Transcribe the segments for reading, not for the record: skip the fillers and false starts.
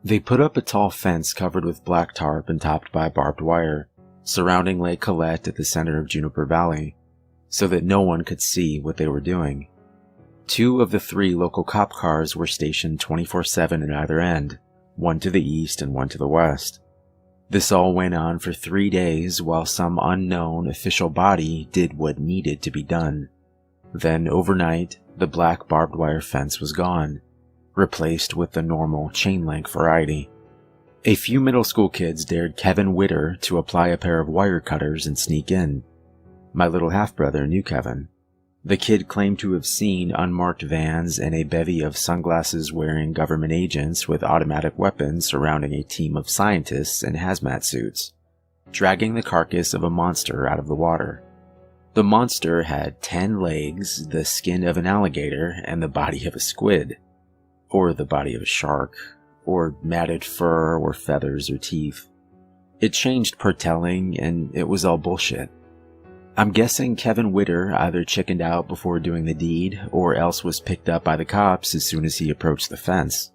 They put up a tall fence covered with black tarp and topped by barbed wire, surrounding Lake Colette at the center of Juniper Valley, so that no one could see what they were doing. 2 of the 3 local cop cars were stationed 24/7 at either end, one to the east and one to the west. This all went on for 3 days while some unknown official body did what needed to be done. Then overnight, the black barbed wire fence was gone, replaced with the normal chain-link variety. A few middle school kids dared Kevin Witter to apply a pair of wire cutters and sneak in. My little half-brother knew Kevin. The kid claimed to have seen unmarked vans and a bevy of sunglasses-wearing government agents with automatic weapons surrounding a team of scientists in hazmat suits, dragging the carcass of a monster out of the water. The monster had 10 legs, the skin of an alligator, and the body of a squid. Or the body of a shark, or matted fur, or feathers, or teeth. It changed per telling, and it was all bullshit. I'm guessing Kevin Witter either chickened out before doing the deed, or else was picked up by the cops as soon as he approached the fence.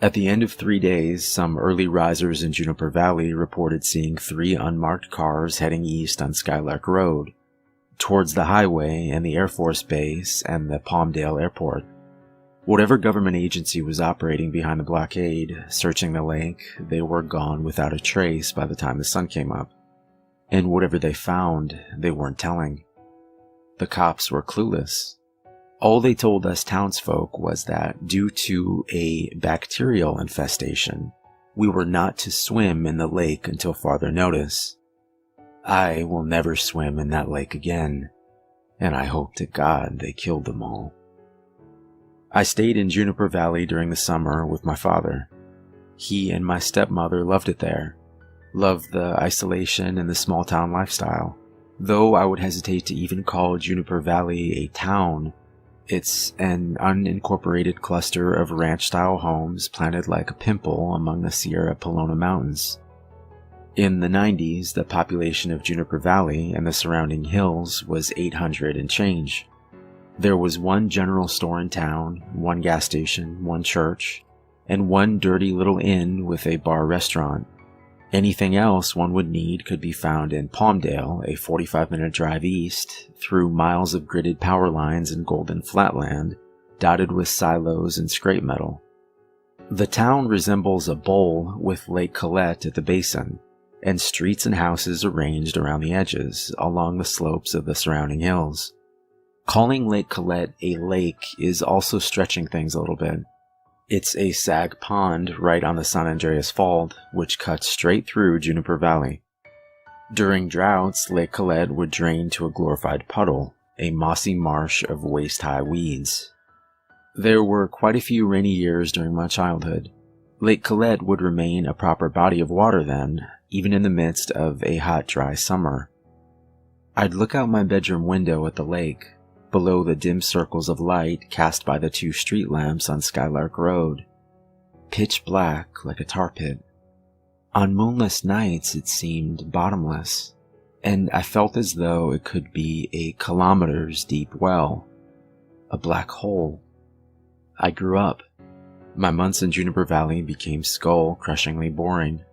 At the end of 3 days, some early risers in Juniper Valley reported seeing 3 unmarked cars heading east on Skylark Road, towards the highway and the Air Force Base and the Palmdale Airport. Whatever government agency was operating behind the blockade, searching the lake, they were gone without a trace by the time the sun came up. And whatever they found, they weren't telling. The cops were clueless. All they told us townsfolk was that due to a bacterial infestation, we were not to swim in the lake until farther notice. I will never swim in that lake again, and I hope to God they killed them all. I stayed in Juniper Valley during the summer with my father. He and my stepmother loved it there, loved the isolation and the small-town lifestyle. Though I would hesitate to even call Juniper Valley a town, it's an unincorporated cluster of ranch-style homes planted like a pimple among the Sierra Pelona Mountains. In the 90s, the population of Juniper Valley and the surrounding hills was 800 and change. There was 1 general store in town, 1 gas station, 1 church, and 1 dirty little inn with a bar restaurant. Anything else one would need could be found in Palmdale, a 45-minute drive east, through miles of gridded power lines and golden flatland, dotted with silos and scrap metal. The town resembles a bowl with Lake Colette at the basin, and streets and houses arranged around the edges, along the slopes of the surrounding hills. Calling Lake Colette a lake is also stretching things a little bit. It's a sag pond right on the San Andreas Fault, which cuts straight through Juniper Valley. During droughts, Lake Colette would drain to a glorified puddle, a mossy marsh of waist-high weeds. There were quite a few rainy years during my childhood. Lake Colette would remain a proper body of water then, even in the midst of a hot, dry summer. I'd look out my bedroom window at the lake, below the dim circles of light cast by the 2 street lamps on Skylark Road. Pitch black like a tar pit. On moonless nights it seemed bottomless, and I felt as though it could be a kilometers deep well. A black hole. I grew up. My months in Juniper Valley became skull-crushingly boring.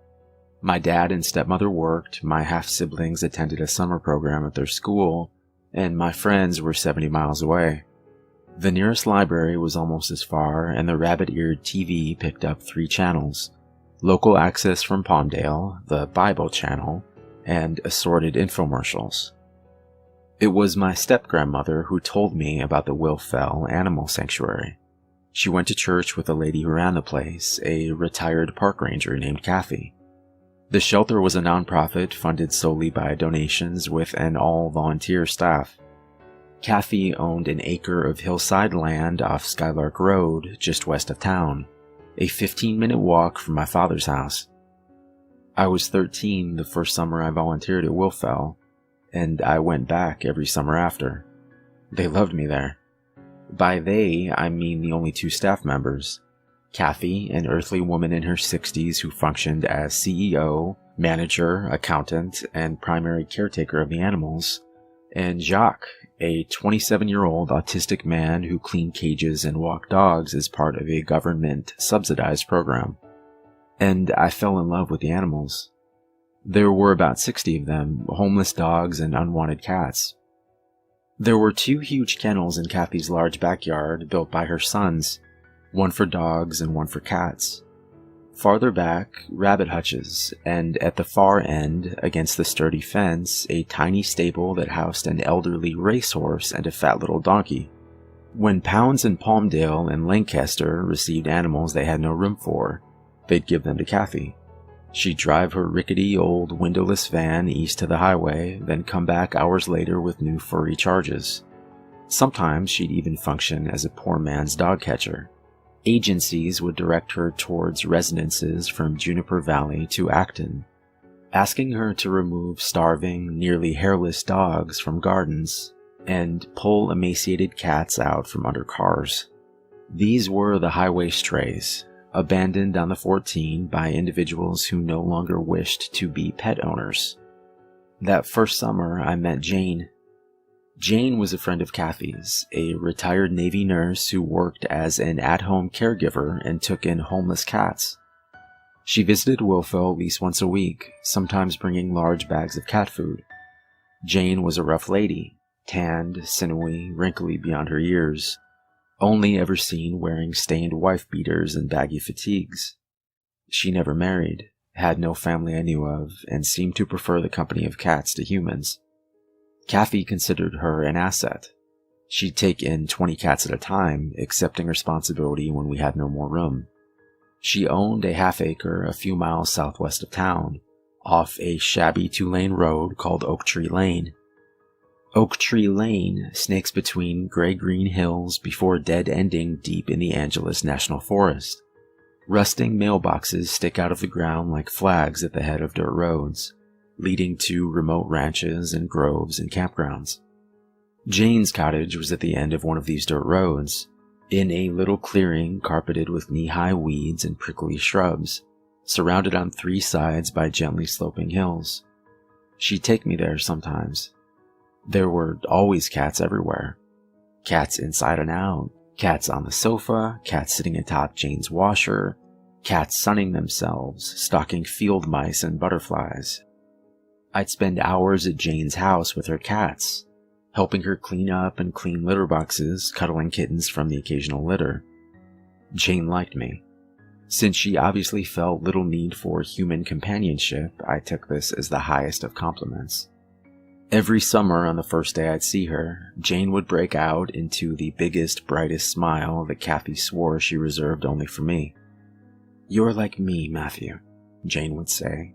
My dad and stepmother worked, my half-siblings attended a summer program at their school, and my friends were 70 miles away. The nearest library was almost as far, and the rabbit-eared TV picked up 3 channels: local access from Palmdale, the Bible channel, and assorted infomercials. It was my step-grandmother who told me about the Will Fell Animal Sanctuary. She went to church with a lady who ran the place, a retired park ranger named Kathy. The shelter was a nonprofit funded solely by donations with an all-volunteer staff. Kathy owned an acre of hillside land off Skylark Road, just west of town, a 15-minute walk from my father's house. I was 13 the first summer I volunteered at Willfell, and I went back every summer after. They loved me there. By they, I mean the only 2 staff members. Kathy, an earthly woman in her 60s who functioned as CEO, manager, accountant, and primary caretaker of the animals, and Jacques, a 27-year-old autistic man who cleaned cages and walked dogs as part of a government-subsidized program. and I fell in love with the animals. There were about 60 of them, homeless dogs and unwanted cats. There were 2 huge kennels in Kathy's large backyard built by her sons, one for dogs and one for cats. Farther back, rabbit hutches, and at the far end, against the sturdy fence, a tiny stable that housed an elderly racehorse and a fat little donkey. When Pounds and Palmdale and Lancaster received animals they had no room for, they'd give them to Kathy. She'd drive her rickety old windowless van east to the highway, then come back hours later with new furry charges. Sometimes she'd even function as a poor man's dog catcher. Agencies would direct her towards residences from Juniper Valley to Acton, asking her to remove starving, nearly hairless dogs from gardens and pull emaciated cats out from under cars. These were the highway strays, abandoned on the 14 by individuals who no longer wished to be pet owners. That first summer, I met Jane. Jane was a friend of Kathy's, a retired Navy nurse who worked as an at-home caregiver and took in homeless cats. She visited Wolfville at least once a week, sometimes bringing large bags of cat food. Jane was a rough lady, tanned, sinewy, wrinkly beyond her years, only ever seen wearing stained wife-beaters and baggy fatigues. She never married, had no family I knew of, and seemed to prefer the company of cats to humans. Kathy considered her an asset. She'd take in 20 cats at a time, accepting responsibility when we had no more room. She owned a half-acre a few miles southwest of town, off a shabby 2-lane road called Oak Tree Lane. Oak Tree Lane snakes between gray-green hills before dead-ending deep in the Angeles National Forest. Rusting mailboxes stick out of the ground like flags at the head of dirt roads, leading to remote ranches and groves and campgrounds. Jane's cottage was at the end of one of these dirt roads, in a little clearing carpeted with knee-high weeds and prickly shrubs, surrounded on 3 sides by gently sloping hills. She'd take me there sometimes. There were always cats everywhere. Cats inside and out, cats on the sofa, cats sitting atop Jane's washer, cats sunning themselves, stalking field mice and butterflies. I'd spend hours at Jane's house with her cats, helping her clean up and clean litter boxes, cuddling kittens from the occasional litter. Jane liked me. Since she obviously felt little need for human companionship, I took this as the highest of compliments. Every summer on the first day I'd see her, Jane would break out into the biggest, brightest smile that Kathy swore she reserved only for me. "You're like me, Matthew," Jane would say,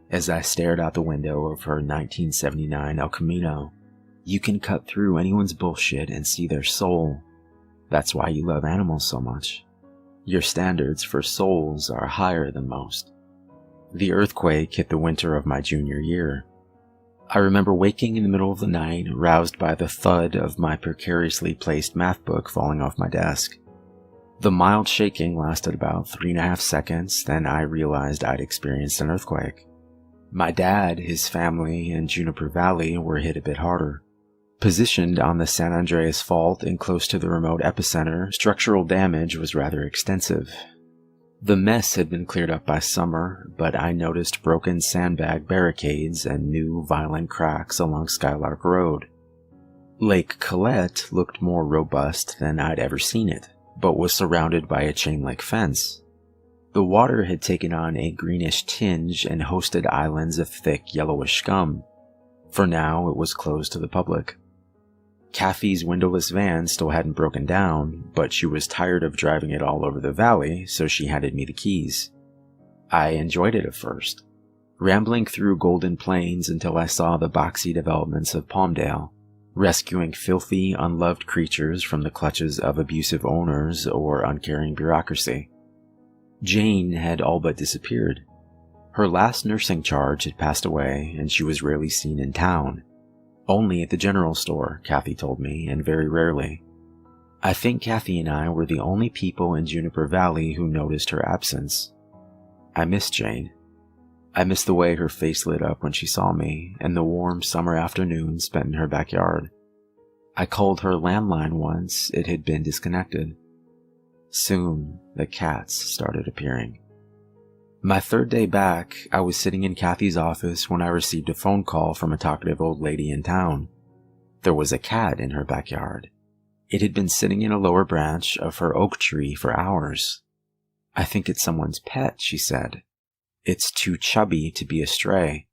as I stared out the window of her 1979 El Camino. "You can cut through anyone's bullshit and see their soul. That's why you love animals so much. Your standards for souls are higher than most." The earthquake hit the winter of my junior year. I remember waking in the middle of the night, roused by the thud of my precariously placed math book falling off my desk. The mild shaking lasted about 3.5 seconds, then I realized I'd experienced an earthquake. My dad, his family, and Juniper Valley were hit a bit harder. Positioned on the San Andreas Fault and close to the remote epicenter, structural damage was rather extensive. The mess had been cleared up by summer, but I noticed broken sandbag barricades and new violent cracks along Skylark Road. Lake Colette looked more robust than I'd ever seen it, but was surrounded by a chain-link fence. The water had taken on a greenish tinge and hosted islands of thick yellowish scum. For now, it was closed to the public. Kathy's windowless van still hadn't broken down, but she was tired of driving it all over the valley, so she handed me the keys. I enjoyed it at first, rambling through Golden Plains until I saw the boxy developments of Palmdale, rescuing filthy, unloved creatures from the clutches of abusive owners or uncaring bureaucracy. Jane had all but disappeared. Her last nursing charge had passed away, and she was rarely seen in town. Only at the general store, Kathy told me, and very rarely. I think Kathy and I were the only people in Juniper Valley who noticed her absence. I missed Jane. I missed the way her face lit up when she saw me, and the warm summer afternoon spent in her backyard. I called her landline once; it had been disconnected. Soon, the cats started appearing. My third day back, I was sitting in Kathy's office when I received a phone call from a talkative old lady in town. There was a cat in her backyard. It had been sitting in a lower branch of her oak tree for hours. "I think it's someone's pet," she said. "It's too chubby to be a stray."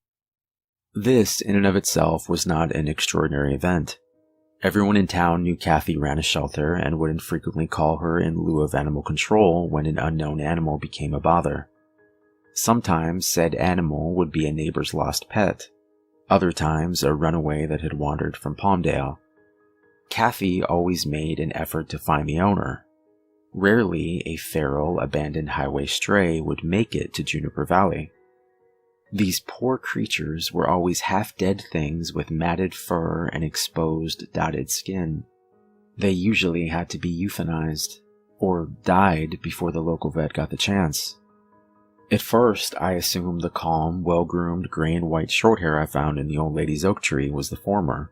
This, in and of itself, was not an extraordinary event. Everyone in town knew Kathy ran a shelter and would infrequently call her in lieu of animal control when an unknown animal became a bother. Sometimes said animal would be a neighbor's lost pet. Other times a runaway that had wandered from Palmdale. Kathy always made an effort to find the owner. Rarely a feral, abandoned highway stray would make it to Juniper Valley. These poor creatures were always half-dead things with matted fur and exposed, dotted skin. They usually had to be euthanized, or died before the local vet got the chance. At first, I assumed the calm, well-groomed gray and white shorthair I found in the old lady's oak tree was the former,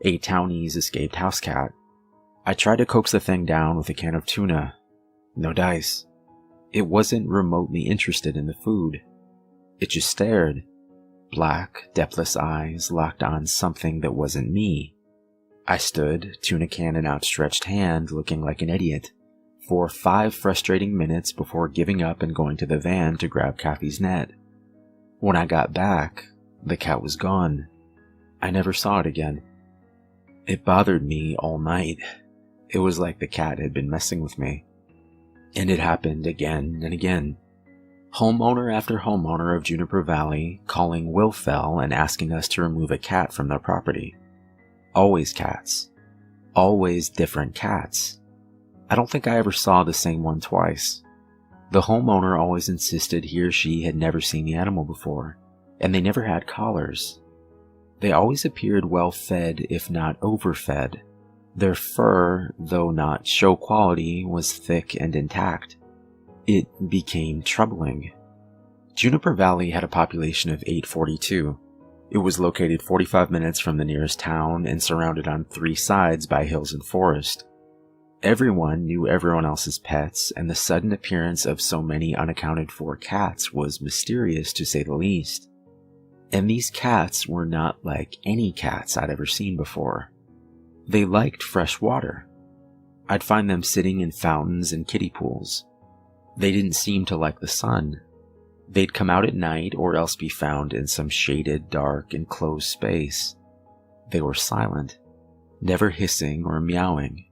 a townie's escaped house cat. I tried to coax the thing down with a can of tuna. No dice. It wasn't remotely interested in the food. It just stared. Black, depthless eyes locked on something that wasn't me. I stood, tuna can in outstretched hand, looking like an idiot, for 5 frustrating minutes before giving up and going to the van to grab Kathy's net. When I got back, the cat was gone. I never saw it again. It bothered me all night. It was like the cat had been messing with me. And it happened again and again. Homeowner after homeowner of Juniper Valley calling Wilfell and asking us to remove a cat from their property. Always cats. Always different cats. I don't think I ever saw the same one twice. The homeowner always insisted he or she had never seen the animal before, and they never had collars. They always appeared well fed, if not overfed. Their fur, though not show quality, was thick and intact. It became troubling. Juniper Valley had a population of 842. It was located 45 minutes from the nearest town and surrounded on 3 sides by hills and forest. Everyone knew everyone else's pets, and the sudden appearance of so many unaccounted for cats was mysterious to say the least. And these cats were not like any cats I'd ever seen before. They liked fresh water. I'd find them sitting in fountains and kiddie pools. They didn't seem to like the sun. They'd come out at night or else be found in some shaded, dark, enclosed space. They were silent, never hissing or meowing.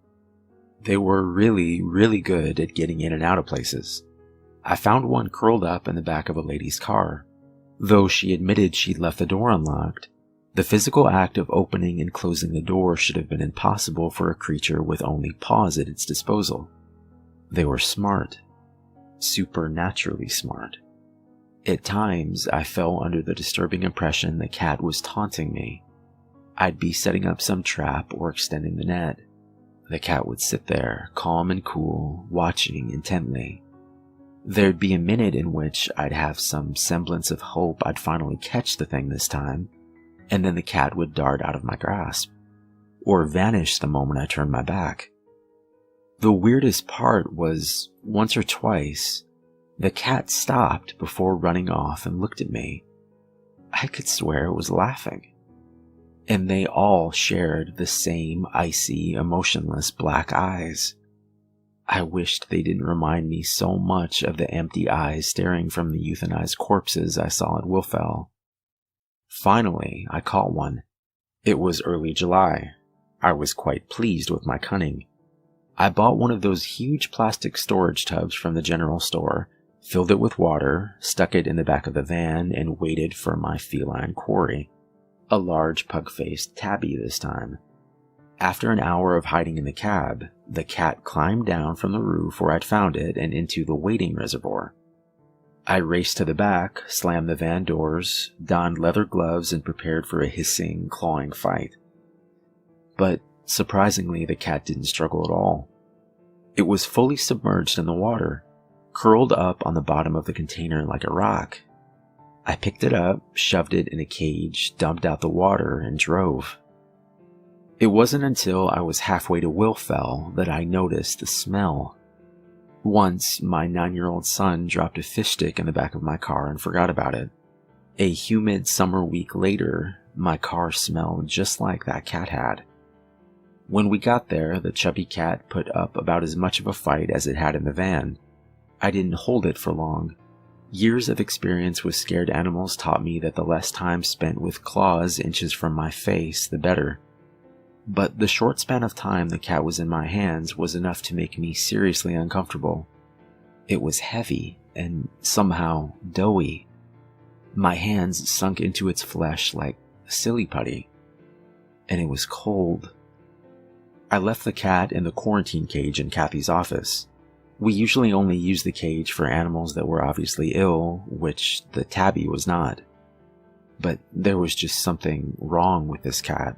They were really, really good at getting in and out of places. I found one curled up in the back of a lady's car. Though she admitted she'd left the door unlocked, the physical act of opening and closing the door should have been impossible for a creature with only paws at its disposal. They were smart. Supernaturally smart. At times, I fell under the disturbing impression the cat was taunting me. I'd be setting up some trap or extending the net. The cat would sit there, calm and cool, watching intently. There'd be a minute in which I'd have some semblance of hope I'd finally catch the thing this time, and then the cat would dart out of my grasp, or vanish the moment I turned my back. The weirdest part was, once or twice, the cat stopped before running off and looked at me. I could swear it was laughing. And they all shared the same icy, emotionless black eyes. I wished they didn't remind me so much of the empty eyes staring from the euthanized corpses I saw at Wilfell. Finally, I caught one. It was early July. I was quite pleased with my cunning. I bought one of those huge plastic storage tubs from the general store, filled it with water, stuck it in the back of the van, and waited for my feline quarry. A large pug-faced tabby this time. After an hour of hiding in the cab, the cat climbed down from the roof where I'd found it and into the waiting reservoir. I raced to the back, slammed the van doors, donned leather gloves, and prepared for a hissing, clawing fight. But surprisingly, the cat didn't struggle at all. It was fully submerged in the water, curled up on the bottom of the container like a rock. I picked it up, shoved it in a cage, dumped out the water, and drove. It wasn't until I was halfway to Wilfell that I noticed the smell. Once, my 9-year-old son dropped a fish stick in the back of my car and forgot about it. A humid summer week later, my car smelled just like that cat had. When we got there, the chubby cat put up about as much of a fight as it had in the van. I didn't hold it for long. Years of experience with scared animals taught me that the less time spent with claws inches from my face, the better. But the short span of time the cat was in my hands was enough to make me seriously uncomfortable. It was heavy and somehow doughy. My hands sunk into its flesh like silly putty. And it was cold. I left the cat in the quarantine cage in Kathy's office. We usually only use the cage for animals that were obviously ill, which the tabby was not. But there was just something wrong with this cat,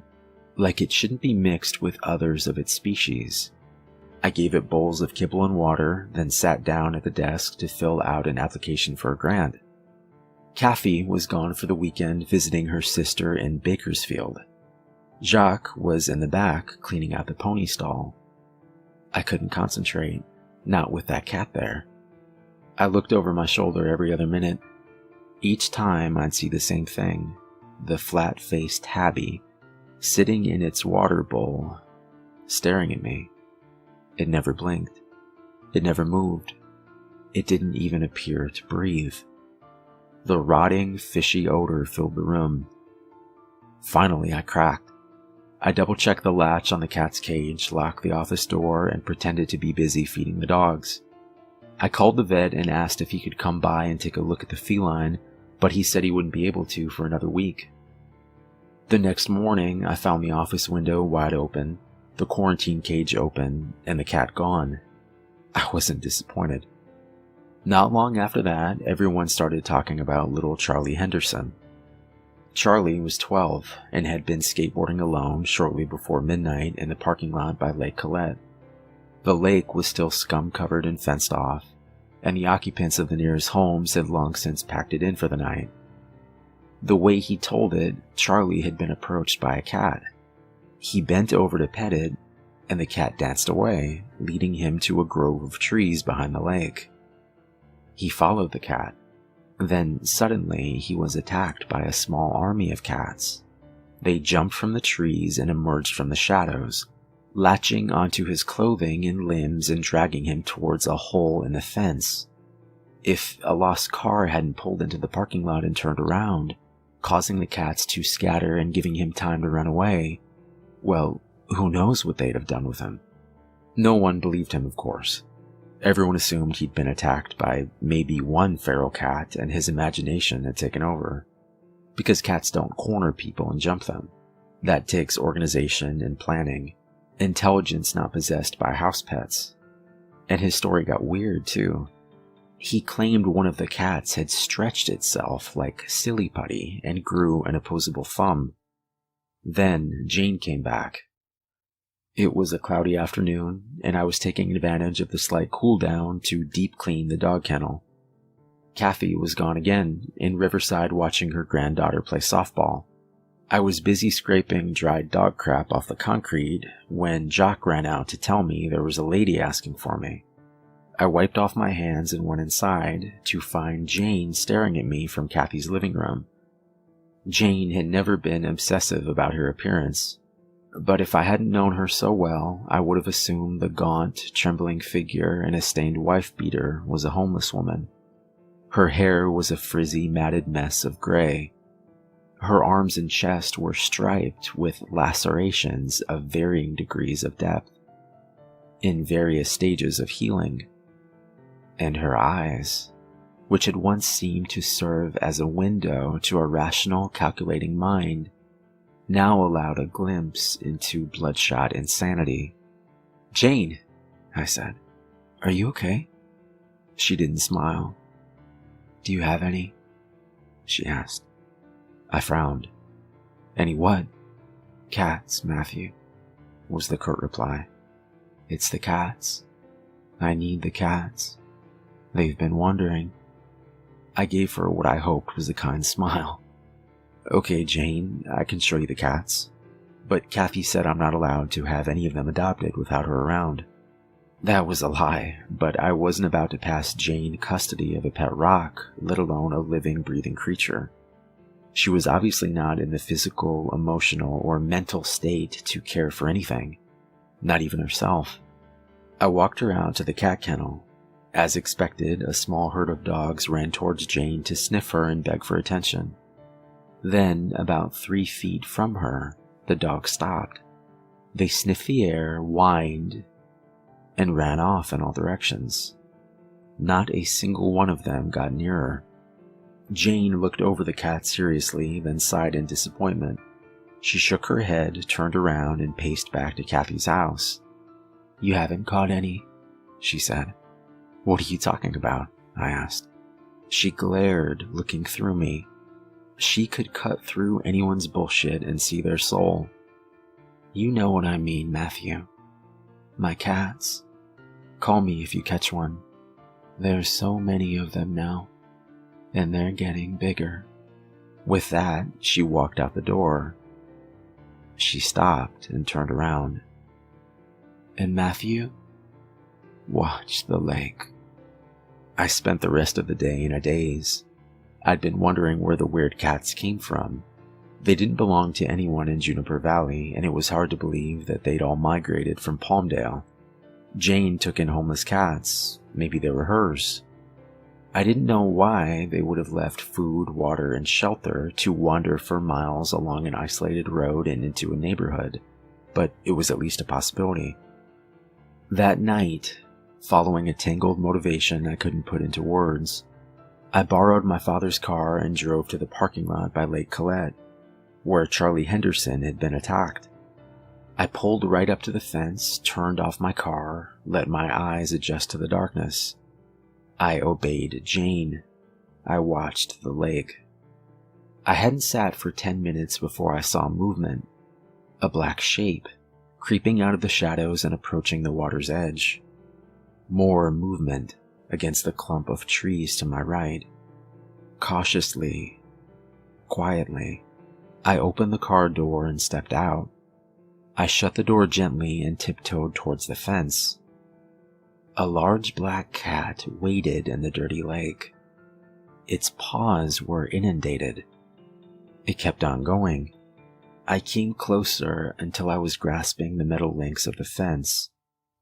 like it shouldn't be mixed with others of its species. I gave it bowls of kibble and water, then sat down at the desk to fill out an application for a grant. Kathy was gone for the weekend visiting her sister in Bakersfield. Jacques was in the back cleaning out the pony stall. I couldn't concentrate, not with that cat there. I looked over my shoulder every other minute. Each time I'd see the same thing, the flat-faced tabby, sitting in its water bowl, staring at me. It never blinked. It never moved. It didn't even appear to breathe. The rotting, fishy odor filled the room. Finally, I cracked. I double-checked the latch on the cat's cage, locked the office door, and pretended to be busy feeding the dogs. I called the vet and asked if he could come by and take a look at the feline, but he said he wouldn't be able to for another week. The next morning, I found the office window wide open, the quarantine cage open, and the cat gone. I wasn't disappointed. Not long after that, everyone started talking about little Charlie Henderson. Charlie was 12 and had been skateboarding alone shortly before midnight in the parking lot by Lake Colette. The lake was still scum-covered and fenced off, and the occupants of the nearest homes had long since packed it in for the night. The way he told it, Charlie had been approached by a cat. He bent over to pet it, and the cat danced away, leading him to a grove of trees behind the lake. He followed the cat. Then, suddenly, he was attacked by a small army of cats. They jumped from the trees and emerged from the shadows, latching onto his clothing and limbs and dragging him towards a hole in the fence. If a lost car hadn't pulled into the parking lot and turned around, causing the cats to scatter and giving him time to run away, well, who knows what they'd have done with him. No one believed him, of course. Everyone assumed he'd been attacked by maybe one feral cat and his imagination had taken over. Because cats don't corner people and jump them. That takes organization and planning, intelligence not possessed by house pets. And his story got weird, too. He claimed one of the cats had stretched itself like silly putty and grew an opposable thumb. Then Jane came back. It was a cloudy afternoon, and I was taking advantage of the slight cool down to deep clean the dog kennel. Kathy was gone again, in Riverside watching her granddaughter play softball. I was busy scraping dried dog crap off the concrete when Jacques ran out to tell me there was a lady asking for me. I wiped off my hands and went inside to find Jane staring at me from Kathy's living room. Jane had never been obsessive about her appearance, but if I hadn't known her so well, I would have assumed the gaunt, trembling figure in a stained wife-beater was a homeless woman. Her hair was a frizzy, matted mess of gray. Her arms and chest were striped with lacerations of varying degrees of depth, in various stages of healing. And her eyes, which had once seemed to serve as a window to a rational, calculating mind, now allowed a glimpse into bloodshot insanity. "Jane," I said, "are you okay?" She didn't smile. "Do you have any?" she asked. I frowned. "Any what?" "Cats, Matthew," was the curt reply. "It's the cats. I need the cats. They've been wandering." I gave her what I hoped was a kind smile. "Okay, Jane, I can show you the cats. But Kathy said I'm not allowed to have any of them adopted without her around." That was a lie, but I wasn't about to pass Jane custody of a pet rock, let alone a living, breathing creature. She was obviously not in the physical, emotional, or mental state to care for anything, not even herself. I walked her out to the cat kennel. As expected, a small herd of dogs ran towards Jane to sniff her and beg for attention. Then, about 3 feet from her, the dogs stopped. They sniffed the air, whined, and ran off in all directions. Not a single one of them got near her. Jane looked over the cat seriously, then sighed in disappointment. She shook her head, turned around, and paced back to Kathy's house. "You haven't caught any?" she said. "What are you talking about?" I asked. She glared, looking through me. She could cut through anyone's bullshit and see their soul. "You know what I mean, Matthew. My cats. Call me if you catch one. There's so many of them now, and they're getting bigger." With that, she walked out the door. She stopped and turned around. "And Matthew, watch the lake." I spent the rest of the day in a daze. I'd been wondering where the weird cats came from. They didn't belong to anyone in Juniper Valley, and it was hard to believe that they'd all migrated from Palmdale. Jane took in homeless cats. Maybe they were hers. I didn't know why they would have left food, water, and shelter to wander for miles along an isolated road and into a neighborhood, but it was at least a possibility. That night, following a tangled motivation I couldn't put into words, I borrowed my father's car and drove to the parking lot by Lake Colette, where Charlie Henderson had been attacked. I pulled right up to the fence, turned off my car, let my eyes adjust to the darkness. I obeyed Jane. I watched the lake. I hadn't sat for 10 minutes before I saw movement. A black shape, creeping out of the shadows and approaching the water's edge. More movement against the clump of trees to my right. Cautiously, quietly, I opened the car door and stepped out. I shut the door gently and tiptoed towards the fence. A large black cat waded in the dirty lake. Its paws were inundated. It kept on going. I came closer until I was grasping the metal links of the fence,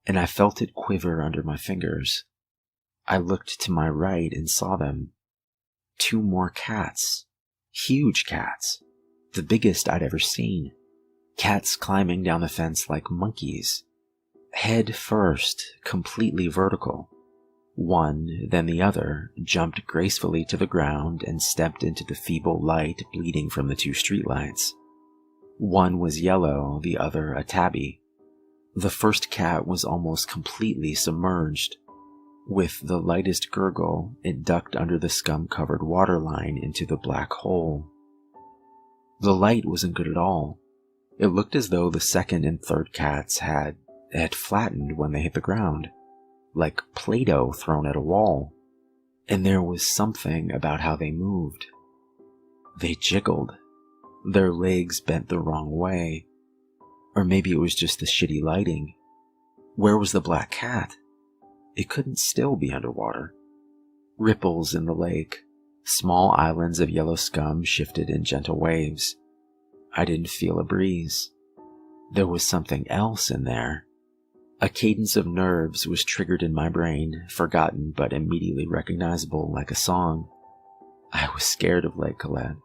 and I felt it quiver under my fingers. I looked to my right and saw them. 2 more cats. Huge cats. The biggest I'd ever seen. Cats climbing down the fence like monkeys. Head first, completely vertical. One, then the other, jumped gracefully to the ground and stepped into the feeble light bleeding from the 2 streetlights. One was yellow, the other a tabby. The first cat was almost completely submerged. With the lightest gurgle, it ducked under the scum-covered waterline into the black hole. The light wasn't good at all. It looked as though the second and third cats had flattened when they hit the ground, like Play-Doh thrown at a wall. And there was something about how they moved. They jiggled. Their legs bent the wrong way. Or maybe it was just the shitty lighting. Where was the black cat? It couldn't still be underwater. Ripples in the lake. Small islands of yellow scum shifted in gentle waves. I didn't feel a breeze. There was something else in there. A cadence of nerves was triggered in my brain, forgotten but immediately recognizable like a song. I was scared of Lake Colette,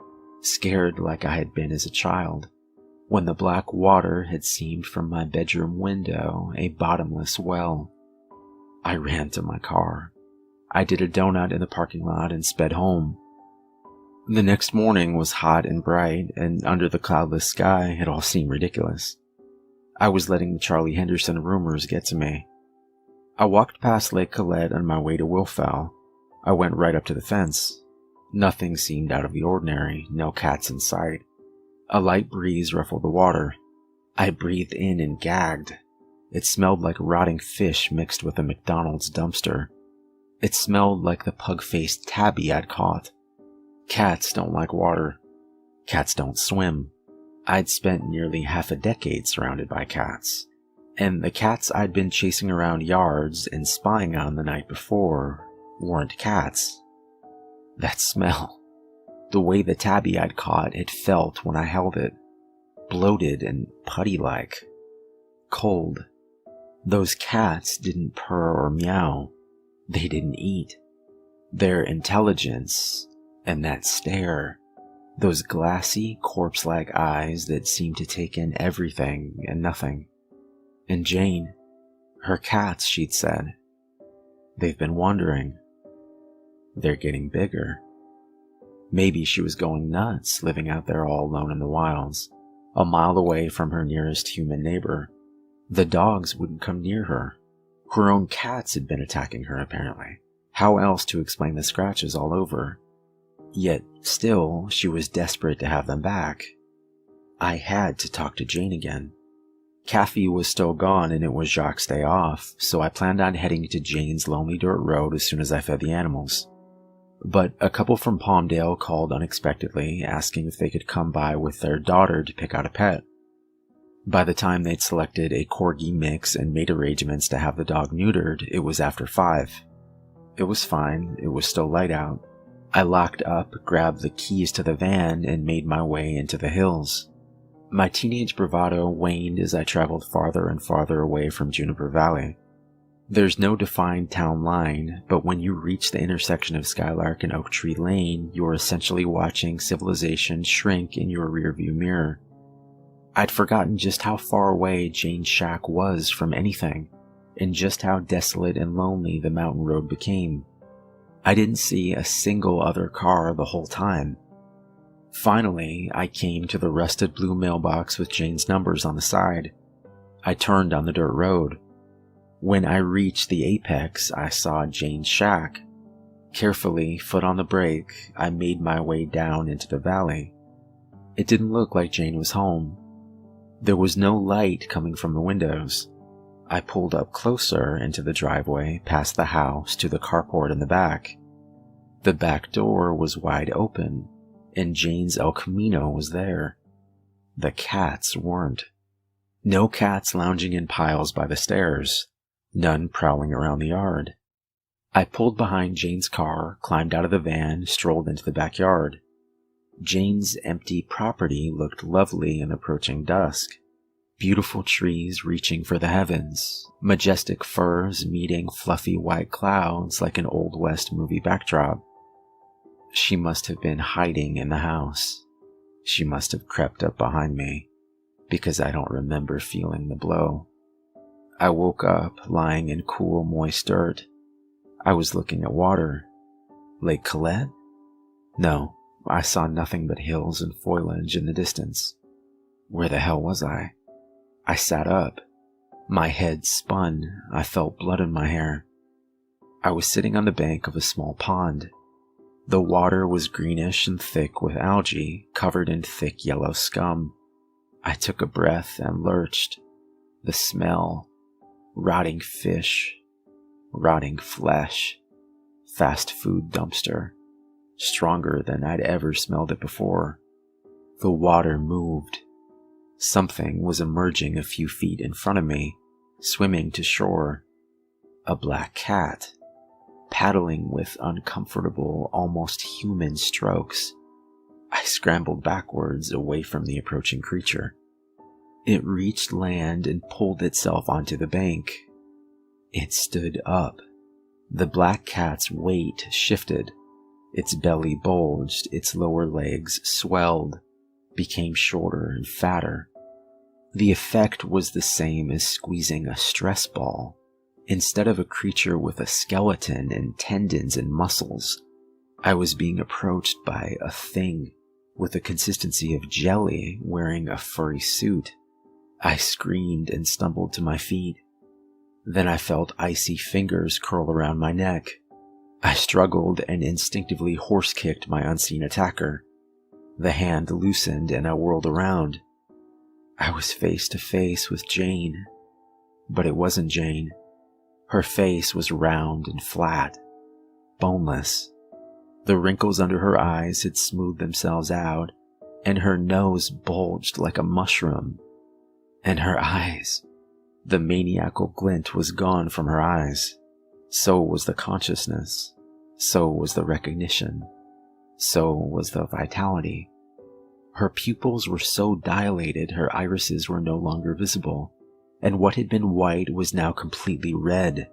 scared like I had been as a child, when the black water had seemed from my bedroom window a bottomless well. I ran to my car. I did a donut in the parking lot and sped home. The next morning was hot and bright, and under the cloudless sky it all seemed ridiculous. I was letting the Charlie Henderson rumors get to me. I walked past Lake Colette on my way to Willfell. I went right up to the fence. Nothing seemed out of the ordinary, no cats in sight. A light breeze ruffled the water. I breathed in and gagged. It smelled like rotting fish mixed with a McDonald's dumpster. It smelled like the pug-faced tabby I'd caught. Cats don't like water. Cats don't swim. I'd spent nearly half a decade surrounded by cats, And the cats I'd been chasing around yards and spying on the night before weren't cats. That smell, the way the tabby I'd caught had felt when I held it, bloated and putty-like, cold. Those cats didn't purr or meow. They didn't eat. Their intelligence and that stare, those glassy, corpse-like eyes that seemed to take in everything and nothing. And Jane, her cats, she'd said, they've been wandering. They're getting bigger. Maybe she was going nuts living out there all alone in the wilds, a mile away from her nearest human neighbor. The dogs wouldn't come near her. Her own cats had been attacking her, apparently. How else to explain the scratches all over? Yet, still, she was desperate to have them back. I had to talk to Jane again. Kathy was still gone and it was Jacques' day off, so I planned on heading to Jane's lonely dirt road as soon as I fed the animals. But a couple from Palmdale called unexpectedly, asking if they could come by with their daughter to pick out a pet. By the time they'd selected a corgi mix and made arrangements to have the dog neutered, it was after 5. It was fine, it was still light out. I locked up, grabbed the keys to the van, and made my way into the hills. My teenage bravado waned as I traveled farther and farther away from Juniper Valley. There's no defined town line, but when you reach the intersection of Skylark and Oak Tree Lane, you're essentially watching civilization shrink in your rearview mirror. I'd forgotten just how far away Jane's shack was from anything, and just how desolate and lonely the mountain road became. I didn't see a single other car the whole time. Finally, I came to the rusted blue mailbox with Jane's numbers on the side. I turned on the dirt road. When I reached the apex, I saw Jane's shack. Carefully, foot on the brake, I made my way down into the valley. It didn't look like Jane was home. There was no light coming from the windows. I pulled up closer into the driveway, past the house, to the carport in the back. The back door was wide open, and Jane's El Camino was there. The cats weren't. No cats lounging in piles by the stairs. None prowling around the yard. I pulled behind Jane's car, climbed out of the van, strolled into the backyard. Jane's empty property looked lovely in approaching dusk. Beautiful trees reaching for the heavens, majestic firs meeting fluffy white clouds like an Old West movie backdrop. She must have been hiding in the house. She must have crept up behind me, because I don't remember feeling the blow. I woke up lying in cool, moist dirt. I was looking at water. Lake Colette? No, I saw nothing but hills and foliage in the distance. Where the hell was I? I sat up. My head spun. I felt blood in my hair. I was sitting on the bank of a small pond. The water was greenish and thick with algae, covered in thick yellow scum. I took a breath and lurched. The smell. Rotting fish. Rotting flesh. Fast food dumpster. Stronger than I'd ever smelled it before. The water moved. Something was emerging a few feet in front of me, swimming to shore. A black cat, paddling with uncomfortable, almost human strokes. I scrambled backwards away from the approaching creature. It reached land and pulled itself onto the bank. It stood up. The black cat's weight shifted. Its belly bulged, its lower legs swelled, became shorter and fatter. The effect was the same as squeezing a stress ball. Instead of a creature with a skeleton and tendons and muscles, I was being approached by a thing with the consistency of jelly wearing a furry suit. I screamed and stumbled to my feet. Then I felt icy fingers curl around my neck. I struggled and instinctively horse-kicked my unseen attacker. The hand loosened and I whirled around. I was face to face with Jane, but it wasn't Jane. Her face was round and flat, boneless. The wrinkles under her eyes had smoothed themselves out, and her nose bulged like a mushroom. And her eyes, The maniacal glint was gone from her eyes. So was the consciousness. So was the recognition. So was the vitality. Her pupils were so dilated her irises were no longer visible, and what had been white was now completely red.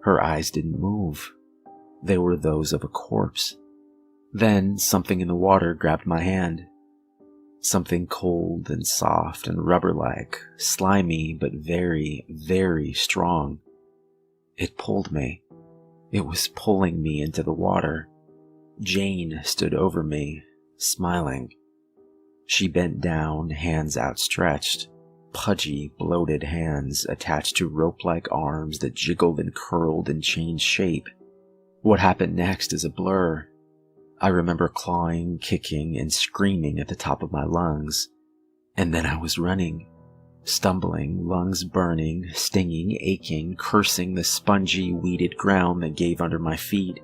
Her eyes didn't move. They were those of a corpse. Then something in the water grabbed my hand. Something cold and soft and rubber-like, slimy but very, very strong. It pulled me. It was pulling me into the water. Jane stood over me, smiling. She bent down, hands outstretched, pudgy, bloated hands attached to rope-like arms that jiggled and curled and changed shape. What happened next is a blur. I remember clawing, kicking, and screaming at the top of my lungs. And then I was running, stumbling, lungs burning, stinging, aching, cursing the spongy, weeded ground that gave under my feet.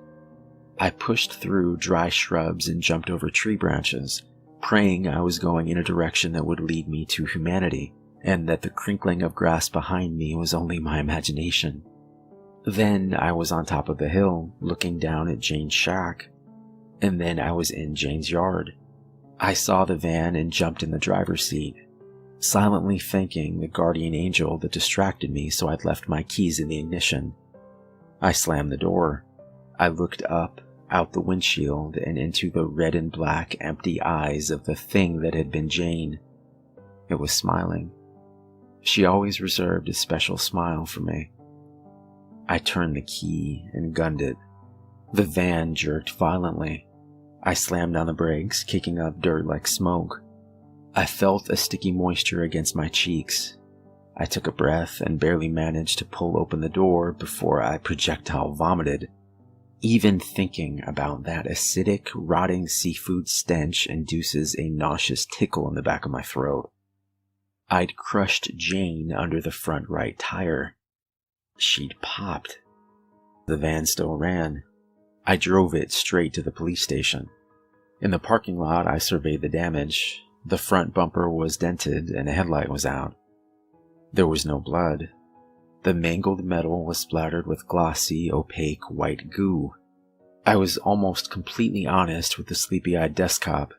I pushed through dry shrubs and jumped over tree branches, praying I was going in a direction that would lead me to humanity, and that the crinkling of grass behind me was only my imagination. Then I was on top of the hill, looking down at Jane's shack. And then I was in Jane's yard. I saw the van and jumped in the driver's seat, silently thanking the guardian angel that distracted me so I'd left my keys in the ignition. I slammed the door. I looked up, out the windshield, and into the red and black empty eyes of the thing that had been Jane. It was smiling. She always reserved a special smile for me. I turned the key and gunned it. The van jerked violently. I slammed on the brakes, kicking up dirt like smoke. I felt a sticky moisture against my cheeks. I took a breath and barely managed to pull open the door before I projectile vomited. Even thinking about that acidic, rotting seafood stench induces a nauseous tickle in the back of my throat. I'd crushed Jane under the front right tire. She'd popped. The van still ran. I drove it straight to the police station. In the parking lot, I surveyed the damage. The front bumper was dented and a headlight was out. There was no blood. The mangled metal was splattered with glossy, opaque white goo. I was almost completely honest with the sleepy-eyed desk cop.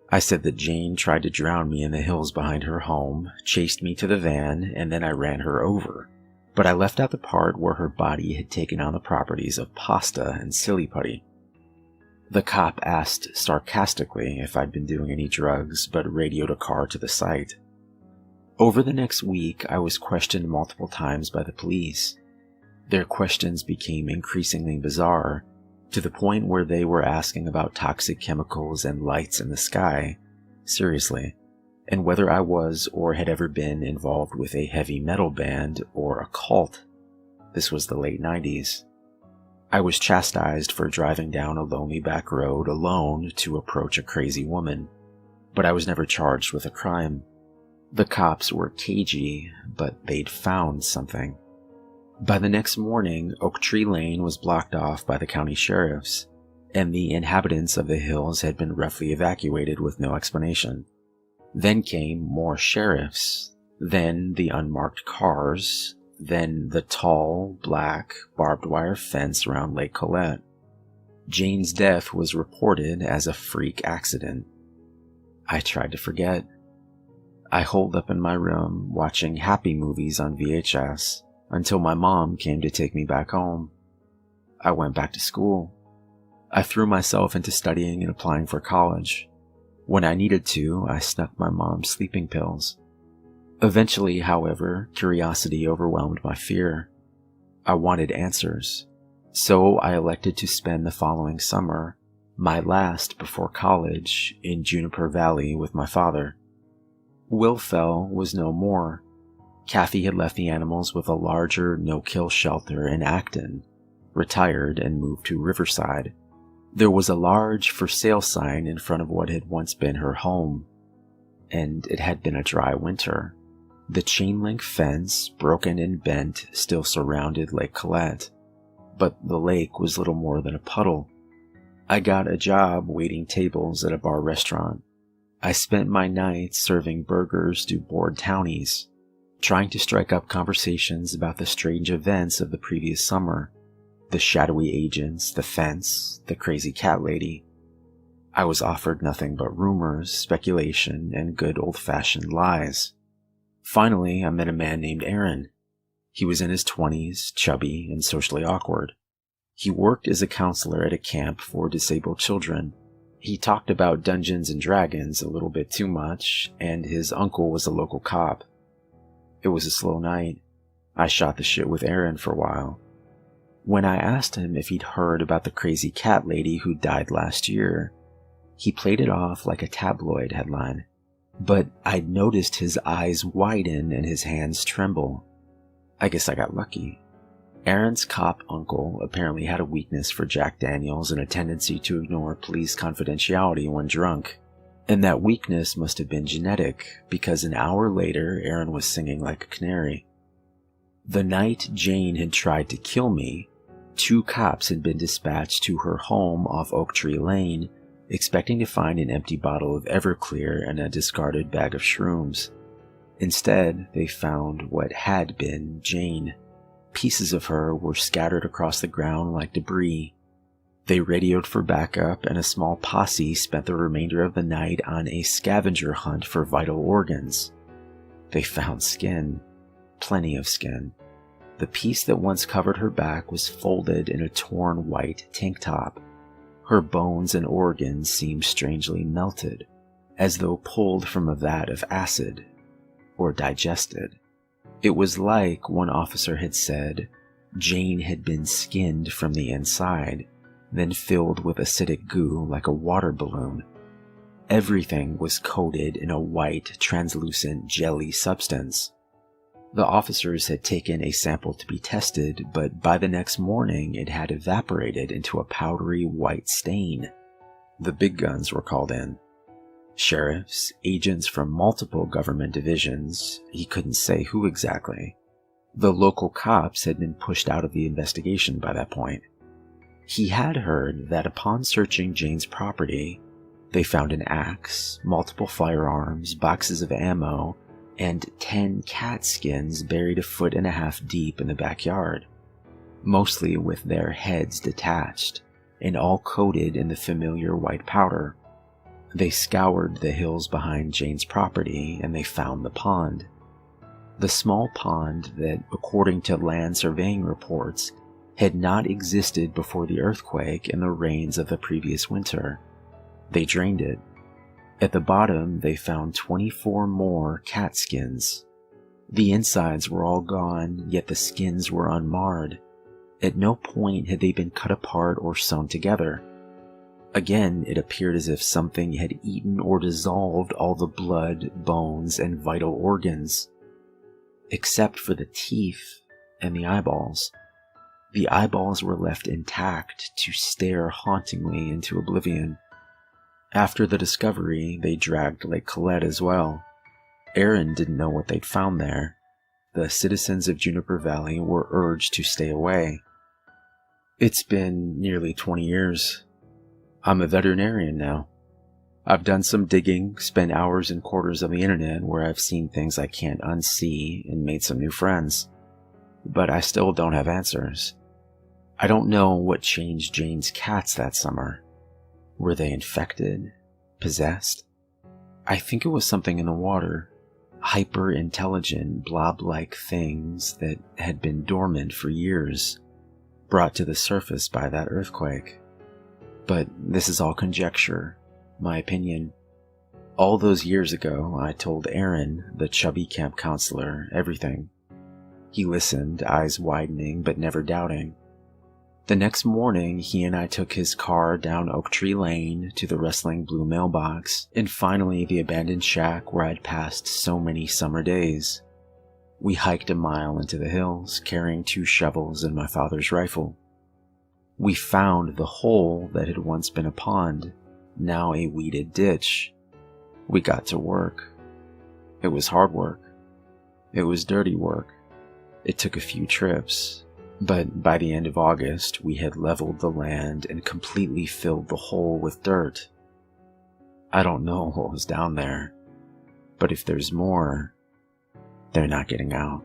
I said that Jane tried to drown me in the hills behind her home, chased me to the van, and then I ran her over. But I left out the part where her body had taken on the properties of pasta and silly putty. The cop asked sarcastically if I'd been doing any drugs, but radioed a car to the site. Over the next week, I was questioned multiple times by the police. Their questions became increasingly bizarre, to the point where they were asking about toxic chemicals and lights in the sky, seriously, and whether I was or had ever been involved with a heavy metal band or a cult. This was the late 90s. I was chastised for driving down a lonely back road alone to approach a crazy woman, but I was never charged with a crime. The cops were cagey, but they'd found something. By the next morning, Oak Tree Lane was blocked off by the county sheriffs, and the inhabitants of the hills had been roughly evacuated with no explanation. Then came more sheriffs, then the unmarked cars, then the tall, black, barbed wire fence around Lake Colette. Jane's death was reported as a freak accident. I tried to forget. I holed up in my room watching happy movies on VHS until my mom came to take me back home. I went back to school. I threw myself into studying and applying for college. When I needed to, I snuck my mom's sleeping pills. Eventually, however, curiosity overwhelmed my fear. I wanted answers, so I elected to spend the following summer, my last before college, in Juniper Valley with my father. Will Fell was no more. Kathy had left the animals with a larger no-kill shelter in Acton, retired and moved to Riverside. There was a large for sale sign in front of what had once been her home, and it had been a dry winter. The chain-link fence, broken and bent, still surrounded Lake Colette, but the lake was little more than a puddle. I got a job waiting tables at a bar restaurant. I spent my nights serving burgers to bored townies. trying to strike up conversations about the strange events of the previous summer, the shadowy agents, the fence, the crazy cat lady. I was offered nothing but rumors, speculation, and good old-fashioned lies. Finally, I met a man named Aaron. He was in his 20s, chubby, and socially awkward. He worked as a counselor at a camp for disabled children. He talked about Dungeons and Dragons a little bit too much, and his uncle was a local cop. It was a slow night. I shot the shit with Aaron for a while. When I asked him if he'd heard about the crazy cat lady who died last year, he played it off like a tabloid headline. But I'd noticed his eyes widen and his hands tremble. I guess I got lucky. Aaron's cop uncle apparently had a weakness for Jack Daniels and a tendency to ignore police confidentiality when drunk. And that weakness must have been genetic, because an hour later, Aaron was singing like a canary. The night Jane had tried to kill me, 2 cops had been dispatched to her home off Oak Tree Lane, expecting to find an empty bottle of Everclear and a discarded bag of shrooms. Instead, they found what had been Jane. Pieces of her were scattered across the ground like debris. They radioed for backup, and a small posse spent the remainder of the night on a scavenger hunt for vital organs. They found skin. Plenty of skin. The piece that once covered her back was folded in a torn white tank top. Her bones and organs seemed strangely melted, as though pulled from a vat of acid, or digested. It was like, one officer had said, Jane had been skinned from the inside, then filled with acidic goo like a water balloon. Everything was coated in a white, translucent jelly substance. The officers had taken a sample to be tested, but by the next morning it had evaporated into a powdery white stain. The big guns were called in. Sheriffs, agents from multiple government divisions, he couldn't say who exactly. The local cops had been pushed out of the investigation by that point. He had heard that upon searching Jane's property, they found an axe, multiple firearms, boxes of ammo, and 10 cat skins buried 1.5 feet deep in the backyard, mostly with their heads detached, and all coated in the familiar white powder. They scoured the hills behind Jane's property, and they found the pond. The small pond that, according to land surveying reports, had not existed before the earthquake and the rains of the previous winter. They drained it. At the bottom, they found 24 more cat skins. The insides were all gone, yet the skins were unmarred. At no point had they been cut apart or sewn together. Again, it appeared as if something had eaten or dissolved all the blood, bones, and vital organs, except for the teeth and the eyeballs. The eyeballs were left intact to stare hauntingly into oblivion. After the discovery, they dragged Lake Colette as well. Aaron didn't know what they'd found there. The citizens of Juniper Valley were urged to stay away. It's been nearly 20 years. I'm a veterinarian now. I've done some digging, spent hours in corners of the internet where I've seen things I can't unsee, and made some new friends. But I still don't have answers. I don't know what changed Jane's cats that summer. Were they infected? Possessed? I think it was something in the water. Hyper-intelligent, blob-like things that had been dormant for years, brought to the surface by that earthquake. But this is all conjecture, my opinion. All those years ago, I told Aaron, the chubby camp counselor, everything. He listened, eyes widening but never doubting. The next morning, he and I took his car down Oak Tree Lane to the rustling blue mailbox, and finally the abandoned shack where I'd passed so many summer days. We hiked a mile into the hills, carrying 2 shovels and my father's rifle. We found the hole that had once been a pond, now a weeded ditch. We got to work. It was hard work. It was dirty work. It took a few trips. But by the end of August, we had leveled the land and completely filled the hole with dirt. I don't know what was down there, but if there's more, They're not getting out.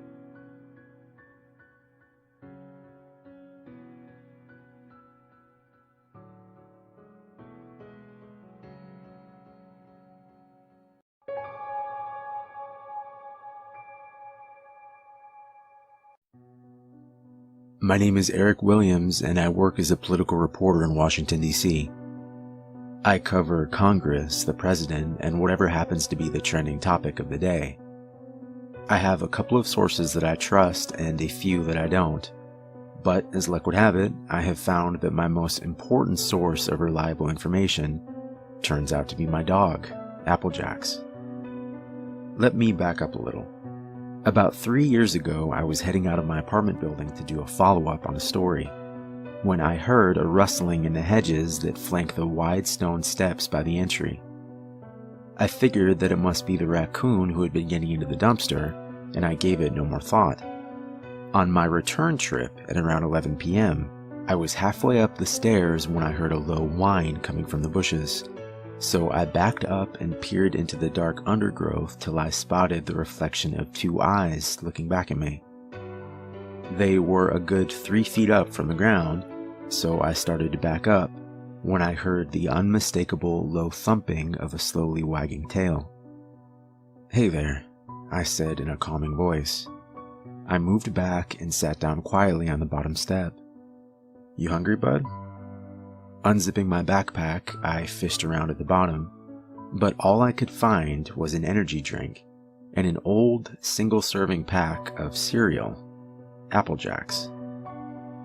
My name is Eric Williams, and I work as a political reporter in Washington, D.C. I cover Congress, the president, and whatever happens to be the trending topic of the day. I have a couple of sources that I trust and a few that I don't. But as luck would have it, I have found that my most important source of reliable information turns out to be my dog, Applejacks. Let me back up a little. About 3 years ago, I was heading out of my apartment building to do a follow-up on a story, when I heard a rustling in the hedges that flank the wide stone steps by the entry. I figured that it must be the raccoon who had been getting into the dumpster, and I gave it no more thought. On my return trip at around 11 p.m., I was halfway up the stairs when I heard a low whine coming from the bushes. So I backed up and peered into the dark undergrowth till I spotted the reflection of 2 eyes looking back at me. They were a good 3 feet up from the ground, so I started to back up when I heard the unmistakable low thumping of a slowly wagging tail. "Hey there," I said in a calming voice. I moved back and sat down quietly on the bottom step. "You hungry, bud?" Unzipping my backpack, I fished around at the bottom, but all I could find was an energy drink and an old single-serving pack of cereal, Applejacks.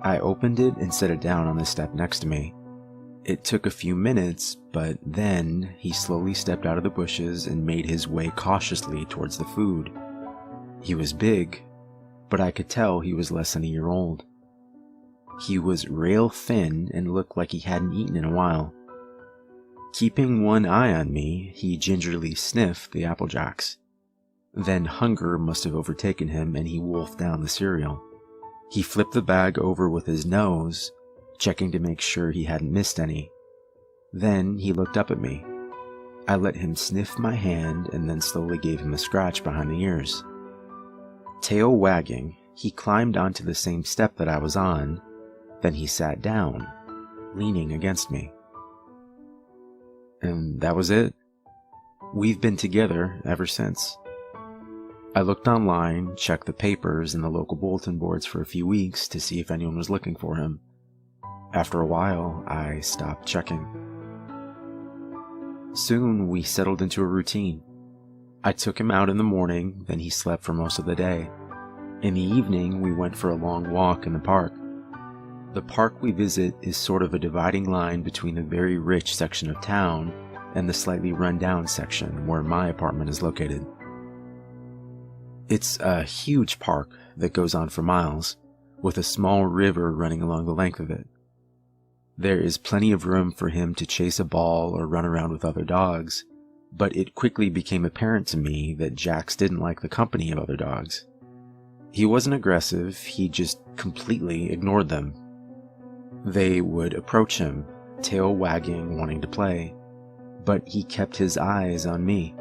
I opened it and set it down on the step next to me. It took a few minutes, but then he slowly stepped out of the bushes and made his way cautiously towards the food. He was big, but I could tell he was less than a year old. He was rail thin and looked like he hadn't eaten in a while. Keeping one eye on me, he gingerly sniffed the Applejacks. Then hunger must have overtaken him and he wolfed down the cereal. He flipped the bag over with his nose, checking to make sure he hadn't missed any. Then he looked up at me. I let him sniff my hand and then slowly gave him a scratch behind the ears. Tail wagging, he climbed onto the same step that I was on. Then he sat down, leaning against me. And that was it. We've been together ever since. I looked online, checked the papers and the local bulletin boards for a few weeks to see if anyone was looking for him. After a while, I stopped checking. Soon, we settled into a routine. I took him out in the morning, then he slept for most of the day. In the evening, we went for a long walk in the park. The park we visit is sort of a dividing line between the very rich section of town and the slightly run-down section where my apartment is located. It's a huge park that goes on for miles, with a small river running along the length of it. There is plenty of room for him to chase a ball or run around with other dogs, but it quickly became apparent to me that Jax didn't like the company of other dogs. He wasn't aggressive, he just completely ignored them. They would approach him, tail wagging, wanting to play, but he kept his eyes on me.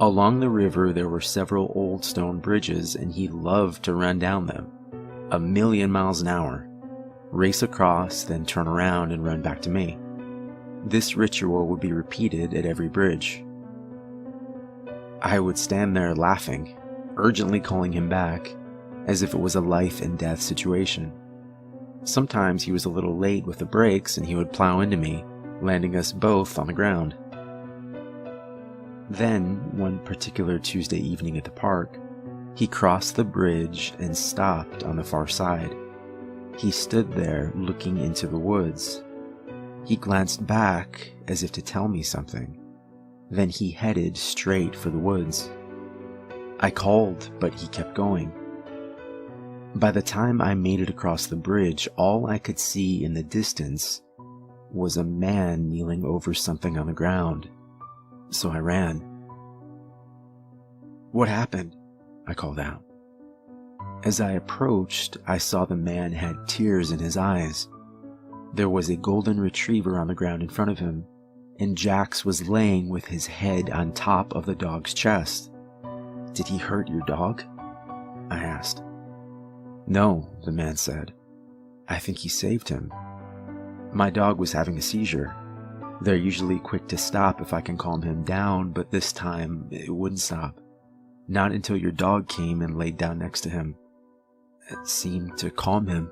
Along the river there were several old stone bridges and he loved to run down them, 1,000,000 miles an hour, race across, then turn around and run back to me. This ritual would be repeated at every bridge. I would stand there laughing, urgently calling him back, as if it was a life and death situation. Sometimes he was a little late with the brakes and he would plow into me, landing us both on the ground. Then, one particular Tuesday evening at the park, he crossed the bridge and stopped on the far side. He stood there looking into the woods. He glanced back as if to tell me something. Then he headed straight for the woods. I called, but he kept going. By the time I made it across the bridge, all I could see in the distance was a man kneeling over something on the ground. So I ran. "What happened?" I called out. As I approached, I saw the man had tears in his eyes. There was a golden retriever on the ground in front of him, and Jax was laying with his head on top of the dog's chest. Did he hurt your dog? I asked. No, the man said. I think he saved him. My dog was having a seizure. They're usually quick to stop if I can calm him down, but this time it wouldn't stop. Not until your dog came and laid down next to him. It seemed to calm him.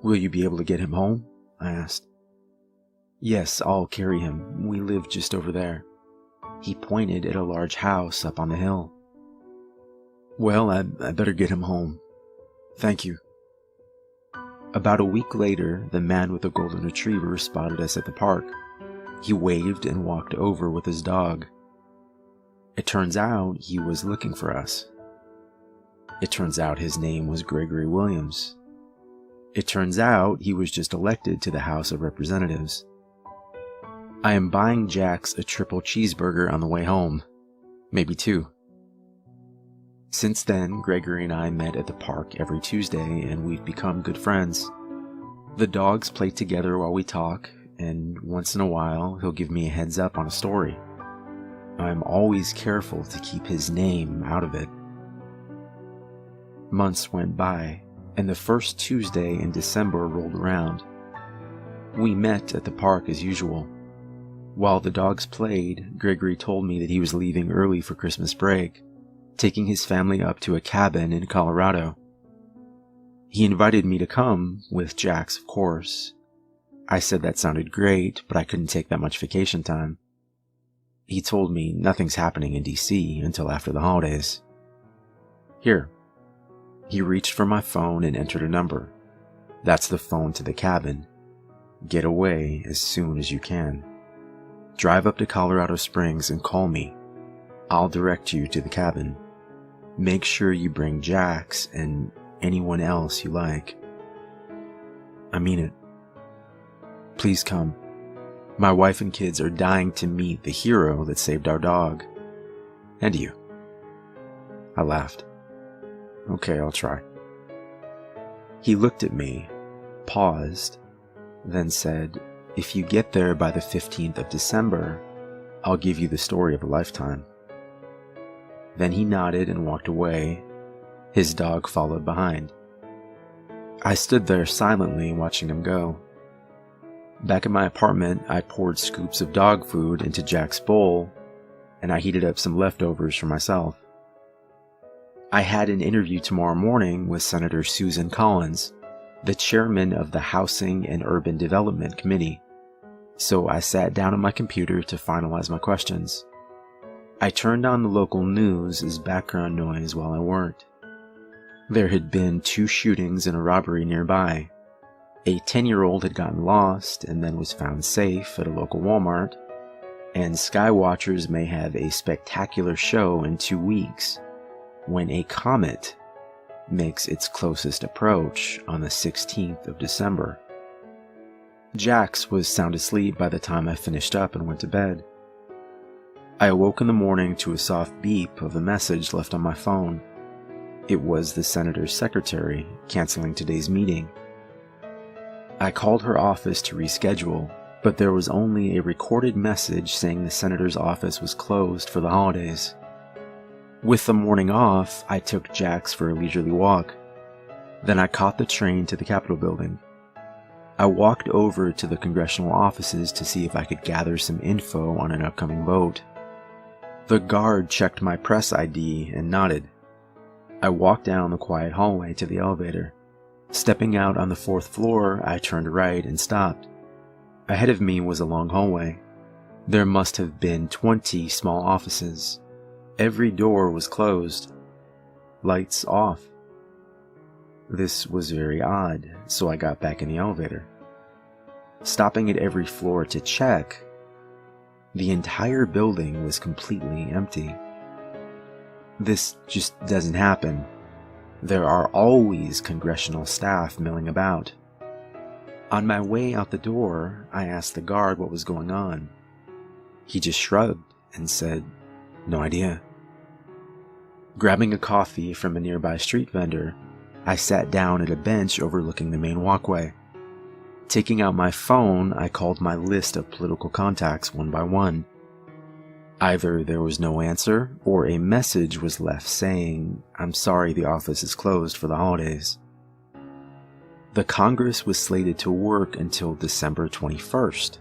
Will you be able to get him home? I asked. Yes, I'll carry him. We live just over there. He pointed at a large house up on the hill. Well, I better get him home. Thank you. About a week later, the man with the golden retriever spotted us at the park. He waved and walked over with his dog. It turns out he was looking for us. It turns out his name was Gregory Williams. It turns out he was just elected to the House of Representatives. I am buying Jax a triple cheeseburger on the way home. Maybe 2. Since then, Gregory and I met at the park every Tuesday, and we've become good friends. The dogs play together while we talk, and once in a while, he'll give me a heads up on a story. I'm always careful to keep his name out of it. Months went by, and the first Tuesday in December rolled around. We met at the park as usual. While the dogs played, Gregory told me that he was leaving early for Christmas break, taking his family up to a cabin in Colorado. He invited me to come, with Jax, of course. I said that sounded great, but I couldn't take that much vacation time. He told me nothing's happening in DC until after the holidays. Here. He reached for my phone and entered a number. That's the phone to the cabin. Get away as soon as you can. Drive up to Colorado Springs and call me. I'll direct you to the cabin. Make sure you bring Jax and anyone else you like. I mean it. Please come. My wife and kids are dying to meet the hero that saved our dog. And you. I laughed. Okay, I'll try. He looked at me, paused, then said, if you get there by the 15th of December, I'll give you the story of a lifetime. Then he nodded and walked away. His dog followed behind. I stood there silently watching him go. Back at my apartment, I poured scoops of dog food into Jack's bowl, and I heated up some leftovers for myself. I had an interview tomorrow morning with Senator Susan Collins, the chairman of the Housing and Urban Development Committee, so I sat down on my computer to finalize my questions. I turned on the local news as background noise while I worked. There had been 2 shootings and a robbery nearby. A 10-year-old had gotten lost and then was found safe at a local Walmart, and skywatchers may have a spectacular show in 2 weeks when a comet makes its closest approach on the 16th of December. Jax was sound asleep by the time I finished up and went to bed. I awoke in the morning to a soft beep of a message left on my phone. It was the senator's secretary canceling today's meeting. I called her office to reschedule, but there was only a recorded message saying the senator's office was closed for the holidays. With the morning off, I took Jax for a leisurely walk. Then I caught the train to the Capitol building. I walked over to the congressional offices to see if I could gather some info on an upcoming vote. The guard checked my press ID and nodded. I walked down the quiet hallway to the elevator. Stepping out on the 4th floor, I turned right and stopped. Ahead of me was a long hallway. There must have been 20 small offices. Every door was closed. Lights off. This was very odd, so I got back in the elevator. Stopping at every floor to check, the entire building was completely empty. This just doesn't happen. There are always congressional staff milling about. On my way out the door, I asked the guard what was going on. He just shrugged and said, "No idea." Grabbing a coffee from a nearby street vendor, I sat down at a bench overlooking the main walkway. Taking out my phone, I called my list of political contacts one by one. Either there was no answer, or a message was left saying, "I'm sorry, the office is closed for the holidays." The Congress was slated to work until December 21st.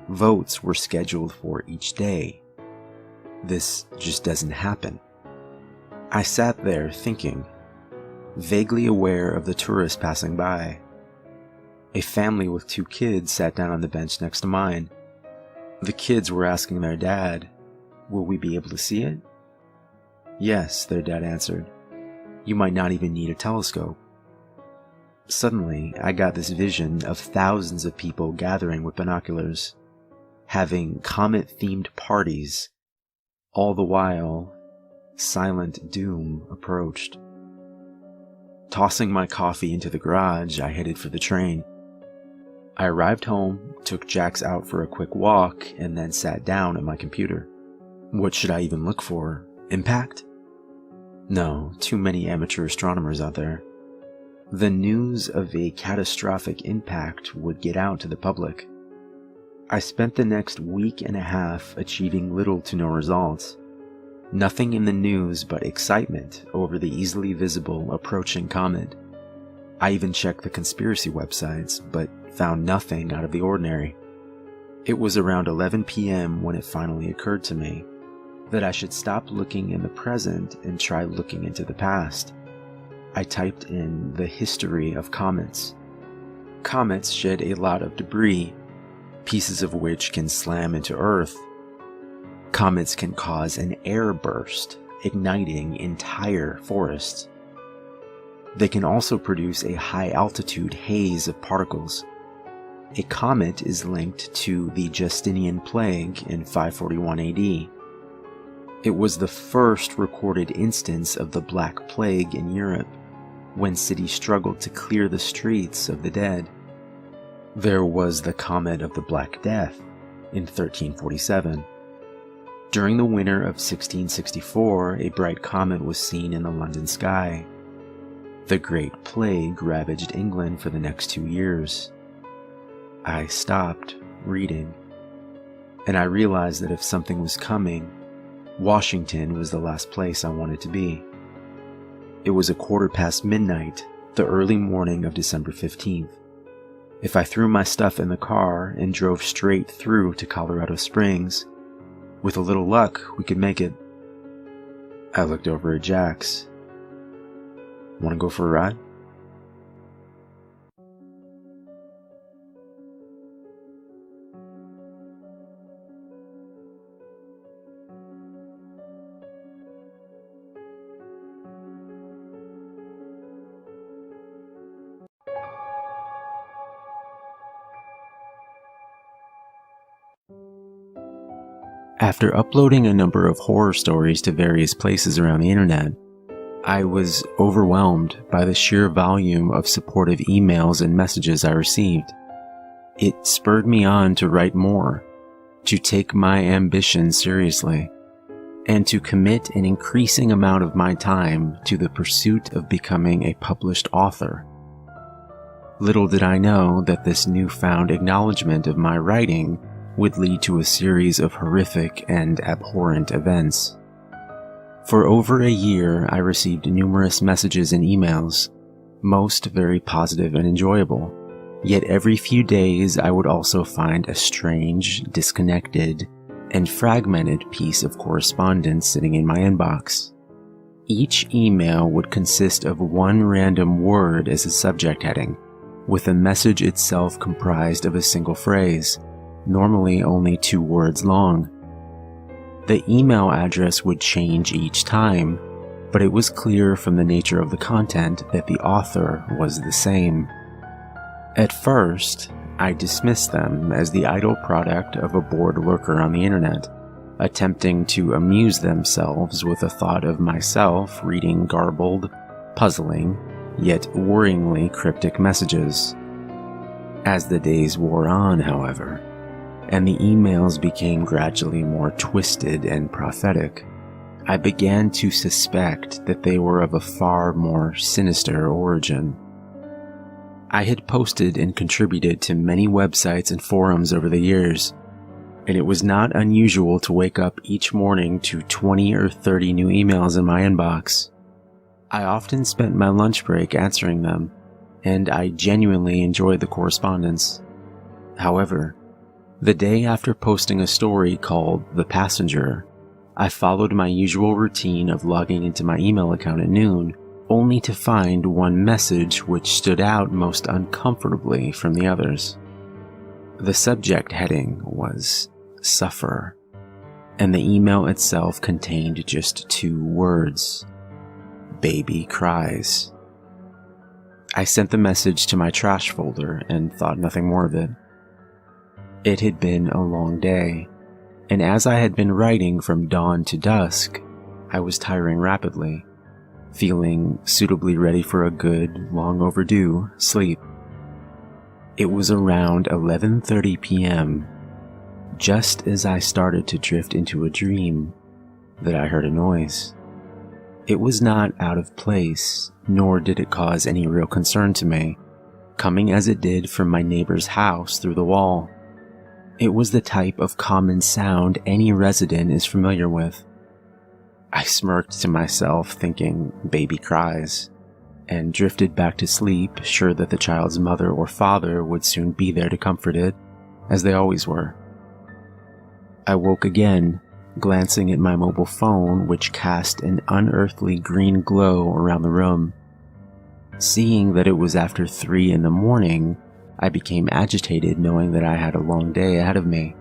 Votes were scheduled for each day. This just doesn't happen. I sat there thinking, vaguely aware of the tourists passing by. A family with 2 kids sat down on the bench next to mine. The kids were asking their dad, "Will we be able to see it?" "Yes," their dad answered. "You might not even need a telescope." Suddenly, I got this vision of thousands of people gathering with binoculars, having comet-themed parties. All the while, silent doom approached. Tossing my coffee into the garage, I headed for the train. I arrived home, took Jax out for a quick walk, and then sat down at my computer. What should I even look for? Impact? No, too many amateur astronomers out there. The news of a catastrophic impact would get out to the public. I spent the next week and a half achieving little to no results. Nothing in the news but excitement over the easily visible approaching comet. I even checked the conspiracy websites, but found nothing out of the ordinary. It was around 11 p.m. when it finally occurred to me that I should stop looking in the present and try looking into the past. I typed in the history of comets. Comets shed a lot of debris, pieces of which can slam into Earth. Comets can cause an air burst, igniting entire forests. They can also produce a high-altitude haze of particles. A comet is linked to the Justinian plague in 541 AD. It was the first recorded instance of the Black Plague in Europe, when cities struggled to clear the streets of the dead. There was the Comet of the Black Death in 1347. During the winter of 1664, a bright comet was seen in the London sky. The Great Plague ravaged England for the next 2 years. I stopped reading, and I realized that if something was coming, Washington was the last place I wanted to be. It was midnight, the early morning of December 15th. If I threw my stuff in the car and drove straight through to Colorado Springs, with a little luck, we could make it. I looked over at Jax. "Want to go for a ride?" After uploading a number of horror stories to various places around the internet, I was overwhelmed by the sheer volume of supportive emails and messages I received. It spurred me on to write more, to take my ambition seriously, and to commit an increasing amount of my time to the pursuit of becoming a published author. Little did I know that this newfound acknowledgement of my writing would lead to a series of horrific and abhorrent events. For over a year, I received numerous messages and emails, most very positive and enjoyable. Yet every few days, I would also find a strange, disconnected, and fragmented piece of correspondence sitting in my inbox. Each email would consist of one random word as a subject heading, with the message itself comprised of a single phrase, normally only 2 words long. The email address would change each time, but it was clear from the nature of the content that the author was the same. At first, I dismissed them as the idle product of a bored lurker on the internet, attempting to amuse themselves with the thought of myself reading garbled, puzzling, yet worryingly cryptic messages. As the days wore on, however, and the emails became gradually more twisted and prophetic, I began to suspect that they were of a far more sinister origin. I had posted and contributed to many websites and forums over the years, and it was not unusual to wake up each morning to 20 or 30 new emails in my inbox. I often spent my lunch break answering them, and I genuinely enjoyed the correspondence. However, the day after posting a story called The Passenger, I followed my usual routine of logging into my email account at noon, only to find one message which stood out most uncomfortably from the others. The subject heading was "Suffer," and the email itself contained just 2 words: "Baby cries." I sent the message to my trash folder and thought nothing more of it. It had been a long day, and as I had been writing from dawn to dusk, I was tiring rapidly, feeling suitably ready for a good, long overdue sleep. It was around 11:30 p.m., just as I started to drift into a dream, that I heard a noise. It was not out of place, nor did it cause any real concern to me, coming as it did from my neighbor's house through the wall. It was the type of common sound any resident is familiar with. I smirked to myself, thinking baby cries, and drifted back to sleep, sure that the child's mother or father would soon be there to comfort it, as they always were. I woke again, glancing at my mobile phone, which cast an unearthly green glow around the room. Seeing that it was after 3 in the morning, I became agitated, knowing that I had a long day ahead of me.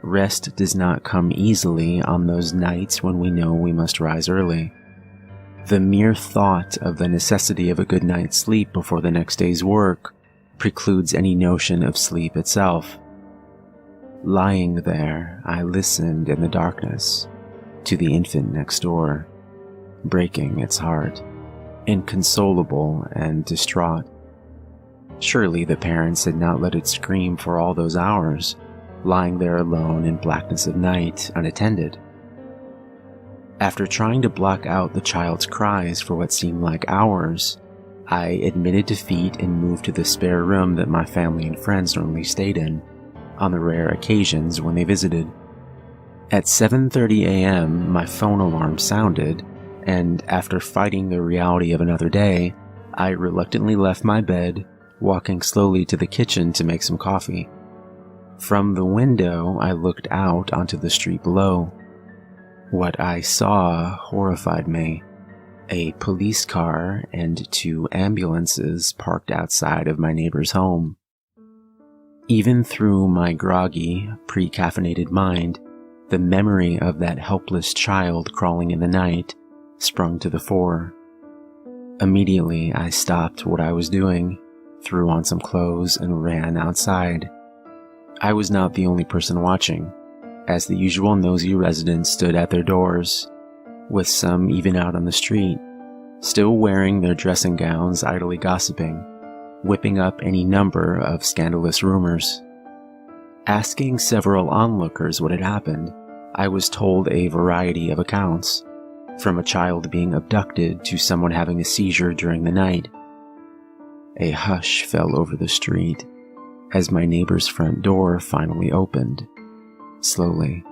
Rest does not come easily on those nights when we know we must rise early. The mere thought of the necessity of a good night's sleep before the next day's work precludes any notion of sleep itself. Lying there, I listened in the darkness to the infant next door, breaking its heart, inconsolable and distraught. Surely the parents had not let it scream for all those hours, lying there alone in blackness of night, unattended. After trying to block out the child's cries for what seemed like hours, I admitted defeat and moved to the spare room that my family and friends normally stayed in, on the rare occasions when they visited. At 7:30 a.m., my phone alarm sounded, and after fighting the reality of another day, I reluctantly left my bed, walking slowly to the kitchen to make some coffee. From the window, I looked out onto the street below. What I saw horrified me. A police car and 2 ambulances parked outside of my neighbor's home. Even through my groggy, pre-caffeinated mind, the memory of that helpless child crawling in the night sprung to the fore. Immediately, I stopped what I was doing, threw on some clothes, and ran outside. I was not the only person watching, as the usual nosy residents stood at their doors, with some even out on the street, still wearing their dressing gowns, idly gossiping, whipping up any number of scandalous rumors. Asking several onlookers what had happened, I was told a variety of accounts, from a child being abducted to someone having a seizure during the night. A hush fell over the street as my neighbor's front door finally opened, slowly.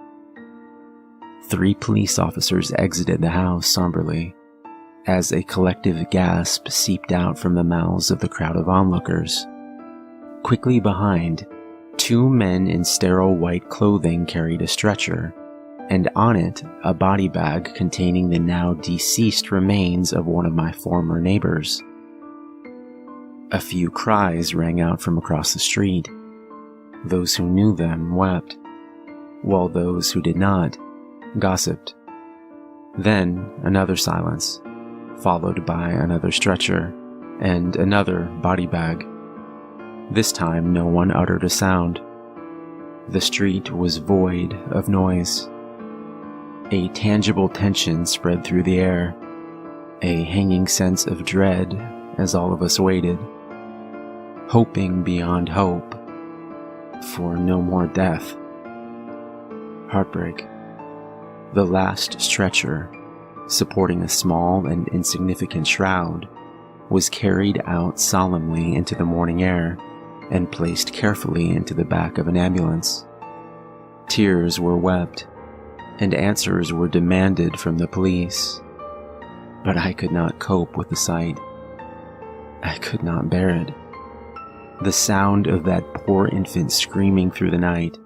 3 police officers exited the house somberly, as a collective gasp seeped out from the mouths of the crowd of onlookers. Quickly behind, 2 men in sterile white clothing carried a stretcher, and on it a body bag containing the now deceased remains of one of my former neighbors. A few cries rang out from across the street. Those who knew them wept, while those who did not gossiped. Then another silence, followed by another stretcher and another body bag. This time no one uttered a sound. The street was void of noise. A tangible tension spread through the air, a hanging sense of dread as all of us waited, hoping beyond hope for no more death. Heartbreak. The last stretcher, supporting a small and insignificant shroud, was carried out solemnly into the morning air and placed carefully into the back of an ambulance. Tears were wept, and answers were demanded from the police. But I could not cope with the sight. I could not bear it. The sound of that poor infant screaming through the night,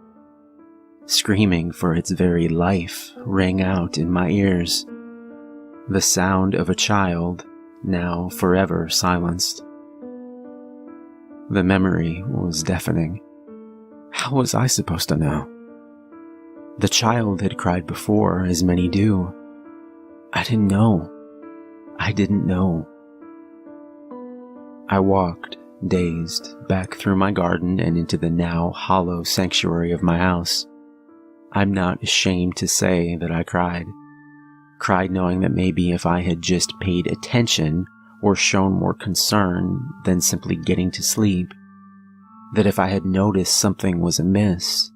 screaming for its very life, rang out in my ears. The sound of a child, now forever silenced. The memory was deafening. How was I supposed to know? The child had cried before, as many do. I didn't know. I didn't know. I walked, dazed, back through my garden and into the now hollow sanctuary of my house. I'm not ashamed to say that I cried. Cried knowing that maybe if I had just paid attention or shown more concern than simply getting to sleep, that if I had noticed something was amiss,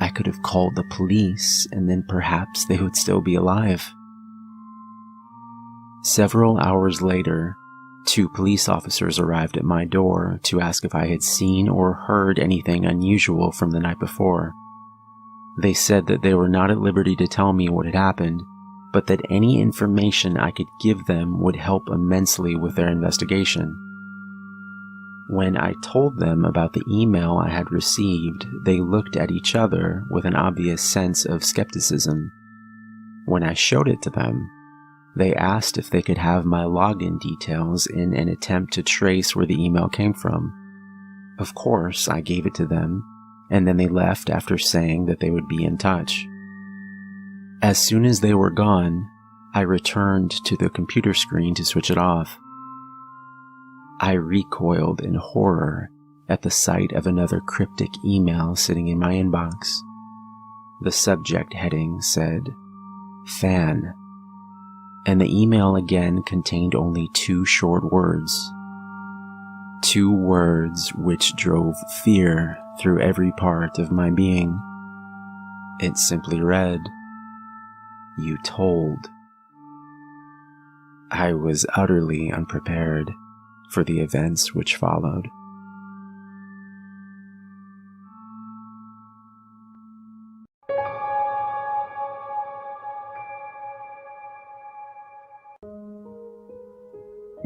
I could have called the police and then perhaps they would still be alive. Several hours later, 2 police officers arrived at my door to ask if I had seen or heard anything unusual from the night before. They said that they were not at liberty to tell me what had happened, but that any information I could give them would help immensely with their investigation. When I told them about the email I had received, they looked at each other with an obvious sense of skepticism. When I showed it to them, they asked if they could have my login details in an attempt to trace where the email came from. Of course, I gave it to them, and then they left after saying that they would be in touch. As soon as they were gone, I returned to the computer screen to switch it off. I recoiled in horror at the sight of another cryptic email sitting in my inbox. The subject heading said, "Fan," and the email again contained only 2 short words. 2 words which drove fear through every part of my being. It simply read, "You told." I was utterly unprepared for the events which followed.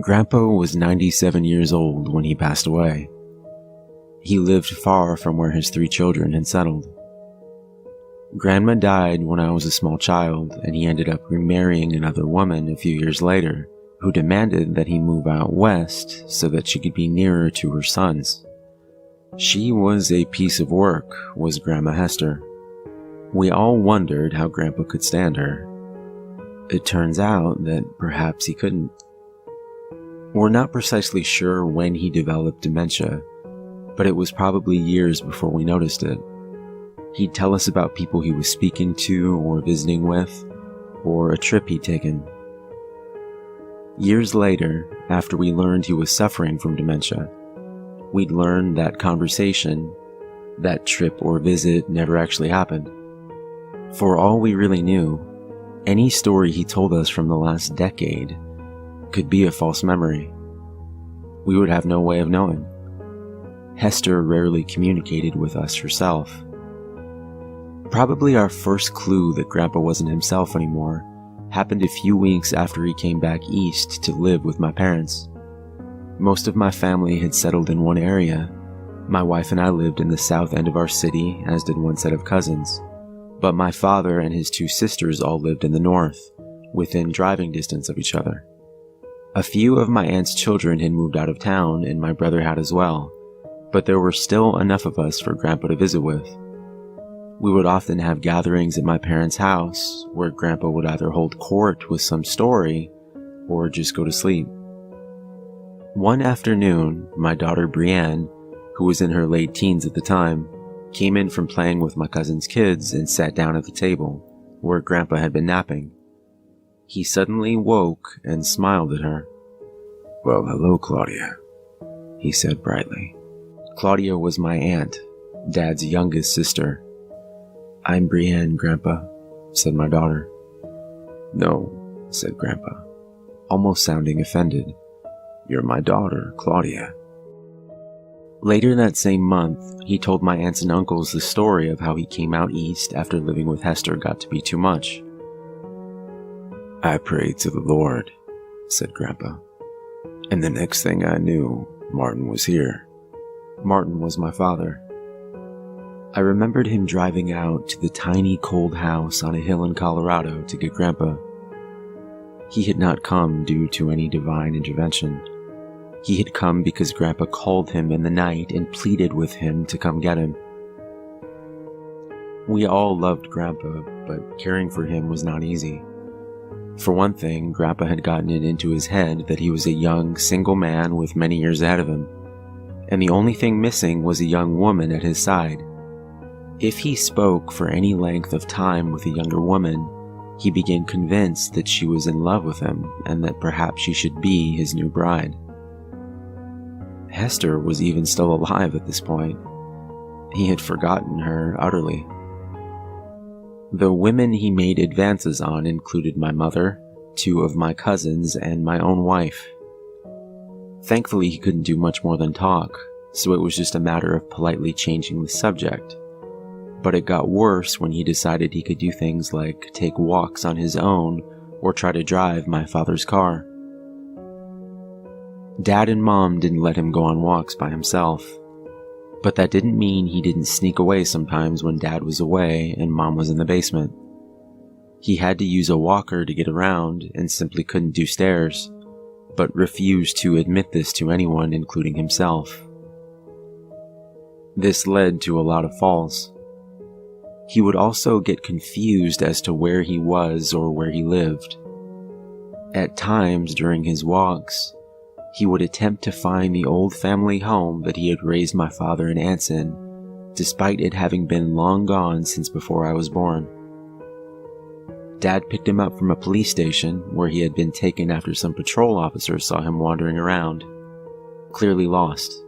Grandpa was 97 years old when he passed away. He lived far from where his 3 children had settled. Grandma died when I was a small child, and he ended up remarrying another woman a few years later, who demanded that he move out west so that she could be nearer to her sons. She was a piece of work, was Grandma Hester. We all wondered how Grandpa could stand her. It turns out that perhaps he couldn't. We're not precisely sure when he developed dementia, but it was probably years before we noticed it. He'd tell us about people he was speaking to or visiting with, or a trip he'd taken. Years later, after we learned he was suffering from dementia, we'd learned that conversation, that trip or visit never actually happened. For all we really knew, any story he told us from the last decade could be a false memory. We would have no way of knowing. Hester rarely communicated with us herself. Probably our first clue that Grandpa wasn't himself anymore happened a few weeks after he came back east to live with my parents. Most of my family had settled in one area. My wife and I lived in the south end of our city, as did one set of cousins. But my father and his 2 sisters all lived in the north, within driving distance of each other. A few of my aunt's children had moved out of town, and my brother had as well, but there were still enough of us for Grandpa to visit with. We would often have gatherings at my parents' house, where Grandpa would either hold court with some story, or just go to sleep. One afternoon, my daughter Brienne, who was in her late teens at the time, came in from playing with my cousin's kids and sat down at the table, where Grandpa had been napping. He suddenly woke and smiled at her. "Well, hello, Claudia," he said brightly. Claudia was my aunt, Dad's youngest sister. "I'm Brienne, Grandpa," said my daughter. "No," said Grandpa, almost sounding offended. "You're my daughter, Claudia." Later that same month, he told my aunts and uncles the story of how he came out east after living with Hester got to be too much. "I prayed to the Lord," said Grandpa, "and the next thing I knew, Martin was here." Martin was my father. I remembered him driving out to the tiny cold house on a hill in Colorado to get Grandpa. He had not come due to any divine intervention. He had come because Grandpa called him in the night and pleaded with him to come get him. We all loved Grandpa, but caring for him was not easy. For one thing, Grandpa had gotten it into his head that he was a young, single man with many years ahead of him, and the only thing missing was a young woman at his side. If he spoke for any length of time with a younger woman, he became convinced that she was in love with him and that perhaps she should be his new bride. Hester was even still alive at this point. He had forgotten her utterly. The women he made advances on included my mother, 2 of my cousins, and my own wife. Thankfully, he couldn't do much more than talk, so it was just a matter of politely changing the subject. But it got worse when he decided he could do things like take walks on his own or try to drive my father's car. Dad and Mom didn't let him go on walks by himself, but that didn't mean he didn't sneak away sometimes when Dad was away and Mom was in the basement. He had to use a walker to get around and simply couldn't do stairs, but refused to admit this to anyone, including himself. This led to a lot of falls. He would also get confused as to where he was or where he lived. At times during his walks, he would attempt to find the old family home that he had raised my father and aunts in, despite it having been long gone since before I was born. Dad picked him up from a police station where he had been taken after some patrol officers saw him wandering around, clearly lost.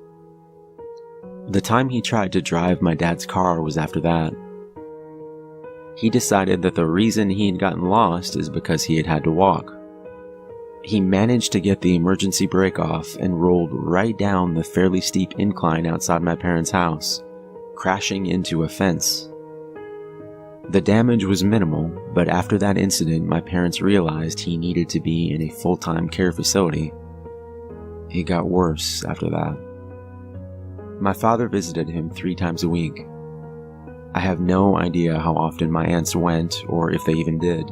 The time he tried to drive my dad's car was after that. He decided that the reason he had gotten lost is because he had had to walk. He managed to get the emergency brake off and rolled right down the fairly steep incline outside my parents' house, crashing into a fence. The damage was minimal, but after that incident, my parents realized he needed to be in a full-time care facility. It got worse after that. My father visited him 3 times a week. I have no idea how often my aunts went or if they even did.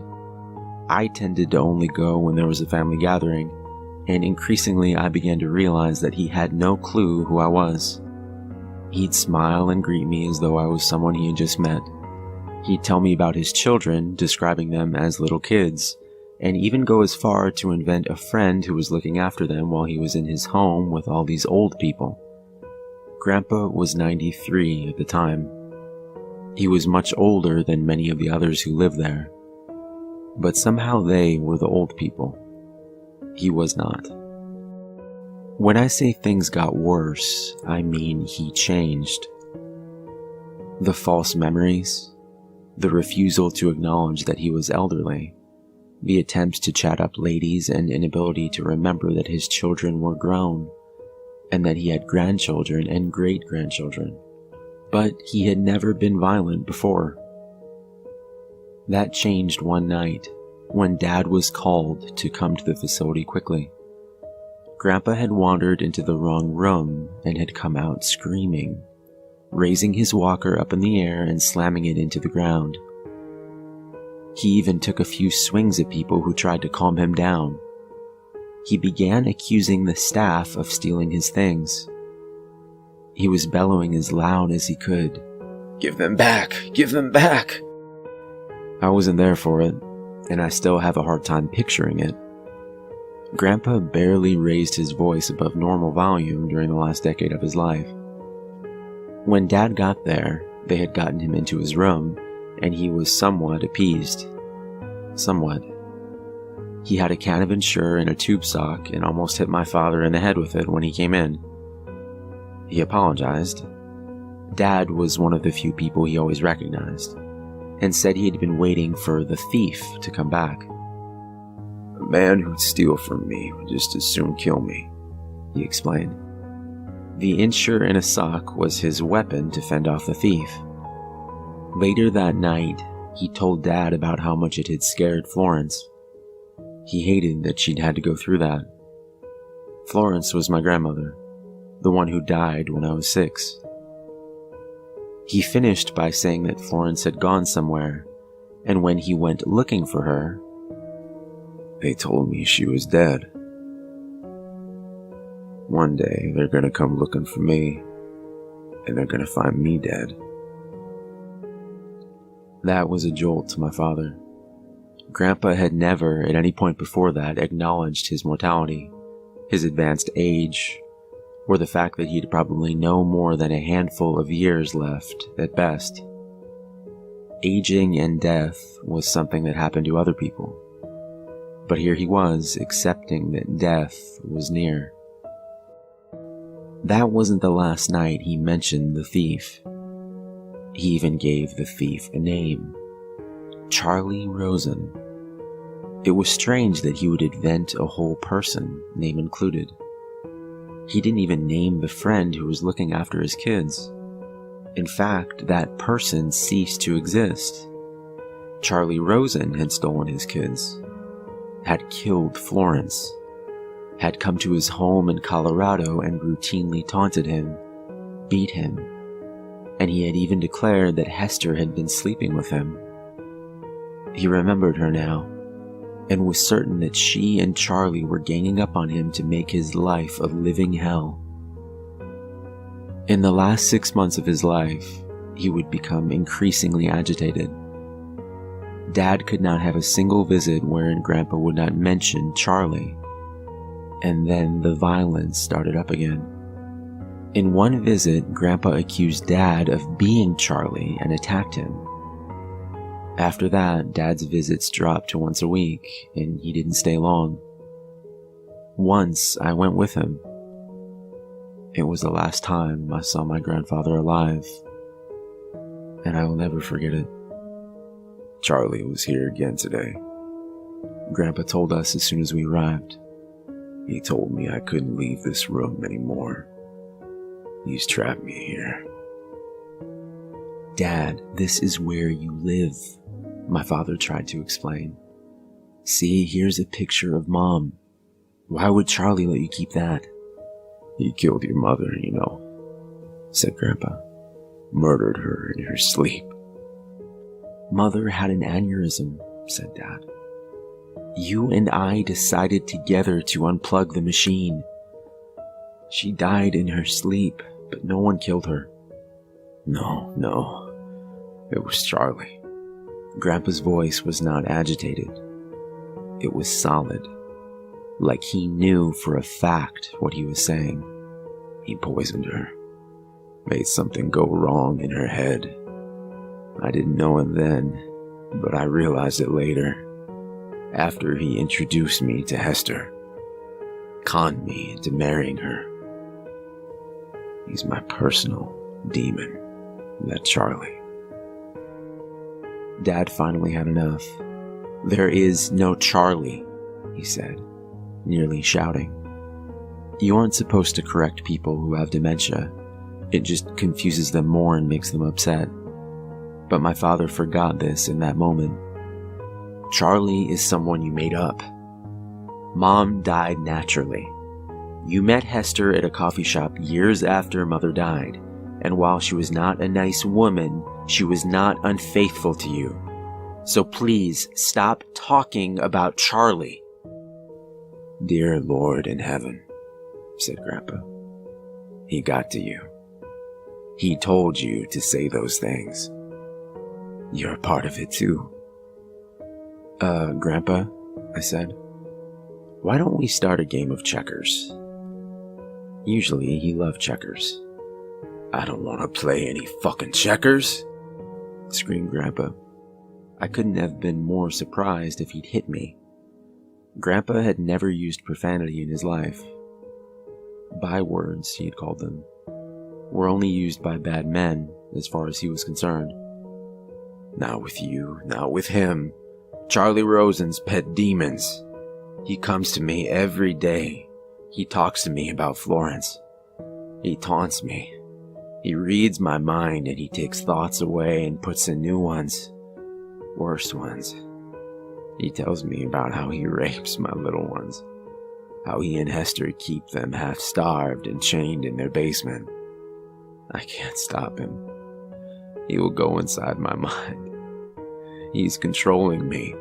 I tended to only go when there was a family gathering, and increasingly I began to realize that he had no clue who I was. He'd smile and greet me as though I was someone he had just met. He'd tell me about his children, describing them as little kids, and even go as far to invent a friend who was looking after them while he was in his home with all these old people. Grandpa was 93 at the time. He was much older than many of the others who lived there. But somehow they were the old people. He was not. When I say things got worse, I mean he changed. The false memories, the refusal to acknowledge that he was elderly, the attempts to chat up ladies and inability to remember that his children were grown, and that he had grandchildren and great-grandchildren. But he had never been violent before. That changed one night, when Dad was called to come to the facility quickly. Grandpa had wandered into the wrong room and had come out screaming, raising his walker up in the air and slamming it into the ground. He even took a few swings at people who tried to calm him down. He began accusing the staff of stealing his things. He was bellowing as loud as he could, "Give them back! Give them back!" I wasn't there for it, and I still have a hard time picturing it. Grandpa barely raised his voice above normal volume during the last decade of his life. When Dad got there, they had gotten him into his room, and he was somewhat appeased. Somewhat. He had a can of Ensure and a tube sock and almost hit my father in the head with it when he came in. He apologized. Dad was one of the few people he always recognized, and said he had been waiting for the thief to come back. "A man who'd steal from me would just as soon kill me," he explained. The incher in a sock was his weapon to fend off the thief. Later that night, he told Dad about how much it had scared Florence. He hated that she'd had to go through that. Florence was my grandmother, the one who died when I was 6. He finished by saying that Florence had gone somewhere, and when he went looking for her, they told me she was dead. One day, they're gonna come looking for me, and they're gonna find me dead. That was a jolt to my father. Grandpa had never, at any point before that, acknowledged his mortality, his advanced age, or the fact that he'd probably no more than a handful of years left, at best. Aging and death was something that happened to other people. But here he was, accepting that death was near. That wasn't the last night he mentioned the thief. He even gave the thief a name. Charlie Rosen. It was strange that he would invent a whole person, name included. He didn't even name the friend who was looking after his kids. In fact, that person ceased to exist. Charlie Rosen had stolen his kids, had killed Florence, had come to his home in Colorado and routinely taunted him, beat him, and he had even declared that Hester had been sleeping with him. He remembered her now, and was certain that she and Charlie were ganging up on him to make his life a living hell. In the last 6 months of his life, he would become increasingly agitated. Dad could not have a single visit wherein Grandpa would not mention Charlie, and then the violence started up again. In one visit, Grandpa accused Dad of being Charlie and attacked him. After that, Dad's visits dropped to once a week, and he didn't stay long. Once, I went with him. It was the last time I saw my grandfather alive, and I will never forget it. Charlie was here again today. Grandpa told us as soon as we arrived. He told me I couldn't leave this room anymore. He's trapped me here. Dad, this is where you live, my father tried to explain. See, here's a picture of Mom. Why would Charlie let you keep that? He killed your mother, you know, said Grandpa. Murdered her in her sleep. Mother had an aneurysm, said Dad. You and I decided together to unplug the machine. She died in her sleep, but no one killed her. No. It was Charlie. Grandpa's voice was not agitated. It was solid, like he knew for a fact what he was saying. He poisoned her, made something go wrong in her head. I didn't know it then, but I realized it later, after he introduced me to Hester, conned me into marrying her. He's my personal demon, that Charlie. Dad finally had enough. There is no Charlie, he said, nearly shouting. You aren't supposed to correct people who have dementia. It just confuses them more and makes them upset. But my father forgot this in that moment. Charlie is someone you made up. Mom died naturally. You met Hester at a coffee shop years after Mother died, and while she was not a nice woman, she was not unfaithful to you. So please, stop talking about Charlie. Dear Lord in heaven, said Grandpa. He got to you. He told you to say those things. You're a part of it too. Grandpa, I said, why don't we start a game of checkers? Usually he loved checkers. I don't want to play any fucking checkers, screamed Grandpa. I couldn't have been more surprised if he'd hit me. Grandpa had never used profanity in his life. Bywords, he had called them, were only used by bad men as far as he was concerned. Not with you, not with him. Charlie Rosen's pet demons. He comes to me every day. He talks to me about Florence. He taunts me. He reads my mind and he takes thoughts away and puts in new ones. Worse ones. He tells me about how he rapes my little ones. How he and Hester keep them half-starved and chained in their basement. I can't stop him. He will go inside my mind. He's controlling me.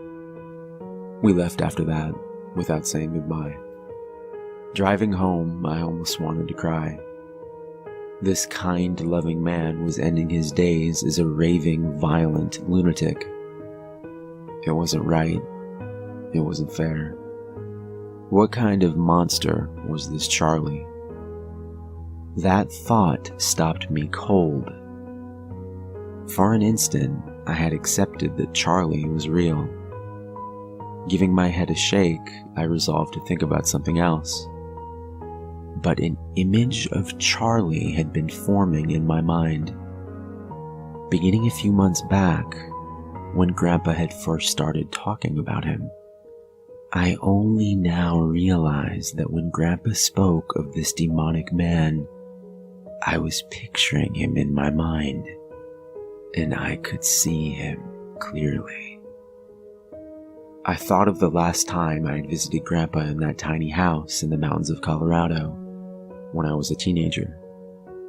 We left after that, without saying goodbye. Driving home, I almost wanted to cry. This kind, loving man was ending his days as a raving, violent lunatic. It wasn't right. It wasn't fair. What kind of monster was this Charlie? That thought stopped me cold. For an instant, I had accepted that Charlie was real. Giving my head a shake, I resolved to think about something else. But an image of Charlie had been forming in my mind. Beginning a few months back, when Grandpa had first started talking about him. I only now realized that when Grandpa spoke of this demonic man, I was picturing him in my mind, and I could see him clearly. I thought of the last time I had visited Grandpa in that tiny house in the mountains of Colorado, when I was a teenager,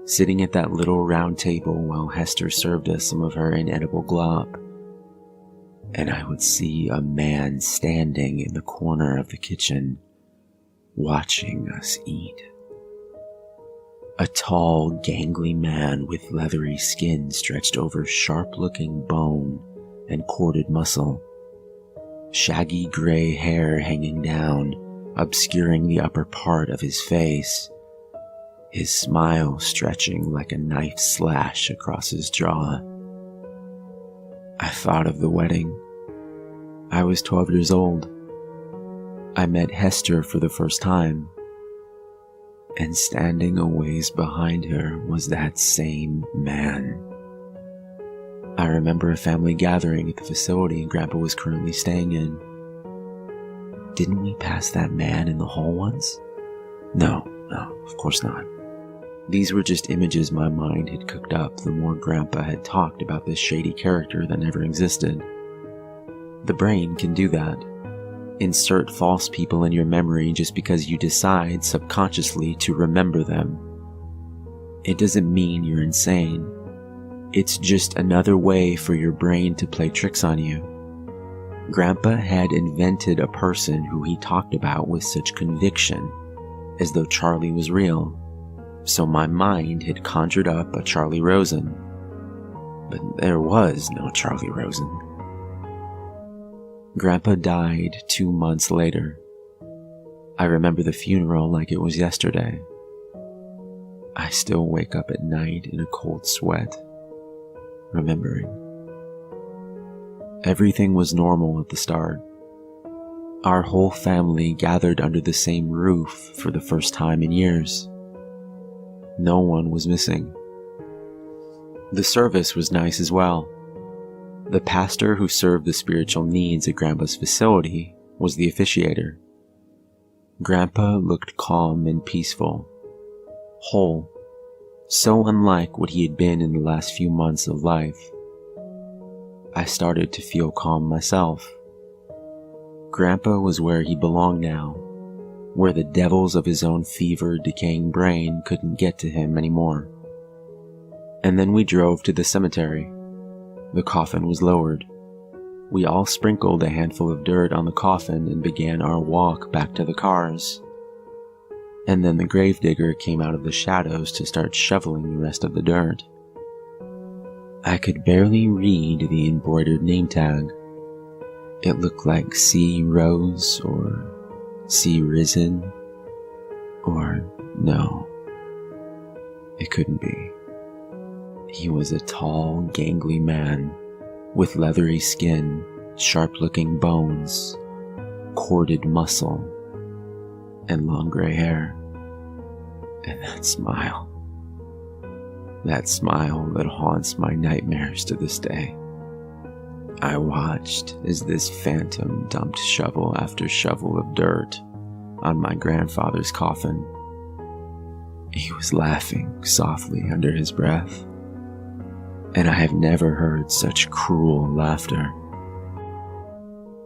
sitting at that little round table while Hester served us some of her inedible glop. And I would see a man standing in the corner of the kitchen, watching us eat. A tall, gangly man with leathery skin stretched over sharp-looking bone and corded muscle. Shaggy gray hair hanging down, obscuring the upper part of his face. His smile stretching like a knife slash across his jaw. I thought of the wedding. I was 12 years old. I met Hester for the first time. And standing a ways behind her was that same man. I remember a family gathering at the facility Grandpa was currently staying in. Didn't we pass that man in the hall once? No, of course not. These were just images my mind had cooked up the more Grandpa had talked about this shady character that never existed. The brain can do that. Insert false people in your memory just because you decide subconsciously to remember them. It doesn't mean you're insane. It's just another way for your brain to play tricks on you. Grandpa had invented a person who he talked about with such conviction, as though Charlie was real. So my mind had conjured up a Charlie Rosen. But there was no Charlie Rosen. Grandpa died 2 months later. I remember the funeral like it was yesterday. I still wake up at night in a cold sweat, remembering. Everything was normal at the start. Our whole family gathered under the same roof for the first time in years. No one was missing. The service was nice as well. The pastor who served the spiritual needs at Grandpa's facility was the officiator. Grandpa looked calm and peaceful, whole, so unlike what he had been in the last few months of life. I started to feel calm myself. Grandpa was where he belonged now, where the devils of his own fevered, decaying brain couldn't get to him anymore. And then we drove to the cemetery. The coffin was lowered. We all sprinkled a handful of dirt on the coffin and began our walk back to the cars. And then the gravedigger came out of the shadows to start shoveling the rest of the dirt. I could barely read the embroidered name tag. It looked like C. Rose or C. Risen, or no, it couldn't be. He was a tall, gangly man with leathery skin, sharp-looking bones, corded muscle, and long gray hair. And that smile that haunts my nightmares to this day. I watched as this phantom dumped shovel after shovel of dirt on my grandfather's coffin. He was laughing softly under his breath, and I have never heard such cruel laughter.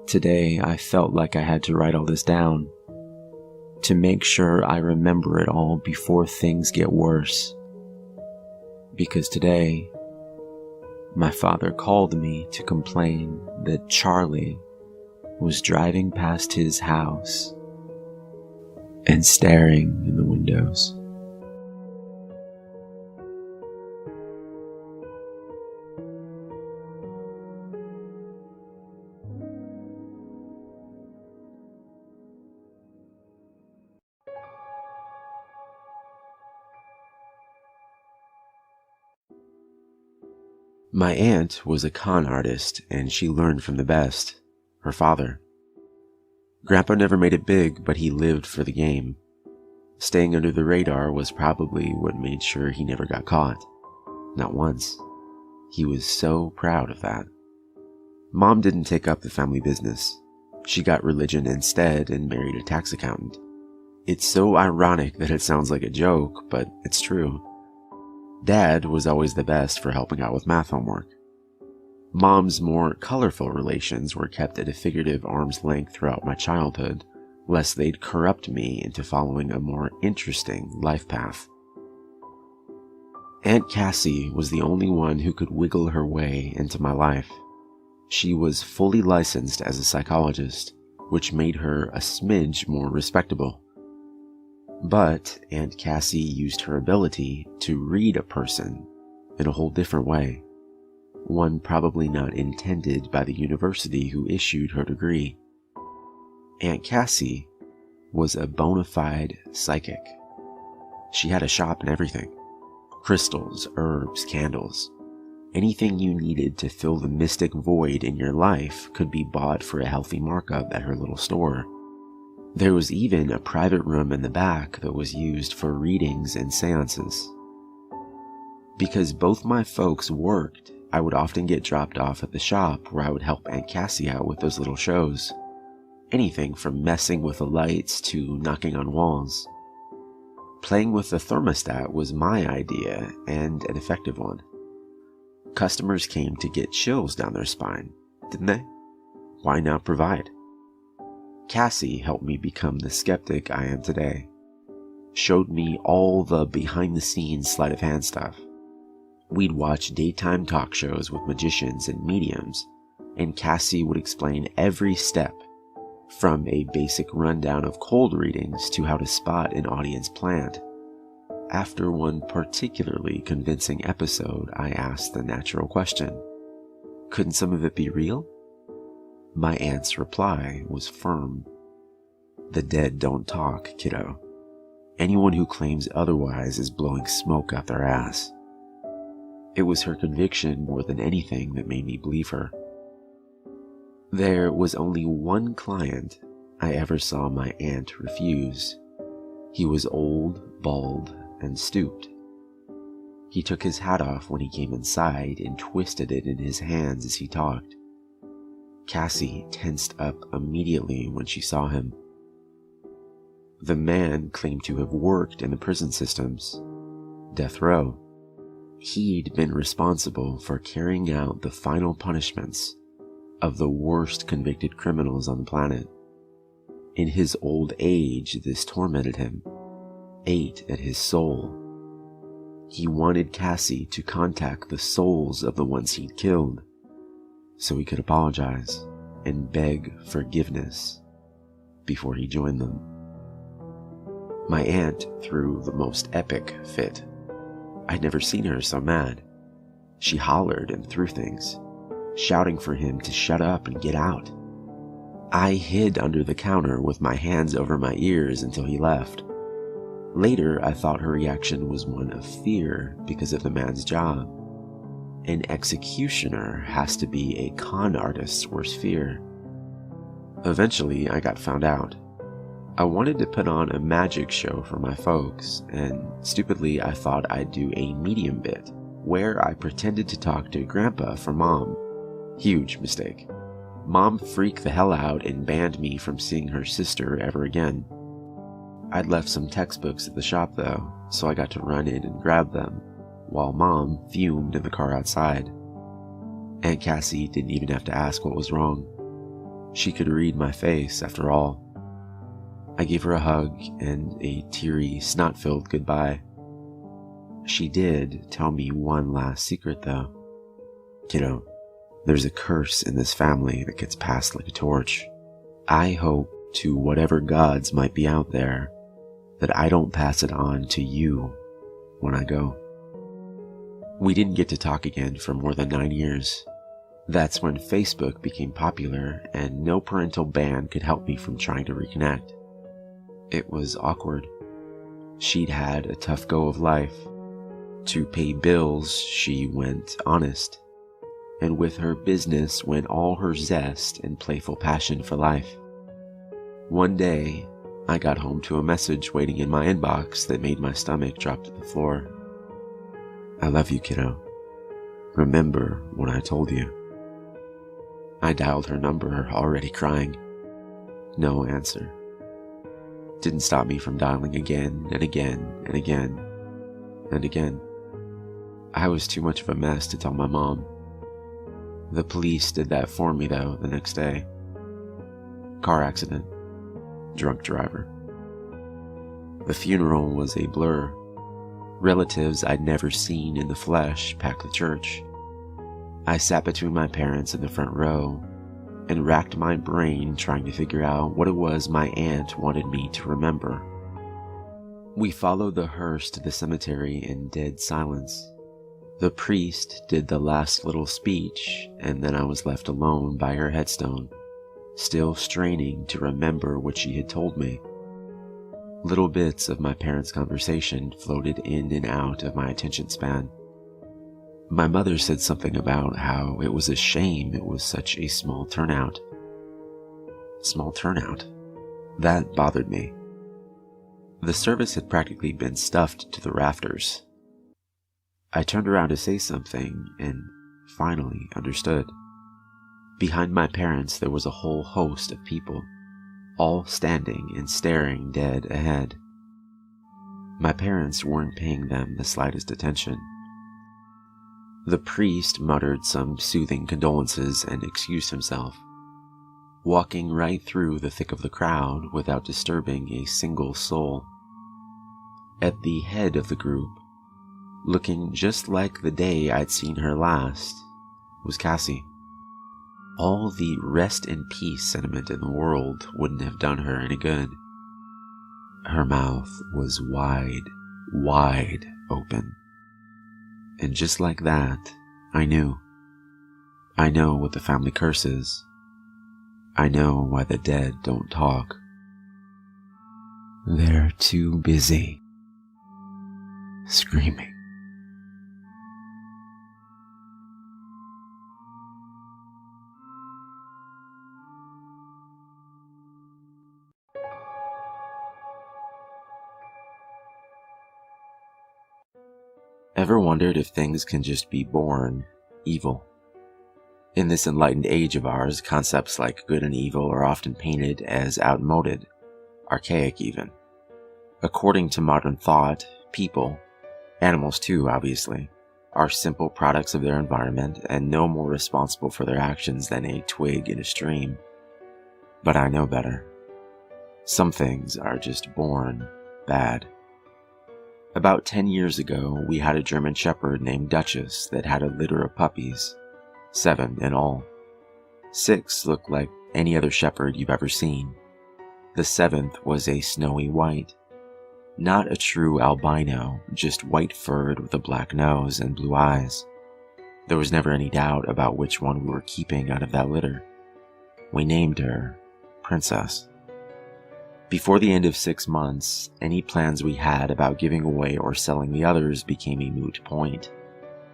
Today, I felt like I had to write all this down, to make sure I remember it all before things get worse. Because today, my father called me to complain that Charlie was driving past his house and staring in the windows. My aunt was a con artist, and she learned from the best, her father. Grandpa never made it big, but he lived for the game. Staying under the radar was probably what made sure he never got caught. Not once. He was so proud of that. Mom didn't take up the family business. She got religion instead and married a tax accountant. It's so ironic that it sounds like a joke, but it's true. Dad was always the best for helping out with math homework. Mom's more colorful relations were kept at a figurative arm's length throughout my childhood, lest they'd corrupt me into following a more interesting life path. Aunt Cassie was the only one who could wiggle her way into my life. She was fully licensed as a psychologist, which made her a smidge more respectable. But Aunt Cassie used her ability to read a person in a whole different way, one probably not intended by the university who issued her degree. Aunt Cassie was a bona fide psychic. She had a shop and everything. Crystals, herbs, candles. Anything you needed to fill the mystic void in your life could be bought for a healthy markup at her little store. There was even a private room in the back that was used for readings and seances. Because both my folks worked, I would often get dropped off at the shop where I would help Aunt Cassie out with those little shows. Anything from messing with the lights to knocking on walls. Playing with the thermostat was my idea, and an effective one. Customers came to get chills down their spine, didn't they? Why not provide? Cassie helped me become the skeptic I am today. Showed me all the behind-the-scenes sleight-of-hand stuff. We'd watch daytime talk shows with magicians and mediums, and Cassie would explain every step, from a basic rundown of cold readings to how to spot an audience plant. After one particularly convincing episode, I asked the natural question, couldn't some of it be real? My aunt's reply was firm. The dead don't talk, kiddo. Anyone who claims otherwise is blowing smoke out their ass. It was her conviction more than anything that made me believe her. There was only one client I ever saw my aunt refuse. He was old, bald, and stooped. He took his hat off when he came inside and twisted it in his hands as he talked. Cassie tensed up immediately when she saw him. The man claimed to have worked in the prison systems, death row. He'd been responsible for carrying out the final punishments of the worst convicted criminals on the planet. In his old age, this tormented him, ate at his soul. He wanted Cassie to contact the souls of the ones he'd killed, so he could apologize and beg forgiveness before he joined them. My aunt threw the most epic fit. I'd never seen her so mad. She hollered and threw things, shouting for him to shut up and get out. I hid under the counter with my hands over my ears until he left. Later, I thought her reaction was one of fear because of the man's job. An executioner has to be a con artist's worst fear. Eventually, I got found out. I wanted to put on a magic show for my folks, and stupidly I thought I'd do a medium bit, where I pretended to talk to Grandpa for Mom. Huge mistake. Mom freaked the hell out and banned me from seeing her sister ever again. I'd left some textbooks at the shop though, so I got to run in and grab them, while Mom fumed in the car outside. Aunt Cassie didn't even have to ask what was wrong. She could read my face, after all. I gave her a hug and a teary, snot-filled goodbye. She did tell me one last secret, though. Kiddo, there's a curse in this family that gets passed like a torch. I hope to whatever gods might be out there that I don't pass it on to you when I go. We didn't get to talk again for more than 9 years. That's when Facebook became popular and no parental ban could help me from trying to reconnect. It was awkward. She'd had a tough go of life. To pay bills, she went honest. And with her business went all her zest and playful passion for life. One day, I got home to a message waiting in my inbox that made my stomach drop to the floor. I love you, kiddo. Remember what I told you. I dialed her number, already crying. No answer. Didn't stop me from dialing again and again and again and again. I was too much of a mess to tell my mom. The police did that for me, though, the next day. Car accident. Drunk driver. The funeral was a blur. Relatives I'd never seen in the flesh packed the church. I sat between my parents in the front row and racked my brain trying to figure out what it was my aunt wanted me to remember. We followed the hearse to the cemetery in dead silence. The priest did the last little speech, and then I was left alone by her headstone, still straining to remember what she had told me. Little bits of my parents' conversation floated in and out of my attention span. My mother said something about how it was a shame it was such a small turnout. Small turnout? That bothered me. The service had practically been stuffed to the rafters. I turned around to say something and finally understood. Behind my parents there was a whole host of people, all standing and staring dead ahead. My parents weren't paying them the slightest attention. The priest muttered some soothing condolences and excused himself, walking right through the thick of the crowd without disturbing a single soul. At the head of the group, looking just like the day I'd seen her last, was Cassie. All the rest in peace sentiment in the world wouldn't have done her any good. Her mouth was wide open. And just like that, I knew. I know what the family curse is. I know why the dead don't talk. They're too busy screaming. Ever wondered if things can just be born evil? In this enlightened age of ours, concepts like good and evil are often painted as outmoded, archaic even. According to modern thought, people, animals too obviously, are simple products of their environment and no more responsible for their actions than a twig in a stream. But I know better. Some things are just born bad. About 10 years ago, we had a German Shepherd named Duchess that had a litter of puppies, 7 in all. 6 looked like any other shepherd you've ever seen. The 7th was a snowy white. Not a true albino, just white-furred with a black nose and blue eyes. There was never any doubt about which one we were keeping out of that litter. We named her Princess. Before the end of 6 months, any plans we had about giving away or selling the others became a moot point,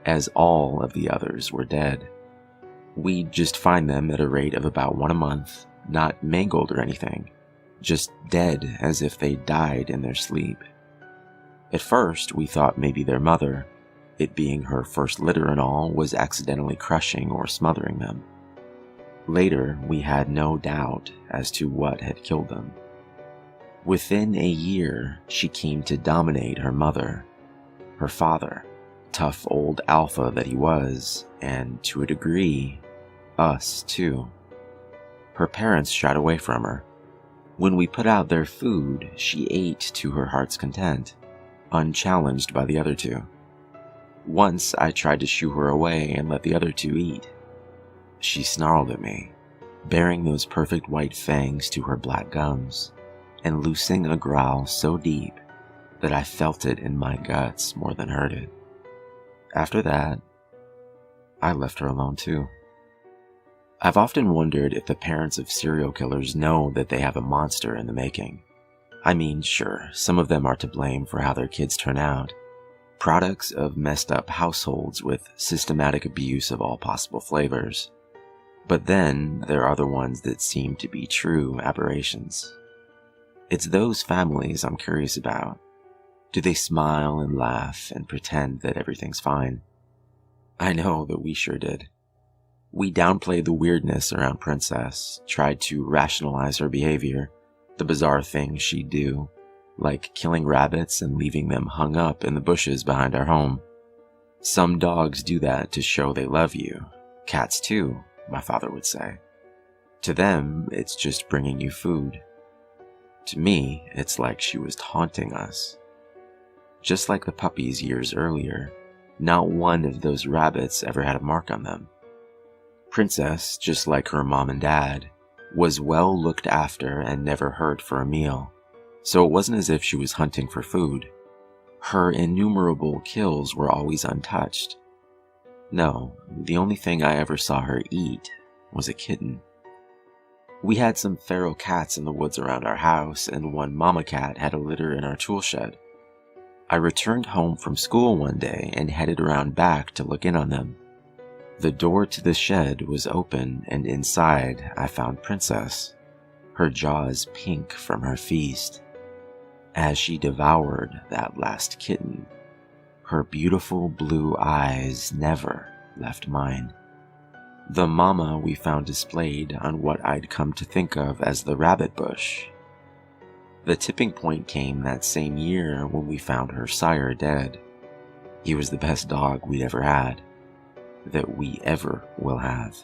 as all of the others were dead. We'd just find them at a rate of about 1 a month, not mangled or anything, just dead as if they died in their sleep. At first, we thought maybe their mother, it being her first litter and all, was accidentally crushing or smothering them. Later, we had no doubt as to what had killed them. Within a year, she came to dominate her mother, her father, tough old alpha that he was, and to a degree, us too. Her parents shied away from her. When we put out their food, she ate to her heart's content, unchallenged by the other two. Once I tried to shoo her away and let the other two eat. She snarled at me, baring those perfect white fangs to her black gums, and loosing a growl so deep that I felt it in my guts more than heard it. After that, I left her alone too. I've often wondered if the parents of serial killers know that they have a monster in the making. I mean, sure, some of them are to blame for how their kids turn out, products of messed up households with systematic abuse of all possible flavors. But then there are the ones that seem to be true aberrations. It's those families I'm curious about. Do they smile and laugh and pretend that everything's fine? I know that we sure did. We downplayed the weirdness around Princess, tried to rationalize her behavior, the bizarre things she'd do, like killing rabbits and leaving them hung up in the bushes behind our home. Some dogs do that to show they love you. Cats too, my father would say. To them, it's just bringing you food. To me, it's like she was taunting us. Just like the puppies years earlier, not one of those rabbits ever had a mark on them. Princess, just like her mom and dad, was well looked after and never hurt for a meal, so it wasn't as if she was hunting for food. Her innumerable kills were always untouched. No, the only thing I ever saw her eat was a kitten. We had some feral cats in the woods around our house, and one mama cat had a litter in our tool shed. I returned home from school one day and headed around back to look in on them. The door to the shed was open, and inside I found Princess, her jaws pink from her feast. As she devoured that last kitten, her beautiful blue eyes never left mine. The mama we found displayed on what I'd come to think of as the rabbit bush. The tipping point came that same year when we found her sire dead. He was the best dog we'd ever had, that we ever will have.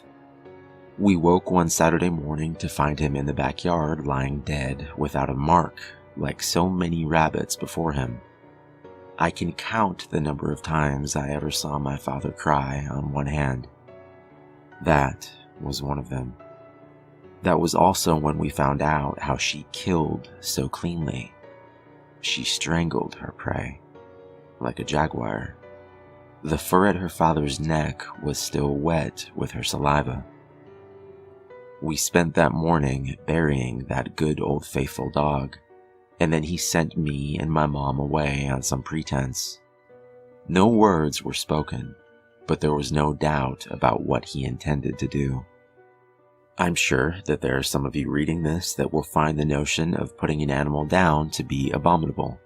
We woke one Saturday morning to find him in the backyard lying dead without a mark, like so many rabbits before him. I can count the number of times I ever saw my father cry on one hand. That was one of them. That was also when we found out how she killed so cleanly. She strangled her prey, like a jaguar. The fur at her father's neck was still wet with her saliva. We spent that morning burying that good old faithful dog, and then he sent me and my mom away on some pretense. No words were spoken, but there was no doubt about what he intended to do. I'm sure that there are some of you reading this that will find the notion of putting an animal down to be abominable.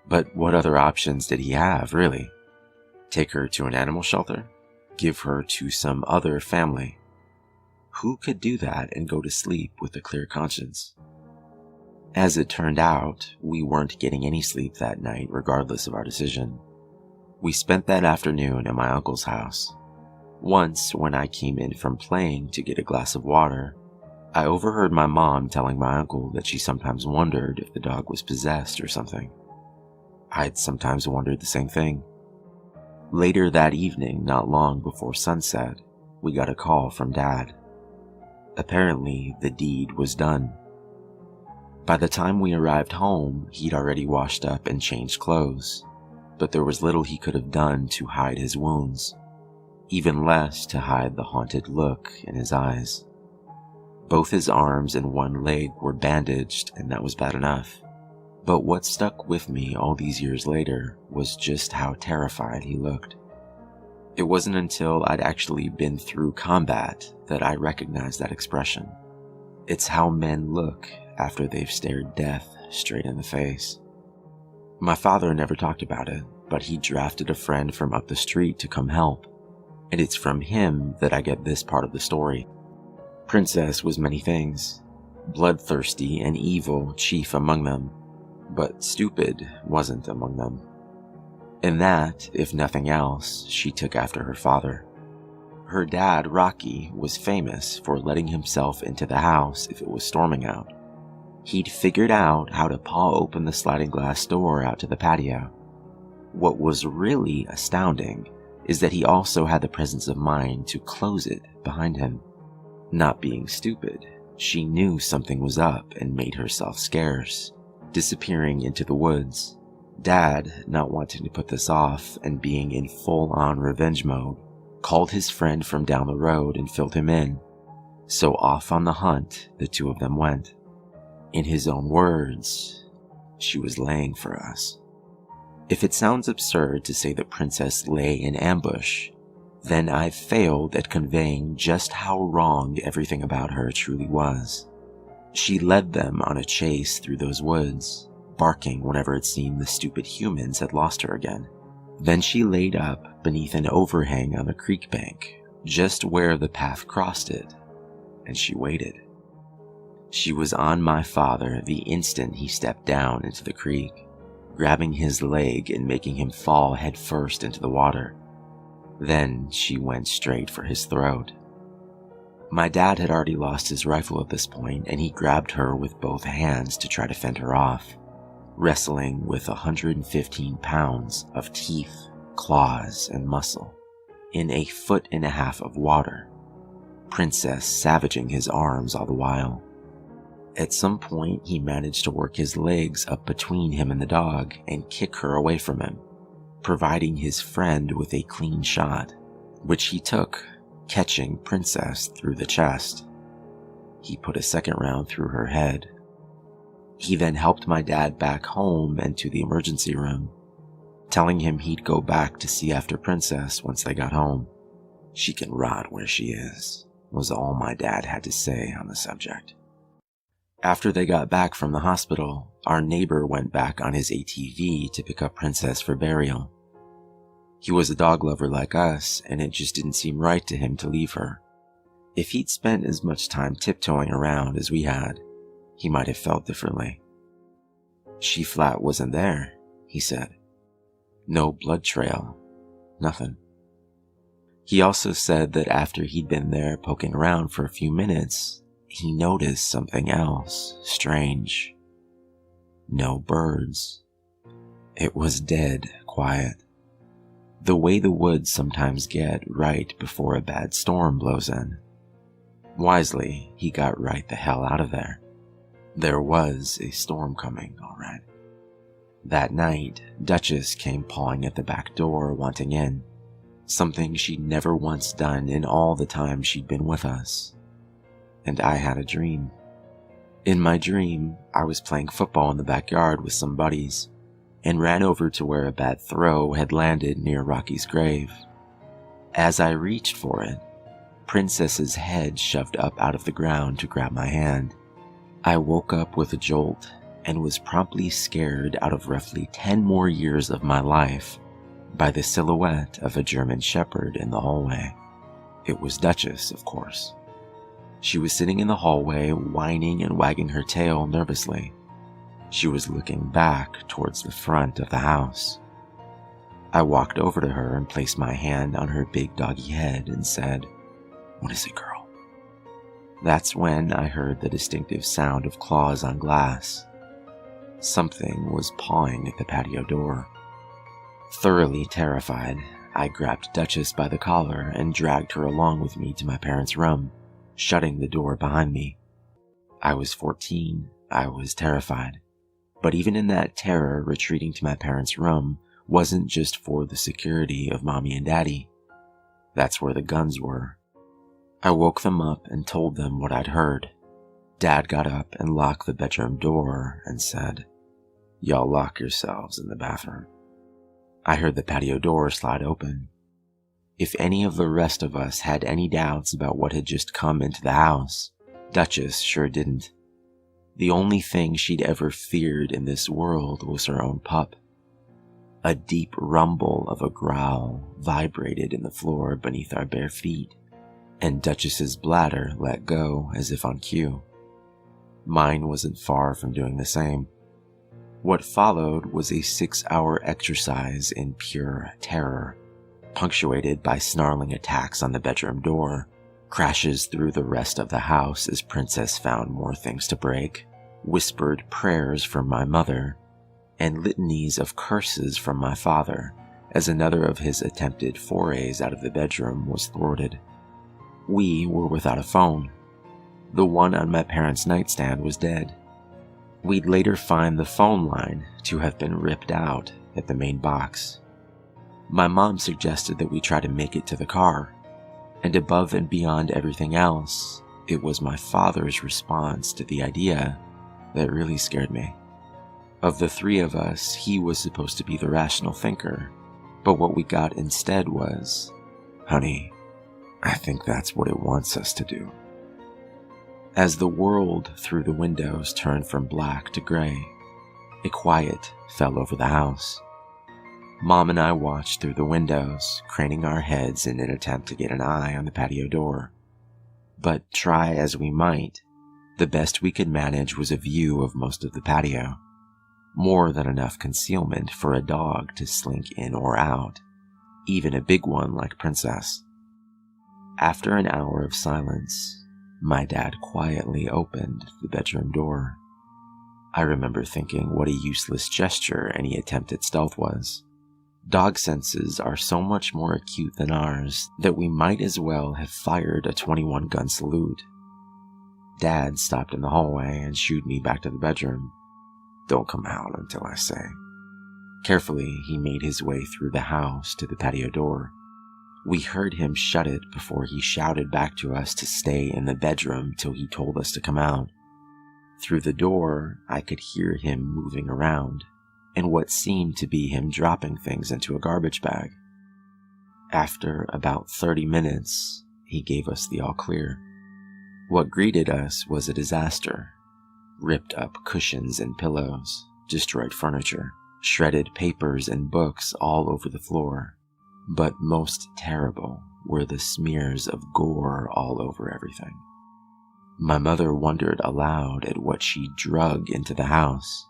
But what other options did he have, really? Take her to an animal shelter? Give her to some other family? Who could do that and go to sleep with a clear conscience? As it turned out, we weren't getting any sleep that night regardless of our decision. We spent that afternoon at my uncle's house. Once, when I came in from playing to get a glass of water, I overheard my mom telling my uncle that she sometimes wondered if the dog was possessed or something. I'd sometimes wondered the same thing. Later that evening, not long before sunset, we got a call from Dad. Apparently, the deed was done. By the time we arrived home, he'd already washed up and changed clothes, but there was little he could have done to hide his wounds. Even less to hide the haunted look in his eyes. Both his arms and one leg were bandaged, and that was bad enough. But what stuck with me all these years later was just how terrified he looked. It wasn't until I'd actually been through combat that I recognized that expression. It's how men look after they've stared death straight in the face. My father never talked about it, but he drafted a friend from up the street to come help. And it's from him that I get this part of the story. Princess was many things. bloodthirsty and evil chief among them, but stupid wasn't among them. In that, if nothing else, she took after her father. Her dad, Rocky, was famous for letting himself into the house if it was storming out. He'd figured out how to paw open the sliding glass door out to the patio. What was really astounding is that he also had the presence of mind to close it behind him. Not being stupid, she knew something was up and made herself scarce, disappearing into the woods. Dad, not wanting to put this off and being in full-on revenge mode, called his friend from down the road and filled him in. So off on the hunt, the two of them went. In his own words, she was laying for us. If it sounds absurd to say that Princess lay in ambush, then I've failed at conveying just how wrong everything about her truly was. She led them on a chase through those woods, barking whenever it seemed the stupid humans had lost her again. Then she laid up beneath an overhang on the creek bank, just where the path crossed it, and she waited. She was on my father the instant he stepped down into the creek, grabbing his leg and making him fall headfirst into the water. Then she went straight for his throat. My dad had already lost his rifle at this point, and he grabbed her with both hands to try to fend her off, wrestling with 115 pounds of teeth, claws, and muscle, in a 1.5 feet of water, Princess savaging his arms all the while. At some point, he managed to work his legs up between him and the dog and kick her away from him, providing his friend with a clean shot, which he took, catching Princess through the chest. He put a second round through her head. He then helped my dad back home and to the emergency room, telling him he'd go back to see after Princess once they got home. "She can rot where she is," was all my dad had to say on the subject. After they got back from the hospital, our neighbor went back on his ATV to pick up Princess for burial. He was a dog lover like us, and it just didn't seem right to him to leave her. If he'd spent as much time tiptoeing around as we had, he might have felt differently. "She flat wasn't there," he said. "No blood trail. Nothing." He also said that after he'd been there poking around for a few minutes, he noticed something else strange. No birds. It was dead quiet. The way the woods sometimes get right before a bad storm blows in. Wisely, he got right the hell out of there. There was a storm coming, all right. That night, Duchess came pawing at the back door wanting in, something she'd never once done in all the time she'd been with us. And I had a dream. In my dream, I was playing football in the backyard with some buddies, and ran over to where a bad throw had landed near Rocky's grave. As I reached for it, Princess's head shoved up out of the ground to grab my hand. I woke up with a jolt and was promptly scared out of roughly 10 more years of my life by the silhouette of a German Shepherd in the hallway. It was Duchess, of course. She was sitting in the hallway, whining and wagging her tail nervously. She was looking back towards the front of the house. I walked over to her and placed my hand on her big doggy head and said, "What is it, girl?" That's when I heard the distinctive sound of claws on glass. Something was pawing at the patio door. Thoroughly terrified, I grabbed Duchess by the collar and dragged her along with me to my parents' room, shutting the door behind me. I was 14, I was terrified. But even in that terror, retreating to my parents' room wasn't just for the security of Mommy and Daddy. That's where the guns were. I woke them up and told them what I'd heard. Dad got up and locked the bedroom door and said, "Y'all lock yourselves in the bathroom." I heard the patio door slide open. If any of the rest of us had any doubts about what had just come into the house, Duchess sure didn't. The only thing she'd ever feared in this world was her own pup. A deep rumble of a growl vibrated in the floor beneath our bare feet, and Duchess's bladder let go as if on cue. Mine wasn't far from doing the same. What followed was a 6-hour exercise in pure terror, punctuated by snarling attacks on the bedroom door, crashes through the rest of the house as Princess found more things to break, whispered prayers from my mother, and litanies of curses from my father as another of his attempted forays out of the bedroom was thwarted. We were without a phone. The one on my parents' nightstand was dead. We'd later find the phone line to have been ripped out at the main box. My mom suggested that we try to make it to the car, and above and beyond everything else, it was my father's response to the idea that really scared me. Of the three of us, he was supposed to be the rational thinker, but what we got instead was, "Honey, I think that's what it wants us to do." As the world through the windows turned from black to gray, a quiet fell over the house. Mom and I watched through the windows, craning our heads in an attempt to get an eye on the patio door. But try as we might, the best we could manage was a view of most of the patio. More than enough concealment for a dog to slink in or out, even a big one like Princess. After an hour of silence, my dad quietly opened the bedroom door. I remember thinking what a useless gesture any attempt at stealth was. Dog senses are so much more acute than ours that we might as well have fired a 21-gun salute. Dad stopped in the hallway and shooed me back to the bedroom. "Don't come out until I say." Carefully, he made his way through the house to the patio door. We heard him shut it before he shouted back to us to stay in the bedroom till he told us to come out. Through the door, I could hear him moving around, and what seemed to be him dropping things into a garbage bag. After about 30 minutes, he gave us the all clear. What greeted us was a disaster. Ripped up cushions and pillows, destroyed furniture, shredded papers and books all over the floor. But most terrible were the smears of gore all over everything. My mother wondered aloud at what she drug into the house.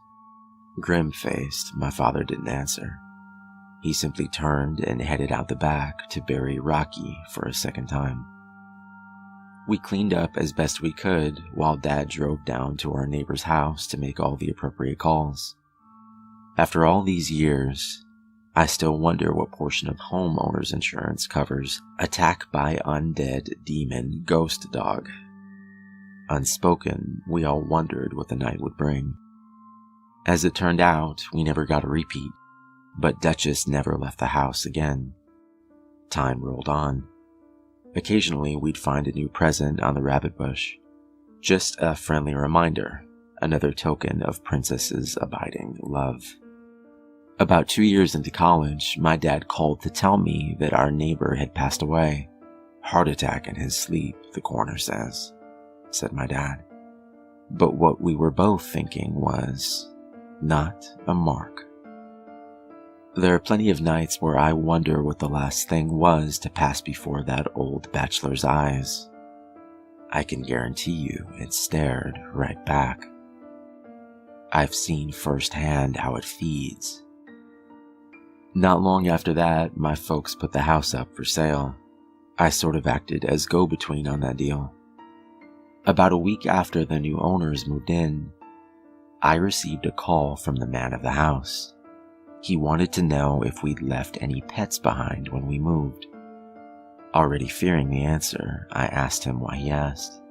Grim-faced, my father didn't answer. He simply turned and headed out the back to bury Rocky for a second time. We cleaned up as best we could while Dad drove down to our neighbor's house to make all the appropriate calls. After all these years, I still wonder what portion of homeowners insurance covers attack by undead demon ghost dog. Unspoken, we all wondered what the night would bring. As it turned out, we never got a repeat, but Duchess never left the house again. Time rolled on. Occasionally, we'd find a new present on the rabbit bush. Just a friendly reminder, another token of Princess's abiding love. About 2 years into college, my dad called to tell me that our neighbor had passed away. "Heart attack in his sleep, the coroner says," said my dad. But what we were both thinking was, not a mark. There are plenty of nights where I wonder what the last thing was to pass before that old bachelor's eyes. I can guarantee you it stared right back. I've seen firsthand how it feeds. Not long after that, my folks put the house up for sale. I sort of acted as go-between on that deal. About a week after the new owners moved in, I received a call from the man of the house. He wanted to know if we'd left any pets behind when we moved. Already fearing the answer, I asked him why he asked.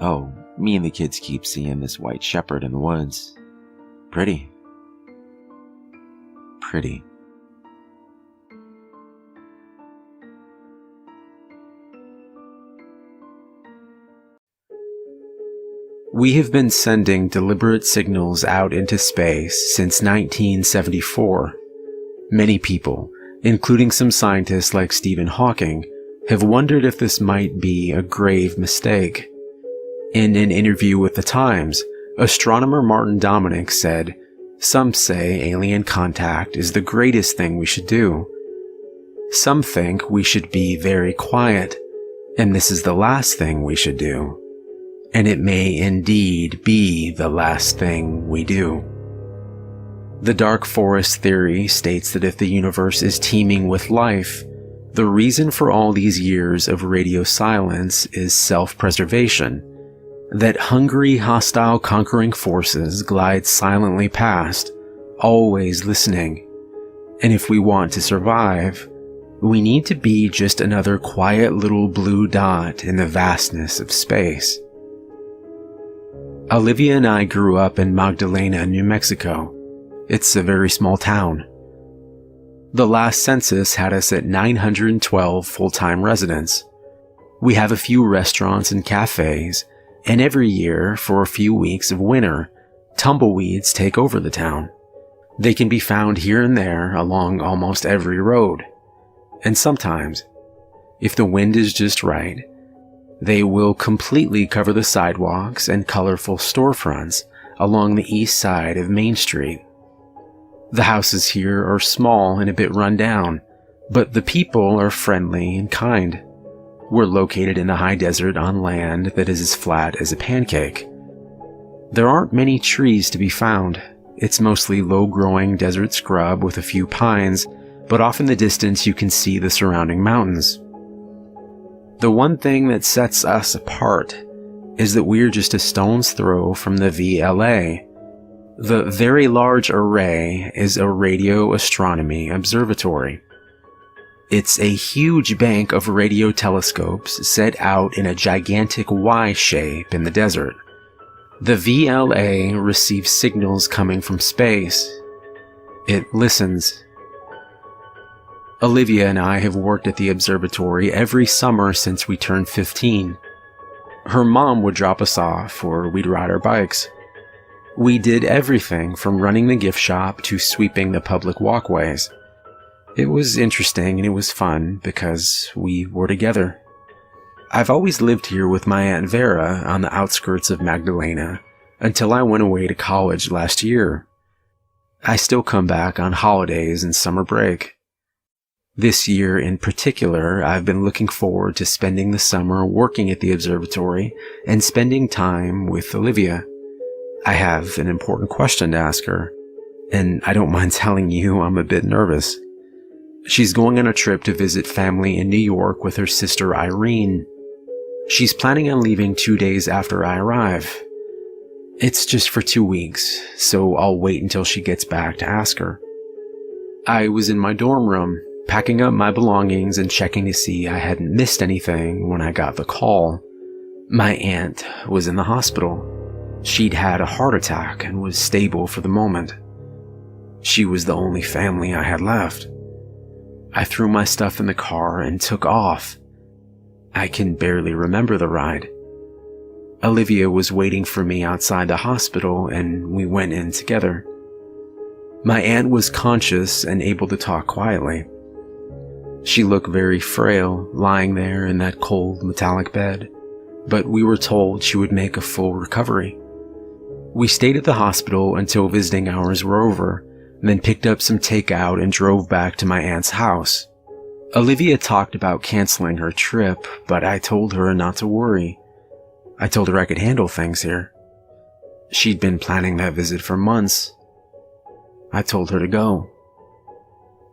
"Oh, me and the kids keep seeing this white shepherd in the woods. Pretty." Pretty. We have been sending deliberate signals out into space since 1974. Many people, including some scientists like Stephen Hawking, have wondered if this might be a grave mistake. In an interview with The Times, astronomer Martin Dominic said, "Some say alien contact is the greatest thing we should do. Some think we should be very quiet, and this is the last thing we should do. and it may indeed be the last thing we do. The dark forest theory states that if the universe is teeming with life, the reason for all these years of radio silence is self-preservation, that hungry, hostile, conquering forces glide silently past, always listening, and if we want to survive, we need to be just another quiet little blue dot in the vastness of space. Olivia and I grew up in Magdalena, New Mexico. It's a very small town. The last census had us at 912 full-time residents. We have a few restaurants and cafes, and every year, for a few weeks of winter, tumbleweeds take over the town. They can be found here and there along almost every road. And sometimes, if the wind is just right, they will completely cover the sidewalks and colorful storefronts along the east side of Main Street. The houses here are small and a bit run down, but the people are friendly and kind. We're located in the high desert on land that is as flat as a pancake. There aren't many trees to be found. It's mostly low-growing desert scrub with a few pines, but off in the distance you can see the surrounding mountains. The one thing that sets us apart is that we're just a stone's throw from the VLA. The Very Large Array is a radio astronomy observatory. It's a huge bank of radio telescopes set out in a gigantic Y shape in the desert. The VLA receives signals coming from space. It listens. Olivia and I have worked at the observatory every summer since we turned 15. Her mom would drop us off, or we'd ride our bikes. We did everything from running the gift shop to sweeping the public walkways. It was interesting and it was fun because we were together. I've always lived here with my Aunt Vera on the outskirts of Magdalena until I went away to college last year. I still come back on holidays and summer break. This year in particular, I've been looking forward to spending the summer working at the observatory and spending time with Olivia. I have an important question to ask her, and I don't mind telling you I'm a bit nervous. She's going on a trip to visit family in New York with her sister Irene. She's planning on leaving 2 days after I arrive. It's just for 2 weeks, so I'll wait until she gets back to ask her. I was in my dorm room, packing up my belongings and checking to see I hadn't missed anything when I got the call. My aunt was in the hospital. She'd had a heart attack and was stable for the moment. She was the only family I had left. I threw my stuff in the car and took off. I can barely remember the ride. Olivia was waiting for me outside the hospital and we went in together. My aunt was conscious and able to talk quietly. She looked very frail, lying there in that cold metallic bed, but we were told she would make a full recovery. We stayed at the hospital until visiting hours were over, then picked up some takeout and drove back to my aunt's house. Olivia talked about canceling her trip, but I told her not to worry. I told her I could handle things here. She'd been planning that visit for months. I told her to go.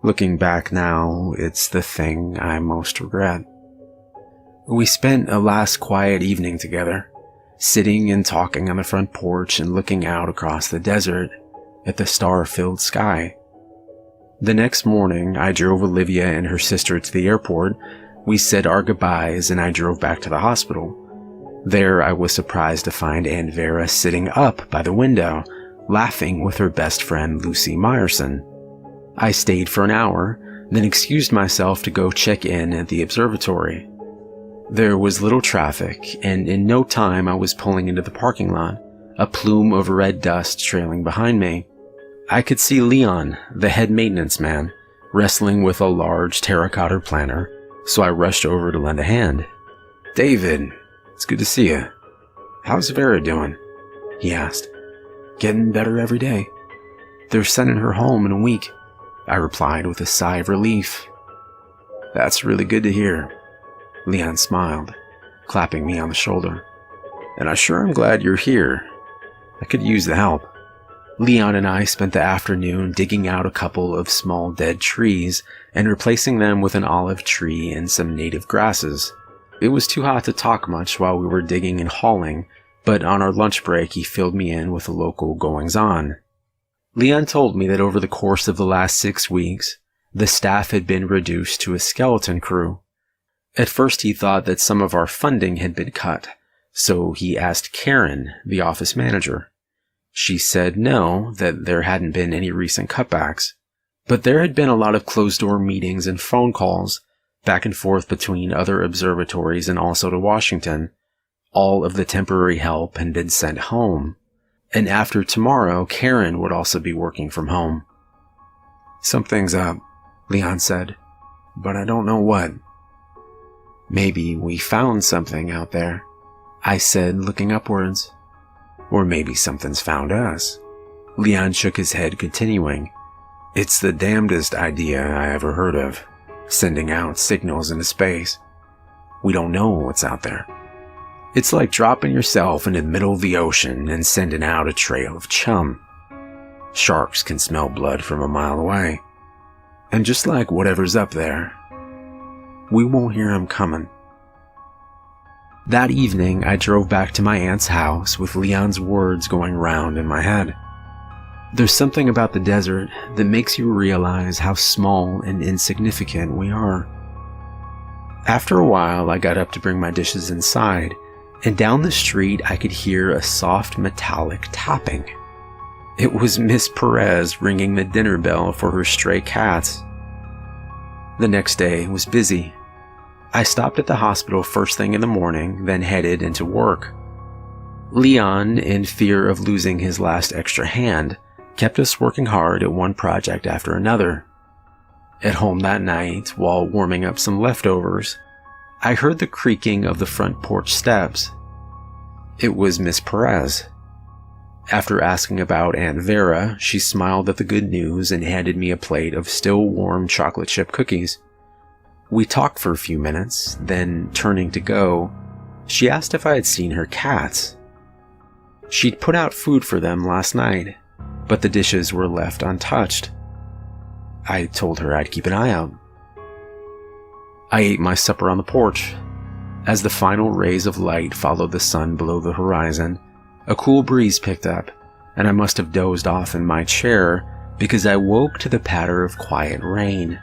Looking back now, it's the thing I most regret. We spent a last quiet evening together, sitting and talking on the front porch and looking out across the desert at the star-filled sky. The next morning, I drove Olivia and her sister to the airport. We said our goodbyes and I drove back to the hospital. There, I was surprised to find Aunt Vera sitting up by the window, laughing with her best friend Lucy Meyerson. I stayed for an hour, then excused myself to go check in at the observatory. There was little traffic, and in no time I was pulling into the parking lot, a plume of red dust trailing behind me. I could see Leon, the head maintenance man, wrestling with a large terracotta planter, so I rushed over to lend a hand. "David, it's good to see you. How's Vera doing?" he asked. "Getting better every day. They're sending her home in a week," I replied with a sigh of relief. "That's really good to hear." Leon smiled, clapping me on the shoulder. and I sure am glad you're here. I could use the help." Leon and I spent the afternoon digging out a couple of small dead trees and replacing them with an olive tree and some native grasses. It was too hot to talk much while we were digging and hauling, but on our lunch break he filled me in with the local goings-on. Leon told me that over the course of the last 6 weeks, the staff had been reduced to a skeleton crew. At first he thought that some of our funding had been cut, so he asked Karen, the office manager. She said no, that there hadn't been any recent cutbacks, but there had been a lot of closed-door meetings and phone calls, back and forth between other observatories and also to Washington. All of the temporary help had been sent home, and after tomorrow, Karen would also be working from home. "Something's up," Leon said, "but I don't know what." "Maybe we found something out there," I said, looking upwards. "Or maybe something's found us." Leon shook his head, continuing, "It's the damnedest idea I ever heard of, sending out signals into space. We don't know what's out there. It's like dropping yourself into the middle of the ocean and sending out a trail of chum. Sharks can smell blood from a mile away. And just like whatever's up there, we won't hear 'em coming." That evening, I drove back to my aunt's house with Leon's words going round in my head. There's something about the desert that makes you realize how small and insignificant we are. After a while, I got up to bring my dishes inside, and down the street I could hear a soft metallic tapping. It was Miss Perez ringing the dinner bell for her stray cats. The next day was busy. I stopped at the hospital first thing in the morning, then headed into work. Leon, in fear of losing his last extra hand, kept us working hard at one project after another. At home that night, while warming up some leftovers, I heard the creaking of the front porch steps. It was Miss Perez. After asking about Aunt Vera, she smiled at the good news and handed me a plate of still warm chocolate chip cookies. We talked for a few minutes, then turning to go, she asked if I had seen her cats. She'd put out food for them last night, but the dishes were left untouched. I told her I'd keep an eye out. I ate my supper on the porch. As the final rays of light followed the sun below the horizon, a cool breeze picked up, and I must have dozed off in my chair because I woke to the patter of quiet rain.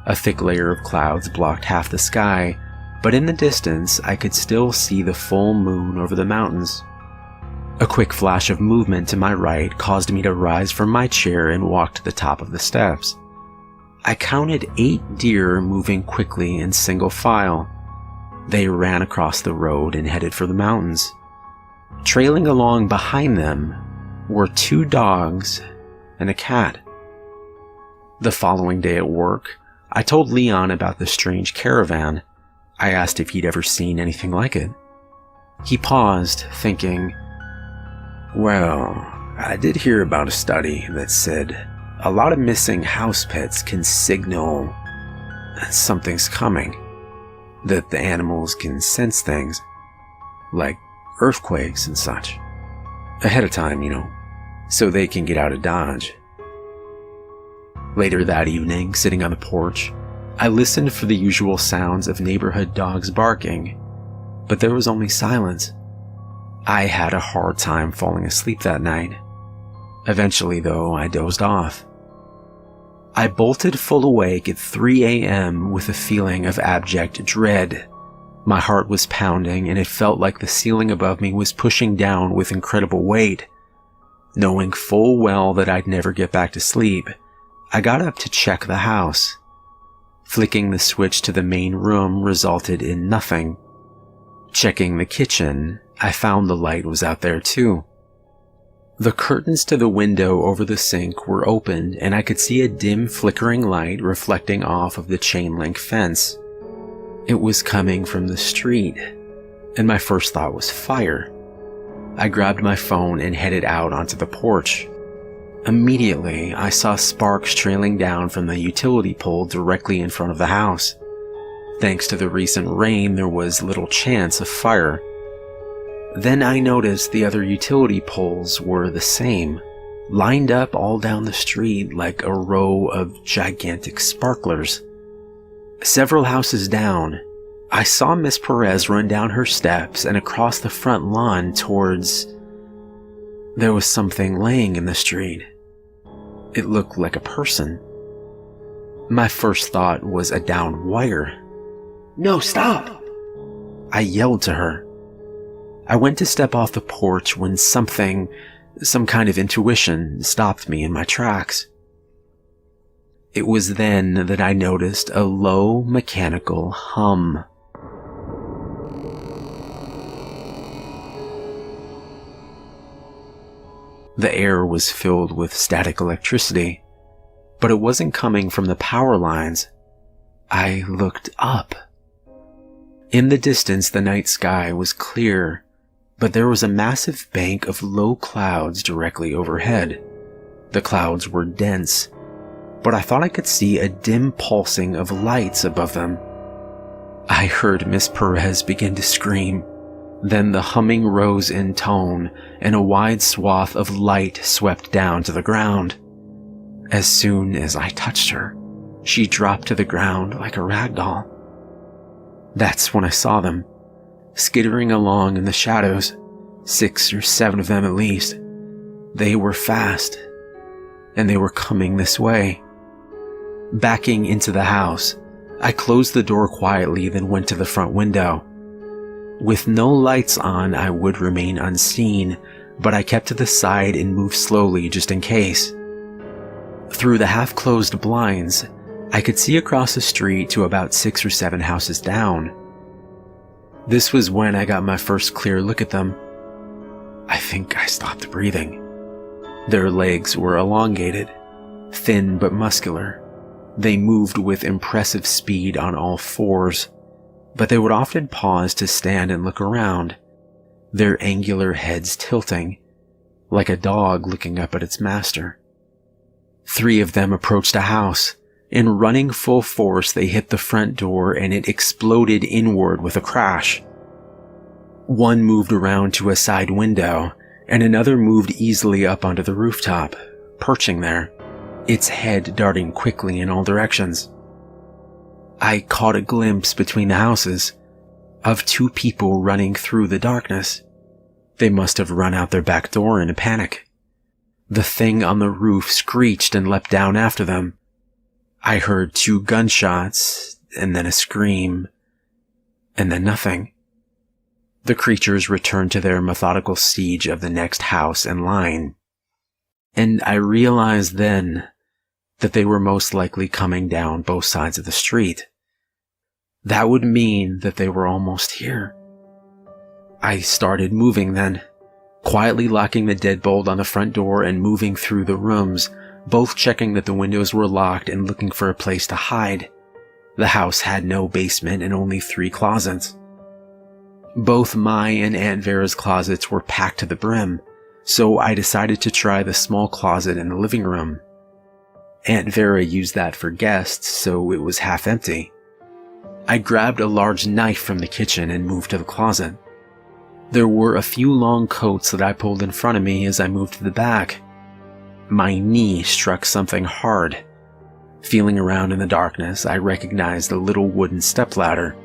A thick layer of clouds blocked half the sky, but in the distance I could still see the full moon over the mountains. A quick flash of movement to my right caused me to rise from my chair and walk to the top of the steps. I counted 8 deer moving quickly in single file. They ran across the road and headed for the mountains. Trailing along behind them were 2 dogs and a cat. The following day at work, I told Leon about the strange caravan. I asked if he'd ever seen anything like it. He paused, thinking, "Well, I did hear about a study that said a lot of missing house pets can signal that something's coming, that the animals can sense things, like earthquakes and such, ahead of time, so they can get out of Dodge." Later that evening, sitting on the porch, I listened for the usual sounds of neighborhood dogs barking, but there was only silence. I had a hard time falling asleep that night. Eventually, though, I dozed off. I bolted full awake at 3 a.m. with a feeling of abject dread. My heart was pounding, and it felt like the ceiling above me was pushing down with incredible weight. Knowing full well that I'd never get back to sleep, I got up to check the house. Flicking the switch to the main room resulted in nothing. Checking the kitchen, I found the light was out there too. The curtains to the window over the sink were open, and I could see a dim flickering light reflecting off of the chain-link fence. It was coming from the street, and my first thought was fire. I grabbed my phone and headed out onto the porch. Immediately, I saw sparks trailing down from the utility pole directly in front of the house. Thanks to the recent rain, there was little chance of fire. Then I noticed the other utility poles were the same, lined up all down the street like a row of gigantic sparklers. Several houses down, I saw Miss Perez run down her steps and across the front lawn towards... There was something laying in the street. It looked like a person. My first thought was a downed wire. "No, stop!" I yelled to her. I went to step off the porch when some kind of intuition stopped me in my tracks. It was then that I noticed a low mechanical hum. The air was filled with static electricity, but it wasn't coming from the power lines. I looked up. In the distance, the night sky was clear, but there was a massive bank of low clouds directly overhead. The clouds were dense, but I thought I could see a dim pulsing of lights above them. I heard Miss Perez begin to scream. Then the humming rose in tone, and a wide swath of light swept down to the ground. As soon as I touched her, she dropped to the ground like a rag doll. That's when I saw them, skittering along in the shadows, 6 or 7 of them at least. They were fast, and they were coming this way. Backing into the house, I closed the door quietly, then went to the front window. With no lights on, I would remain unseen, but I kept to the side and moved slowly just in case. Through the half-closed blinds, I could see across the street to about 6 or 7 houses down. This was when I got my first clear look at them. I think I stopped breathing. Their legs were elongated, thin but muscular. They moved with impressive speed on all fours, but they would often pause to stand and look around, their angular heads tilting, like a dog looking up at its master. 3 of them approached a house. In running full force, they hit the front door and it exploded inward with a crash. One moved around to a side window, and another moved easily up onto the rooftop, perching there, its head darting quickly in all directions. I caught a glimpse between the houses of 2 people running through the darkness. They must have run out their back door in a panic. The thing on the roof screeched and leapt down after them. I heard 2 gunshots, and then a scream, and then nothing. The creatures returned to their methodical siege of the next house in line. And I realized then that they were most likely coming down both sides of the street. That would mean that they were almost here. I started moving then, quietly locking the deadbolt on the front door and moving through the rooms, both checking that the windows were locked and looking for a place to hide. The house had no basement and only 3 closets. Both my and Aunt Vera's closets were packed to the brim, so I decided to try the small closet in the living room. Aunt Vera used that for guests, so it was half empty. I grabbed a large knife from the kitchen and moved to the closet. There were a few long coats that I pulled in front of me as I moved to the back. My knee struck something hard. Feeling around in the darkness, I recognized a little wooden stepladder.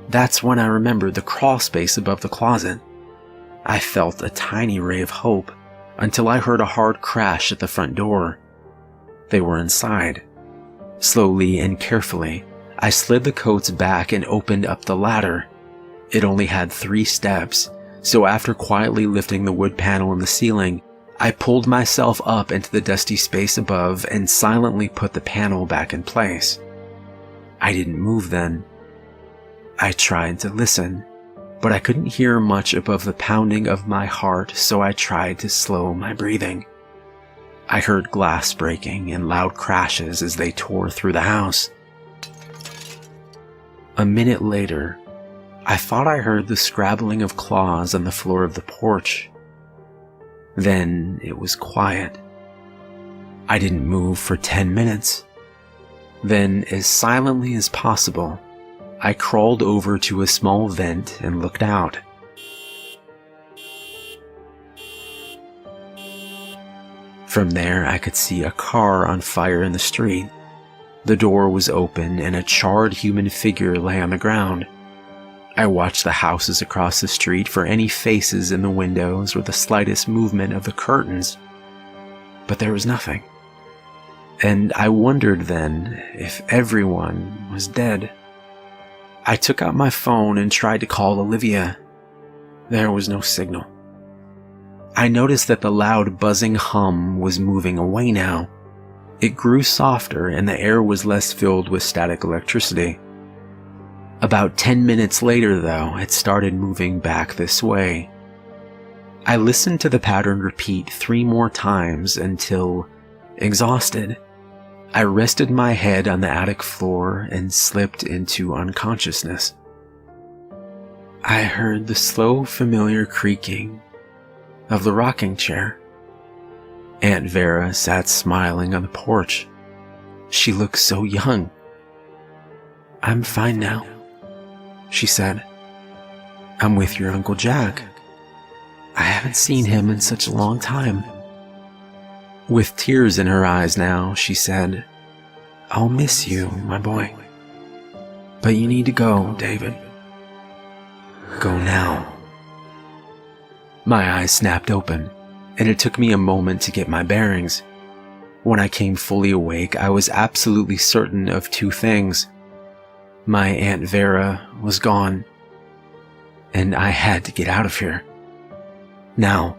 That's when I remembered the crawl space above the closet. I felt a tiny ray of hope until I heard a hard crash at the front door. They were inside. Slowly and carefully, I slid the coats back and opened up the ladder. It only had 3 steps, so after quietly lifting the wood panel in the ceiling, I pulled myself up into the dusty space above and silently put the panel back in place. I didn't move then. I tried to listen, but I couldn't hear much above the pounding of my heart, so I tried to slow my breathing. I heard glass breaking and loud crashes as they tore through the house. A minute later, I thought I heard the scrabbling of claws on the floor of the porch. Then it was quiet. I didn't move for 10 minutes. Then, as silently as possible, I crawled over to a small vent and looked out. From there, I could see a car on fire in the street. The door was open and a charred human figure lay on the ground. I watched the houses across the street for any faces in the windows or the slightest movement of the curtains, but there was nothing. And I wondered then if everyone was dead. I took out my phone and tried to call Olivia. There was no signal. I noticed that the loud buzzing hum was moving away now. It grew softer and the air was less filled with static electricity. About 10 minutes later, though, it started moving back this way. I listened to the pattern repeat 3 more times until, exhausted, I rested my head on the attic floor and slipped into unconsciousness. I heard the slow, familiar creaking of the rocking chair. Aunt Vera sat smiling on the porch. She looked so young. "I'm fine now," she said. "I'm with your Uncle Jack. I haven't seen him in such a long time." With tears in her eyes now, she said, "I'll miss you, my boy. But you need to go, David. Go now." My eyes snapped open, and it took me a moment to get my bearings. When I came fully awake, I was absolutely certain of 2 things. My Aunt Vera was gone, and I had to get out of here. Now.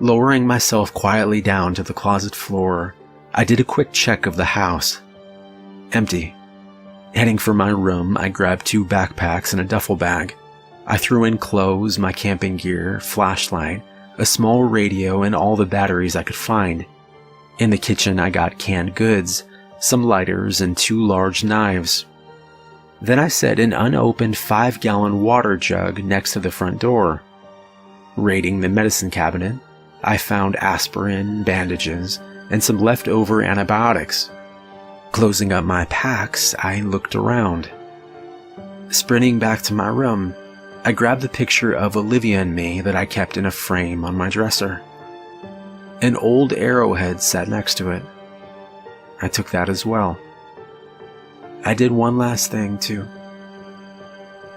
Lowering myself quietly down to the closet floor, I did a quick check of the house. Empty. Heading for my room, I grabbed 2 backpacks and a duffel bag. I threw in clothes, my camping gear, flashlight, a small radio, and all the batteries I could find. In the kitchen, I got canned goods, some lighters, and 2 large knives. Then I set an unopened 5-gallon water jug next to the front door. Raiding the medicine cabinet, I found aspirin, bandages, and some leftover antibiotics. Closing up my packs, I looked around. Sprinting back to my room, I grabbed the picture of Olivia and me that I kept in a frame on my dresser. An old arrowhead sat next to it. I took that as well. I did one last thing, too.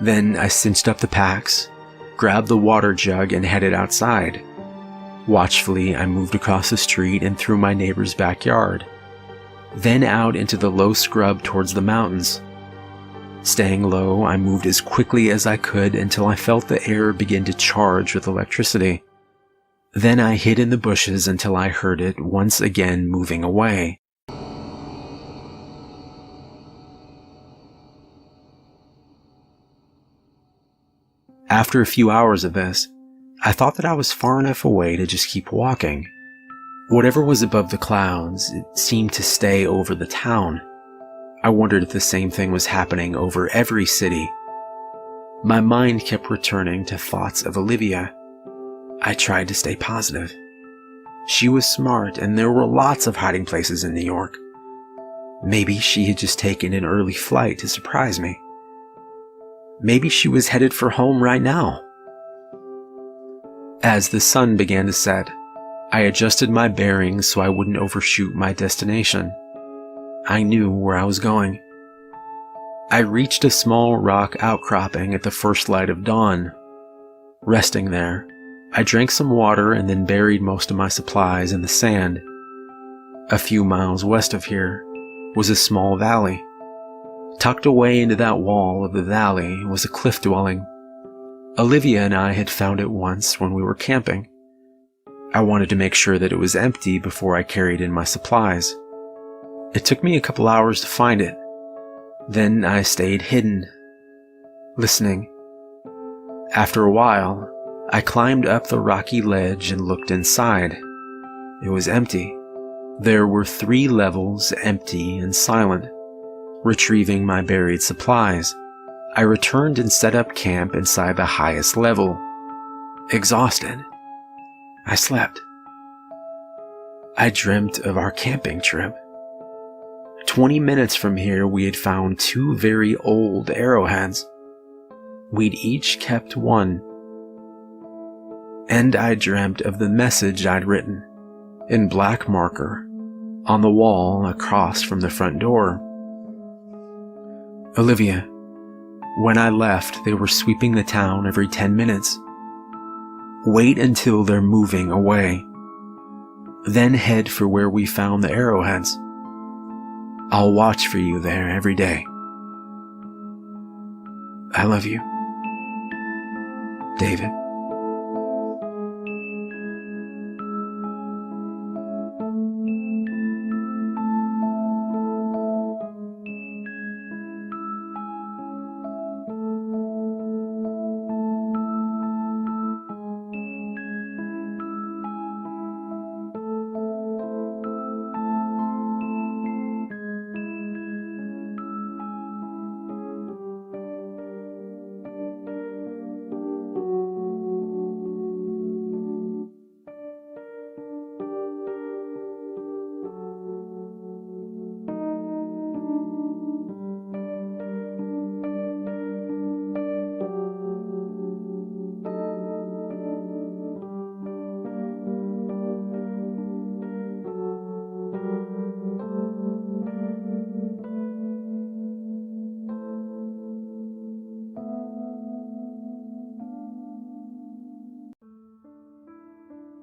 Then I cinched up the packs, grabbed the water jug, and headed outside. Watchfully, I moved across the street and through my neighbor's backyard, then out into the low scrub towards the mountains. Staying low, I moved as quickly as I could until I felt the air begin to charge with electricity. Then I hid in the bushes until I heard it once again moving away. After a few hours of this, I thought that I was far enough away to just keep walking. Whatever was above the clouds, it seemed to stay over the town. I wondered if the same thing was happening over every city. My mind kept returning to thoughts of Olivia. I tried to stay positive. She was smart, and there were lots of hiding places in New York. Maybe she had just taken an early flight to surprise me. Maybe she was headed for home right now. As the sun began to set, I adjusted my bearings so I wouldn't overshoot my destination. I knew where I was going. I reached a small rock outcropping at the first light of dawn. Resting there, I drank some water and then buried most of my supplies in the sand. A few miles west of here was a small valley. Tucked away into that wall of the valley was a cliff dwelling. Olivia and I had found it once when we were camping. I wanted to make sure that it was empty before I carried in my supplies. It took me a couple hours to find it. Then I stayed hidden, listening. After a while, I climbed up the rocky ledge and looked inside. It was empty. There were 3 levels, empty and silent. Retrieving my buried supplies, I returned and set up camp inside the highest level. Exhausted, I slept. I dreamt of our camping trip. 20 minutes from here, we had found 2 very old arrowheads. We'd each kept one. And I dreamt of the message I'd written in black marker on the wall across from the front door. Olivia, when I left, they were sweeping the town every 10 minutes. Wait until they're moving away. Then head for where we found the arrowheads. I'll watch for you there every day. I love you, David.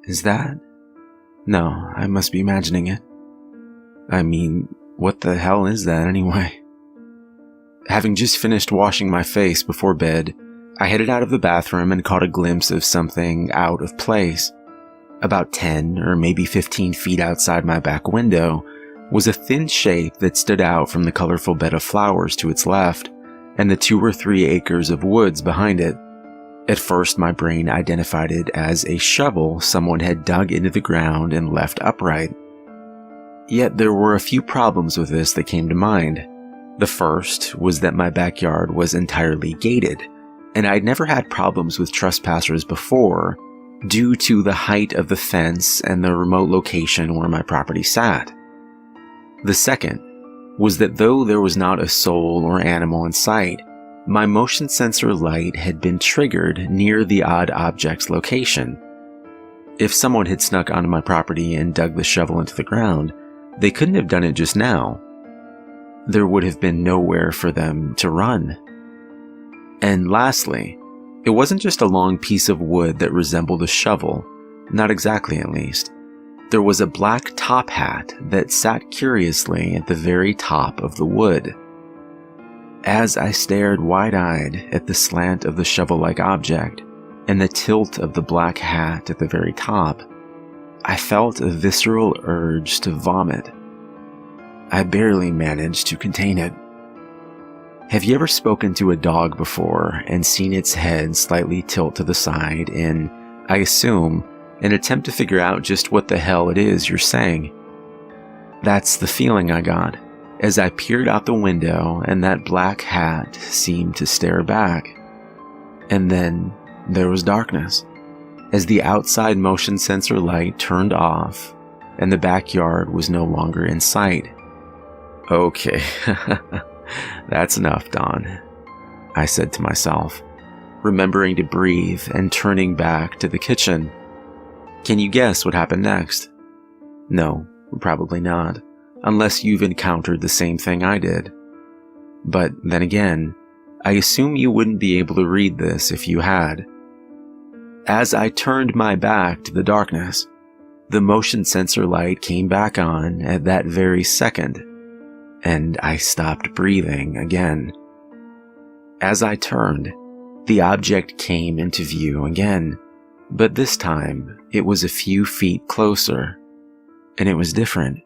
Is that? No, I must be imagining it. I mean, what the hell is that anyway? Having just finished washing my face before bed, I headed out of the bathroom and caught a glimpse of something out of place. About 10 or maybe 15 feet outside my back window was a thin shape that stood out from the colorful bed of flowers to its left and the 2 or 3 acres of woods behind it. At first, my brain identified it as a shovel someone had dug into the ground and left upright. Yet there were a few problems with this that came to mind. The first was that my backyard was entirely gated, and I'd never had problems with trespassers before due to the height of the fence and the remote location where my property sat. The second was that though there was not a soul or animal in sight, my motion sensor light had been triggered near the odd object's location. If someone had snuck onto my property and dug the shovel into the ground, they couldn't have done it just now. There would have been nowhere for them to run. And lastly, it wasn't just a long piece of wood that resembled a shovel, not exactly at least. There was a black top hat that sat curiously at the very top of the wood. As I stared wide-eyed at the slant of the shovel-like object and the tilt of the black hat at the very top, I felt a visceral urge to vomit. I barely managed to contain it. Have you ever spoken to a dog before and seen its head slightly tilt to the side in, I assume, an attempt to figure out just what the hell it is you're saying? That's the feeling I got as I peered out the window and that black hat seemed to stare back. And then there was darkness, as the outside motion sensor light turned off and the backyard was no longer in sight. Okay, that's enough, Dawn, I said to myself, remembering to breathe and turning back to the kitchen. Can you guess what happened next? No, probably not, unless you've encountered the same thing I did. But then again, I assume you wouldn't be able to read this if you had. As I turned my back to the darkness, the motion sensor light came back on at that very second, and I stopped breathing again. As I turned, the object came into view again, but this time it was a few feet closer, and it was different.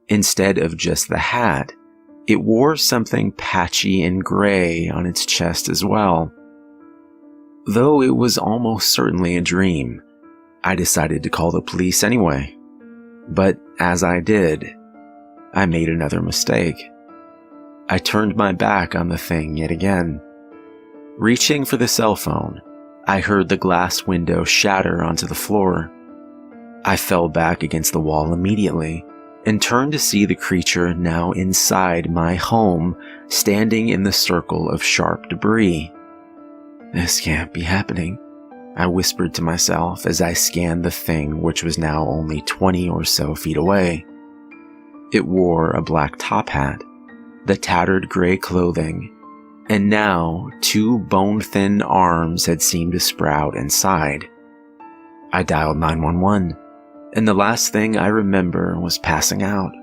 Instead of just the hat, it wore something patchy and gray on its chest as well. Though it was almost certainly a dream, I decided to call the police anyway. But as I did, I made another mistake. I turned my back on the thing yet again. Reaching for the cell phone, I heard the glass window shatter onto the floor. I fell back against the wall immediately and turned to see the creature now inside my home, standing in the circle of sharp debris. This can't be happening, I whispered to myself as I scanned the thing, which was now only 20 or so feet away. It wore a black top hat, the tattered gray clothing, and now 2 bone-thin arms had seemed to sprout inside. I dialed 911, and the last thing I remember was passing out.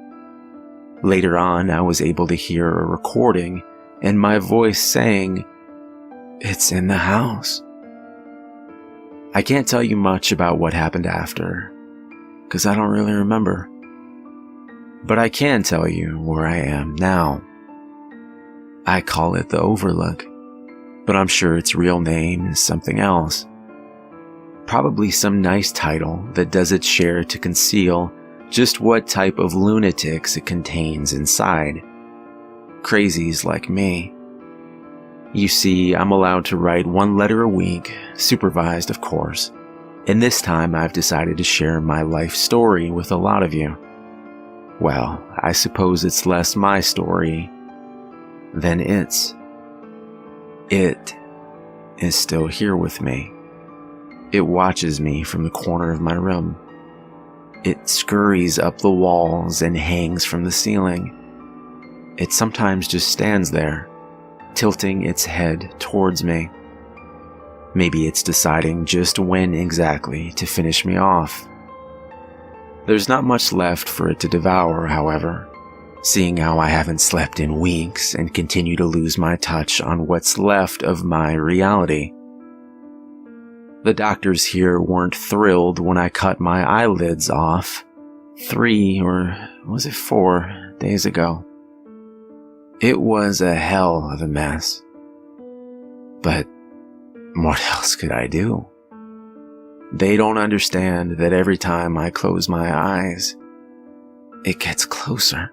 Later on, I was able to hear a recording and my voice saying, "It's in the house." I can't tell you much about what happened after, because I don't really remember. But I can tell you where I am now. I call it the Overlook, but I'm sure its real name is something else. Probably some nice title that does its share to conceal just what type of lunatics it contains inside. Crazies like me. You see, I'm allowed to write 1 letter a week, supervised of course, and this time I've decided to share my life story with a lot of you. Well, I suppose it's less my story than its. It is still here with me. It watches me from the corner of my room. It scurries up the walls and hangs from the ceiling. It sometimes just stands there, tilting its head towards me. Maybe it's deciding just when exactly to finish me off. There's not much left for it to devour, however, seeing how I haven't slept in weeks and continue to lose my touch on what's left of my reality. The doctors here weren't thrilled when I cut my eyelids off 3 or was it 4 days ago. It was a hell of a mess. But what else could I do? They don't understand that every time I close my eyes, it gets closer.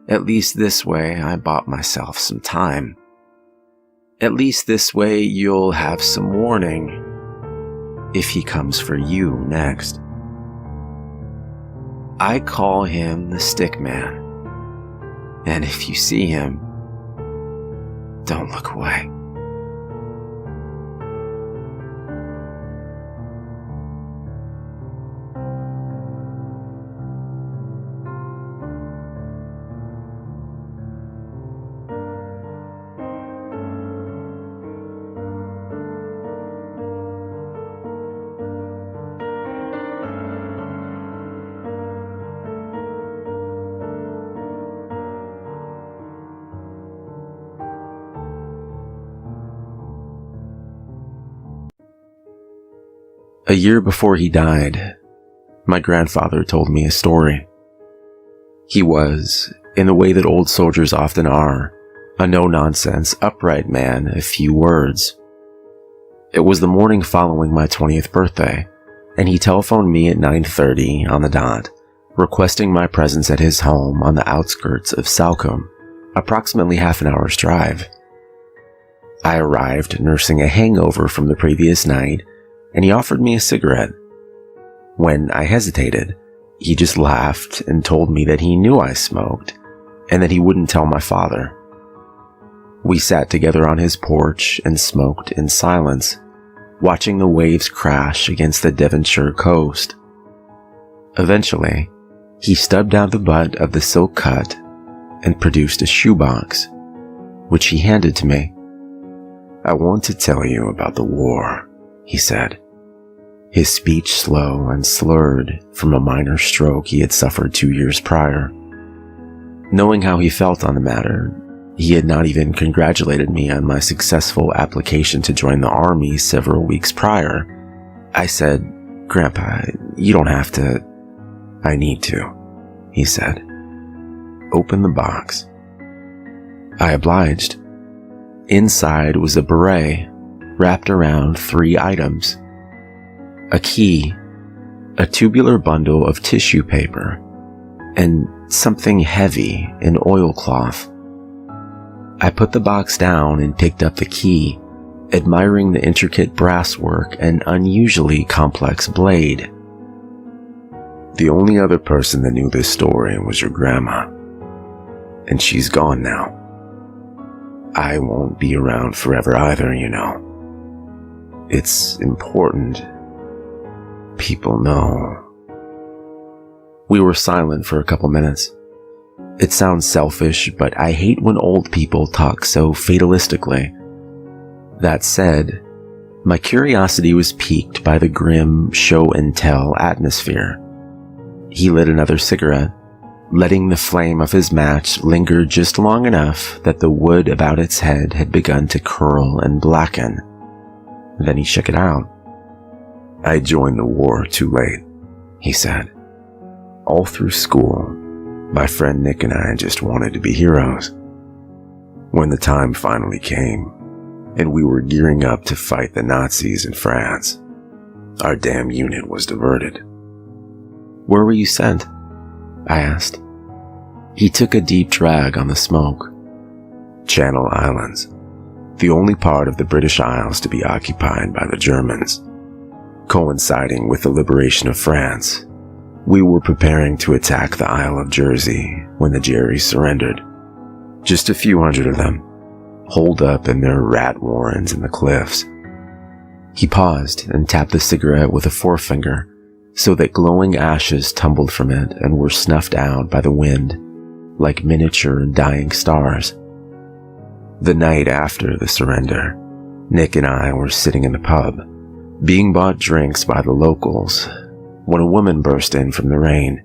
At least this way I bought myself some time. At least this way you'll have some warning if he comes for you next. I call him the Stick Man. And if you see him, don't look away. A year before he died, my grandfather told me a story. He was, in the way that old soldiers often are, a no-nonsense, upright man of few words. It was the morning following my 20th birthday, and he telephoned me at 9:30 on the dot, requesting my presence at his home on the outskirts of Salcombe, approximately half an hour's drive. I arrived nursing a hangover from the previous night, and he offered me a cigarette. When I hesitated, he just laughed and told me that he knew I smoked and that he wouldn't tell my father. We sat together on his porch and smoked in silence, watching the waves crash against the Devonshire coast. Eventually, he stubbed out the butt of the silk cut and produced a shoebox, which he handed to me. "I want to tell you about the war," he said, his speech slow and slurred from a minor stroke he had suffered 2 years prior. Knowing how he felt on the matter, he had not even congratulated me on my successful application to join the army several weeks prior. I said, "Grandpa, you don't have to." "I need to," he said. "Open the box." I obliged. Inside was a beret wrapped around 3 items: a key, a tubular bundle of tissue paper, and something heavy in oilcloth. I put the box down and picked up the key, admiring the intricate brasswork and unusually complex blade. "The only other person that knew this story was your grandma, and she's gone now. I won't be around forever either, you know. It's important people know. We were silent for a couple minutes. It sounds selfish, but I hate when old people talk so fatalistically. That said, my curiosity was piqued by the grim show-and-tell atmosphere. He lit another cigarette, letting the flame of his match linger just long enough that the wood about its head had begun to curl and blacken. Then he shook it out. I joined the war too late, he said. All through school, my friend Nick and I just wanted to be heroes. When the time finally came, and we were gearing up to fight the Nazis in France, our damn unit was diverted. Where were you sent? I asked. He took a deep drag on the smoke. Channel Islands, the only part of the British Isles to be occupied by the Germans. Coinciding with the liberation of France, we were preparing to attack the Isle of Jersey when the Jerrys surrendered. Just a few hundred of them, holed up in their rat warrens in the cliffs. He paused and tapped the cigarette with a forefinger so that glowing ashes tumbled from it and were snuffed out by the wind like miniature dying stars. The night after the surrender, Nick and I were sitting in the pub, being bought drinks by the locals, when a woman burst in from the rain,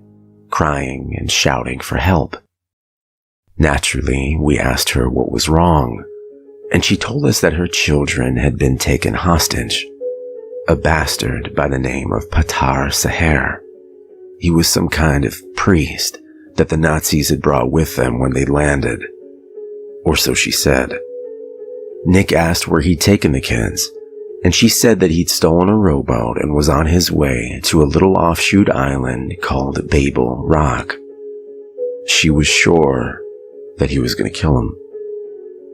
crying and shouting for help. Naturally, we asked her what was wrong, and she told us that her children had been taken hostage. A bastard by the name of Patar Saher. He was some kind of priest that the Nazis had brought with them when they landed. Or so she said. Nick asked where he'd taken the kids, and she said that he'd stolen a rowboat and was on his way to a little offshoot island called Babel Rock. She was sure that he was going to kill him.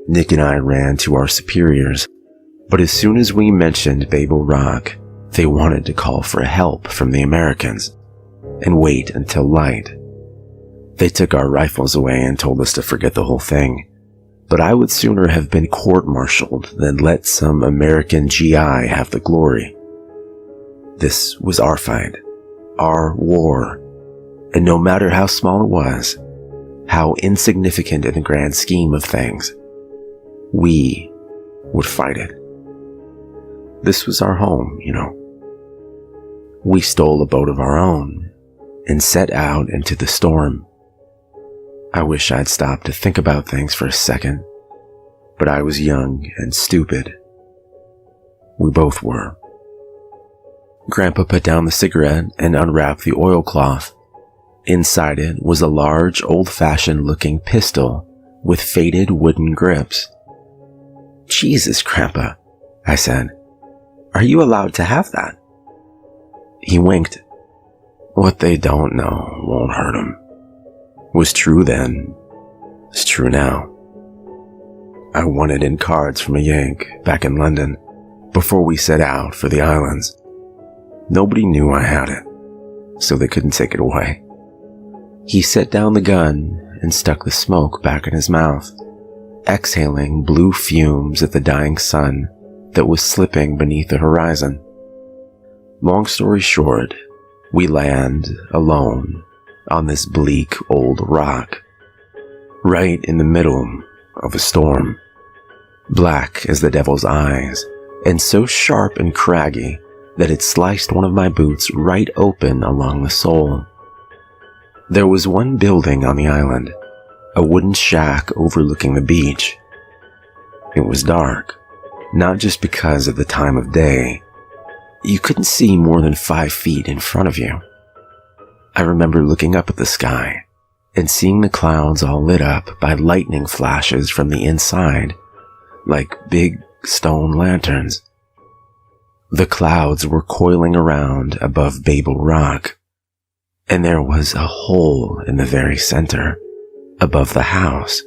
Nick and I ran to our superiors, but as soon as we mentioned Babel Rock, they wanted to call for help from the Americans and wait until light. They took our rifles away and told us to forget the whole thing, but I would sooner have been court-martialed than let some American GI have the glory. This was our fight, our war, and no matter how small it was, how insignificant in the grand scheme of things, we would fight it. This was our home, you know. We stole a boat of our own and set out into the storm. I wish I'd stopped to think about things for a second, but I was young and stupid. We both were. Grandpa put down the cigarette and unwrapped the oilcloth. Inside it was a large, old-fashioned looking pistol with faded wooden grips. "Jesus, Grandpa," I said. "Are you allowed to have that?" He winked. What they don't know won't hurt them. Was true then, is true now. I won it in cards from a Yank back in London before we set out for the islands. Nobody knew I had it, so they couldn't take it away. He set down the gun and stuck the smoke back in his mouth, exhaling blue fumes at the dying sun that was slipping beneath the horizon. Long story short, we land alone on this bleak old rock, right in the middle of a storm, black as the devil's eyes, and so sharp and craggy that it sliced one of my boots right open along the sole. There was one building on the island, a wooden shack overlooking the beach. It was dark, not just because of the time of day. You couldn't see more than 5 feet in front of you. I remember looking up at the sky and seeing the clouds all lit up by lightning flashes from the inside, like big stone lanterns. The clouds were coiling around above Babel Rock, and there was a hole in the very center, above the house.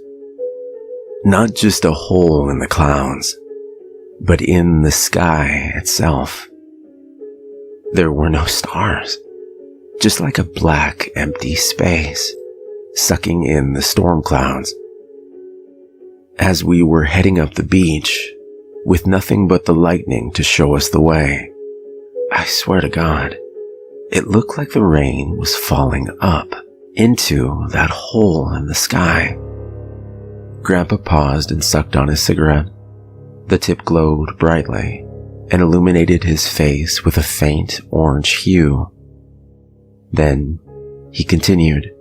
Not just a hole in the clouds, but in the sky itself. There were no stars, just like a black, empty space, sucking in the storm clouds. As we were heading up the beach, with nothing but the lightning to show us the way. I swear to God, it looked like the rain was falling up into that hole in the sky. Grandpa paused and sucked on his cigarette. The tip glowed brightly and illuminated his face with a faint orange hue. Then he continued.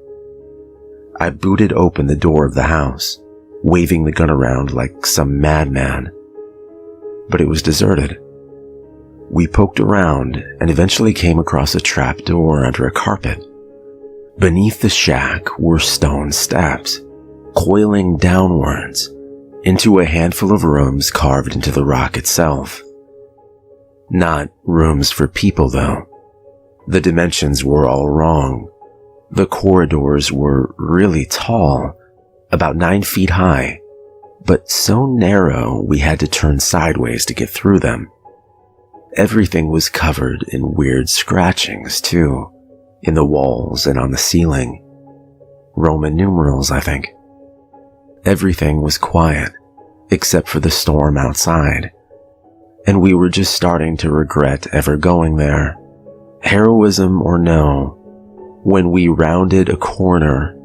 I booted open the door of the house, waving the gun around like some madman. But it was deserted. We poked around and eventually came across a trap door under a carpet. Beneath the shack were stone steps, coiling downwards into a handful of rooms carved into the rock itself. Not rooms for people, though. The dimensions were all wrong. The corridors were really tall, about 9 feet high, but so narrow we had to turn sideways to get through them. Everything was covered in weird scratchings, too, in the walls and on the ceiling. Roman numerals, I think. Everything was quiet, except for the storm outside, and we were just starting to regret ever going there, heroism or no, when we rounded a corner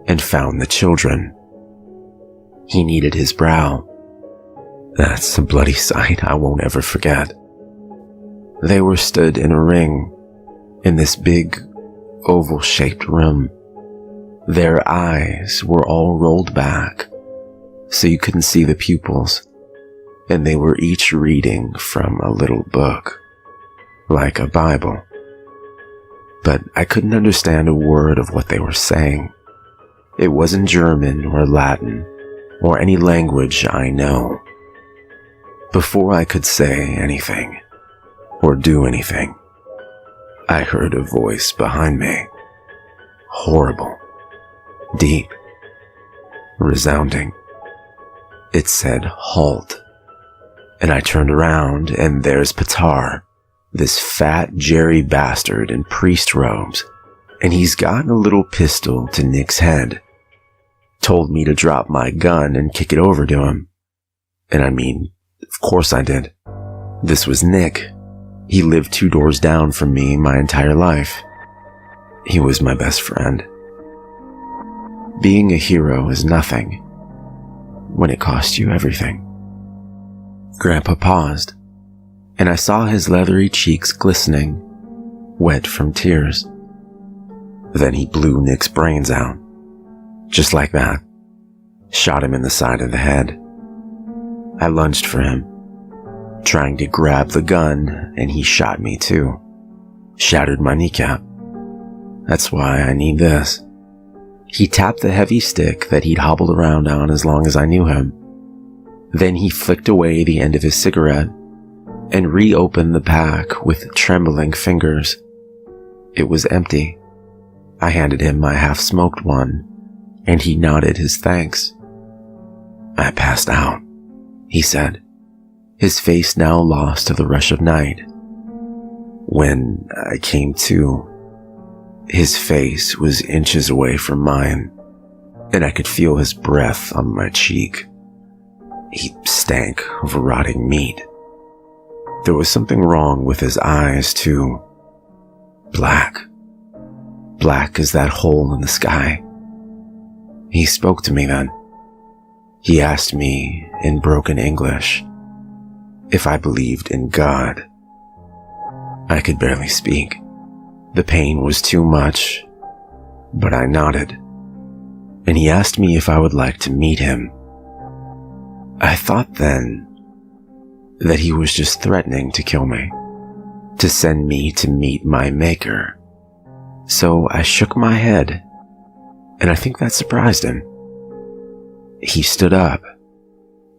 and found the children. He kneaded his brow. That's a bloody sight I won't ever forget. They were stood in a ring in this big, oval-shaped room. Their eyes were all rolled back, so you couldn't see the pupils, and they were each reading from a little book, like a Bible. But I couldn't understand a word of what they were saying. It wasn't German or Latin or any language I know. Before I could say anything or do anything, I heard a voice behind me. Horrible, deep, resounding. It said, "Halt." And I turned around, and there's Petar, this fat Jerry bastard in priest robes, and he's got a little pistol to Nick's head. Told me to drop my gun and kick it over to him. And I mean, of course I did. This was Nick. He lived 2 doors down from me my entire life. He was my best friend. Being a hero is nothing when it costs you everything. Grandpa paused, and I saw his leathery cheeks glistening, wet from tears. Then he blew Nick's brains out. Just like that. Shot him in the side of the head. I lunged for him, trying to grab the gun, and he shot me too. Shattered my kneecap. That's why I need this. He tapped the heavy stick that he'd hobbled around on as long as I knew him. Then he flicked away the end of his cigarette and reopened the pack with trembling fingers. It was empty. I handed him my half-smoked one, and he nodded his thanks. I passed out, he said, his face now lost to the rush of night. When I came to, his face was inches away from mine, and I could feel his breath on my cheek. He stank of rotting meat. There was something wrong with his eyes, too. Black. Black as that hole in the sky. He spoke to me then. He asked me in broken English if I believed in God. I could barely speak. The pain was too much, but I nodded, and he asked me if I would like to meet him. I thought then that he was just threatening to kill me, to send me to meet my maker. So I shook my head, and I think that surprised him. He stood up,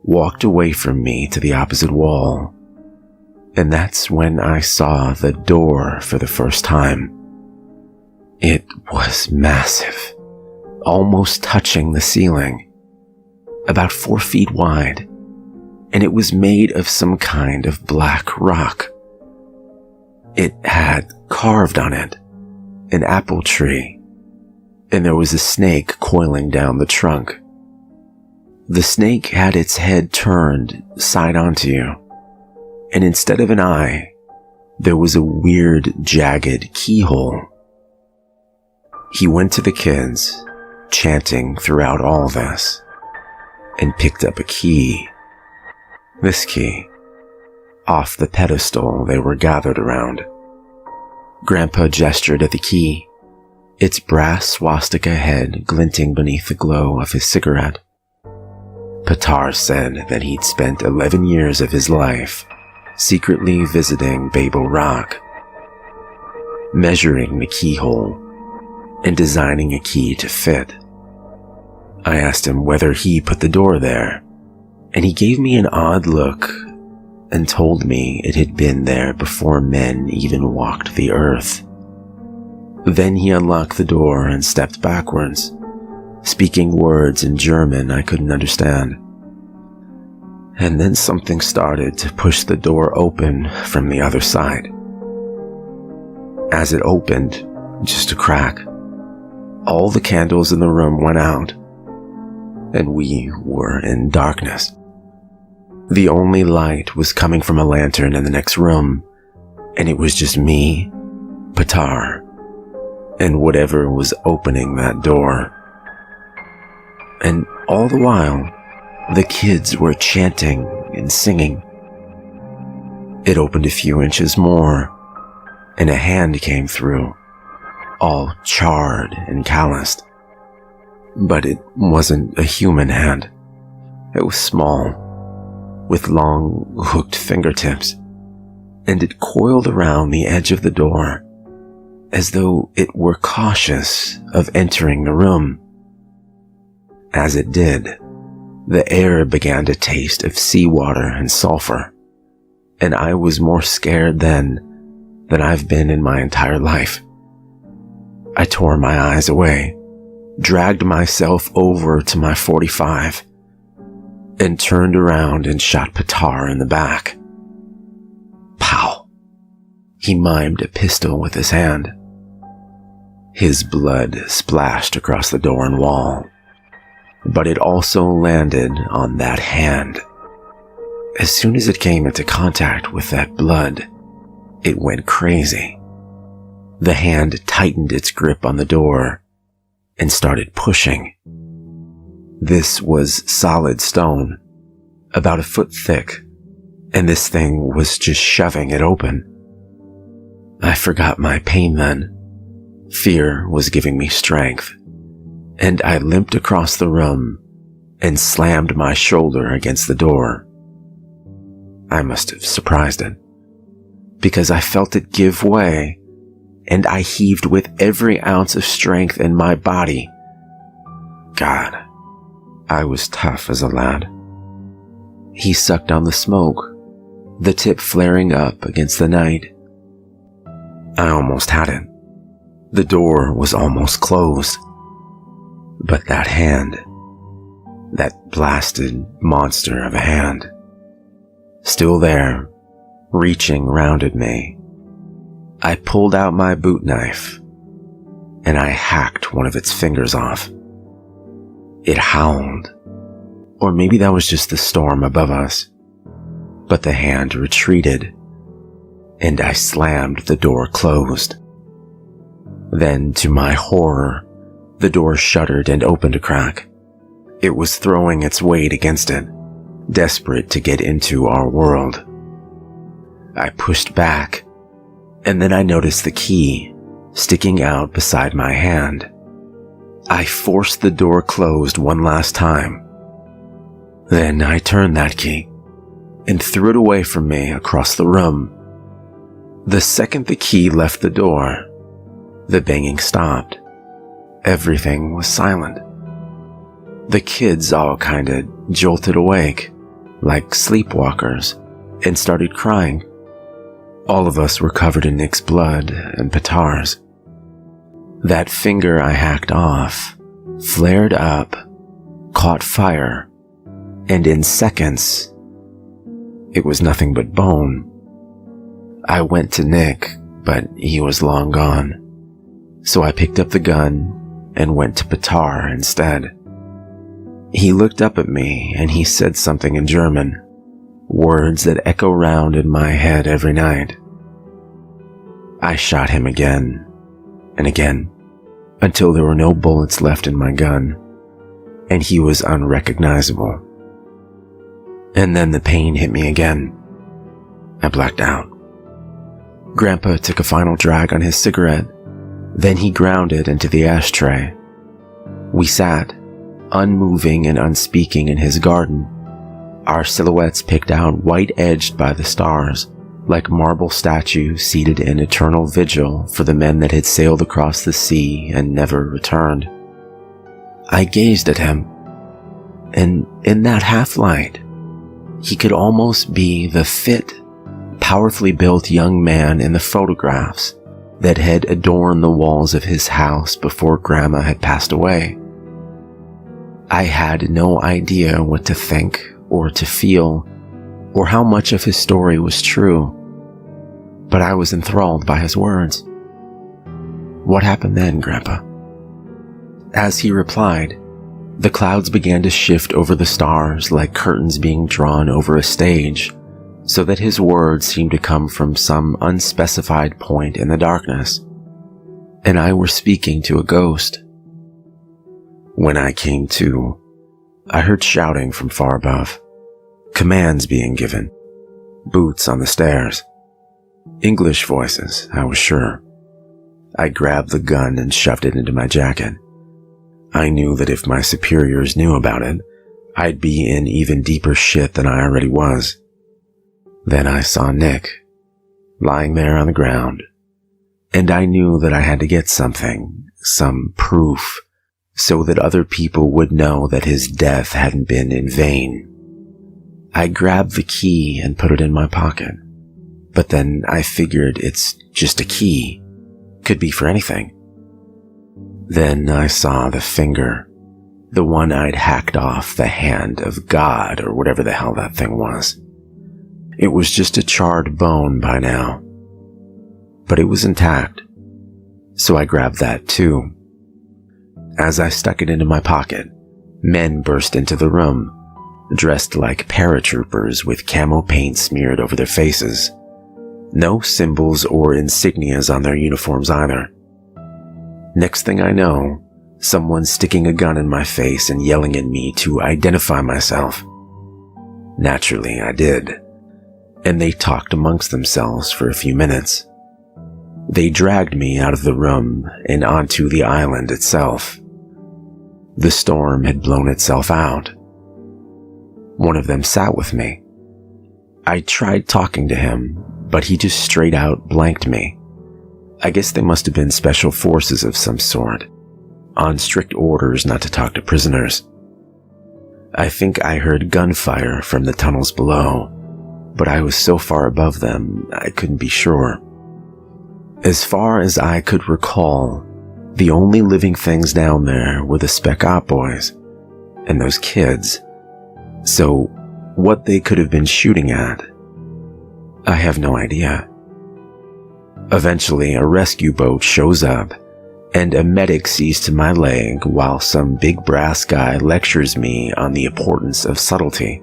walked away from me to the opposite wall, and that's when I saw the door for the first time. It was massive, almost touching the ceiling, about 4 feet wide, and it was made of some kind of black rock. It had carved on it an apple tree, and there was a snake coiling down the trunk. The snake had its head turned side onto you, and instead of an eye, there was a weird, jagged keyhole. He went to the kids, chanting throughout all this, and picked up a key. This key, off the pedestal they were gathered around. Grandpa gestured at the key, its brass swastika head glinting beneath the glow of his cigarette. Petar said that he'd spent 11 years of his life secretly visiting Babel Rock, measuring the keyhole and designing a key to fit. I asked him whether he put the door there, and he gave me an odd look and told me it had been there before men even walked the earth. Then he unlocked the door and stepped backwards, speaking words in German I couldn't understand. And then something started to push the door open from the other side. As it opened, just a crack, all the candles in the room went out, and we were in darkness. The only light was coming from a lantern in the next room, and it was just me, Petar, and whatever was opening that door. And all the while, the kids were chanting and singing. It opened a few inches more, and a hand came through, all charred and calloused. But it wasn't a human hand. It was small, with long, hooked fingertips, and it coiled around the edge of the door, as though it were cautious of entering the room. As it did, the air began to taste of seawater and sulfur, and I was more scared then than I've been in my entire life. I tore my eyes away, dragged myself over to my .45, and turned around and shot Petar in the back. Pow! He mimed a pistol with his hand. His blood splashed across the door and wall, but it also landed on that hand. As soon as it came into contact with that blood, it went crazy. The hand tightened its grip on the door and started pushing. This was solid stone, about a foot thick, and this thing was just shoving it open. I forgot my pain then. Fear was giving me strength, and I limped across the room and slammed my shoulder against the door. I must have surprised it, because I felt it give way, and I heaved with every ounce of strength in my body. God, I was tough as a lad. He sucked on the smoke, the tip flaring up against the night. I almost had it. The door was almost closed. But that hand, that blasted monster of a hand, still there, reaching round at me. I pulled out my boot knife, and I hacked one of its fingers off. It howled, or maybe that was just the storm above us, but the hand retreated, and I slammed the door closed. Then, to my horror, the door shuddered and opened a crack. It was throwing its weight against it, desperate to get into our world. I pushed back, and then I noticed the key sticking out beside my hand. I forced the door closed one last time. Then I turned that key and threw it away from me across the room. The second the key left the door, the banging stopped. Everything was silent. The kids all kinda jolted awake, like sleepwalkers, and started crying. All of us were covered in Nick's blood and Petar's. That finger I hacked off flared up, caught fire, and in seconds, it was nothing but bone. I went to Nick, but he was long gone. So I picked up the gun and went to Petar instead. He looked up at me and he said something in German, words that echo round in my head every night. I shot him again and again until there were no bullets left in my gun, and he was unrecognizable. And then the pain hit me again. I blacked out. Grandpa took a final drag on his cigarette, then he ground it into the ashtray. We sat, unmoving and unspeaking in his garden, our silhouettes picked out white-edged by the stars, like marble statues seated in eternal vigil for the men that had sailed across the sea and never returned. I gazed at him, and in that half-light, he could almost be the fit, powerfully built young man in the photographs that had adorned the walls of his house before Grandma had passed away. I had no idea what to think or to feel, or how much of his story was true, but I was enthralled by his words. What happened then, Grandpa? As he replied, the clouds began to shift over the stars like curtains being drawn over a stage, so that his words seemed to come from some unspecified point in the darkness, and I were speaking to a ghost. When I came to, I heard shouting from far above, commands being given, boots on the stairs. English voices, I was sure. I grabbed the gun and shoved it into my jacket. I knew that if my superiors knew about it, I'd be in even deeper shit than I already was. Then I saw Nick, lying there on the ground, and I knew that I had to get something, some proof, so that other people would know that his death hadn't been in vain. I grabbed the key and put it in my pocket, but then I figured it's just a key, could be for anything. Then I saw the finger, the one I'd hacked off the hand of God or whatever the hell that thing was. It was just a charred bone by now, but it was intact, so I grabbed that too. As I stuck it into my pocket, men burst into the room, dressed like paratroopers with camo paint smeared over their faces. No symbols or insignias on their uniforms either. Next thing I know, someone's sticking a gun in my face and yelling at me to identify myself. Naturally, I did, and they talked amongst themselves for a few minutes. They dragged me out of the room and onto the island itself. The storm had blown itself out. One of them sat with me. I tried talking to him, but he just straight out blanked me. I guess they must have been special forces of some sort, on strict orders not to talk to prisoners. I think I heard gunfire from the tunnels below, but I was so far above them I couldn't be sure. As far as I could recall, the only living things down there were the Spec Op boys and those kids. So what they could have been shooting at, I have no idea. Eventually, a rescue boat shows up, and a medic sees to my leg while some big brass guy lectures me on the importance of subtlety.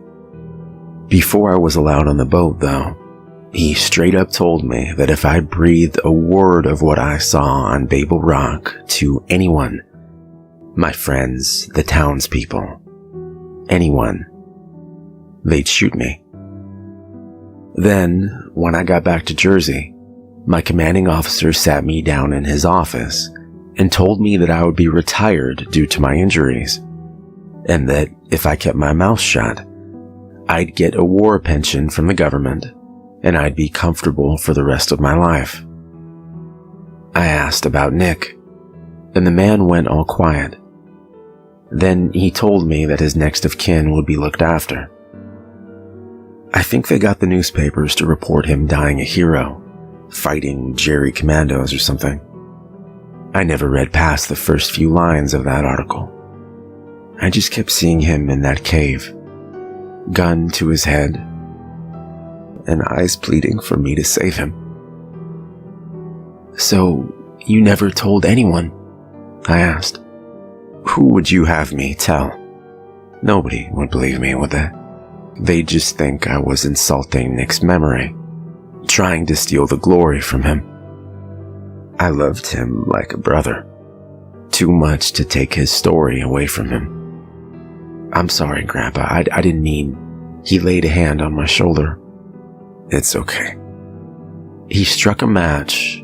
Before I was allowed on the boat, though, he straight up told me that if I breathed a word of what I saw on Babel Rock to anyone, my friends, the townspeople, anyone, they'd shoot me. Then, when I got back to Jersey, my commanding officer sat me down in his office and told me that I would be retired due to my injuries, and that if I kept my mouth shut, I'd get a war pension from the government, and I'd be comfortable for the rest of my life. I asked about Nick, and the man went all quiet. Then he told me that his next of kin would be looked after. I think they got the newspapers to report him dying a hero, fighting Jerry Commandos or something. I never read past the first few lines of that article. I just kept seeing him in that cave, gun to his head, and eyes pleading for me to save him. So, you never told anyone? I asked. Who would you have me tell? Nobody would believe me, would they? They'd just think I was insulting Nick's memory, trying to steal the glory from him. I loved him like a brother, too much to take his story away from him. I'm sorry, Grandpa, I didn't mean. He laid a hand on my shoulder. It's okay. He struck a match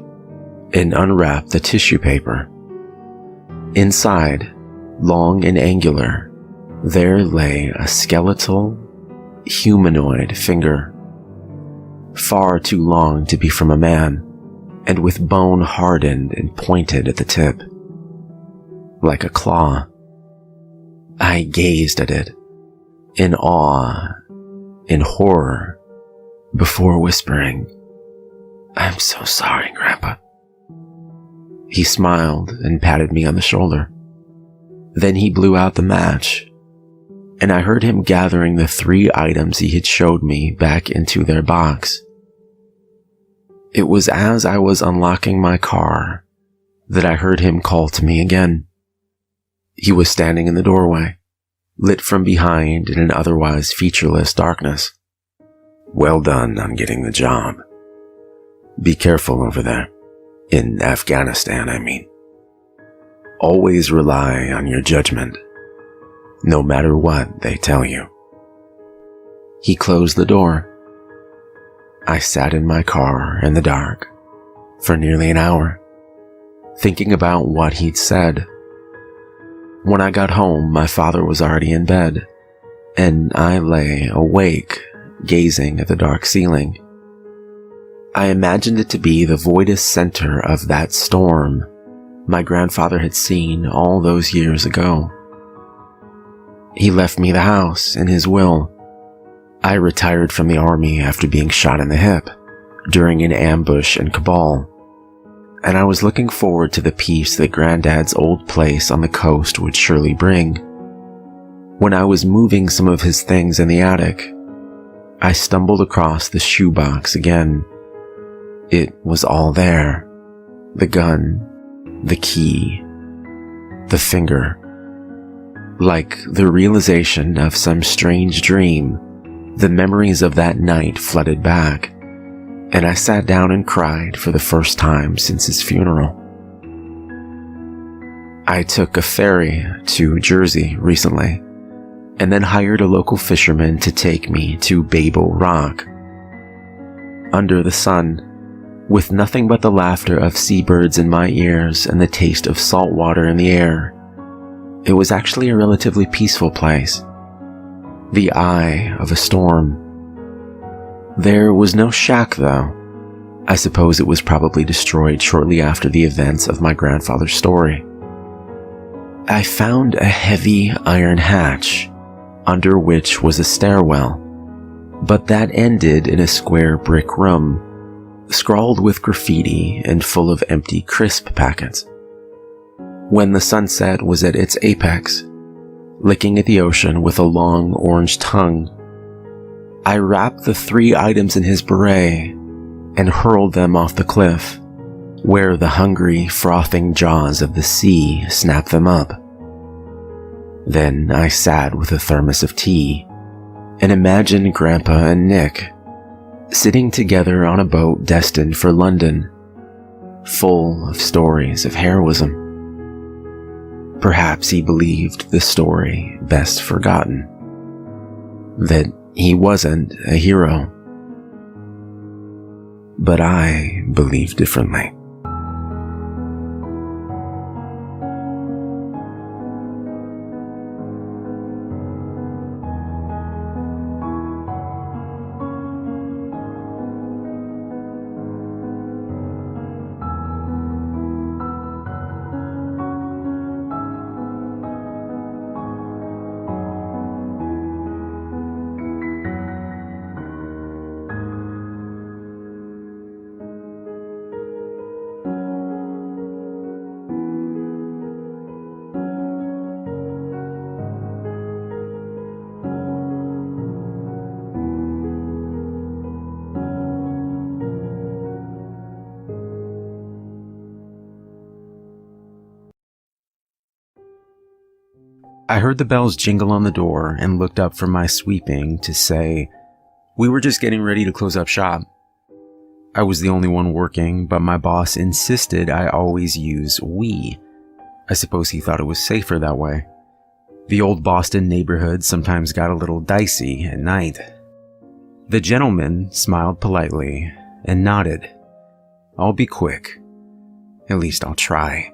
and unwrapped the tissue paper. Inside, long and angular, there lay a skeletal, humanoid finger, far too long to be from a man, and with bone hardened and pointed at the tip, like a claw. I gazed at it, in awe, in horror, before whispering, "I'm so sorry, Grandpa." He smiled and patted me on the shoulder. Then he blew out the match, and I heard him gathering the 3 items he had showed me back into their box. It was as I was unlocking my car that I heard him call to me again. He was standing in the doorway, lit from behind in an otherwise featureless darkness. "Well done on getting the job. Be careful over there. In Afghanistan, I mean. Always rely on your judgment, no matter what they tell you." He closed the door. I sat in my car in the dark for nearly an hour, thinking about what he'd said. When I got home, my father was already in bed, and I lay awake, gazing at the dark ceiling. I imagined it to be the voidous center of that storm my grandfather had seen all those years ago. He left me the house in his will. I retired from the army after being shot in the hip during an ambush in Kabul, and I was looking forward to the peace that Granddad's old place on the coast would surely bring. When I was moving some of his things in the attic, I stumbled across the shoebox again. It was all there. The gun, the key, the finger. Like the realization of some strange dream, the memories of that night flooded back, and I sat down and cried for the first time since his funeral. I took a ferry to Jersey recently, and then hired a local fisherman to take me to Babel Rock. Under the sun, with nothing but the laughter of seabirds in my ears and the taste of salt water in the air, it was actually a relatively peaceful place. The eye of a storm. There was no shack, though. I suppose it was probably destroyed shortly after the events of my grandfather's story. I found a heavy iron hatch, under which was a stairwell, but that ended in a square brick room, scrawled with graffiti and full of empty crisp packets. When the sunset was at its apex, licking at the ocean with a long orange tongue, I wrapped the 3 items in his beret and hurled them off the cliff, where the hungry, frothing jaws of the sea snapped them up. Then I sat with a thermos of tea and imagined Grandpa and Nick sitting together on a boat destined for London, full of stories of heroism. Perhaps he believed the story best forgotten, that he wasn't a hero. But I believe differently. I heard the bells jingle on the door and looked up from my sweeping to say, "We were just getting ready to close up shop." I was the only one working, but my boss insisted I always use "we." I suppose he thought it was safer that way. The old Boston neighborhood sometimes got a little dicey at night. The gentleman smiled politely and nodded. "I'll be quick. At least I'll try,"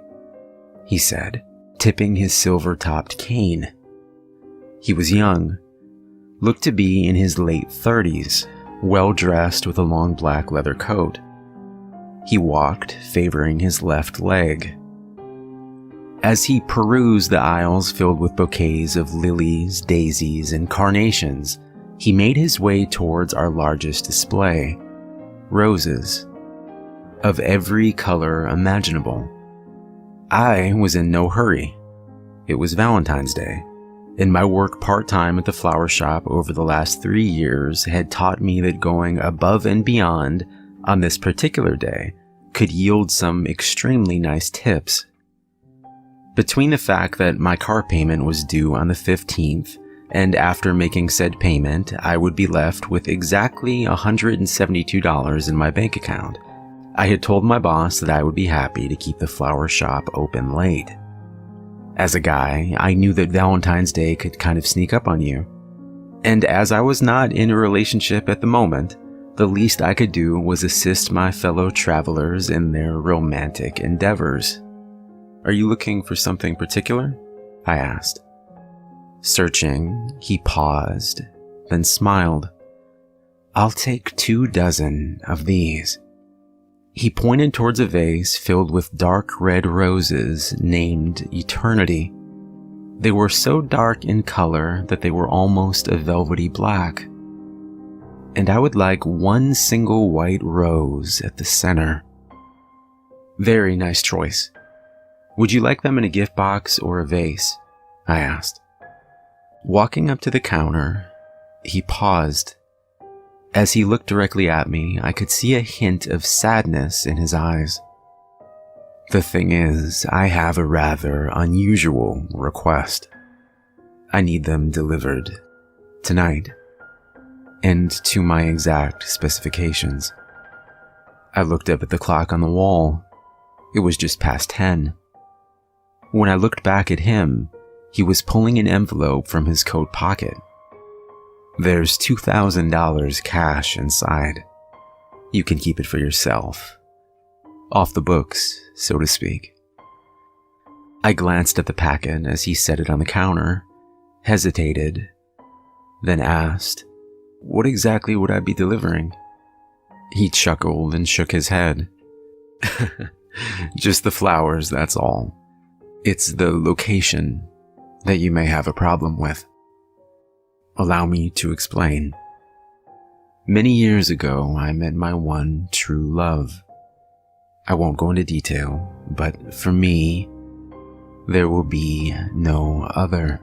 he said, tipping his silver-topped cane. He was young, looked to be in his late 30s, well-dressed with a long black leather coat. He walked, favoring his left leg. As he perused the aisles filled with bouquets of lilies, daisies, and carnations, he made his way towards our largest display, roses, of every color imaginable. I was in no hurry. It was Valentine's Day, and my work part-time at the flower shop over the last 3 years had taught me that going above and beyond on this particular day could yield some extremely nice tips. Between the fact that my car payment was due on the 15th, and after making said payment, I would be left with exactly $172 in my bank account, I had told my boss that I would be happy to keep the flower shop open late. As a guy, I knew that Valentine's Day could kind of sneak up on you. And as I was not in a relationship at the moment, the least I could do was assist my fellow travelers in their romantic endeavors. "Are you looking for something particular?" I asked. Searching, he paused, then smiled. "I'll take 24 of these." He pointed towards a vase filled with dark red roses named Eternity. They were so dark in color that they were almost a velvety black. And I would like one single white rose at the center. "Very nice choice. Would you like them in a gift box or a vase?" I asked. Walking up to the counter, he paused. As he looked directly at me, I could see a hint of sadness in his eyes. "The thing is, I have a rather unusual request. I need them delivered tonight, and to my exact specifications." I looked up at the clock on the wall. It was just past 10. When I looked back at him, he was pulling an envelope from his coat pocket. "There's $2,000 cash inside. You can keep it for yourself. Off the books, so to speak." I glanced at the packet as he set it on the counter, hesitated, then asked, "What exactly would I be delivering?" He chuckled and shook his head. "Just the flowers, that's all. It's the location that you may have a problem with." Allow me to explain. Many years ago, I met my one true love. I won't go into detail, but for me, there will be no other.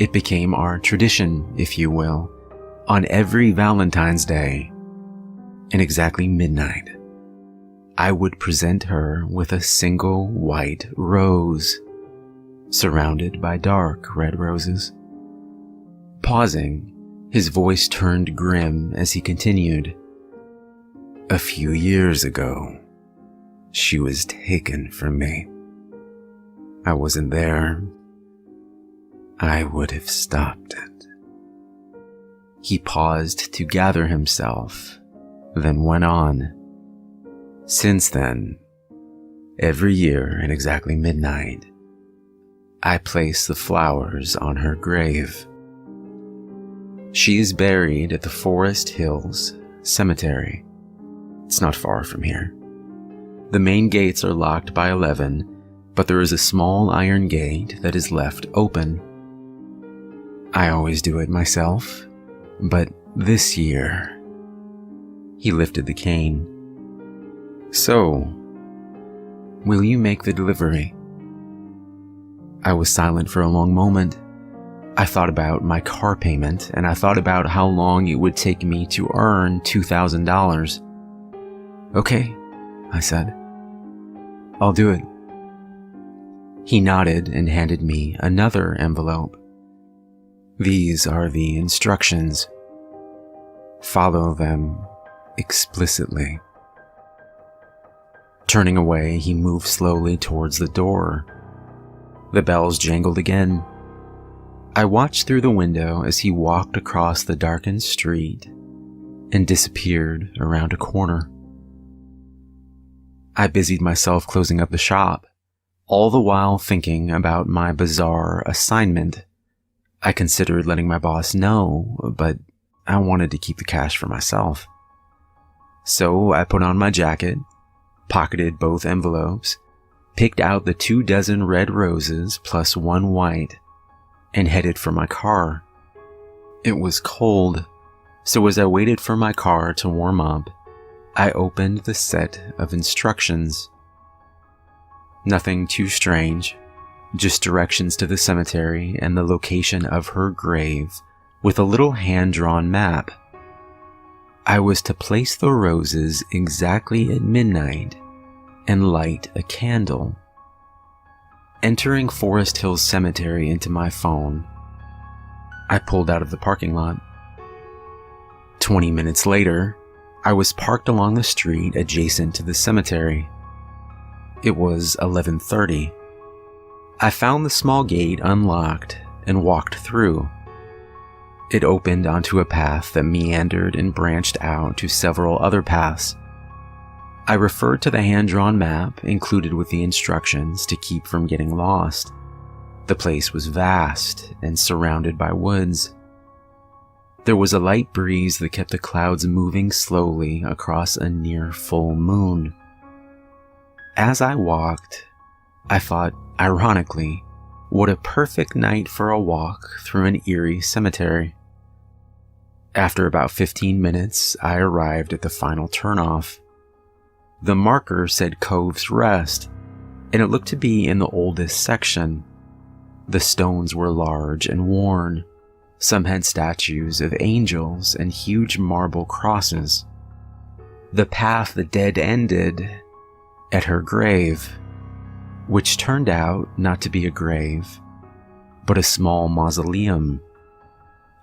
It became our tradition, if you will, on every Valentine's Day, at exactly midnight, I would present her with a single white rose, surrounded by dark red roses. Pausing, his voice turned grim as he continued. "A few years ago, she was taken from me. I wasn't there. I would have stopped it." He paused to gather himself, then went on. "Since then, every year at exactly midnight, I place the flowers on her grave. She is buried at the Forest Hills Cemetery. It's not far from here. The main gates are locked by 11, but there is a small iron gate that is left open. I always do it myself, but this year..." He lifted the cane. "So, will you make the delivery?" I was silent for a long moment. I thought about my car payment, and I thought about how long it would take me to earn $2,000. "Okay," I said. "I'll do it." He nodded and handed me another envelope. "These are the instructions. Follow them explicitly." Turning away, he moved slowly towards the door. The bells jangled again. I watched through the window as he walked across the darkened street and disappeared around a corner. I busied myself closing up the shop, all the while thinking about my bizarre assignment. I considered letting my boss know, but I wanted to keep the cash for myself. So I put on my jacket, pocketed both envelopes, picked out the 24 red roses plus 1 white, and headed for my car. It was cold, so as I waited for my car to warm up, I opened the set of instructions. Nothing too strange, just directions to the cemetery and the location of her grave with a little hand-drawn map. I was to place the roses exactly at midnight and light a candle. Entering Forest Hills Cemetery into my phone, I pulled out of the parking lot. 20 minutes later, I was parked along the street adjacent to the cemetery. It was 11:30. I found the small gate unlocked and walked through. It opened onto a path that meandered and branched out to several other paths. I referred to the hand-drawn map included with the instructions to keep from getting lost. The place was vast and surrounded by woods. There was a light breeze that kept the clouds moving slowly across a near full moon. As I walked, I thought, ironically, what a perfect night for a walk through an eerie cemetery. After about 15 minutes, I arrived at the final turnoff. The marker said Cove's Rest, and it looked to be in the oldest section. The stones were large and worn. Some had statues of angels and huge marble crosses. The path that dead-ended at her grave, which turned out not to be a grave, but a small mausoleum.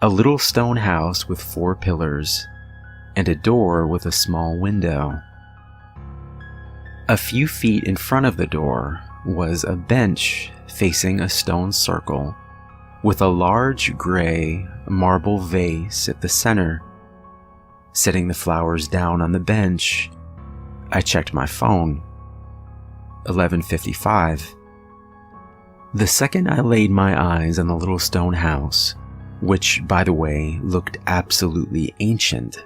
A little stone house with 4 pillars, and a door with a small window. A few feet in front of the door was a bench facing a stone circle, with a large gray marble vase at the center. Setting the flowers down on the bench, I checked my phone. 11:55. The second I laid my eyes on the little stone house, which, by the way, looked absolutely ancient,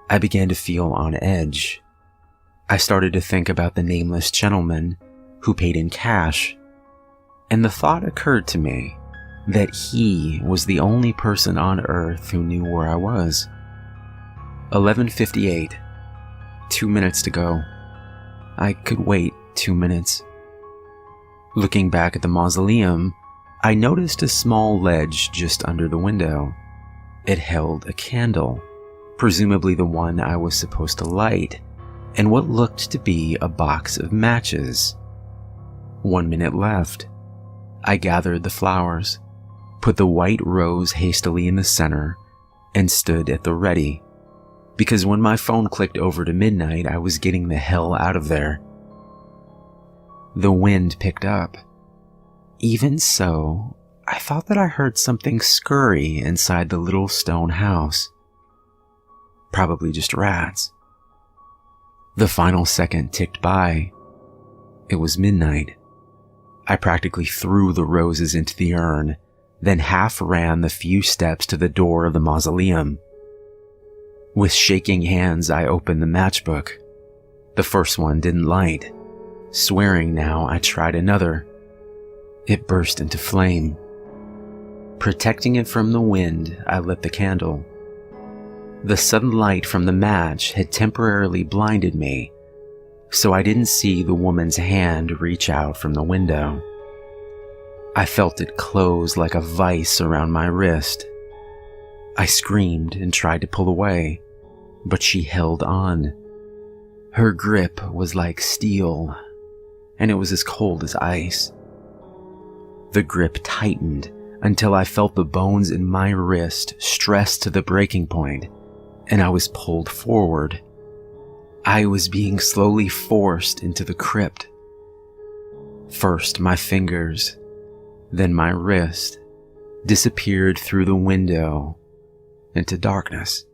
I began to feel on edge. I started to think about the nameless gentleman who paid in cash, and the thought occurred to me that he was the only person on Earth who knew where I was. 11:58. 2 minutes to go. I could wait 2 minutes. Looking back at the mausoleum, I noticed a small ledge just under the window. It held a candle, presumably the one I was supposed to light, and what looked to be a box of matches. 1 minute left. I gathered the flowers, put the white rose hastily in the center, and stood at the ready, because when my phone clicked over to midnight, I was getting the hell out of there. The wind picked up. Even so, I thought that I heard something scurry inside the little stone house. Probably just rats. The final second ticked by. It was midnight. I practically threw the roses into the urn, then half ran the few steps to the door of the mausoleum. With shaking hands, I opened the matchbook. The first one didn't light. Swearing now, I tried another. It burst into flame. Protecting it from the wind, I lit the candle. The sudden light from the match had temporarily blinded me, so I didn't see the woman's hand reach out from the window. I felt it close like a vice around my wrist. I screamed and tried to pull away, but she held on. Her grip was like steel, and it was as cold as ice. The grip tightened until I felt the bones in my wrist stressed to the breaking point, and I was pulled forward. I was being slowly forced into the crypt. First my fingers, then my wrist, disappeared through the window into darkness.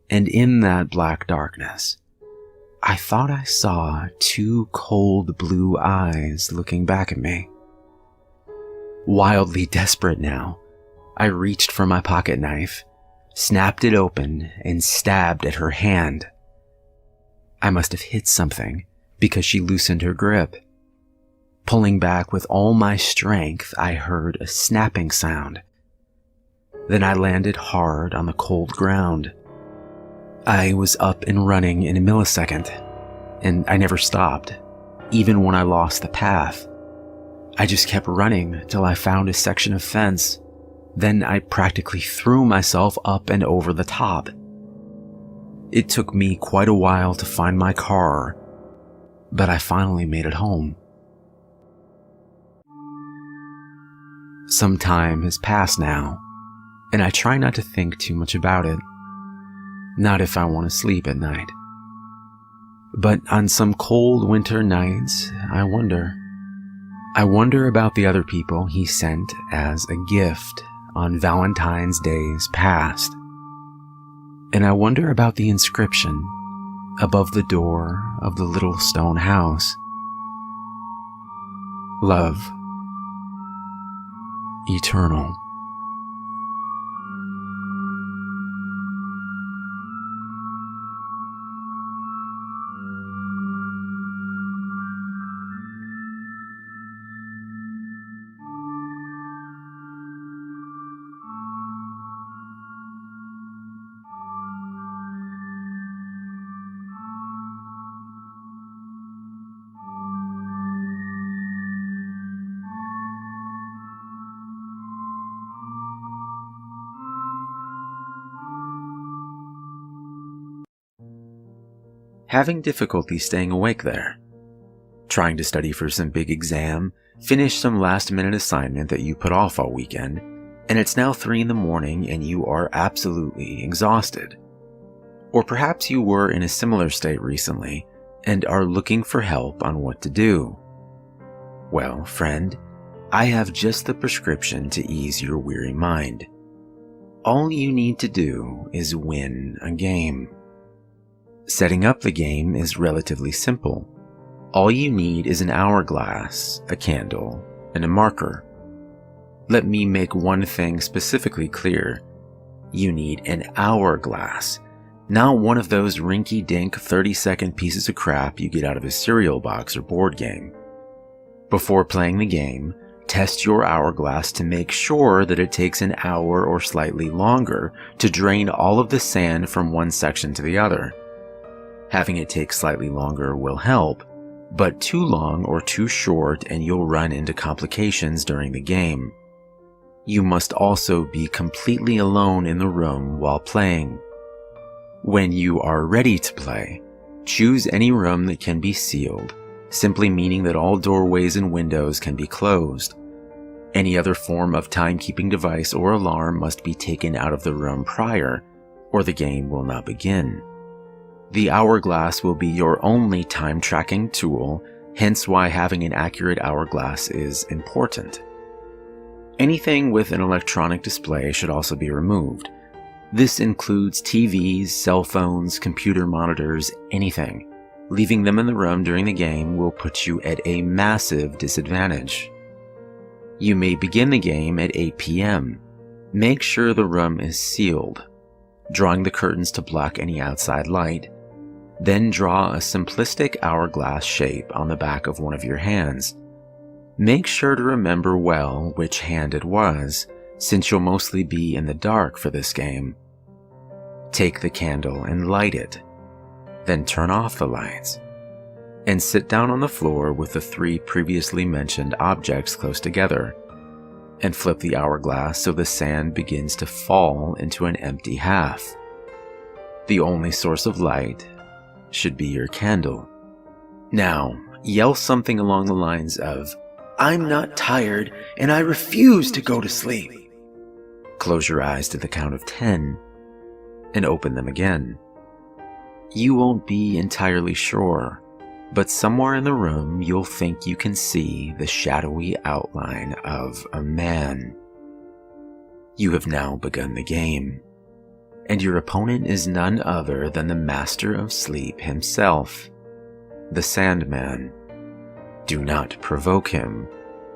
And in that black darkness, I thought I saw 2 cold blue eyes looking back at me. Wildly desperate now, I reached for my pocket knife, snapped it open, and stabbed at her hand. I must have hit something because she loosened her grip. Pulling back with all my strength, I heard a snapping sound. Then I landed hard on the cold ground. I was up and running in a millisecond, and I never stopped, even when I lost the path. I just kept running till I found a section of fence. Then I practically threw myself up and over the top. It took me quite a while to find my car, but I finally made it home. Some time has passed now, and I try not to think too much about it. Not if I want to sleep at night. But on some cold winter nights, I wonder. I wonder about the other people he sent as a gift on Valentine's days past. And I wonder about the inscription above the door of the little stone house. Love. Eternal. Having difficulty staying awake there? Trying to study for some big exam, finish some last-minute assignment that you put off all weekend, and it's now 3 in the morning and you are absolutely exhausted. Or perhaps you were in a similar state recently and are looking for help on what to do. Well, friend, I have just the prescription to ease your weary mind. All you need to do is win a game. Setting up the game is relatively simple. All you need is an hourglass, a candle, and a marker. Let me make one thing specifically clear. You need an hourglass, not one of those rinky-dink 30-second pieces of crap you get out of a cereal box or board game. Before playing the game, test your hourglass to make sure that it takes an hour or slightly longer to drain all of the sand from one section to the other. Having it take slightly longer will help, but too long or too short and you'll run into complications during the game. You must also be completely alone in the room while playing. When you are ready to play, choose any room that can be sealed, simply meaning that all doorways and windows can be closed. Any other form of timekeeping device or alarm must be taken out of the room prior, or the game will not begin. The hourglass will be your only time tracking tool, hence why having an accurate hourglass is important. Anything with an electronic display should also be removed. This includes TVs, cell phones, computer monitors, anything. Leaving them in the room during the game will put you at a massive disadvantage. You may begin the game at 8 p.m. Make sure the room is sealed, drawing the curtains to block any outside light. Then draw a simplistic hourglass shape on the back of one of your hands. Make sure to remember well which hand it was, since you'll mostly be in the dark for this game. Take the candle and light it. Then turn off the lights. And sit down on the floor with the 3 previously mentioned objects close together. And flip the hourglass so the sand begins to fall into an empty half. The only source of light should be your candle. Now, yell something along the lines of, I'm not tired, and I refuse to go to sleep. Close your eyes to the count of 10 and open them again. You won't be entirely sure, but somewhere in the room you'll think you can see the shadowy outline of a man. You have now begun the game, and your opponent is none other than the Master of Sleep himself, the Sandman. Do not provoke him,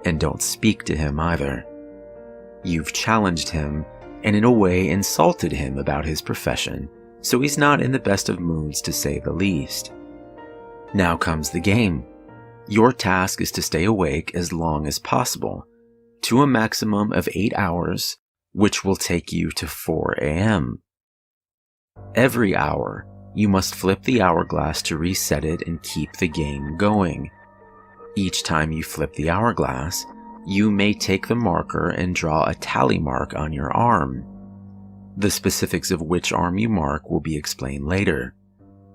and don't speak to him either. You've challenged him, and in a way insulted him about his profession, so he's not in the best of moods to say the least. Now comes the game. Your task is to stay awake as long as possible, to a maximum of 8 hours, which will take you to 4 a.m. Every hour, you must flip the hourglass to reset it and keep the game going. Each time you flip the hourglass, you may take the marker and draw a tally mark on your arm. The specifics of which arm you mark will be explained later.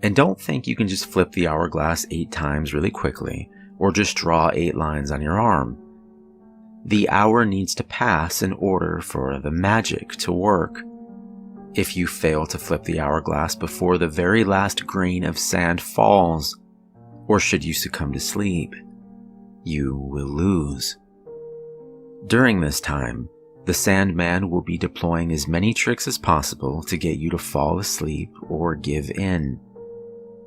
And don't think you can just flip the hourglass 8 times really quickly, or just draw 8 lines on your arm. The hour needs to pass in order for the magic to work. If you fail to flip the hourglass before the very last grain of sand falls, or should you succumb to sleep, you will lose. During this time, the Sandman will be deploying as many tricks as possible to get you to fall asleep or give in.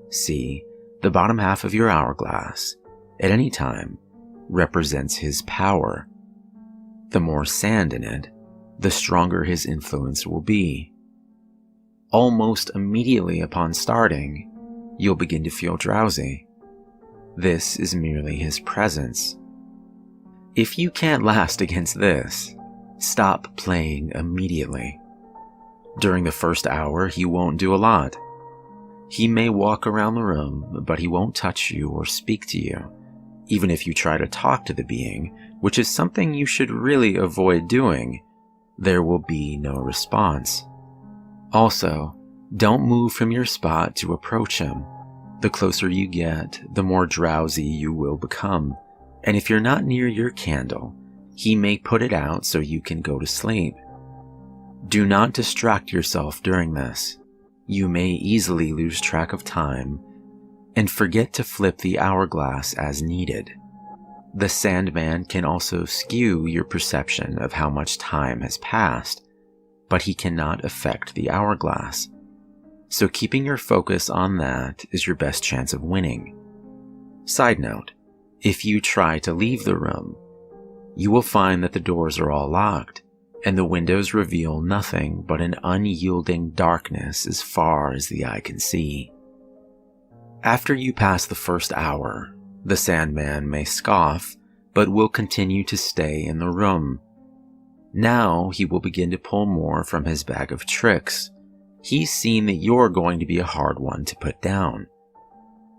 See, the bottom half of your hourglass, at any time, represents his power. The more sand in it, the stronger his influence will be. Almost immediately upon starting, you'll begin to feel drowsy. This is merely his presence. If you can't last against this, stop playing immediately. During the first hour, he won't do a lot. He may walk around the room, but he won't touch you or speak to you, even if you try to talk to the being, which is something you should really avoid doing. There will be no response. Also, don't move from your spot to approach him. The closer you get, the more drowsy you will become, and if you're not near your candle, he may put it out so you can go to sleep. Do not distract yourself during this. You may easily lose track of time and forget to flip the hourglass as needed. The Sandman can also skew your perception of how much time has passed, but he cannot affect the hourglass. So keeping your focus on that is your best chance of winning. Side note, if you try to leave the room, you will find that the doors are all locked, and the windows reveal nothing but an unyielding darkness as far as the eye can see. After you pass the first hour, the Sandman may scoff, but will continue to stay in the room. Now he will begin to pull more from his bag of tricks. He's seen that you're going to be a hard one to put down.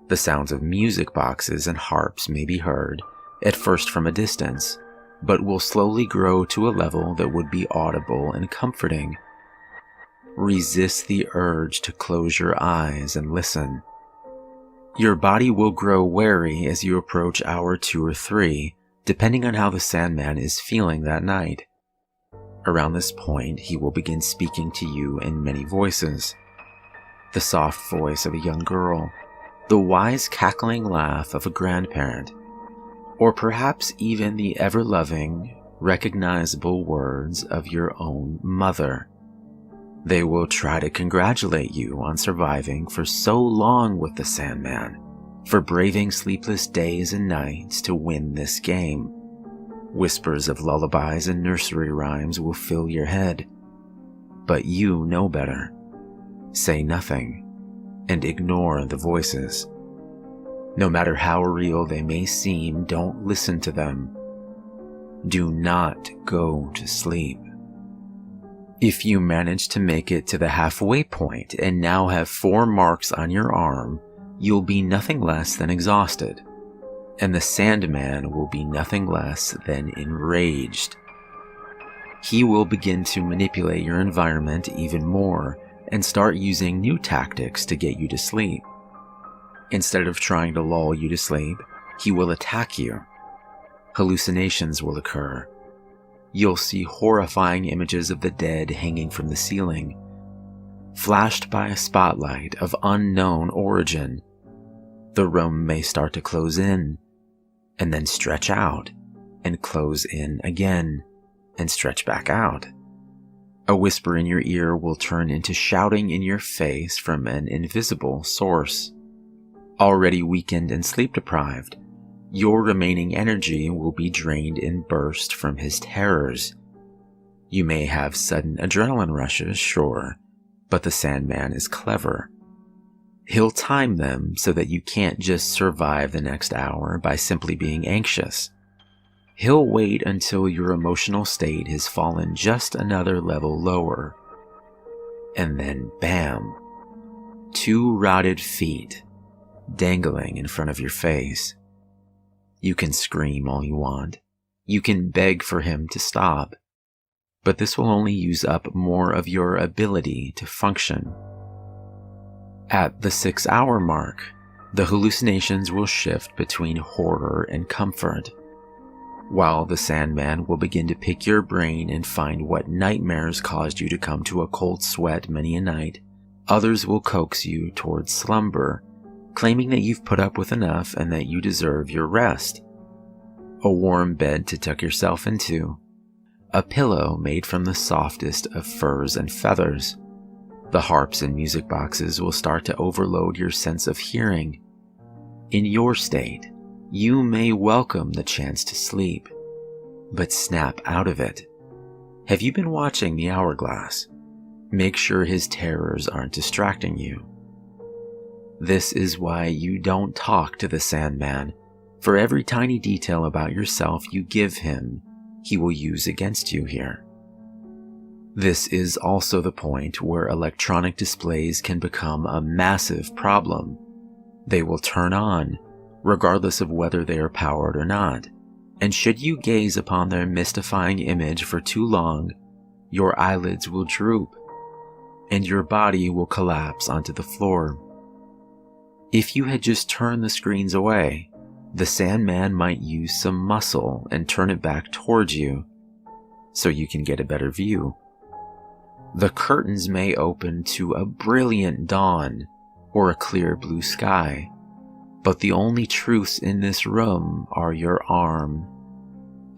The sounds of music boxes and harps may be heard, at first from a distance, but will slowly grow to a level that would be audible and comforting. Resist the urge to close your eyes and listen. Your body will grow wary as you approach hour 2 or 3, depending on how the Sandman is feeling that night. Around this point, he will begin speaking to you in many voices. The soft voice of a young girl, the wise cackling laugh of a grandparent, or perhaps even the ever-loving, recognizable words of your own mother. They will try to congratulate you on surviving for so long with the Sandman, for braving sleepless days and nights to win this game. Whispers of lullabies and nursery rhymes will fill your head. But you know better. Say nothing, and ignore the voices. No matter how real they may seem, don't listen to them. Do not go to sleep. If you manage to make it to the halfway point and now have 4 marks on your arm, you'll be nothing less than exhausted, and the Sandman will be nothing less than enraged. He will begin to manipulate your environment even more and start using new tactics to get you to sleep. Instead of trying to lull you to sleep, he will attack you. Hallucinations will occur. You'll see horrifying images of the dead hanging from the ceiling, flashed by a spotlight of unknown origin. The room may start to close in, and then stretch out, and close in again, and stretch back out. A whisper in your ear will turn into shouting in your face from an invisible source. Already weakened and sleep-deprived, your remaining energy will be drained in bursts from his terrors. You may have sudden adrenaline rushes, sure, but the Sandman is clever. He'll time them so that you can't just survive the next hour by simply being anxious. He'll wait until your emotional state has fallen just another level lower. And then bam, 2 rotted feet dangling in front of your face. You can scream all you want. You can beg for him to stop. But this will only use up more of your ability to function. At the 6-hour mark, the hallucinations will shift between horror and comfort. While the Sandman will begin to pick your brain and find what nightmares caused you to come to a cold sweat many a night, others will coax you towards slumber, claiming that you've put up with enough and that you deserve your rest. A warm bed to tuck yourself into, a pillow made from the softest of furs and feathers. The harps and music boxes will start to overload your sense of hearing. In your state, you may welcome the chance to sleep, but snap out of it. Have you been watching the hourglass? Make sure his terrors aren't distracting you. This is why you don't talk to the Sandman. For every tiny detail about yourself you give him, he will use against you here. This is also the point where electronic displays can become a massive problem. They will turn on, regardless of whether they are powered or not, and should you gaze upon their mystifying image for too long, your eyelids will droop, and your body will collapse onto the floor. If you had just turned the screens away, the Sandman might use some muscle and turn it back towards you, so you can get a better view. The curtains may open to a brilliant dawn or a clear blue sky, but the only truths in this room are your arm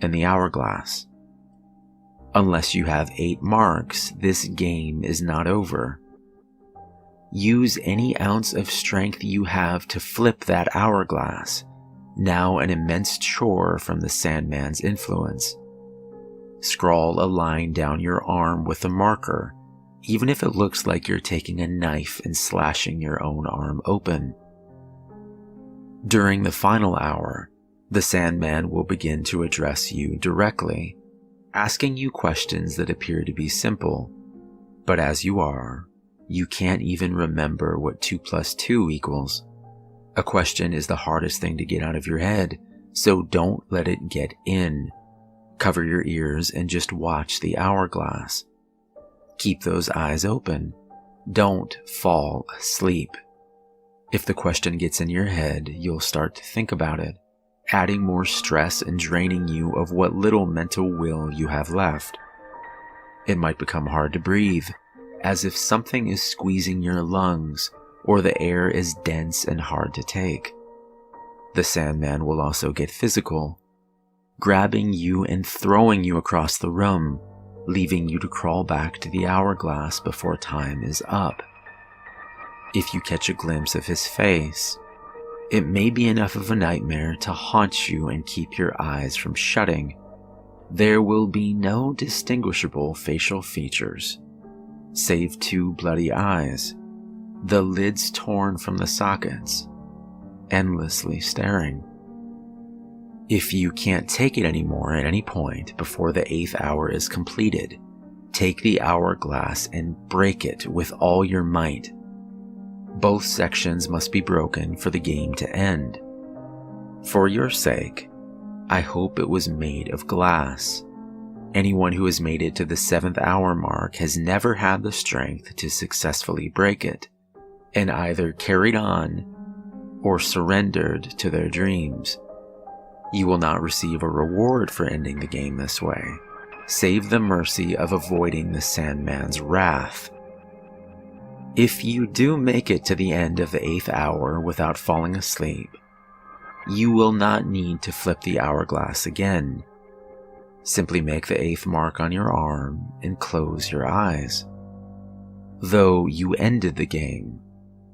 and the hourglass. Unless you have 8 marks, this game is not over. Use any ounce of strength you have to flip that hourglass, now an immense chore from the Sandman's influence. Scrawl a line down your arm with a marker, even if it looks like you're taking a knife and slashing your own arm open. During the final hour, the Sandman will begin to address you directly, asking you questions that appear to be simple, but as you are, you can't even remember what 2 + 2 equals. A question is the hardest thing to get out of your head, so don't let it get in. Cover your ears and just watch the hourglass. Keep those eyes open. Don't fall asleep. If the question gets in your head, you'll start to think about it, adding more stress and draining you of what little mental will you have left. It might become hard to breathe, as if something is squeezing your lungs, or the air is dense and hard to take. The Sandman will also get physical, grabbing you and throwing you across the room, leaving you to crawl back to the hourglass before time is up. If you catch a glimpse of his face, it may be enough of a nightmare to haunt you and keep your eyes from shutting. There will be no distinguishable facial features, save 2 bloody eyes, the lids torn from the sockets, endlessly staring. If you can't take it anymore at any point before the 8th hour is completed, take the hourglass and break it with all your might. Both sections must be broken for the game to end. For your sake, I hope it was made of glass. Anyone who has made it to the 7th hour mark has never had the strength to successfully break it, and either carried on or surrendered to their dreams. You will not receive a reward for ending the game this way, save the mercy of avoiding the Sandman's wrath. If you do make it to the end of the 8th hour without falling asleep, you will not need to flip the hourglass again. Simply make the 8th mark on your arm and close your eyes. Though you ended the game,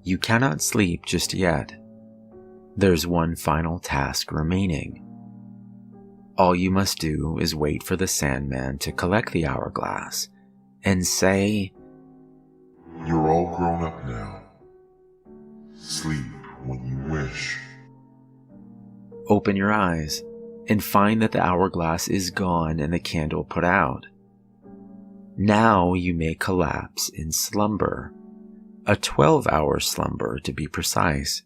you cannot sleep just yet. There's one final task remaining. All you must do is wait for the Sandman to collect the hourglass and say, "You're all grown up now. Sleep when you wish." Open your eyes and find that the hourglass is gone and the candle put out. Now you may collapse in slumber, a 12-hour slumber to be precise.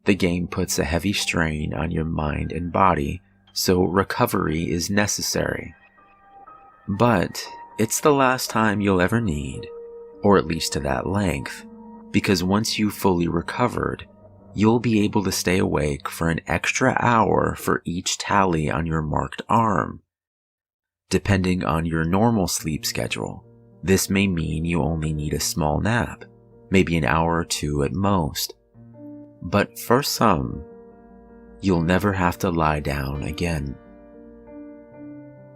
The game puts a heavy strain on your mind and body, so recovery is necessary. But it's the last time you'll ever need, or at least to that length, because once you've fully recovered, you'll be able to stay awake for an extra hour for each tally on your marked arm. Depending on your normal sleep schedule, this may mean you only need a small nap, maybe an hour or two at most. But for some, you'll never have to lie down again.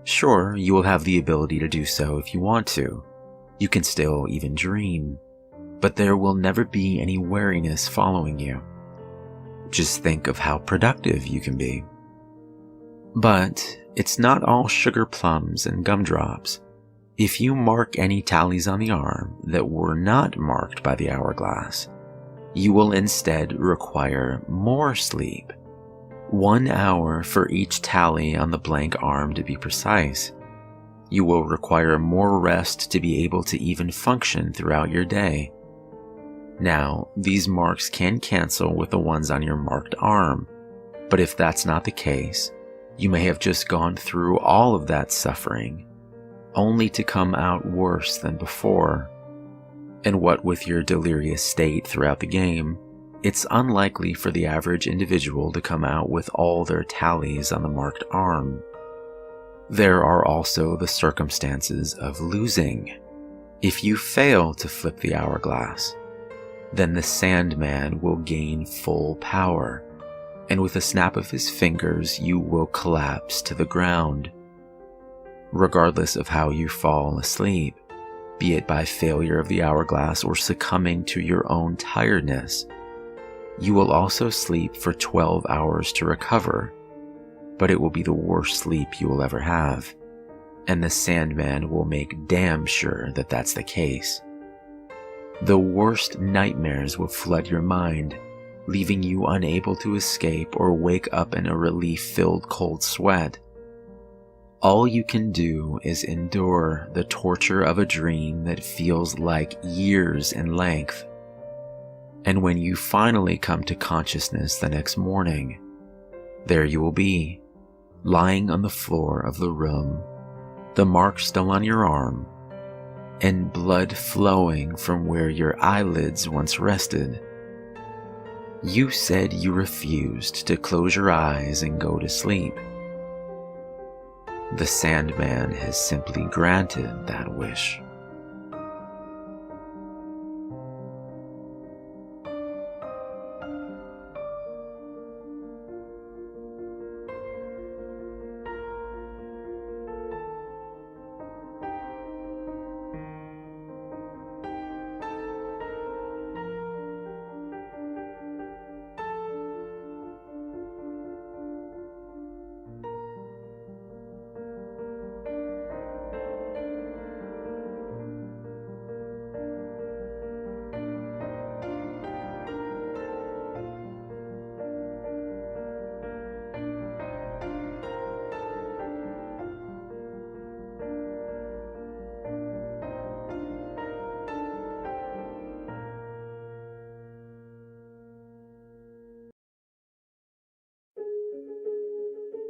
Sure, you will have the ability to do so if you want to. You can still even dream, but there will never be any weariness following you. Just think of how productive you can be. But it's not all sugar plums and gumdrops. If you mark any tallies on the arm that were not marked by the hourglass, you will instead require more sleep. 1 hour for each tally on the blank arm to be precise. You will require more rest to be able to even function throughout your day. Now, these marks can cancel with the ones on your marked arm, but if that's not the case, you may have just gone through all of that suffering, only to come out worse than before. And what with your delirious state throughout the game, it's unlikely for the average individual to come out with all their tallies on the marked arm. There are also the circumstances of losing. If you fail to flip the hourglass, then the Sandman will gain full power, and with a snap of his fingers you will collapse to the ground. Regardless of how you fall asleep, be it by failure of the hourglass or succumbing to your own tiredness, you will also sleep for 12 hours to recover, but it will be the worst sleep you will ever have, and the Sandman will make damn sure that that's the case. The worst nightmares will flood your mind, leaving you unable to escape or wake up in a relief-filled cold sweat. All you can do is endure the torture of a dream that feels like years in length. And when you finally come to consciousness the next morning, there you will be, lying on the floor of the room, the mark still on your arm, and blood flowing from where your eyelids once rested. You said you refused to close your eyes and go to sleep. The Sandman has simply granted that wish.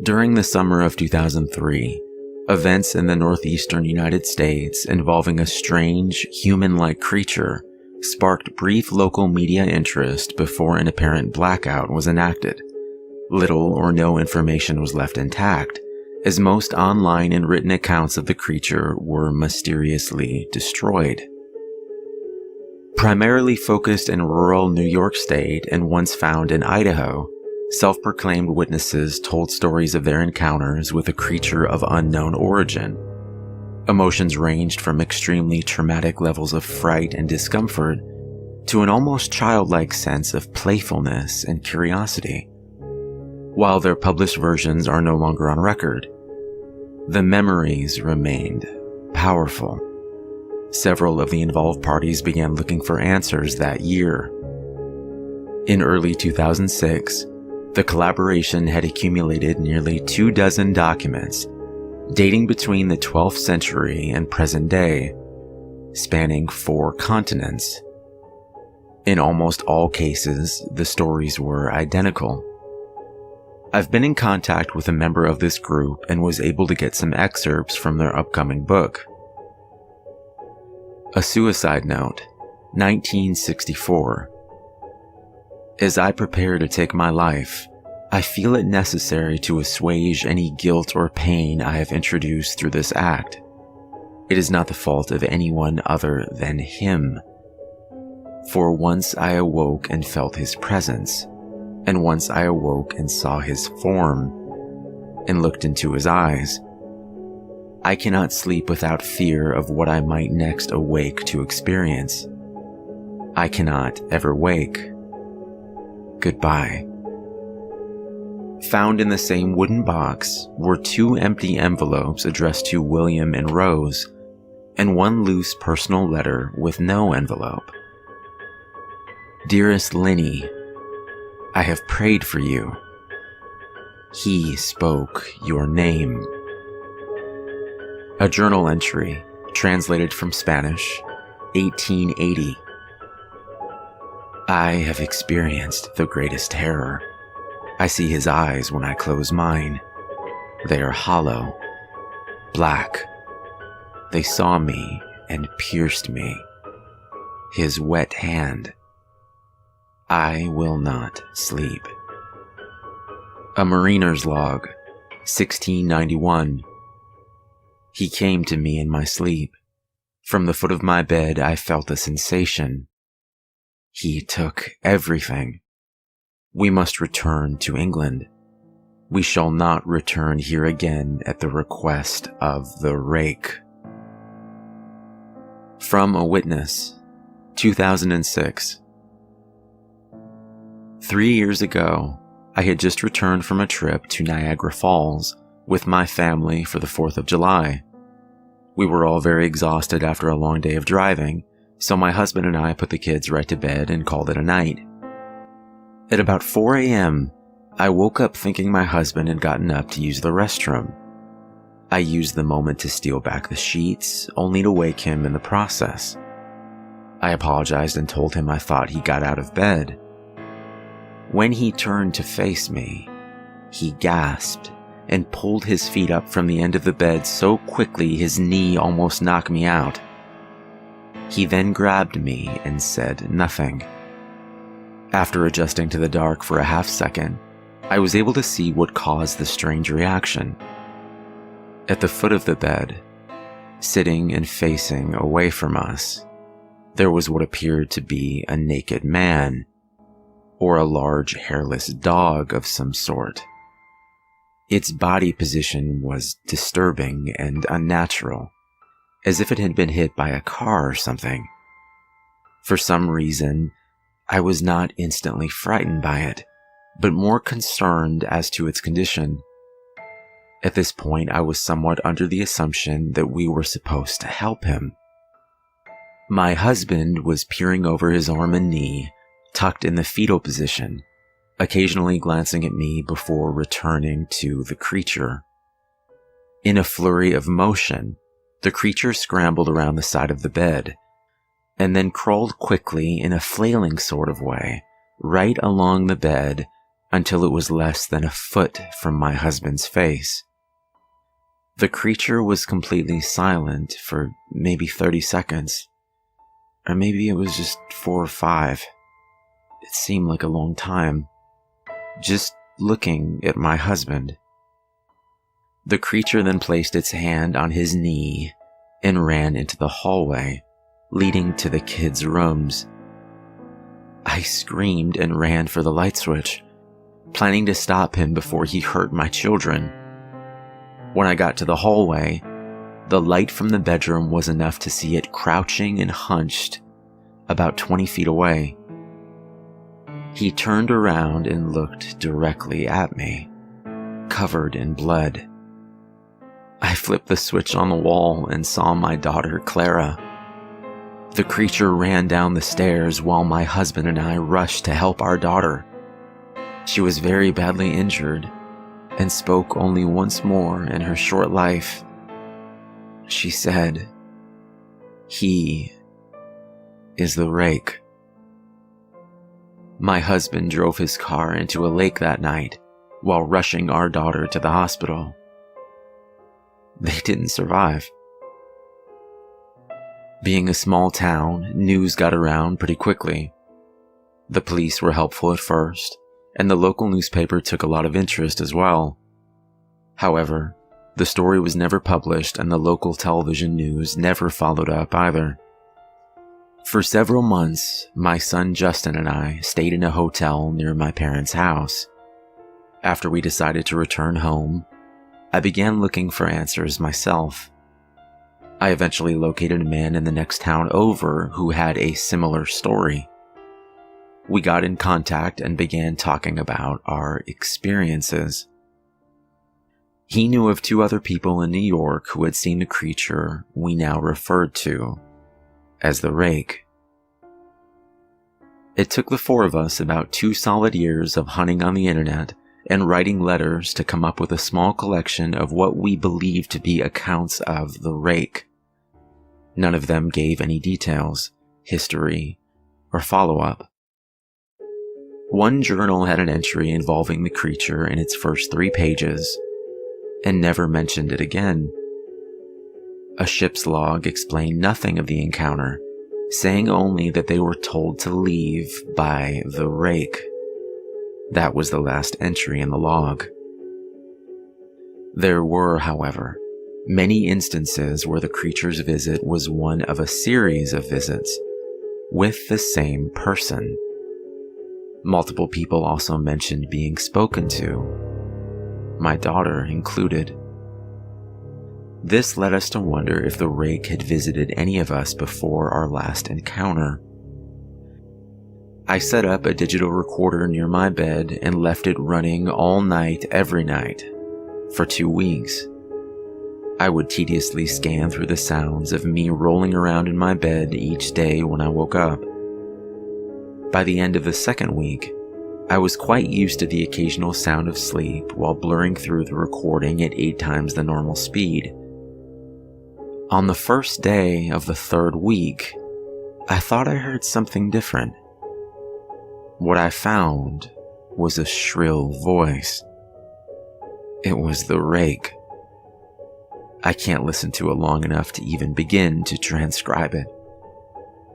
During the summer of 2003, events in the northeastern United States involving a strange, human-like creature sparked brief local media interest before an apparent blackout was enacted, Little or no information was left intact, as most online and written accounts of the creature were mysteriously destroyed. Primarily focused in rural New York State and once found in Idaho, self-proclaimed witnesses told stories of their encounters with a creature of unknown origin. Emotions ranged from extremely traumatic levels of fright and discomfort to an almost childlike sense of playfulness and curiosity. While their published versions are no longer on record, the memories remained powerful. Several of the involved parties began looking for answers that year. In early 2006, the collaboration had accumulated nearly 24 documents dating between the 12th century and present day, spanning 4 continents. In almost all cases, the stories were identical. I've been in contact with a member of this group and was able to get some excerpts from their upcoming book. A Suicide Note, 1964. As I prepare to take my life, I feel it necessary to assuage any guilt or pain I have introduced through this act. It is not the fault of anyone other than him. For once I awoke and felt his presence, and once I awoke and saw his form, and looked into his eyes. I cannot sleep without fear of what I might next awake to experience. I cannot ever wake. Goodbye. Found in the same wooden box were 2 empty envelopes addressed to William and Rose, and 1 loose personal letter with no envelope. Dearest Linny, I have prayed for you. He spoke your name. A journal entry, translated from Spanish, 1880. I have experienced the greatest terror. I see his eyes when I close mine. They are hollow, black. They saw me and pierced me. His wet hand. I will not sleep. A Mariner's Log, 1691. He came to me in my sleep. From the foot of my bed I felt a sensation. He took everything. We must return to England. We shall not return here again at the request of the rake. From a Witness, 2006. 3 years ago, I had just returned from a trip to Niagara Falls with my family for the 4th of July. We were all very exhausted after a long day of driving, so my husband and I put the kids right to bed and called it a night. At about 4 a.m., I woke up thinking my husband had gotten up to use the restroom. I used the moment to steal back the sheets, only to wake him in the process. I apologized and told him I thought he got out of bed. When he turned to face me, he gasped and pulled his feet up from the end of the bed so quickly his knee almost knocked me out. He then grabbed me and said nothing. After adjusting to the dark for a half second, I was able to see what caused the strange reaction. At the foot of the bed, sitting and facing away from us, there was what appeared to be a naked man, or a large hairless dog of some sort. Its body position was disturbing and unnatural, as if it had been hit by a car or something. For some reason, I was not instantly frightened by it, but more concerned as to its condition. At this point, I was somewhat under the assumption that we were supposed to help him. My husband was peering over his arm and knee, tucked in the fetal position, occasionally glancing at me before returning to the creature. In a flurry of motion, the creature scrambled around the side of the bed, and then crawled quickly in a flailing sort of way, right along the bed until it was less than a foot from my husband's face. The creature was completely silent for maybe 30 seconds, or maybe it was just 4 or 5. It seemed like a long time. Just looking at my husband. The creature then placed its hand on his knee and ran into the hallway leading to the kids' rooms. I screamed and ran for the light switch, planning to stop him before he hurt my children. When I got to the hallway, the light from the bedroom was enough to see it crouching and hunched about 20 feet away. He turned around and looked directly at me, covered in blood. I flipped the switch on the wall and saw my daughter, Clara. The creature ran down the stairs while my husband and I rushed to help our daughter. She was very badly injured and spoke only once more in her short life. She said, "He is the rake." My husband drove his car into a lake that night while rushing our daughter to the hospital. They didn't survive. Being a small town, news got around pretty quickly. The police were helpful at first, and the local newspaper took a lot of interest as well. However, the story was never published and the local television news never followed up either. For several months, my son Justin and I stayed in a hotel near my parents' house. After we decided to return home, I began looking for answers myself. I eventually located a man in the next town over who had a similar story. We got in contact and began talking about our experiences. He knew of 2 other people in New York who had seen the creature we now referred to as the rake. It took the 4 of us about 2 solid years of hunting on the internet and writing letters to come up with a small collection of what we believed to be accounts of the rake. None of them gave any details, history, or follow-up. One journal had an entry involving the creature in its first 3 pages, and never mentioned it again. A ship's log explained nothing of the encounter, saying only that they were told to leave by the rake. That was the last entry in the log. There were, however, many instances where the creature's visit was one of a series of visits with the same person. Multiple people also mentioned being spoken to, my daughter included. This led us to wonder if the rake had visited any of us before our last encounter. I set up a digital recorder near my bed and left it running all night every night for 2 weeks. I would tediously scan through the sounds of me rolling around in my bed each day when I woke up. By the end of the 2nd week, I was quite used to the occasional sound of sleep while blurring through the recording at 8 times the normal speed. On the first day of the 3rd week, I thought I heard something different. What I found was a shrill voice. It was the rake. I can't listen to it long enough to even begin to transcribe it.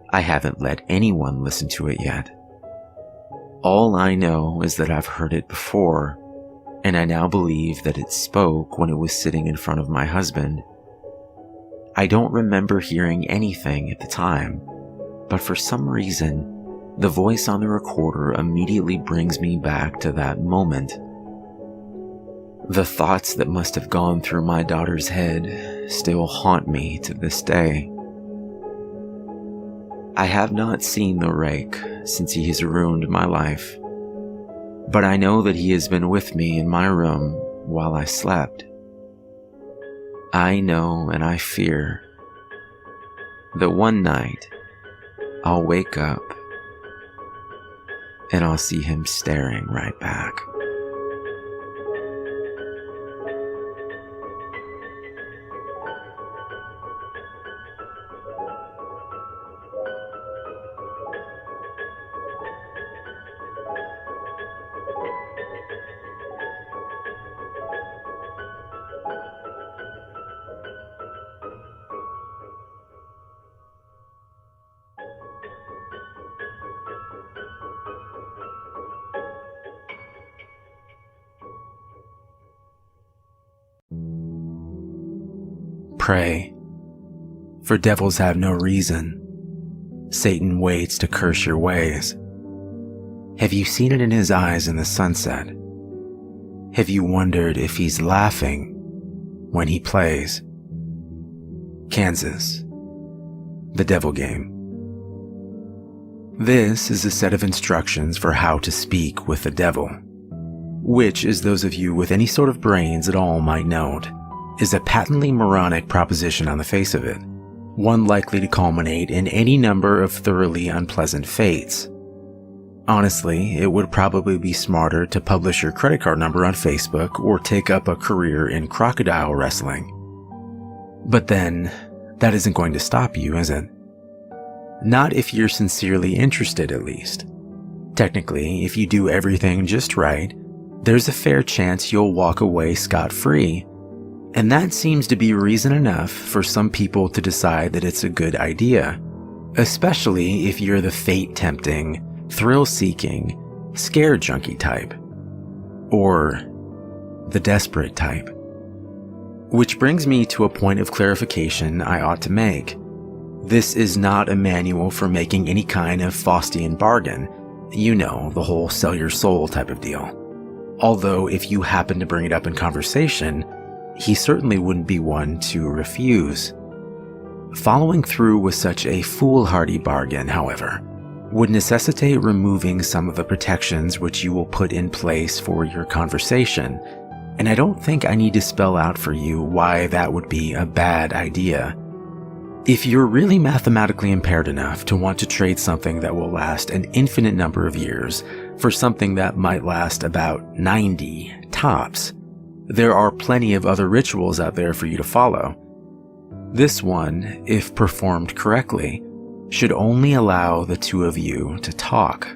I haven't let anyone listen to it yet. All I know is that I've heard it before, and I now believe that it spoke when it was sitting in front of my husband. I don't remember hearing anything at the time, but for some reason, the voice on the recorder immediately brings me back to that moment. The thoughts that must have gone through my daughter's head still haunt me to this day. I have not seen the rake since he has ruined my life, but I know that he has been with me in my room while I slept. I know and I fear that one night I'll wake up and I'll see him staring right back. prey. For devils have no reason. Satan waits to curse your ways. Have you seen it in his eyes in the sunset? Have you wondered if he's laughing when he plays? Kansas. The Devil Game. This is a set of instructions for how to speak with the devil, which, as those of you with any sort of brains at all might note, is a patently moronic proposition on the face of it, one likely to culminate in any number of thoroughly unpleasant fates. Honestly, it would probably be smarter to publish your credit card number on Facebook or take up a career in crocodile wrestling. But then, that isn't going to stop you, is it? Not if you're sincerely interested, at least. Technically, if you do everything just right, there's a fair chance you'll walk away scot-free. And that seems to be reason enough for some people to decide that it's a good idea, especially if you're the fate-tempting, thrill-seeking, scare junkie type. Or the desperate type. Which brings me to a point of clarification I ought to make. This is not a manual for making any kind of Faustian bargain. You know, the whole sell your soul type of deal. Although if you happen to bring it up in conversation, he certainly wouldn't be one to refuse. Following through with such a foolhardy bargain, however, would necessitate removing some of the protections which you will put in place for your conversation, and I don't think I need to spell out for you why that would be a bad idea. If you're really mathematically impaired enough to want to trade something that will last an infinite number of years for something that might last about 90 tops, there are plenty of other rituals out there for you to follow. This one, if performed correctly, should only allow the two of you to talk.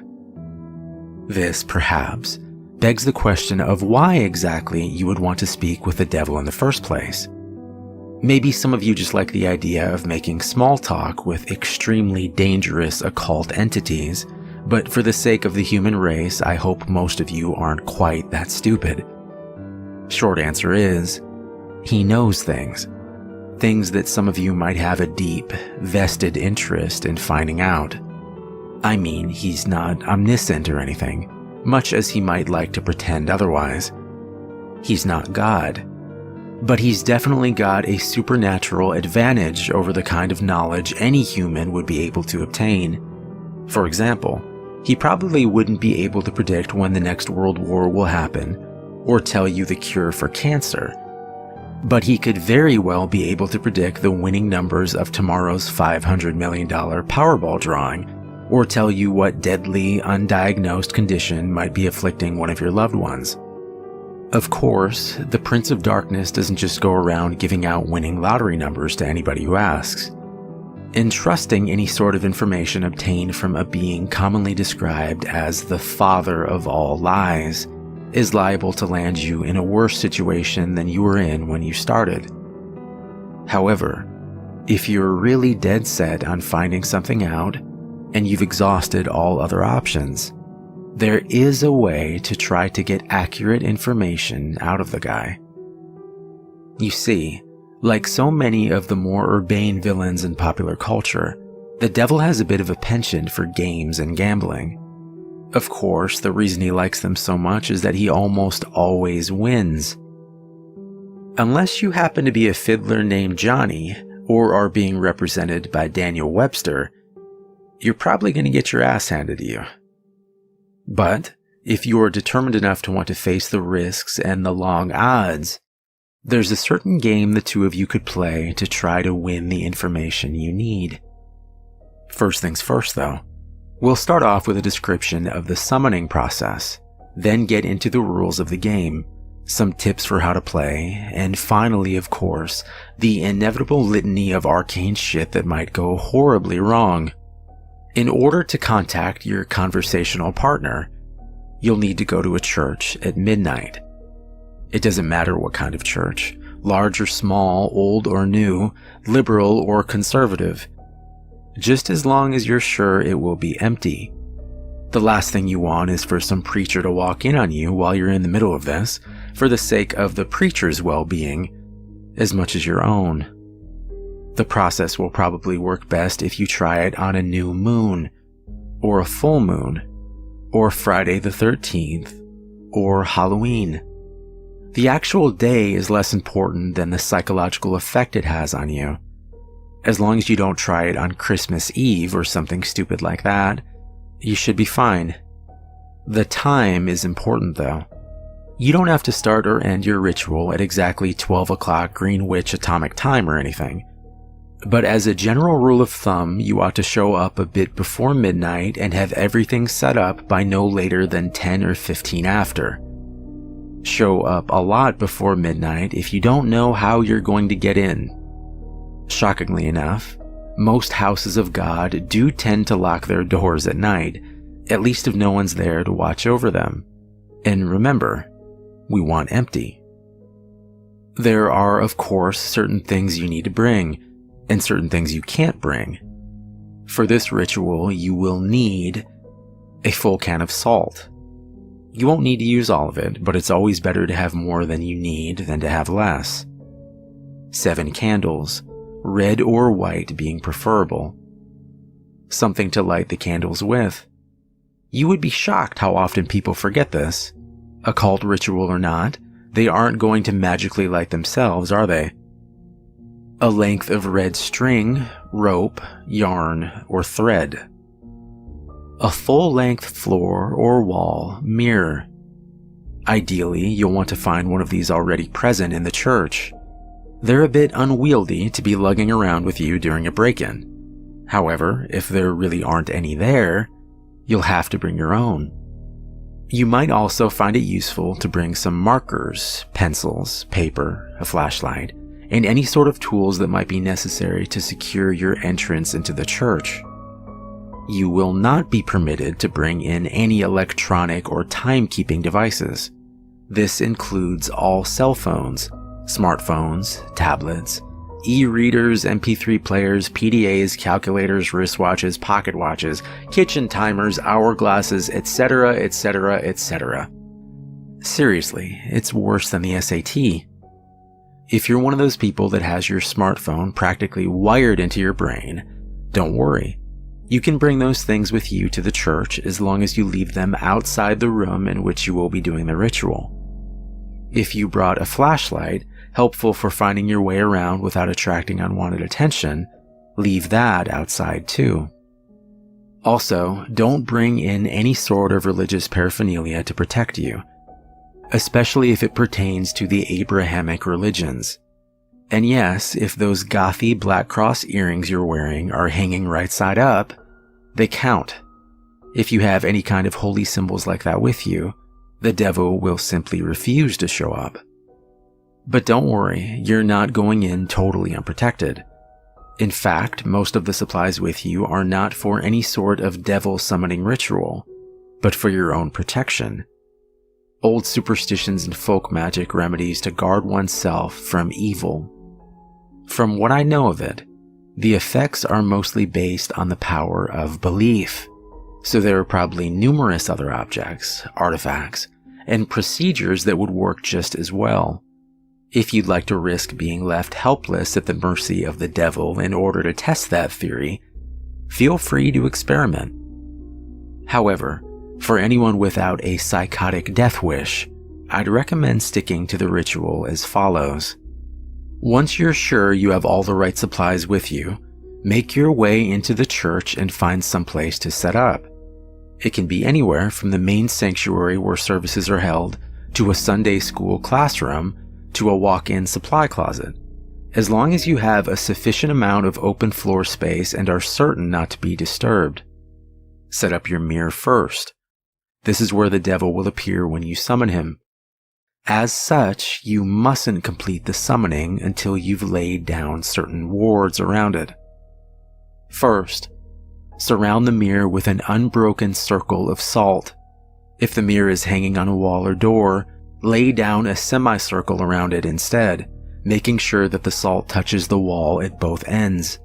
This, perhaps, begs the question of why exactly you would want to speak with the devil in the first place. Maybe some of you just like the idea of making small talk with extremely dangerous occult entities, but for the sake of the human race, I hope most of you aren't quite that stupid. Short answer is, he knows things. Things that some of you might have a deep, vested interest in finding out. I mean, he's not omniscient or anything, much as he might like to pretend otherwise. He's not God. But he's definitely got a supernatural advantage over the kind of knowledge any human would be able to obtain. For example, he probably wouldn't be able to predict when the next world war will happen, or tell you the cure for cancer. But he could very well be able to predict the winning numbers of tomorrow's $500 million Powerball drawing, or tell you what deadly, undiagnosed condition might be afflicting one of your loved ones. Of course, the Prince of Darkness doesn't just go around giving out winning lottery numbers to anybody who asks. Entrusting any sort of information obtained from a being commonly described as the father of all lies is liable to land you in a worse situation than you were in when you started. However, if you're really dead set on finding something out, and you've exhausted all other options, there is a way to try to get accurate information out of the guy. You see, like so many of the more urbane villains in popular culture, the devil has a bit of a penchant for games and gambling. Of course, the reason he likes them so much is that he almost always wins. Unless you happen to be a fiddler named Johnny, or are being represented by Daniel Webster, you're probably going to get your ass handed to you. But if you are determined enough to want to face the risks and the long odds, there's a certain game the two of you could play to try to win the information you need. First things first, though. We'll start off with a description of the summoning process, then get into the rules of the game, some tips for how to play, and finally, of course, the inevitable litany of arcane shit that might go horribly wrong. In order to contact your conversational partner, you'll need to go to a church at midnight. It doesn't matter what kind of church, large or small, old or new, liberal or conservative, just as long as you're sure it will be empty. The last thing you want is for some preacher to walk in on you while you're in the middle of this, for the sake of the preacher's well-being, as much as your own. The process will probably work best if you try it on a new moon, or a full moon, or Friday the 13th, or Halloween. The actual day is less important than the psychological effect it has on you. As long as you don't try it on Christmas Eve or something stupid like that, you should be fine. The time is important though. You don't have to start or end your ritual at exactly 12 o'clock Greenwich Atomic Time or anything. But as a general rule of thumb, you ought to show up a bit before midnight and have everything set up by no later than 10 or 15 after. Show up a lot before midnight if you don't know how you're going to get in. Shockingly enough, most houses of God do tend to lock their doors at night, at least if no one's there to watch over them. And remember, we want empty. There are, of course, certain things you need to bring, and certain things you can't bring. For this ritual, you will need a full can of salt. You won't need to use all of it, but it's always better to have more than you need than to have less. 7 candles, red or white being preferable. Something to light the candles with. You would be shocked how often people forget this. Occult ritual or not, they aren't going to magically light themselves, are they? A length of red string, rope, yarn, or thread. A full-length floor or wall mirror. Ideally, you'll want to find one of these already present in the church. They're a bit unwieldy to be lugging around with you during a break-in. However, if there really aren't any there, you'll have to bring your own. You might also find it useful to bring some markers, pencils, paper, a flashlight, and any sort of tools that might be necessary to secure your entrance into the church. You will not be permitted to bring in any electronic or timekeeping devices. This includes all cell phones, smartphones, tablets, e-readers, MP3 players, PDAs, calculators, wristwatches, pocket watches, kitchen timers, hourglasses, etc., etc., etc. Seriously, it's worse than the SAT. If you're one of those people that has your smartphone practically wired into your brain, don't worry. You can bring those things with you to the church as long as you leave them outside the room in which you will be doing the ritual. If you brought a flashlight, helpful for finding your way around without attracting unwanted attention, leave that outside too. Also, don't bring in any sort of religious paraphernalia to protect you, especially if it pertains to the Abrahamic religions. And yes, if those gothy Black Cross earrings you're wearing are hanging right side up, they count. If you have any kind of holy symbols like that with you, the devil will simply refuse to show up. But don't worry, you're not going in totally unprotected. In fact, most of the supplies with you are not for any sort of devil summoning ritual, but for your own protection. Old superstitions and folk magic remedies to guard oneself from evil. From what I know of it, the effects are mostly based on the power of belief, so there are probably numerous other objects, artifacts, and procedures that would work just as well. If you'd like to risk being left helpless at the mercy of the devil in order to test that theory, feel free to experiment. However, for anyone without a psychotic death wish, I'd recommend sticking to the ritual as follows. Once you're sure you have all the right supplies with you, make your way into the church and find some place to set up. It can be anywhere from the main sanctuary where services are held, to a Sunday school classroom, to a walk-in supply closet, as long as you have a sufficient amount of open floor space and are certain not to be disturbed. Set up your mirror first. This is where the devil will appear when you summon him. As such, you mustn't complete the summoning until you've laid down certain wards around it. First, surround the mirror with an unbroken circle of salt. If the mirror is hanging on a wall or door, lay down a semicircle around it instead, making sure that the salt touches the wall at both ends.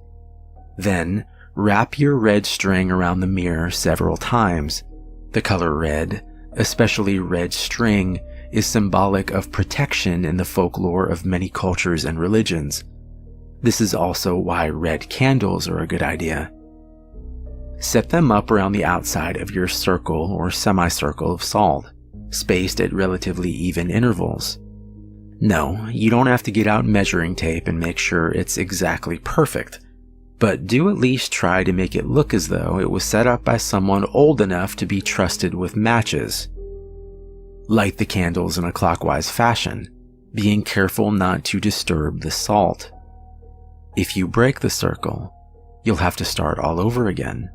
Then, wrap your red string around the mirror several times. The color red, especially red string, is symbolic of protection in the folklore of many cultures and religions. This is also why red candles are a good idea. Set them up around the outside of your circle or semicircle of salt, spaced at relatively even intervals. No, you don't have to get out measuring tape and make sure it's exactly perfect, but do at least try to make it look as though it was set up by someone old enough to be trusted with matches. Light the candles in a clockwise fashion, being careful not to disturb the salt. If you break the circle, you'll have to start all over again.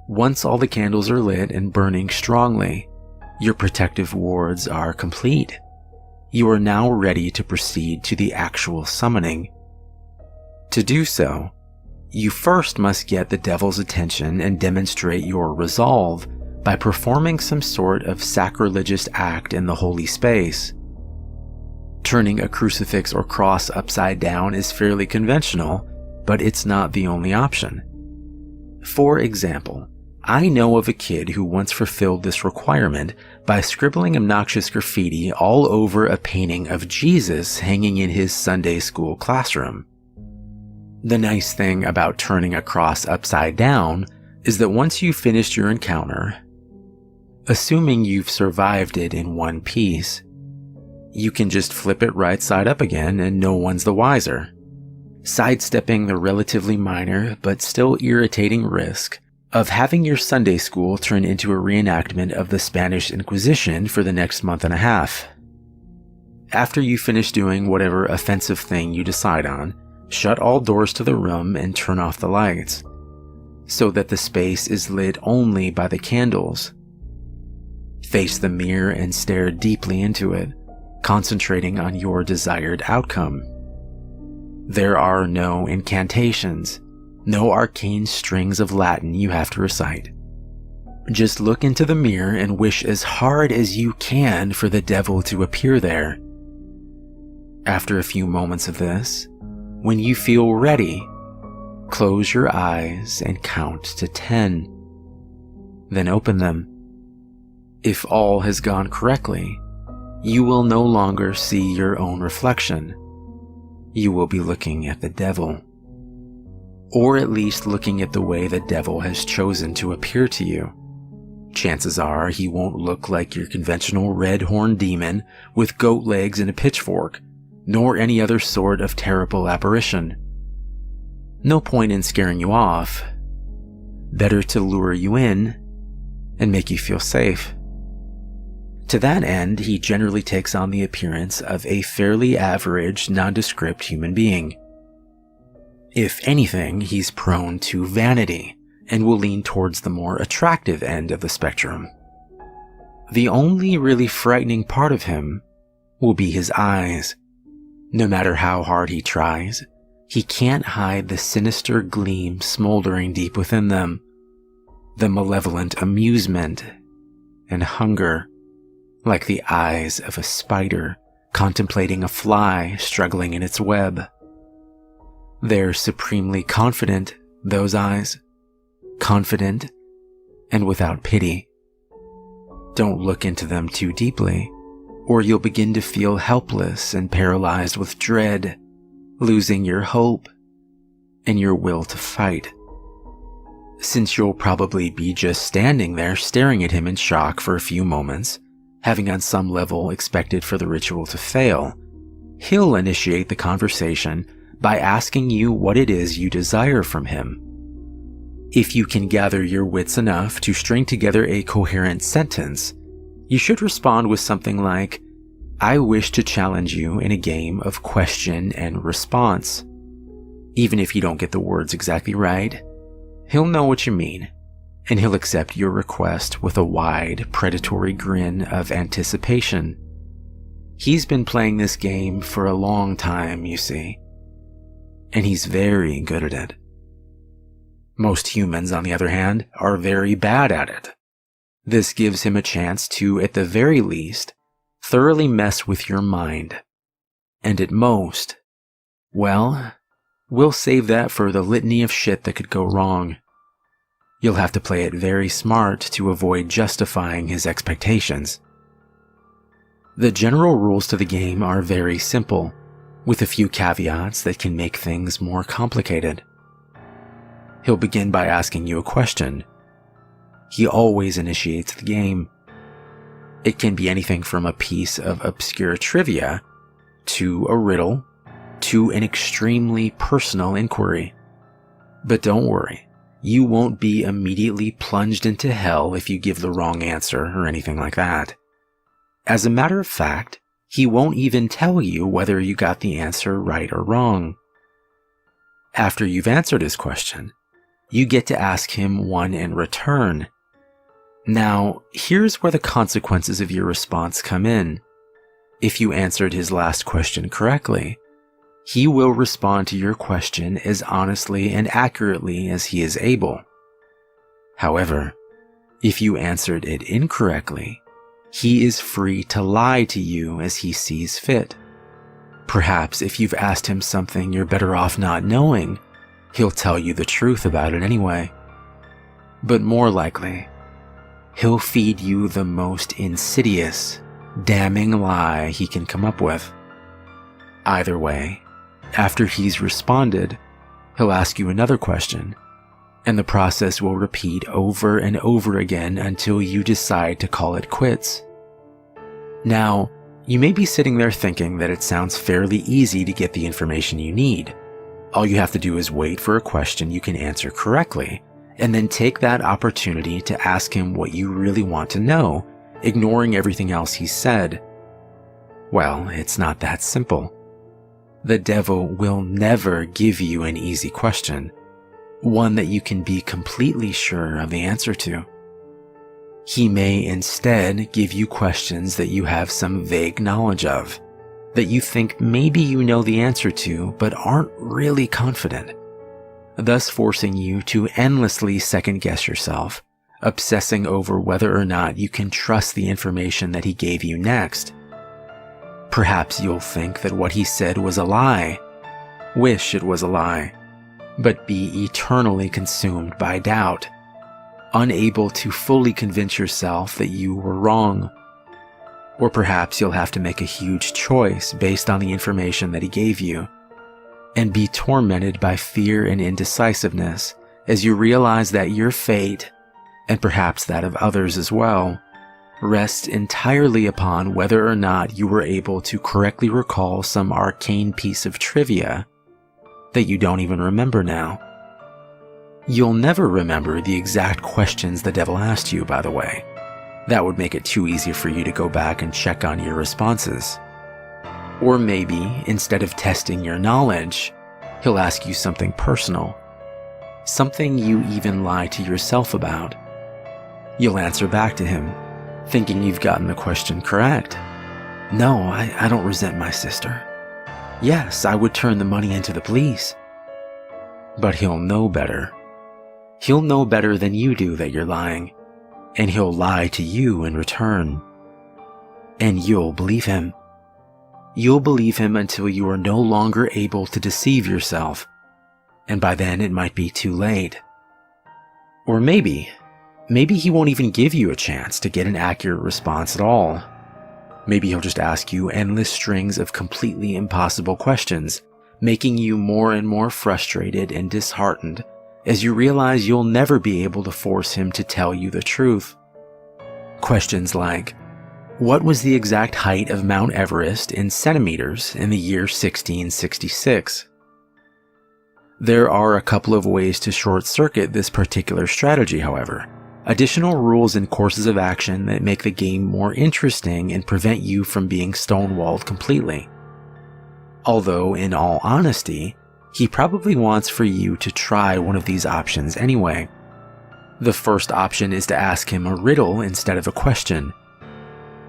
Once all the candles are lit and burning strongly, your protective wards are complete. You are now ready to proceed to the actual summoning. To do so, you first must get the devil's attention and demonstrate your resolve by performing some sort of sacrilegious act in the holy space. Turning a crucifix or cross upside down is fairly conventional, but it's not the only option. For example, I know of a kid who once fulfilled this requirement by scribbling obnoxious graffiti all over a painting of Jesus hanging in his Sunday school classroom. The nice thing about turning a cross upside down is that once you've finished your encounter, assuming you've survived it in one piece, you can just flip it right side up again and no one's the wiser, sidestepping the relatively minor but still irritating risk of having your Sunday school turn into a reenactment of the Spanish Inquisition for the next month and a half. After you finish doing whatever offensive thing you decide on, shut all doors to the room and turn off the lights, so that the space is lit only by the candles. Face the mirror and stare deeply into it, concentrating on your desired outcome. There are no incantations, no arcane strings of Latin you have to recite. Just look into the mirror and wish as hard as you can for the devil to appear there. After a few moments of this, when you feel ready, close your eyes and count to 10. Then open them. If all has gone correctly, you will no longer see your own reflection. You will be looking at the devil. Or at least looking at the way the devil has chosen to appear to you. Chances are he won't look like your conventional red-horned demon with goat legs and a pitchfork, nor any other sort of terrible apparition. No point in scaring you off. Better to lure you in and make you feel safe. To that end, he generally takes on the appearance of a fairly average, nondescript human being. If anything, he's prone to vanity and will lean towards the more attractive end of the spectrum. The only really frightening part of him will be his eyes. No matter how hard he tries, he can't hide the sinister gleam smoldering deep within them, the malevolent amusement and hunger, like the eyes of a spider contemplating a fly struggling in its web. They're supremely confident, those eyes. Confident and without pity. Don't look into them too deeply, or you'll begin to feel helpless and paralyzed with dread, losing your hope and your will to fight. Since you'll probably be just standing there staring at him in shock for a few moments, having on some level expected for the ritual to fail, he'll initiate the conversation by asking you what it is you desire from him. If you can gather your wits enough to string together a coherent sentence, you should respond with something like, "I wish to challenge you in a game of question and response." Even if you don't get the words exactly right, he'll know what you mean, and he'll accept your request with a wide, predatory grin of anticipation. He's been playing this game for a long time, you see, and he's very good at it. Most humans, on the other hand, are very bad at it. This gives him a chance to, at the very least, thoroughly mess with your mind. And at most, well, we'll save that for the litany of shit that could go wrong. You'll have to play it very smart to avoid justifying his expectations. The general rules to the game are very simple, with a few caveats that can make things more complicated. He'll begin by asking you a question. He always initiates the game. It can be anything from a piece of obscure trivia, to a riddle, to an extremely personal inquiry. But don't worry, you won't be immediately plunged into hell if you give the wrong answer or anything like that. As a matter of fact, he won't even tell you whether you got the answer right or wrong. After you've answered his question, you get to ask him one in return. Now, here's where the consequences of your response come in. If you answered his last question correctly, he will respond to your question as honestly and accurately as he is able. However, if you answered it incorrectly, he is free to lie to you as he sees fit. Perhaps if you've asked him something you're better off not knowing, he'll tell you the truth about it anyway. But more likely, he'll feed you the most insidious, damning lie he can come up with. Either way, after he's responded, he'll ask you another question, and the process will repeat over and over again until you decide to call it quits. Now, you may be sitting there thinking that it sounds fairly easy to get the information you need. All you have to do is wait for a question you can answer correctly, and then take that opportunity to ask him what you really want to know, ignoring everything else he said. Well, it's not that simple. The devil will never give you an easy question, one that you can be completely sure of the answer to. He may instead give you questions that you have some vague knowledge of, that you think maybe you know the answer to but aren't really confident, thus forcing you to endlessly second-guess yourself, obsessing over whether or not you can trust the information that he gave you next. Perhaps you'll think that what he said was a lie, wish it was a lie, but be eternally consumed by doubt, unable to fully convince yourself that you were wrong. Or perhaps you'll have to make a huge choice based on the information that he gave you, and be tormented by fear and indecisiveness as you realize that your fate, and perhaps that of others as well, rests entirely upon whether or not you were able to correctly recall some arcane piece of trivia that you don't even remember now. You'll never remember the exact questions the devil asked you, by the way. That would make it too easy for you to go back and check on your responses. Or maybe, instead of testing your knowledge, he'll ask you something personal, something you even lie to yourself about. You'll answer back to him, thinking you've gotten the question correct. No, I don't resent my sister. Yes, I would turn the money into the police. But he'll know better. He'll know better than you do that you're lying, and he'll lie to you in return. And you'll believe him. You'll believe him until you are no longer able to deceive yourself, and by then it might be too late. Or maybe he won't even give you a chance to get an accurate response at all. Maybe he'll just ask you endless strings of completely impossible questions, making you more and more frustrated and disheartened as you realize you'll never be able to force him to tell you the truth. Questions like, what was the exact height of Mount Everest in centimeters in the year 1666? There are a couple of ways to short-circuit this particular strategy, however. Additional rules and courses of action that make the game more interesting and prevent you from being stonewalled completely. Although, in all honesty, he probably wants for you to try one of these options anyway. The first option is to ask him a riddle instead of a question.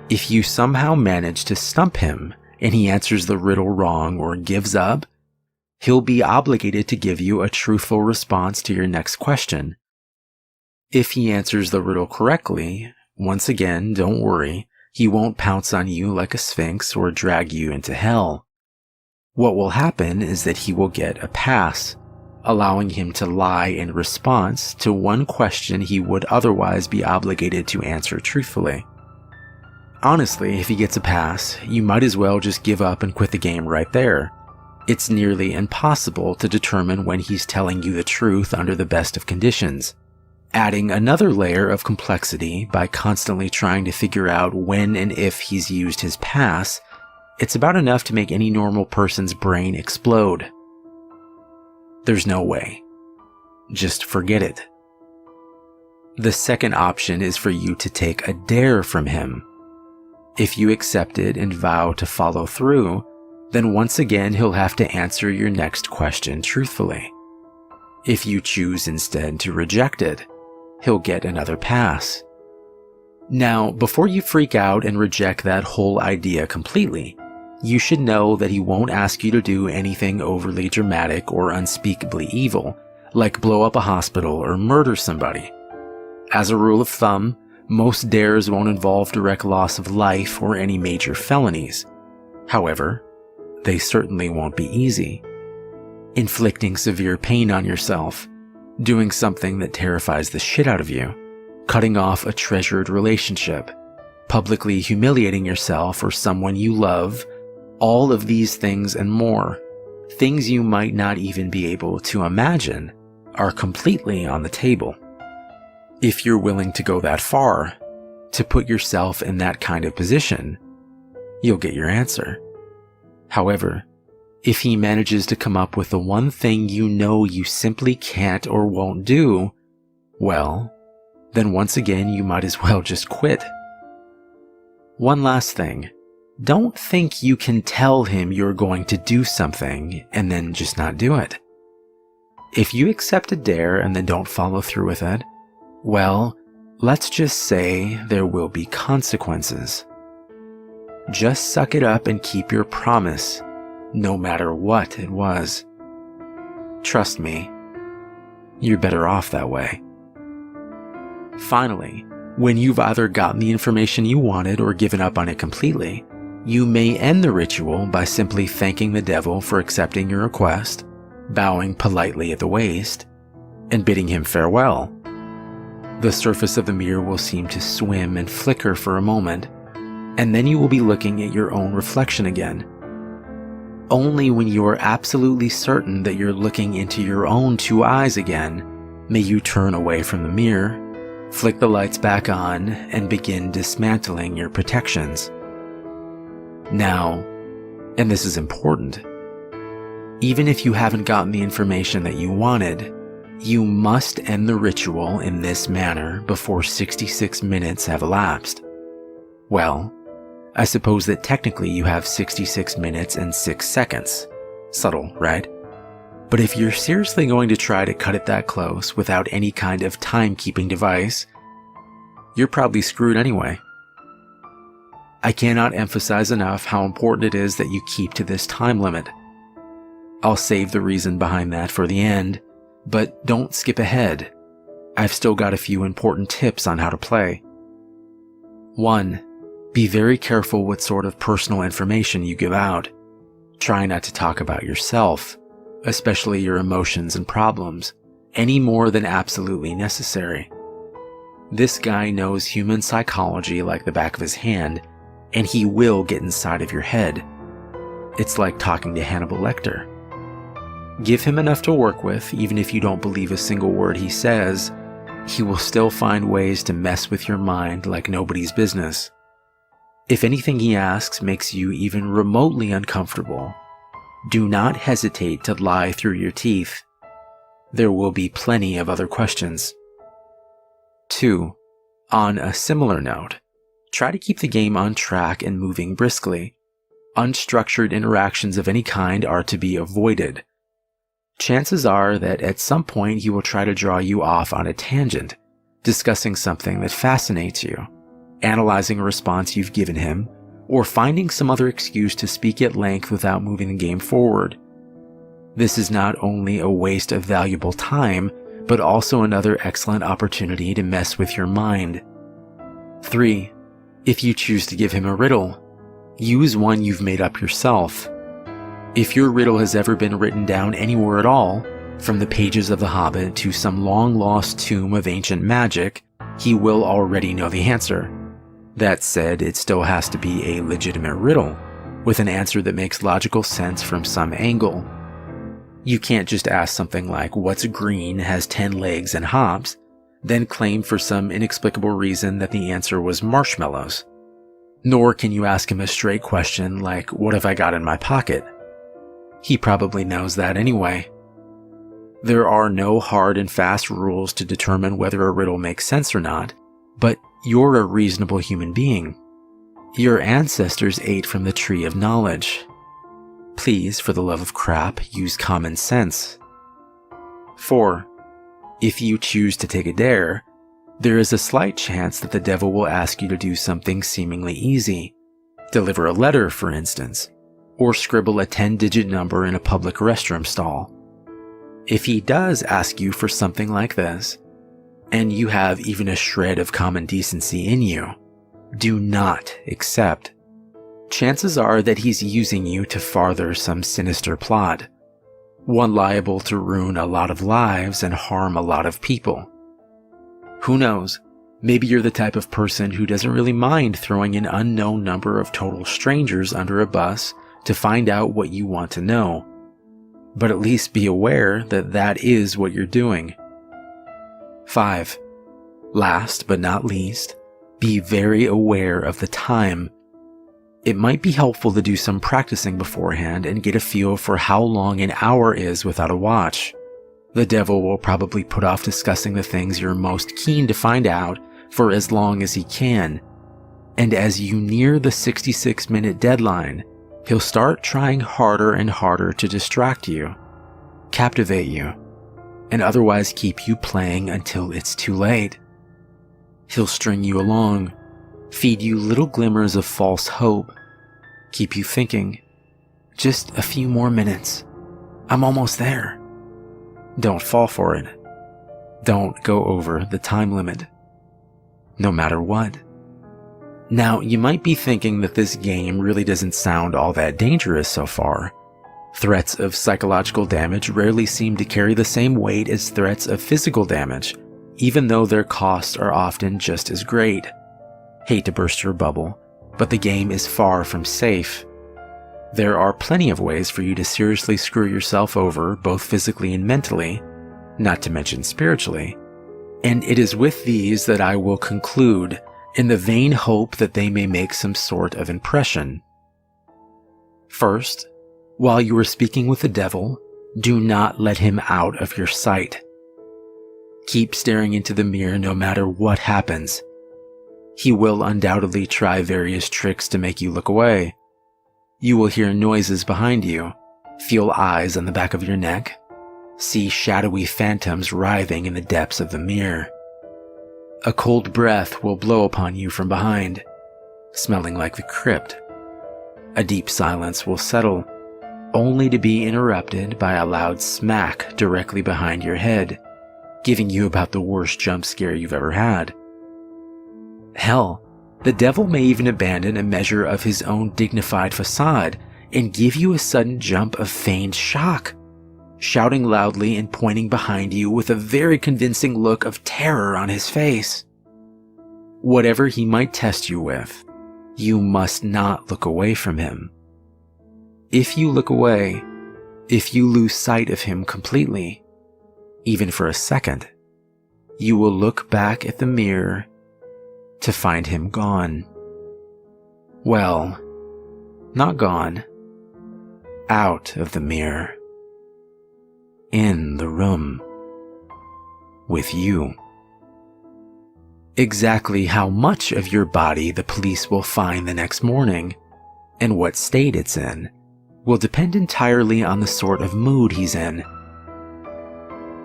If you somehow manage to stump him and he answers the riddle wrong or gives up, he'll be obligated to give you a truthful response to your next question. If he answers the riddle correctly, once again, don't worry, he won't pounce on you like a sphinx or drag you into hell. What will happen is that he will get a pass, allowing him to lie in response to one question he would otherwise be obligated to answer truthfully. Honestly, if he gets a pass, you might as well just give up and quit the game right there, It's nearly impossible to determine when he's telling you the truth under the best of conditions. Adding another layer of complexity by constantly trying to figure out when and if he's used his pass, it's about enough to make any normal person's brain explode. There's no way. Just forget it. The second option is for you to take a dare from him. If you accept it and vow to follow through, then once again he'll have to answer your next question truthfully. If you choose instead to reject it, he'll get another pass. Now, before you freak out and reject that whole idea completely, you should know that he won't ask you to do anything overly dramatic or unspeakably evil, like blow up a hospital or murder somebody. As a rule of thumb, most dares won't involve direct loss of life or any major felonies. However, they certainly won't be easy. Inflicting severe pain on yourself, doing something that terrifies the shit out of you, cutting off a treasured relationship, publicly humiliating yourself or someone you love, all of these things and more, things you might not even be able to imagine, are completely on the table. If you're willing to go that far, to put yourself in that kind of position, you'll get your answer. However, if he manages to come up with the one thing you know you simply can't or won't do, well, then once again you might as well just quit. One last thing. Don't think you can tell him you're going to do something and then just not do it. If you accept a dare and then don't follow through with it, well, let's just say there will be consequences. Just suck it up and keep your promise, no matter what it was. Trust me, you're better off that way. Finally, when you've either gotten the information you wanted or given up on it completely, you may end the ritual by simply thanking the devil for accepting your request, bowing politely at the waist, and bidding him farewell. The surface of the mirror will seem to swim and flicker for a moment, and then you will be looking at your own reflection again. Only when you are absolutely certain that you're looking into your own two eyes again, may you turn away from the mirror, flick the lights back on, and begin dismantling your protections. Now, and this is important, even if you haven't gotten the information that you wanted, you must end the ritual in this manner before 66 minutes have elapsed. Well, I suppose that technically you have 66 minutes and 6 seconds. Subtle, right? But if you're seriously going to try to cut it that close without any kind of timekeeping device, you're probably screwed anyway. I cannot emphasize enough how important it is that you keep to this time limit. I'll save the reason behind that for the end, but don't skip ahead. I've still got a few important tips on how to play. 1. Be very careful what sort of personal information you give out. Try not to talk about yourself, especially your emotions and problems, any more than absolutely necessary. This guy knows human psychology like the back of his hand, and he will get inside of your head. It's like talking to Hannibal Lecter. Give him enough to work with, even if you don't believe a single word he says, he will still find ways to mess with your mind like nobody's business. If anything he asks makes you even remotely uncomfortable, do not hesitate to lie through your teeth. There will be plenty of other questions. 2. On a similar note, try to keep the game on track and moving briskly. Unstructured interactions of any kind are to be avoided. Chances are that at some point he will try to draw you off on a tangent, discussing something that fascinates you, analyzing a response you've given him, or finding some other excuse to speak at length without moving the game forward. This is not only a waste of valuable time, but also another excellent opportunity to mess with your mind. 3. If you choose to give him a riddle, use one you've made up yourself. If your riddle has ever been written down anywhere at all, from the pages of The Hobbit to some long-lost tomb of ancient magic, he will already know the answer. That said, it still has to be a legitimate riddle, with an answer that makes logical sense from some angle. You can't just ask something like, "What's green, has 10 legs and hops," then claim for some inexplicable reason that the answer was marshmallows. Nor can you ask him a straight question like, "What have I got in my pocket?" He probably knows that anyway. There are no hard and fast rules to determine whether a riddle makes sense or not, but you're a reasonable human being. Your ancestors ate from the tree of knowledge. Please, for the love of crap, use common sense. 4. If you choose to take a dare, there is a slight chance that the devil will ask you to do something seemingly easy. Deliver a letter, for instance, or scribble a 10-digit number in a public restroom stall. If he does ask you for something like this, and you have even a shred of common decency in you, do not accept. Chances are that he's using you to farther some sinister plot, one liable to ruin a lot of lives and harm a lot of people. Who knows, maybe you're the type of person who doesn't really mind throwing an unknown number of total strangers under a bus to find out what you want to know. But at least be aware that that is what you're doing. 5. Last but not least, be very aware of the time. It might be helpful to do some practicing beforehand and get a feel for how long an hour is without a watch. The devil will probably put off discussing the things you're most keen to find out for as long as he can. And as you near the 66-minute deadline, he'll start trying harder and harder to distract you, captivate you, and otherwise keep you playing until it's too late. He'll string you along, feed you little glimmers of false hope, keep you thinking, "Just a few more minutes. I'm almost there." Don't fall for it. Don't go over the time limit. No matter what. Now, you might be thinking that this game really doesn't sound all that dangerous so far. Threats of psychological damage rarely seem to carry the same weight as threats of physical damage, even though their costs are often just as great. Hate to burst your bubble, but the game is far from safe. There are plenty of ways for you to seriously screw yourself over, both physically and mentally, not to mention spiritually. And it is with these that I will conclude, in the vain hope that they may make some sort of impression. First, while you are speaking with the devil, do not let him out of your sight. Keep staring into the mirror no matter what happens. He will undoubtedly try various tricks to make you look away. You will hear noises behind you, feel eyes on the back of your neck, see shadowy phantoms writhing in the depths of the mirror. A cold breath will blow upon you from behind, smelling like the crypt. A deep silence will settle, only to be interrupted by a loud smack directly behind your head, giving you about the worst jump scare you've ever had. Hell, the devil may even abandon a measure of his own dignified facade and give you a sudden jump of feigned shock, shouting loudly and pointing behind you with a very convincing look of terror on his face. Whatever he might test you with, you must not look away from him. If you look away, if you lose sight of him completely, even for a second, you will look back at the mirror to find him gone. Well, not gone. Out of the mirror. In the room. With you. Exactly how much of your body the police will find the next morning, and what state it's in, will depend entirely on the sort of mood he's in.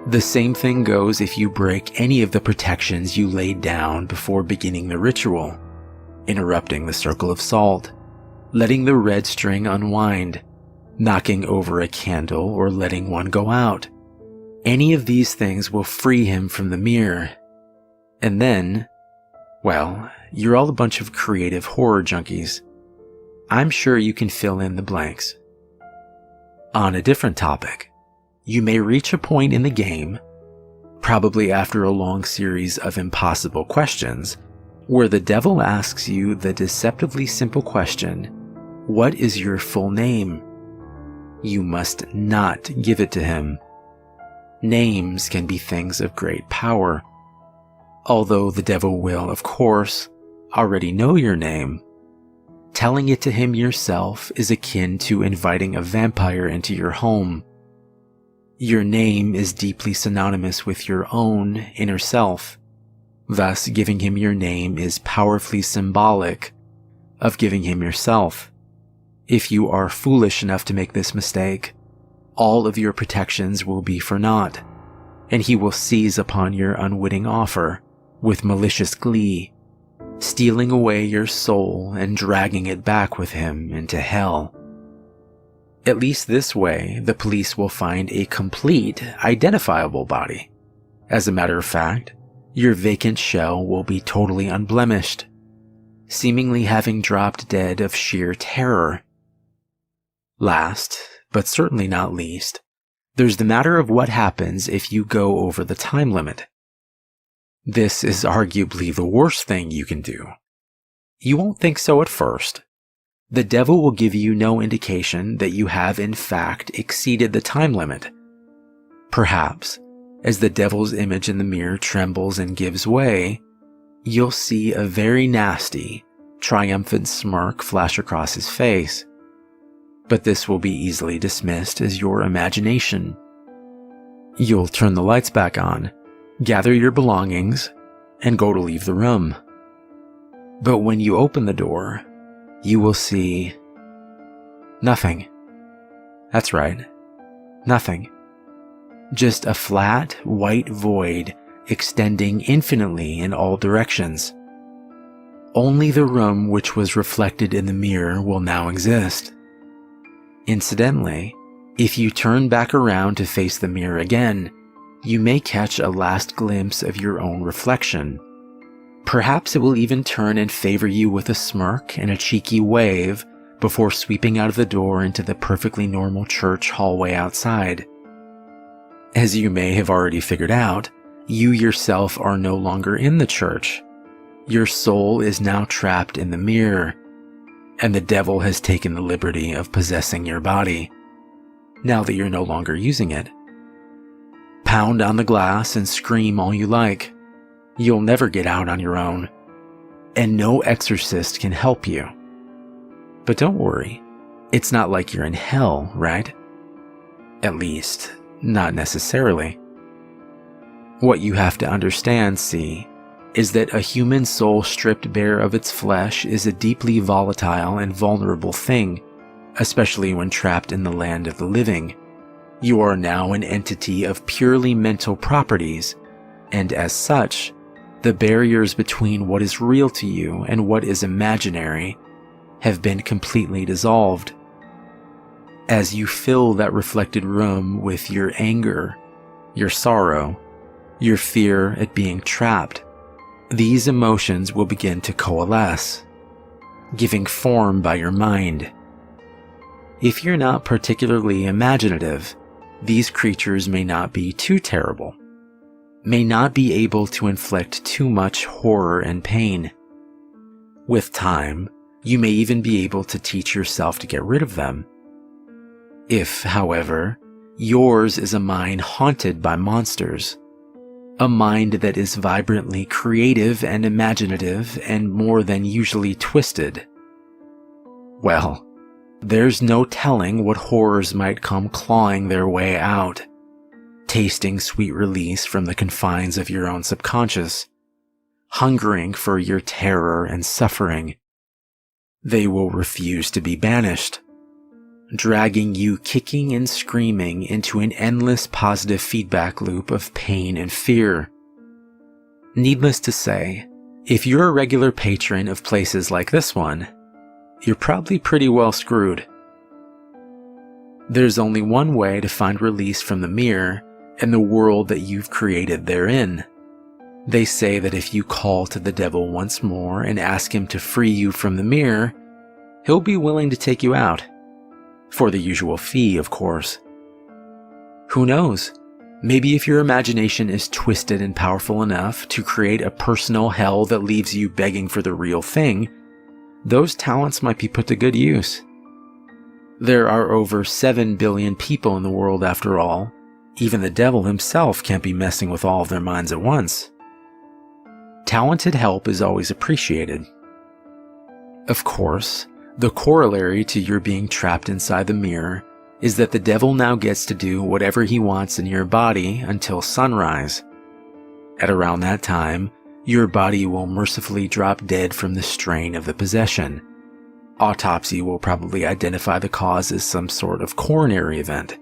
The same thing goes if you break any of the protections you laid down before beginning the ritual, interrupting the circle of salt, letting the red string unwind, knocking over a candle, or letting one go out. Any of these things will free him from the mirror. And then, well, you're all a bunch of creative horror junkies. I'm sure you can fill in the blanks. On a different topic, you may reach a point in the game, probably after a long series of impossible questions, where the devil asks you the deceptively simple question, What is your full name? You must not give it to him. Names can be things of great power. Although the devil will, of course, already know your name, telling it to him yourself is akin to inviting a vampire into your home. Your name is deeply synonymous with your own inner self. Thus, giving him your name is powerfully symbolic of giving him yourself. If you are foolish enough to make this mistake, all of your protections will be for naught, and he will seize upon your unwitting offer with malicious glee, stealing away your soul and dragging it back with him into hell. At least this way, the police will find a complete, identifiable body. As a matter of fact, your vacant shell will be totally unblemished, seemingly having dropped dead of sheer terror. Last, but certainly not least, there's the matter of what happens if you go over the time limit. This is arguably the worst thing you can do. You won't think so at first. The devil will give you no indication that you have in fact exceeded the time limit. Perhaps, as the devil's image in the mirror trembles and gives way, you'll see a very nasty, triumphant smirk flash across his face. But this will be easily dismissed as your imagination. You'll turn the lights back on, gather your belongings, and go to leave the room. But when you open the door, you will see nothing. That's right, nothing. Just a flat, white void extending infinitely in all directions. Only the room which was reflected in the mirror will now exist. Incidentally, if you turn back around to face the mirror again, you may catch a last glimpse of your own reflection. Perhaps it will even turn and favor you with a smirk and a cheeky wave before sweeping out of the door into the perfectly normal church hallway outside. As you may have already figured out, you yourself are no longer in the church. Your soul is now trapped in the mirror, and the devil has taken the liberty of possessing your body, now that you're no longer using it. Pound on the glass and scream all you like. You'll never get out on your own, and no exorcist can help you. But don't worry, it's not like you're in hell, right? At least, not necessarily. What you have to understand, see, is that a human soul stripped bare of its flesh is a deeply volatile and vulnerable thing, especially when trapped in the land of the living. You are now an entity of purely mental properties, and as such, the barriers between what is real to you and what is imaginary have been completely dissolved. As you fill that reflected room with your anger, your sorrow, your fear at being trapped, these emotions will begin to coalesce, giving form by your mind. If you're not particularly imaginative, these creatures may not be too terrible, may not be able to inflict too much horror and pain. With time, you may even be able to teach yourself to get rid of them. If, however, yours is a mind haunted by monsters, a mind that is vibrantly creative and imaginative and more than usually twisted, well, there's no telling what horrors might come clawing their way out, tasting sweet release from the confines of your own subconscious, hungering for your terror and suffering. They will refuse to be banished, dragging you kicking and screaming into an endless positive feedback loop of pain and fear. Needless to say, if you're a regular patron of places like this one, you're probably pretty well screwed. There's only one way to find release from the mirror and the world that you've created therein. They say that if you call to the devil once more and ask him to free you from the mirror, he'll be willing to take you out. For the usual fee, of course. Who knows? Maybe if your imagination is twisted and powerful enough to create a personal hell that leaves you begging for the real thing, those talents might be put to good use. There are over 7 billion people in the world after all. Even the devil himself can't be messing with all of their minds at once. Talented help is always appreciated. Of course, the corollary to your being trapped inside the mirror is that the devil now gets to do whatever he wants in your body until sunrise. At around that time, your body will mercifully drop dead from the strain of the possession. Autopsy will probably identify the cause as some sort of coronary event.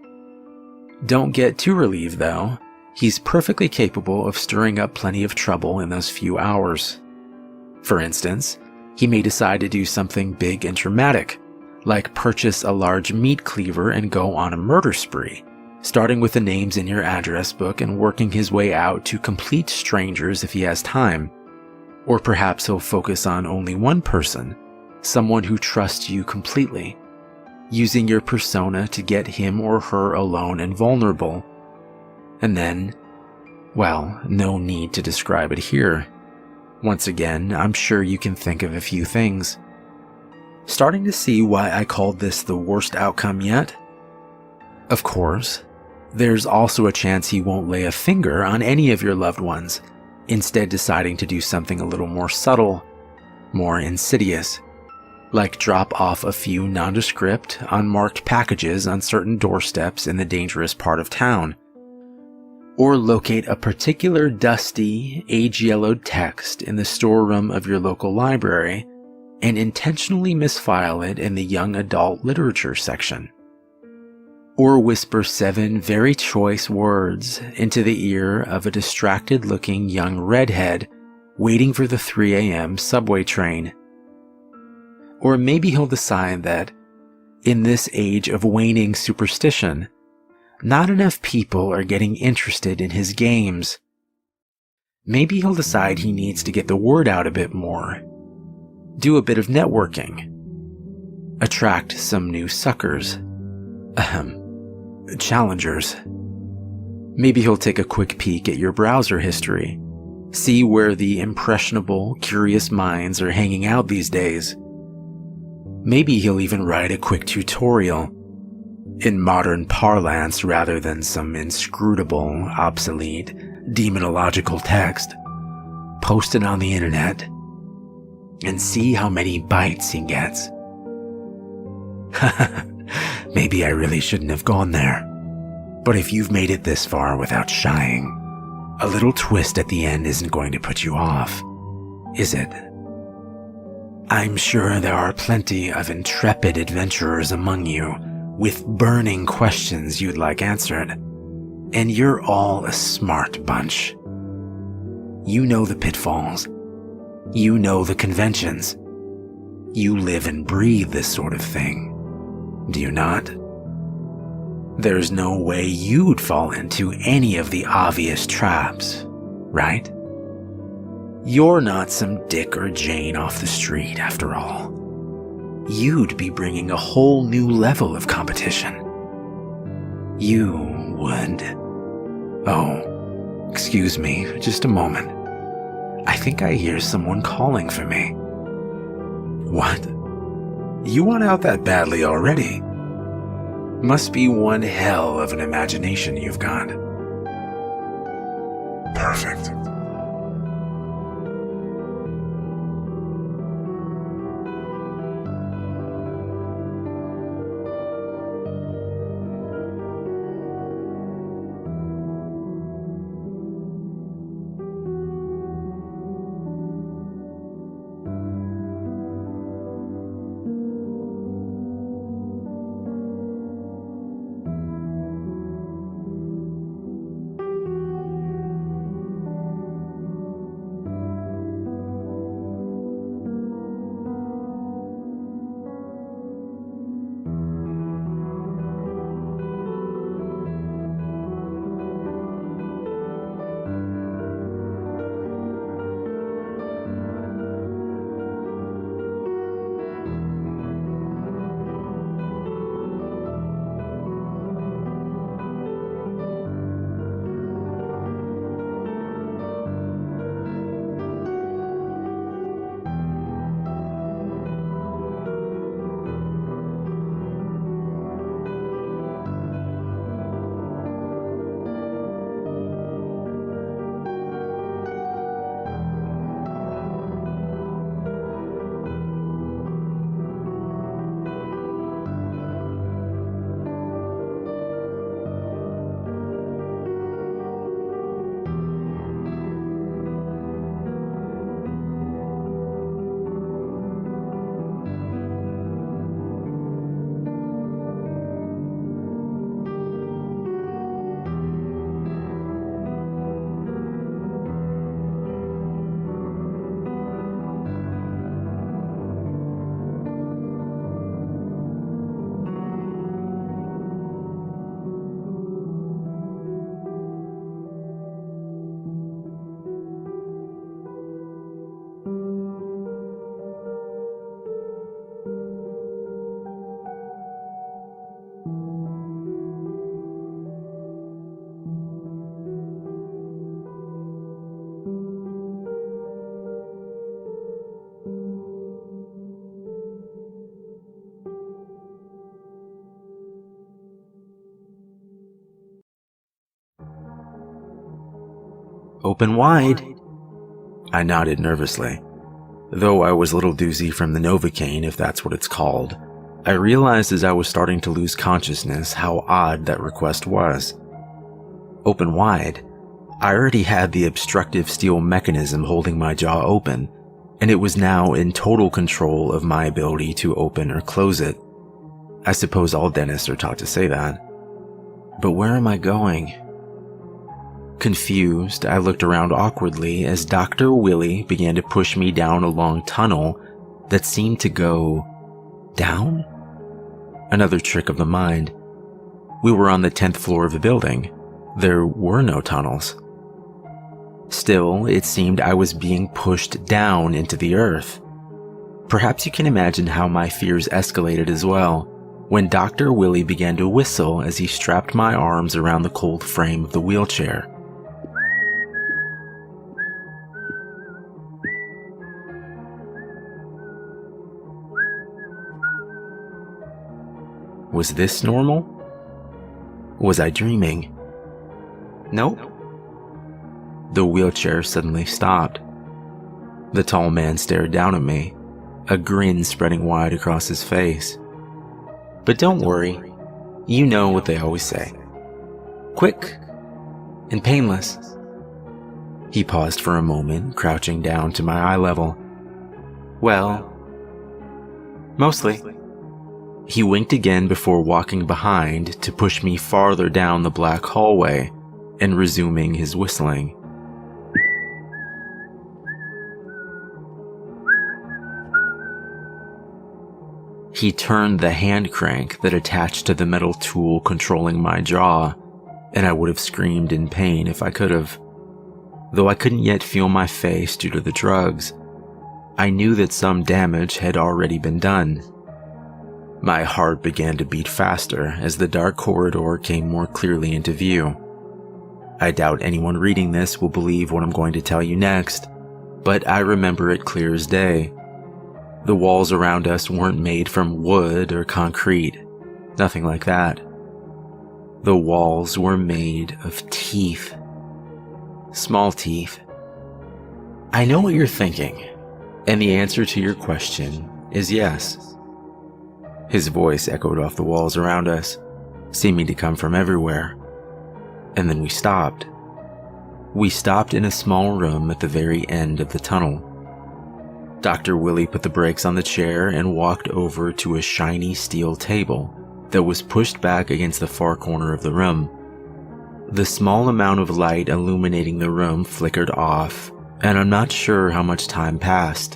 Don't get too relieved though. He's perfectly capable of stirring up plenty of trouble in those few hours. For instance, he may decide to do something big and dramatic, like purchase a large meat cleaver and go on a murder spree, starting with the names in your address book and working his way out to complete strangers if he has time. Or perhaps he'll focus on only one person, someone who trusts you completely, using your persona to get him or her alone and vulnerable. And then, well, no need to describe it here. Once again, I'm sure you can think of a few things. Starting to see why I called this the worst outcome yet? Of course, there's also a chance he won't lay a finger on any of your loved ones, instead deciding to do something a little more subtle, more insidious, like drop off a few nondescript, unmarked packages on certain doorsteps in the dangerous part of town, or locate a particular dusty, age-yellowed text in the storeroom of your local library and intentionally misfile it in the young adult literature section. Or whisper 7 very choice words into the ear of a distracted-looking young redhead waiting for the 3 a.m. subway train. Or maybe he'll decide that, in this age of waning superstition, not enough people are getting interested in his games. Maybe he'll decide he needs to get the word out a bit more, do a bit of networking, attract some new suckers, challengers. Maybe he'll take a quick peek at your browser history, see where the impressionable, curious minds are hanging out these days. Maybe he'll even write a quick tutorial, in modern parlance rather than some inscrutable, obsolete, demonological text, post it on the internet, and see how many bites he gets. Maybe I really shouldn't have gone there. But if you've made it this far without shying, a little twist at the end isn't going to put you off, is it? I'm sure there are plenty of intrepid adventurers among you with burning questions you'd like answered, and you're all a smart bunch. You know the pitfalls. You know the conventions. You live and breathe this sort of thing, do you not? There's no way you'd fall into any of the obvious traps, right? You're not some Dick or Jane off the street, after all. You'd be bringing a whole new level of competition. You would. Oh, excuse me, just a moment. I think I hear someone calling for me. What? You want out that badly already? Must be one hell of an imagination you've got. Perfect. Open wide. I nodded nervously. Though I was a little doozy from the Novocaine, if that's what it's called, I realized as I was starting to lose consciousness how odd that request was. Open wide? I already had the obstructive steel mechanism holding my jaw open, and it was now in total control of my ability to open or close it. I suppose all dentists are taught to say that. But where am I going? Confused, I looked around awkwardly as Dr. Willie began to push me down a long tunnel that seemed to go down? Another trick of the mind. We were on the 10th floor of the building. There were no tunnels. Still, it seemed I was being pushed down into the earth. Perhaps you can imagine how my fears escalated as well when Dr. Willie began to whistle as he strapped my arms around the cold frame of the wheelchair. Was this normal? Was I dreaming? Nope. The wheelchair suddenly stopped. The tall man stared down at me, a grin spreading wide across his face. But don't worry, you know what they always say. Quick and painless. He paused for a moment, crouching down to my eye level. Well, mostly. He winked again before walking behind to push me farther down the black hallway and resuming his whistling. He turned the hand crank that attached to the metal tool controlling my jaw, and I would have screamed in pain if I could have. Though I couldn't yet feel my face due to the drugs, I knew that some damage had already been done. My heart began to beat faster as the dark corridor came more clearly into view. I doubt anyone reading this will believe what I'm going to tell you next, but I remember it clear as day. The walls around us weren't made from wood or concrete, nothing like that. The walls were made of teeth. Small teeth. I know what you're thinking, and the answer to your question is yes. His voice echoed off the walls around us, seeming to come from everywhere. And then we stopped. We stopped in a small room at the very end of the tunnel. Dr. Willie put the brakes on the chair and walked over to a shiny steel table that was pushed back against the far corner of the room. The small amount of light illuminating the room flickered off, and I'm not sure how much time passed.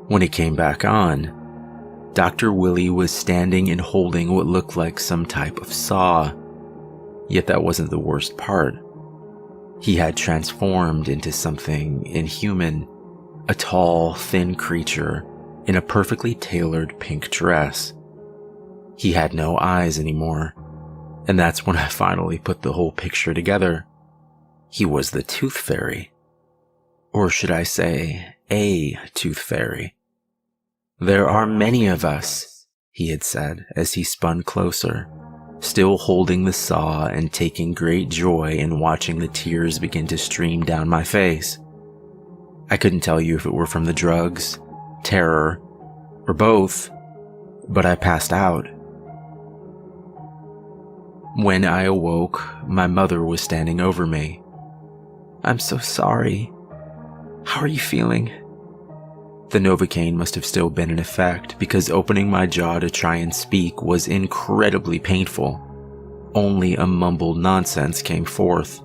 When it came back on, Dr. Willie was standing and holding what looked like some type of saw. Yet that wasn't the worst part. He had transformed into something inhuman, a tall, thin creature in a perfectly tailored pink dress. He had no eyes anymore, and that's when I finally put the whole picture together. He was the Tooth Fairy. Or should I say, a Tooth Fairy. "There are many of us," he had said as he spun closer, still holding the saw and taking great joy in watching the tears begin to stream down my face. I couldn't tell you if it were from the drugs, terror, or both, but I passed out. When I awoke, my mother was standing over me. "I'm so sorry. How are you feeling?" The Novocaine must have still been in effect because opening my jaw to try and speak was incredibly painful. Only a mumbled nonsense came forth.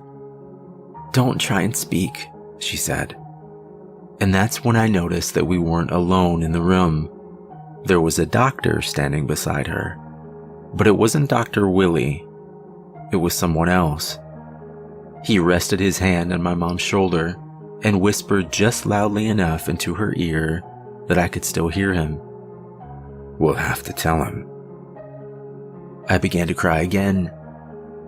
"Don't try and speak," she said. And that's when I noticed that we weren't alone in the room. There was a doctor standing beside her. But it wasn't Dr. Willie. It was someone else. He rested his hand on my mom's shoulder and whispered just loudly enough into her ear that I could still hear him. "We'll have to tell him." I began to cry again,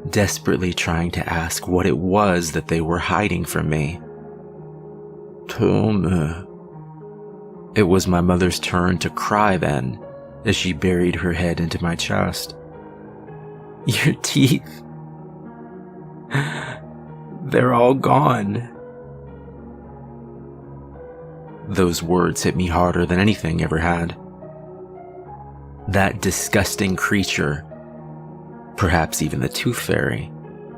desperately trying to ask what it was that they were hiding from me. "Tell me." It was my mother's turn to cry then, as she buried her head into my chest. "Your teeth. They're all gone," Those words hit me harder than anything ever had. That disgusting creature, perhaps even the Tooth Fairy,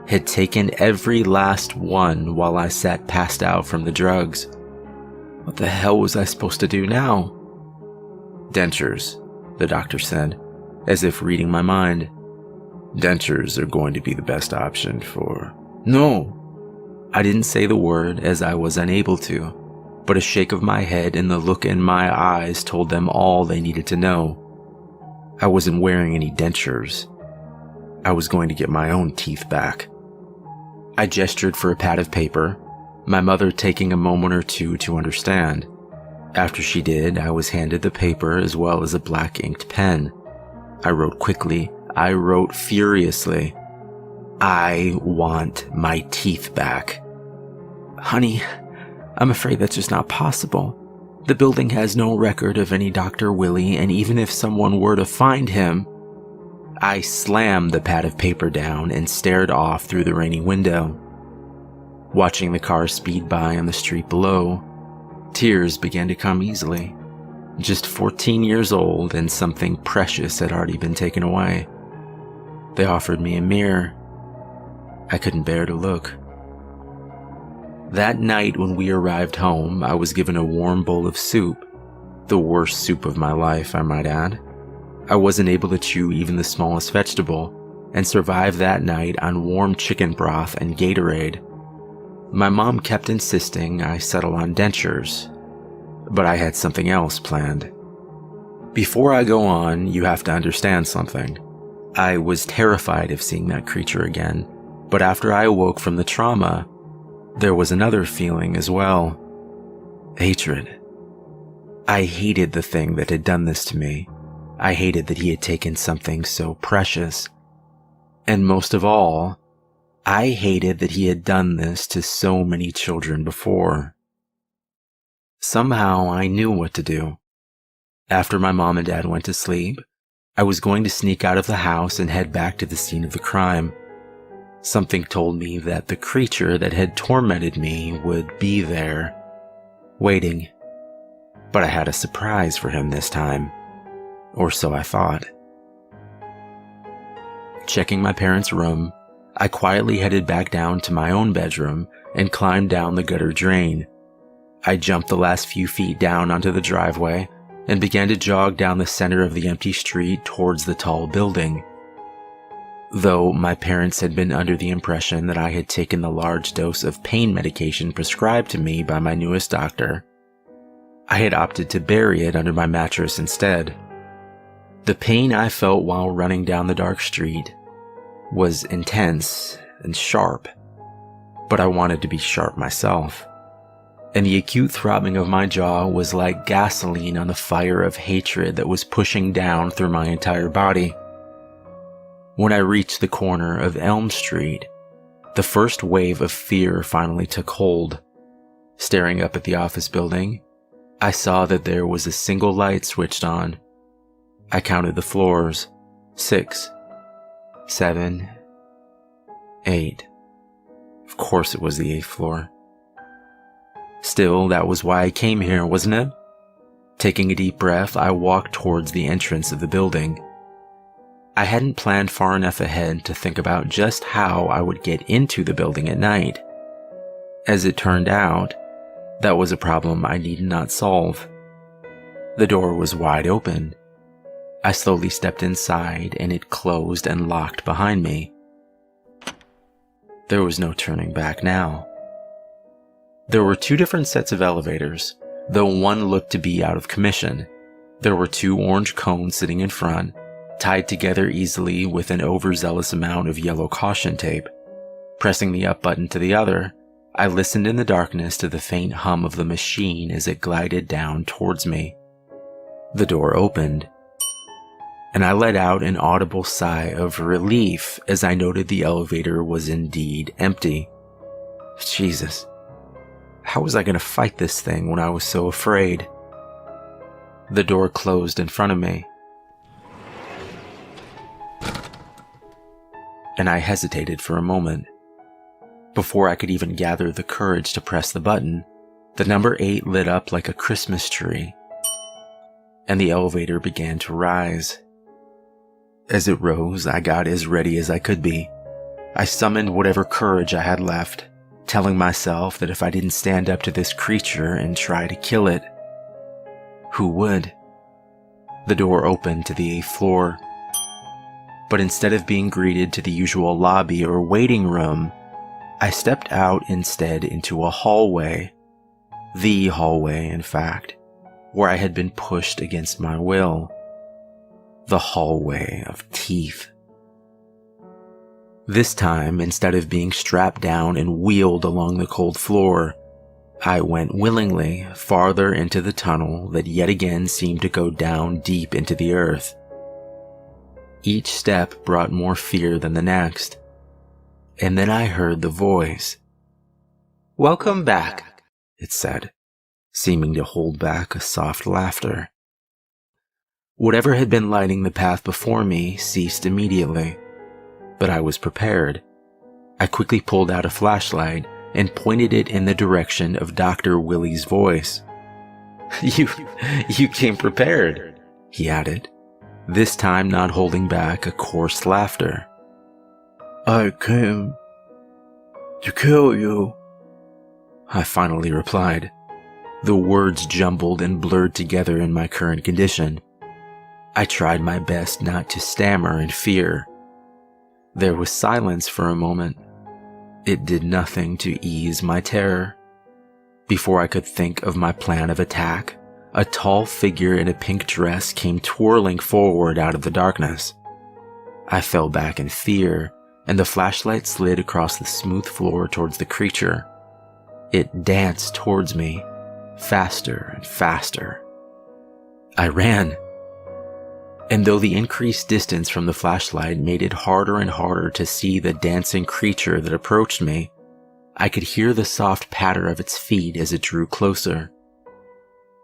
had taken every last one while I sat passed out from the drugs. What the hell was I supposed to do now? Dentures, the doctor said, as if reading my mind. Dentures are going to be the best option for... No! I didn't say the word as I was unable to, but a shake of my head and the look in my eyes told them all they needed to know. I wasn't wearing any dentures. I was going to get my own teeth back. I gestured for a pad of paper, my mother taking a moment or two to understand. After she did, I was handed the paper as well as a black inked pen. I wrote quickly. I wrote furiously. I want my teeth back. Honey, I'm afraid that's just not possible. The building has no record of any Dr. Willie, and even if someone were to find him... I slammed the pad of paper down and stared off through the rainy window. Watching the car speed by on the street below, tears began to come easily. Just 14 years old and something precious had already been taken away. They offered me a mirror. I couldn't bear to look. That night when we arrived home, I was given a warm bowl of soup. The worst soup of my life, I might add. I wasn't able to chew even the smallest vegetable, and survived that night on warm chicken broth and Gatorade. My mom kept insisting I settle on dentures, but I had something else planned. Before I go on, you have to understand something. I was terrified of seeing that creature again, but after I awoke from the trauma, there was another feeling as well. Hatred. I hated the thing that had done this to me. I hated that he had taken something so precious. And most of all, I hated that he had done this to so many children before. Somehow I knew what to do. After my mom and dad went to sleep, I was going to sneak out of the house and head back to the scene of the crime. Something told me that the creature that had tormented me would be there, waiting. But I had a surprise for him this time. Or so I thought. Checking my parents' room, I quietly headed back down to my own bedroom and climbed down the gutter drain. I jumped the last few feet down onto the driveway and began to jog down the center of the empty street towards the tall building. Though my parents had been under the impression that I had taken the large dose of pain medication prescribed to me by my newest doctor, I had opted to bury it under my mattress instead. The pain I felt while running down the dark street was intense and sharp, but I wanted to be sharp myself. And the acute throbbing of my jaw was like gasoline on the fire of hatred that was pushing down through my entire body. When I reached the corner of Elm Street, the first wave of fear finally took hold. Staring up at the office building, I saw that there was a single light switched on. I counted the floors. 6, 7, 8. Of course it was the 8th floor. Still, that was why I came here, wasn't it? Taking a deep breath, I walked towards the entrance of the building. I hadn't planned far enough ahead to think about just how I would get into the building at night. As it turned out, that was a problem I needed not solve. The door was wide open. I slowly stepped inside and it closed and locked behind me. There was no turning back now. There were 2 different sets of elevators, though one looked to be out of commission. There were 2 orange cones sitting in front, tied together easily with an overzealous amount of yellow caution tape. Pressing the up button to the other, I listened in the darkness to the faint hum of the machine as it glided down towards me. The door opened, and I let out an audible sigh of relief as I noted the elevator was indeed empty. Jesus, how was I going to fight this thing when I was so afraid? The door closed in front of me, and I hesitated for a moment. Before I could even gather the courage to press the button, The number 8 lit up like a Christmas tree, and the elevator began to rise. As it rose, I got as ready as I could be. I summoned whatever courage I had left, telling myself that if I didn't stand up to this creature and try to kill it, who would? The door opened to the 8th floor, but instead of being greeted to the usual lobby or waiting room, I stepped out instead into a hallway. The hallway, in fact, where I had been pushed against my will. The hallway of teeth. This time, instead of being strapped down and wheeled along the cold floor, I went willingly farther into the tunnel that yet again seemed to go down deep into the earth. Each step brought more fear than the next. And then I heard the voice. "Welcome back," it said, seeming to hold back a soft laughter. Whatever had been lighting the path before me ceased immediately, but I was prepared. I quickly pulled out a flashlight and pointed it in the direction of Dr. Willie's voice. You came prepared," he added, this time not holding back a coarse laughter. "I came to kill you," I finally replied, the words jumbled and blurred together in my current condition. I tried my best not to stammer in fear. There was silence for a moment. It did nothing to ease my terror. Before I could think of my plan of attack, a tall figure in a pink dress came twirling forward out of the darkness. I fell back in fear, and the flashlight slid across the smooth floor towards the creature. It danced towards me, faster and faster. I ran. And though the increased distance from the flashlight made it harder and harder to see the dancing creature that approached me, I could hear the soft patter of its feet as it drew closer.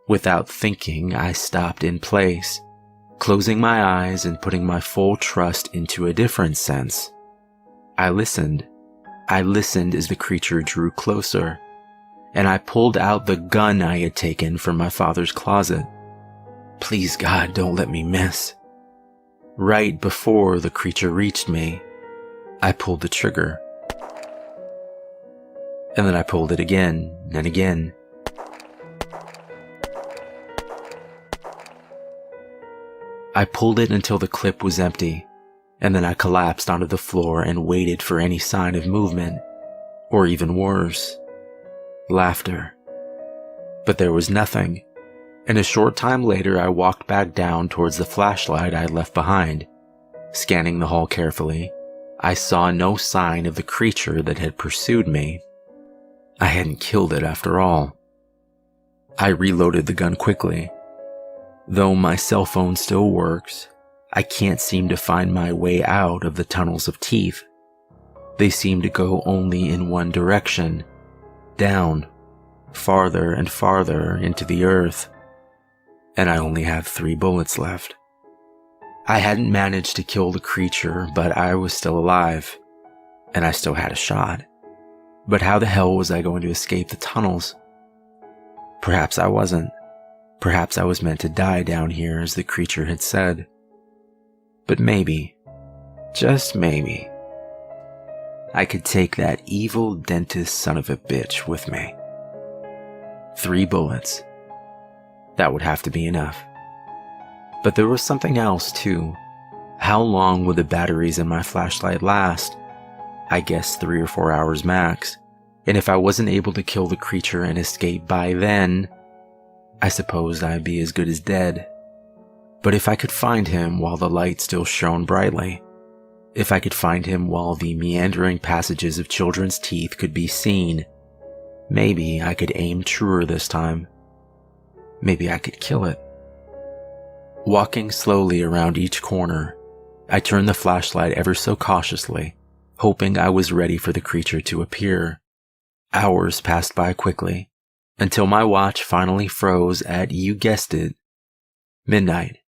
Without thinking, I stopped in place, closing my eyes and putting my full trust into a different sense. I listened. I listened as the creature drew closer, and I pulled out the gun I had taken from my father's closet. Please God, don't let me miss. Right before the creature reached me, I pulled the trigger. And then I pulled it again and again. I pulled it until the clip was empty, and then I collapsed onto the floor and waited for any sign of movement, or even worse, laughter. But there was nothing. And a short time later, I walked back down towards the flashlight I had left behind. Scanning the hall carefully, I saw no sign of the creature that had pursued me. I hadn't killed it after all. I reloaded the gun quickly. Though my cell phone still works, I can't seem to find my way out of the tunnels of teeth. They seem to go only in one direction, down, farther and farther into the earth. And I only have 3 bullets left. I hadn't managed to kill the creature, but I was still alive, and I still had a shot. But how the hell was I going to escape the tunnels? Perhaps I wasn't. Perhaps I was meant to die down here, as the creature had said. But maybe, just maybe, I could take that evil dentist son of a bitch with me. 3 bullets. That would have to be enough. But there was something else too. How long would the batteries in my flashlight last? I guess 3 or 4 hours max. And if I wasn't able to kill the creature and escape by then, I suppose I'd be as good as dead. But if I could find him while the light still shone brightly, if I could find him while the meandering passages of children's teeth could be seen, maybe I could aim truer this time. Maybe I could kill it. Walking slowly around each corner, I turned the flashlight ever so cautiously, hoping I was ready for the creature to appear. Hours passed by quickly, until my watch finally froze at, you guessed it, midnight.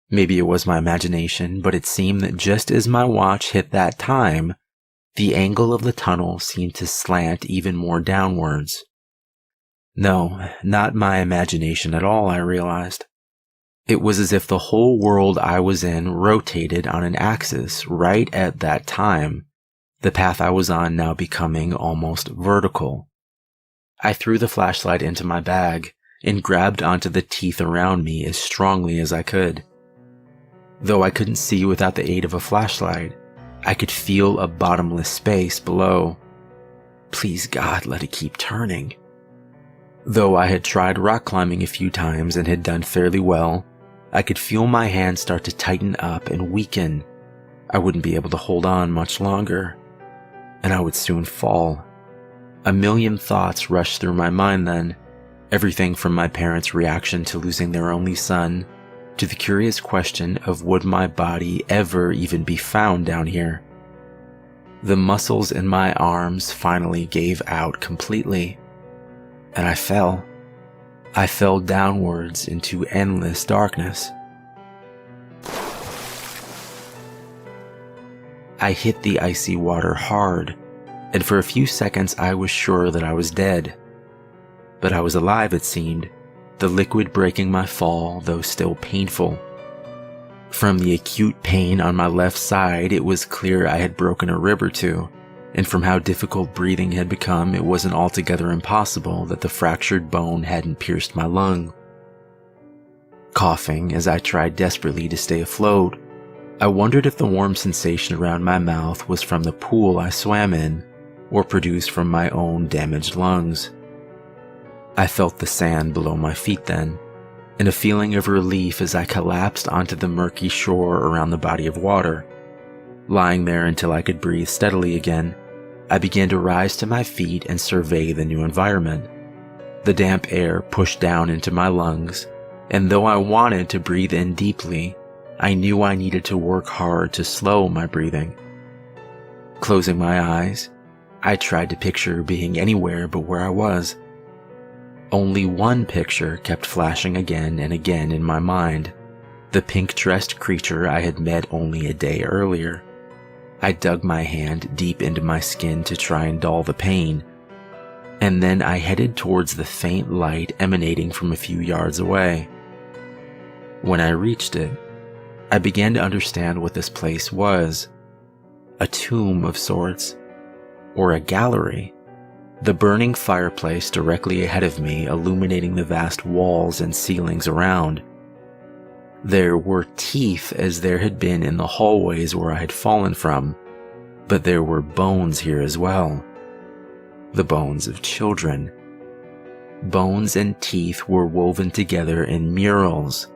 Maybe it was my imagination, but it seemed that just as my watch hit that time, the angle of the tunnel seemed to slant even more downwards. No, not my imagination at all, I realized. It was as if the whole world I was in rotated on an axis right at that time, the path I was on now becoming almost vertical. I threw the flashlight into my bag and grabbed onto the teeth around me as strongly as I could. Though I couldn't see without the aid of a flashlight, I could feel a bottomless space below. Please God, let it keep turning. Though I had tried rock climbing a few times and had done fairly well, I could feel my hands start to tighten up and weaken. I wouldn't be able to hold on much longer, and I would soon fall. A million thoughts rushed through my mind then, everything from my parents' reaction to losing their only son, to the curious question of would my body ever even be found down here. The muscles in my arms finally gave out completely, and I fell. I fell downwards into endless darkness. I hit the icy water hard, and for a few seconds I was sure that I was dead. But I was alive, it seemed, the liquid breaking my fall, though still painful. From the acute pain on my left side, it was clear I had broken a rib or two, and from how difficult breathing had become, it wasn't altogether impossible that the fractured bone hadn't pierced my lung. Coughing as I tried desperately to stay afloat, I wondered if the warm sensation around my mouth was from the pool I swam in, or produced from my own damaged lungs. I felt the sand below my feet then, and a feeling of relief as I collapsed onto the murky shore around the body of water. Lying there until I could breathe steadily again, I began to rise to my feet and survey the new environment. The damp air pushed down into my lungs, and though I wanted to breathe in deeply, I knew I needed to work hard to slow my breathing. Closing my eyes, I tried to picture being anywhere but where I was. Only one picture kept flashing again and again in my mind, the pink-dressed creature I had met only a day earlier. I dug my hand deep into my skin to try and dull the pain, and then I headed towards the faint light emanating from a few yards away. When I reached it, I began to understand what this place was. A tomb of sorts, or a gallery. The burning fireplace directly ahead of me illuminating the vast walls and ceilings around. There were teeth as there had been in the hallways where I had fallen from, but there were bones here as well. The bones of children. Bones and teeth were woven together in murals,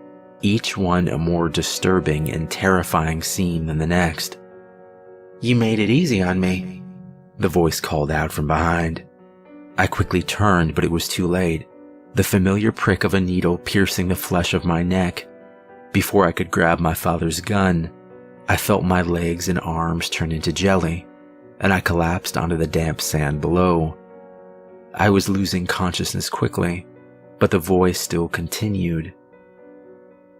each one a more disturbing and terrifying scene than the next. "You made it easy on me," the voice called out from behind. I quickly turned, but it was too late, the familiar prick of a needle piercing the flesh of my neck. Before I could grab my father's gun, I felt my legs and arms turn into jelly, and I collapsed onto the damp sand below. I was losing consciousness quickly, but the voice still continued.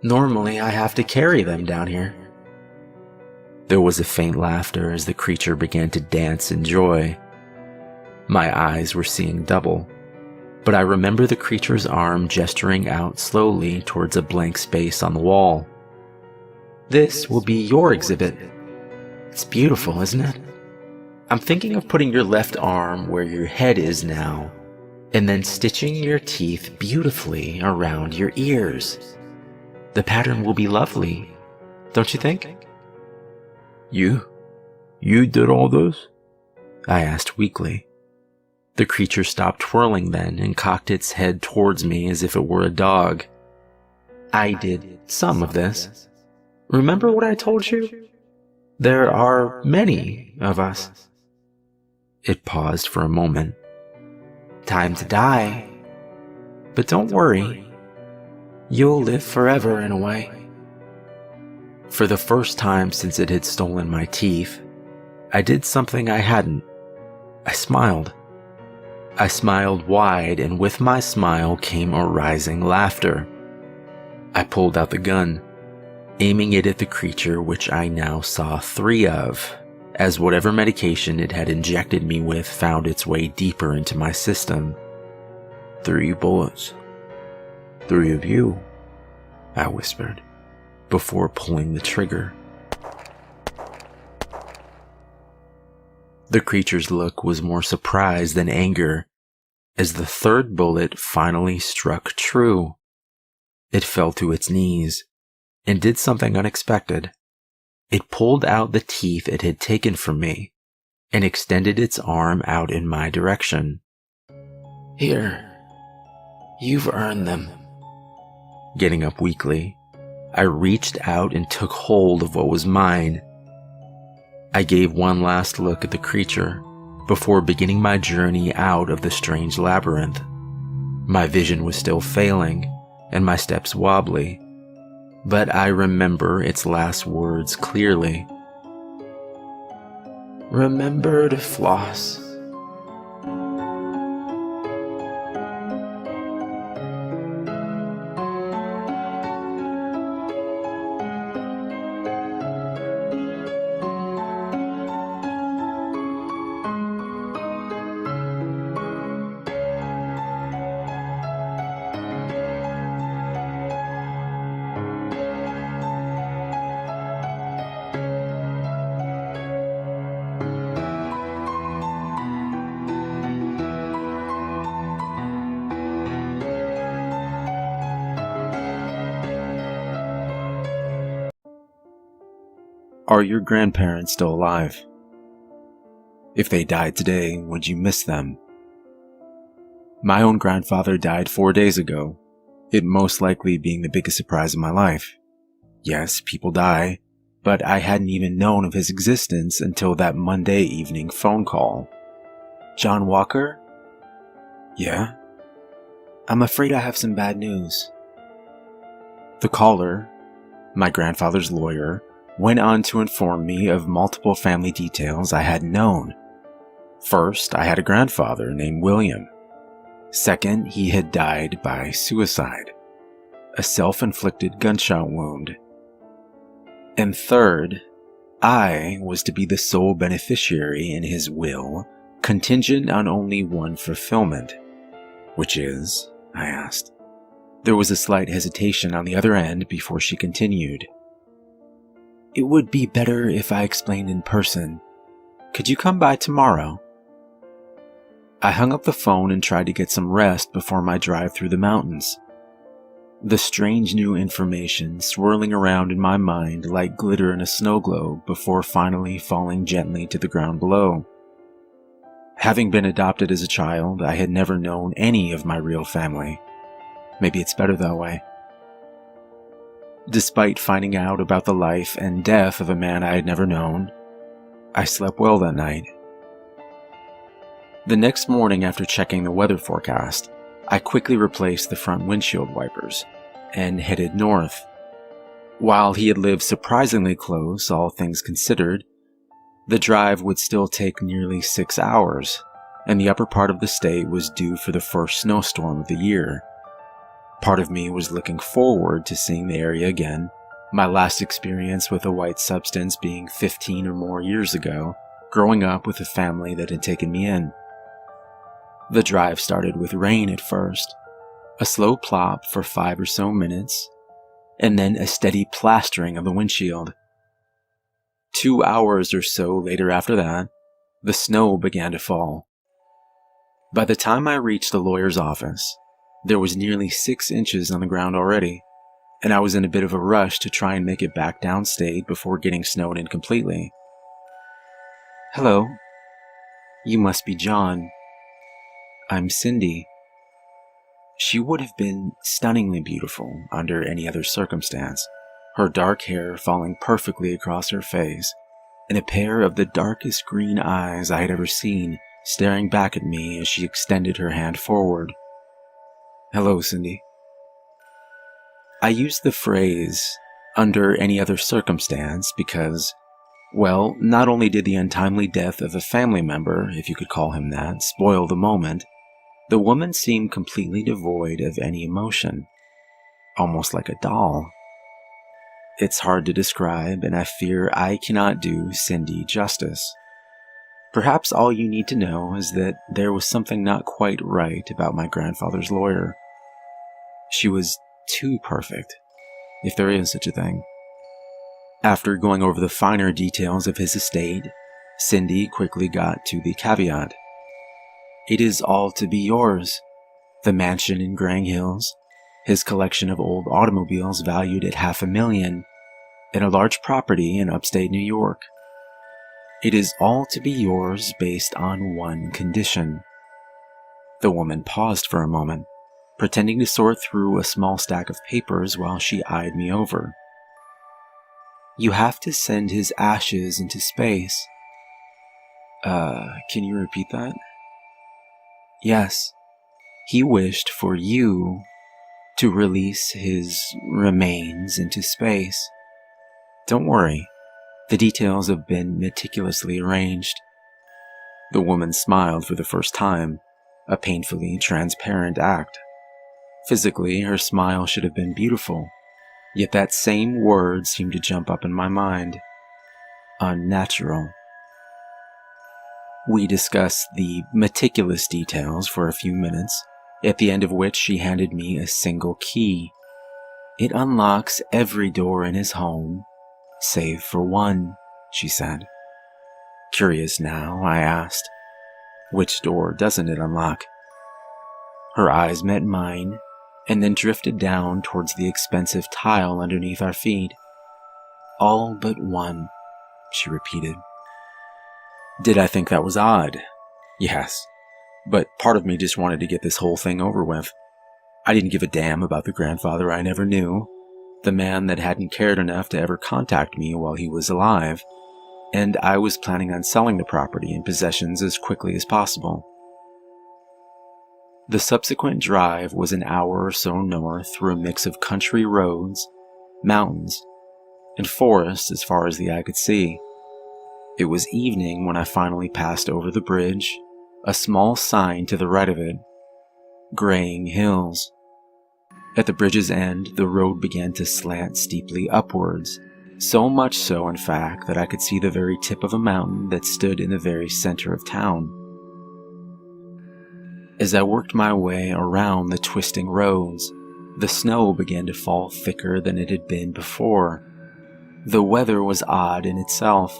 "Normally I have to carry them down here." There was a faint laughter as the creature began to dance in joy. My eyes were seeing double, but I remember the creature's arm gesturing out slowly towards a blank space on the wall. "This will be your exhibit. It's beautiful, isn't it? I'm thinking of putting your left arm where your head is now, and then stitching your teeth beautifully around your ears. The pattern will be lovely, don't you think?" You did all this?" I asked weakly. The creature stopped twirling then and cocked its head towards me as if it were a dog. "I did some of this. Remember what I told you? There are many of us." It paused for a moment. "Time to die. But don't worry. You'll live forever in a way." For the first time since it had stolen my teeth, I did something I hadn't. I smiled. I smiled wide, and with my smile came a rising laughter. I pulled out the gun, aiming it at the creature, which I now saw 3 of, as whatever medication it had injected me with found its way deeper into my system. 3 bullets. 3 of you, I whispered, before pulling the trigger. The creature's look was more surprise than anger, as the 3rd bullet finally struck true. It fell to its knees, and did something unexpected. It pulled out the teeth it had taken from me, and extended its arm out in my direction. Here, you've earned them. Getting up weakly, I reached out and took hold of what was mine. I gave one last look at the creature before beginning my journey out of the strange labyrinth. My vision was still failing, and my steps wobbly, but I remember its last words clearly. Remember to floss. Are your grandparents still alive? If they died today, would you miss them? My own grandfather died 4 days ago, it most likely being the biggest surprise of my life. Yes, people die, but I hadn't even known of his existence until that Monday evening phone call. John Walker? Yeah? I'm afraid I have some bad news. The caller, my grandfather's lawyer, went on to inform me of multiple family details I hadn't known. First, I had a grandfather named William. Second, he had died by suicide, a self-inflicted gunshot wound. And third, I was to be the sole beneficiary in his will, contingent on only one fulfillment. Which is? I asked. There was a slight hesitation on the other end before she continued. It would be better if I explained in person. Could you come by tomorrow? I hung up the phone and tried to get some rest before my drive through the mountains. The strange new information swirling around in my mind like glitter in a snow globe before finally falling gently to the ground below. Having been adopted as a child, I had never known any of my real family. Maybe it's better that way. Despite finding out about the life and death of a man I had never known, I slept well that night. The next morning, after checking the weather forecast, I quickly replaced the front windshield wipers and headed north. While he had lived surprisingly close, all things considered, the drive would still take nearly 6 hours, and the upper part of the state was due for the first snowstorm of the year. Part of me was looking forward to seeing the area again, my last experience with a white substance being 15 or more years ago, growing up with a family that had taken me in. The drive started with rain at first, a slow plop for 5 or so minutes, and then a steady plastering of the windshield. 2 hours or so later after that, the snow began to fall. By the time I reached the lawyer's office, there was nearly 6 inches on the ground already, and I was in a bit of a rush to try and make it back downstate before getting snowed in completely. Hello. You must be John. I'm Cindy. She would have been stunningly beautiful under any other circumstance, her dark hair falling perfectly across her face, and a pair of the darkest green eyes I had ever seen staring back at me as she extended her hand forward. Hello, Cindy. I used the phrase, under any other circumstance, because, well, not only did the untimely death of a family member, if you could call him that, spoil the moment, the woman seemed completely devoid of any emotion, almost like a doll. It's hard to describe, and I fear I cannot do Cindy justice. Perhaps all you need to know is that there was something not quite right about my grandfather's lawyer. She was too perfect, if there is such a thing. After going over the finer details of his estate, Cindy quickly got to the caveat. It is all to be yours. The mansion in Grang Hills, his collection of old automobiles valued at $500,000, and a large property in upstate New York. It is all to be yours based on one condition. The woman paused for a moment, pretending to sort through a small stack of papers while she eyed me over. You have to send his ashes into space. Can you repeat that? Yes. He wished for you to release his remains into space. Don't worry. The details have been meticulously arranged. The woman smiled for the first time, a painfully transparent act. Physically, her smile should have been beautiful, yet that same word seemed to jump up in my mind. Unnatural. We discussed the meticulous details for a few minutes, at the end of which she handed me a single key. It unlocks every door in his home, save for one, she said. Curious now, I asked, which door doesn't it unlock? Her eyes met mine, and then drifted down towards the expensive tile underneath our feet. All but one, she repeated. Did I think that was odd? Yes, but part of me just wanted to get this whole thing over with. I didn't give a damn about the grandfather I never knew, the man that hadn't cared enough to ever contact me while he was alive, and I was planning on selling the property and possessions as quickly as possible. The subsequent drive was an hour or so north through a mix of country roads, mountains, and forest as far as the eye could see. It was evening when I finally passed over the bridge, a small sign to the right of it, Grang Hills. At the bridge's end, the road began to slant steeply upwards, so much so, in fact, that I could see the very tip of a mountain that stood in the very center of town. As I worked my way around the twisting roads, the snow began to fall thicker than it had been before. The weather was odd in itself,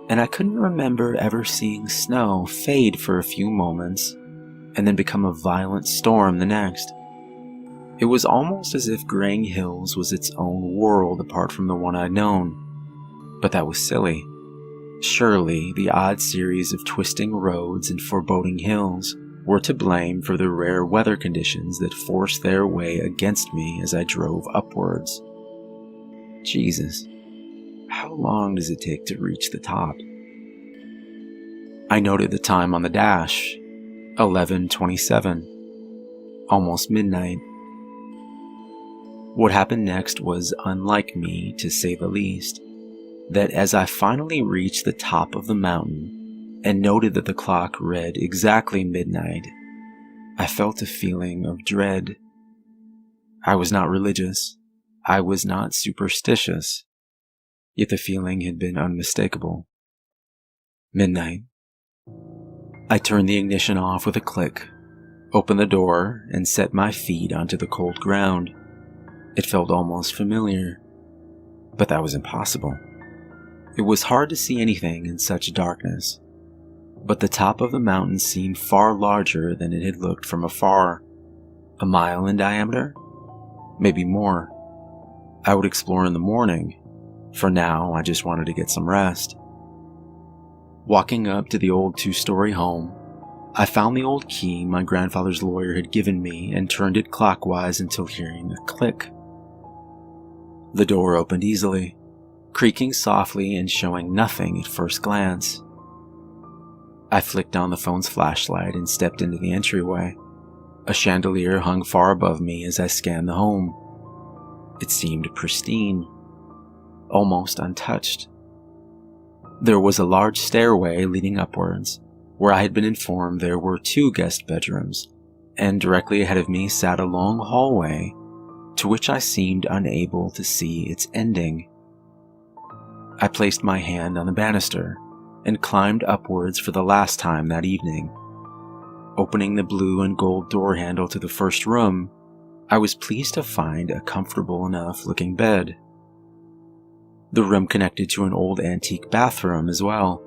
and I couldn't remember ever seeing snow fade for a few moments and then become a violent storm the next. It was almost as if Grang Hills was its own world apart from the one I'd known. But that was silly. Surely the odd series of twisting roads and foreboding hills were to blame for the rare weather conditions that forced their way against me as I drove upwards. Jesus, how long does it take to reach the top? I noted the time on the dash, 11:27, almost midnight. What happened next was unlike me, to say the least, that as I finally reached the top of the mountain and noted that the clock read exactly midnight, I felt a feeling of dread. I was not religious. I was not superstitious. Yet the feeling had been unmistakable. Midnight. I turned the ignition off with a click, opened the door, and set my feet onto the cold ground. It felt almost familiar, but that was impossible. It was hard to see anything in such darkness, but the top of the mountain seemed far larger than it had looked from afar. A mile in diameter? Maybe more. I would explore in the morning. For now, I just wanted to get some rest. Walking up to the old 2-story home, I found the old key my grandfather's lawyer had given me and turned it clockwise until hearing a click. The door opened easily, creaking softly and showing nothing at first glance. I flicked on the phone's flashlight and stepped into the entryway. A chandelier hung far above me as I scanned the home. It seemed pristine, almost untouched. There was a large stairway leading upwards, where I had been informed there were 2 guest bedrooms, and directly ahead of me sat a long hallway to which I seemed unable to see its ending. I placed my hand on the banister, and climbed upwards for the last time that evening. Opening the blue and gold door handle to the first room, I was pleased to find a comfortable enough looking bed. The room connected to an old antique bathroom as well,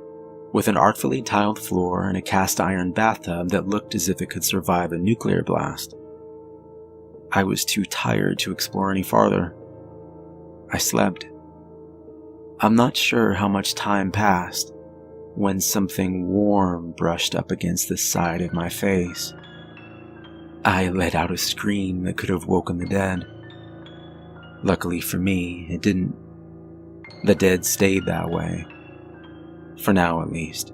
with an artfully tiled floor and a cast iron bathtub that looked as if it could survive a nuclear blast. I was too tired to explore any farther. I slept. I'm not sure how much time passed when something warm brushed up against the side of my face. I let out a scream that could have woken the dead. Luckily for me, it didn't. The dead stayed that way. For now, at least.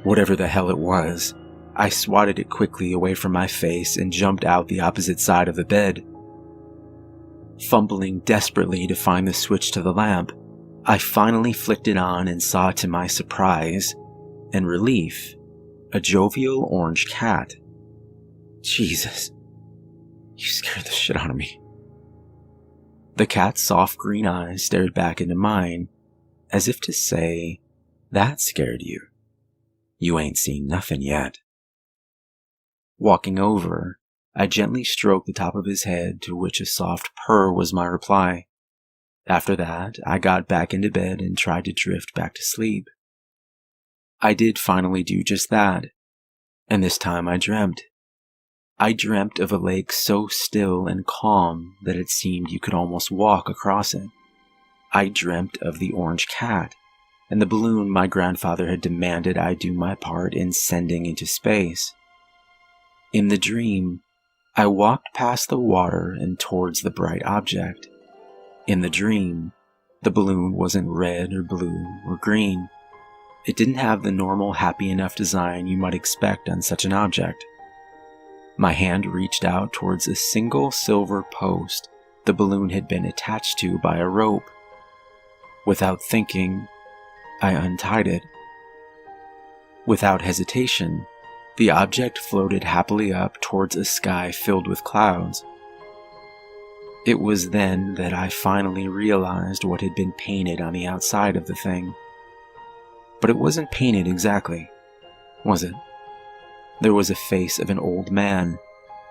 Whatever the hell it was, I swatted it quickly away from my face and jumped out the opposite side of the bed. Fumbling desperately to find the switch to the lamp, I finally flicked it on and saw, to my surprise and relief, a jovial orange cat. Jesus, you scared the shit out of me. The cat's soft green eyes stared back into mine, as if to say, that scared you. You ain't seen nothing yet. Walking over, I gently stroked the top of his head, to which a soft purr was my reply. After that, I got back into bed and tried to drift back to sleep. I did finally do just that, and this time I dreamt. I dreamt of a lake so still and calm that it seemed you could almost walk across it. I dreamt of the orange cat, and the balloon my grandfather had demanded I do my part in sending into space. In the dream, I walked past the water and towards the bright object. In the dream, the balloon wasn't red or blue or green. It didn't have the normal happy enough design you might expect on such an object. My hand reached out towards a single silver post the balloon had been attached to by a rope. Without thinking, I untied it. Without hesitation, the object floated happily up towards a sky filled with clouds. It was then that I finally realized what had been painted on the outside of the thing. But it wasn't painted exactly, was it? There was a face of an old man,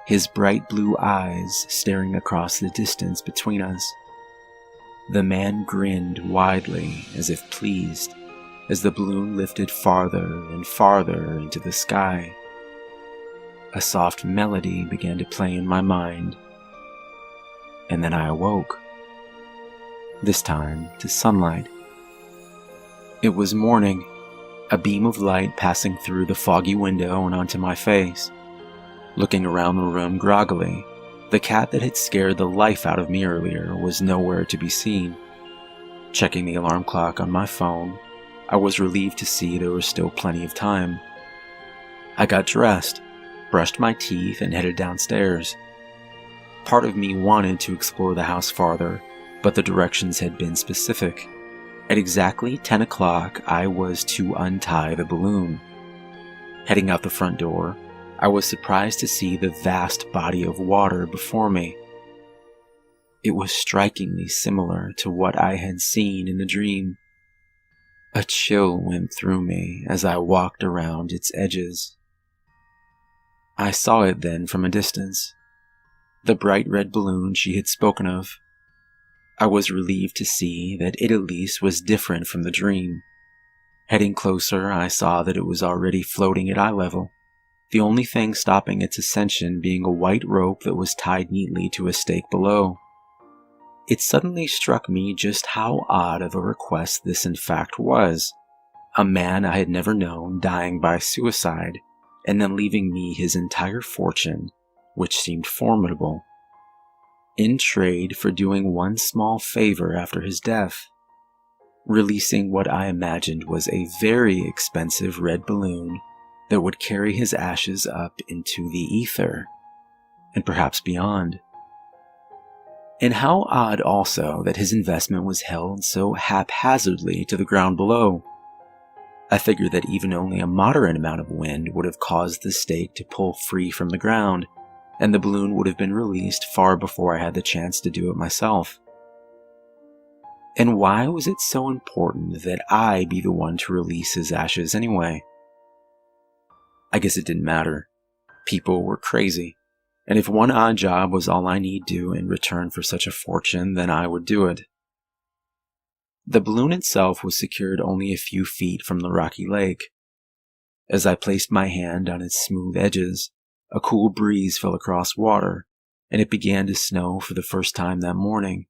his bright blue eyes staring across the distance between us. The man grinned widely, as if pleased, as the balloon lifted farther and farther into the sky. A soft melody began to play in my mind, and then I awoke. This time to sunlight. It was morning, a beam of light passing through the foggy window and onto my face. Looking around the room groggily, the cat that had scared the life out of me earlier was nowhere to be seen. Checking the alarm clock on my phone, I was relieved to see there was still plenty of time. I got dressed, brushed my teeth, and headed downstairs. Part of me wanted to explore the house farther, but the directions had been specific. At exactly 10 o'clock, I was to untie the balloon. Heading out the front door, I was surprised to see the vast body of water before me. It was strikingly similar to what I had seen in the dream. A chill went through me as I walked around its edges. I saw it then from a distance. The bright red balloon she had spoken of. I was relieved to see that it at least was different from the dream. Heading closer, I saw that it was already floating at eye level, the only thing stopping its ascension being a white rope that was tied neatly to a stake below. It suddenly struck me just how odd of a request this in fact was. A man I had never known dying by suicide, and then leaving me his entire fortune, which seemed formidable, in trade for doing one small favor after his death, releasing what I imagined was a very expensive red balloon that would carry his ashes up into the ether, and perhaps beyond. And how odd also that his investment was held so haphazardly to the ground below. I figured that even only a moderate amount of wind would have caused the stake to pull free from the ground, and the balloon would have been released far before I had the chance to do it myself. And why was it so important that I be the one to release his ashes anyway? I guess it didn't matter. People were crazy. And if one odd job was all I need do in return for such a fortune, then I would do it. The balloon itself was secured only a few feet from the rocky lake. As I placed my hand on its smooth edges, a cool breeze fell across water, and it began to snow for the first time that morning.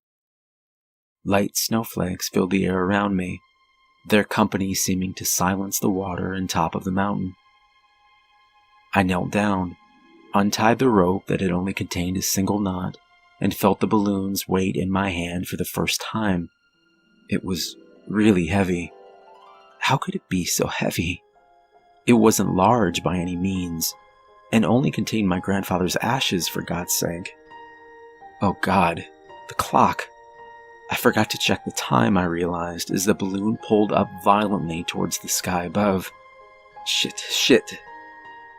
Light snowflakes filled the air around me, their company seeming to silence the water on top of the mountain. I knelt down, untied the rope that had only contained a single knot, and felt the balloon's weight in my hand for the first time. It was really heavy. How could it be so heavy? It wasn't large by any means, and only contained my grandfather's ashes, for God's sake. Oh God, the clock. I forgot to check the time, I realized, as the balloon pulled up violently towards the sky above. Shit.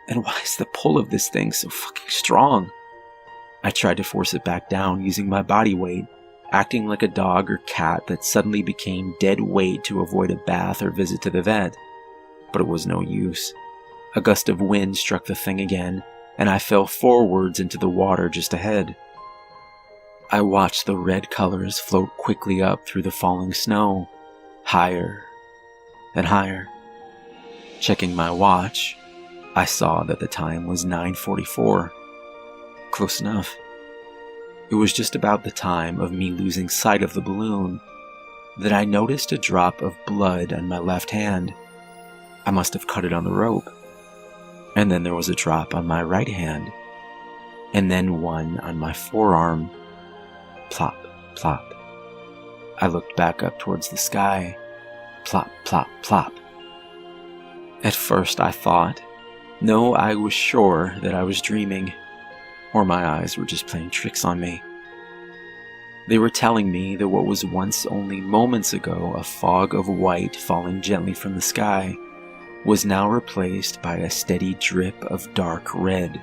And why is the pull of this thing so fucking strong? I tried to force it back down using my body weight, acting like a dog or cat that suddenly became dead weight to avoid a bath or visit to the vet. But it was no use. A gust of wind struck the thing again, and I fell forwards into the water just ahead. I watched the red colors float quickly up through the falling snow, higher and higher. Checking my watch, I saw that the time was 9:44. Close enough. It was just about the time of me losing sight of the balloon that I noticed a drop of blood on my left hand. I must have cut it on the rope. And then there was a drop on my right hand. And then one on my forearm. Plop, plop. I looked back up towards the sky. Plop, plop, plop. At first I thought, no, I was sure that I was dreaming, or my eyes were just playing tricks on me. They were telling me that what was once only moments ago a fog of white falling gently from the sky was now replaced by a steady drip of dark red.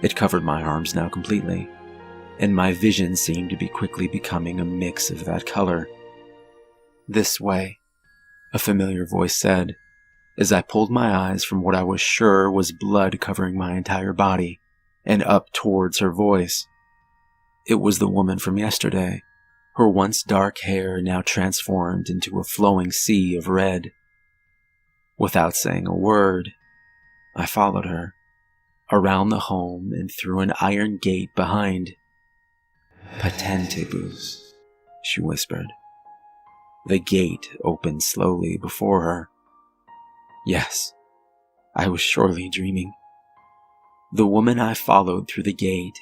It covered my arms now completely, and my vision seemed to be quickly becoming a mix of that color. "This way," a familiar voice said, as I pulled my eyes from what I was sure was blood covering my entire body, and up towards her voice. It was the woman from yesterday, her once dark hair now transformed into a flowing sea of red. Without saying a word, I followed her, around the home and through an iron gate behind. "Patentibus," she whispered. The gate opened slowly before her. Yes, I was surely dreaming. The woman I followed through the gate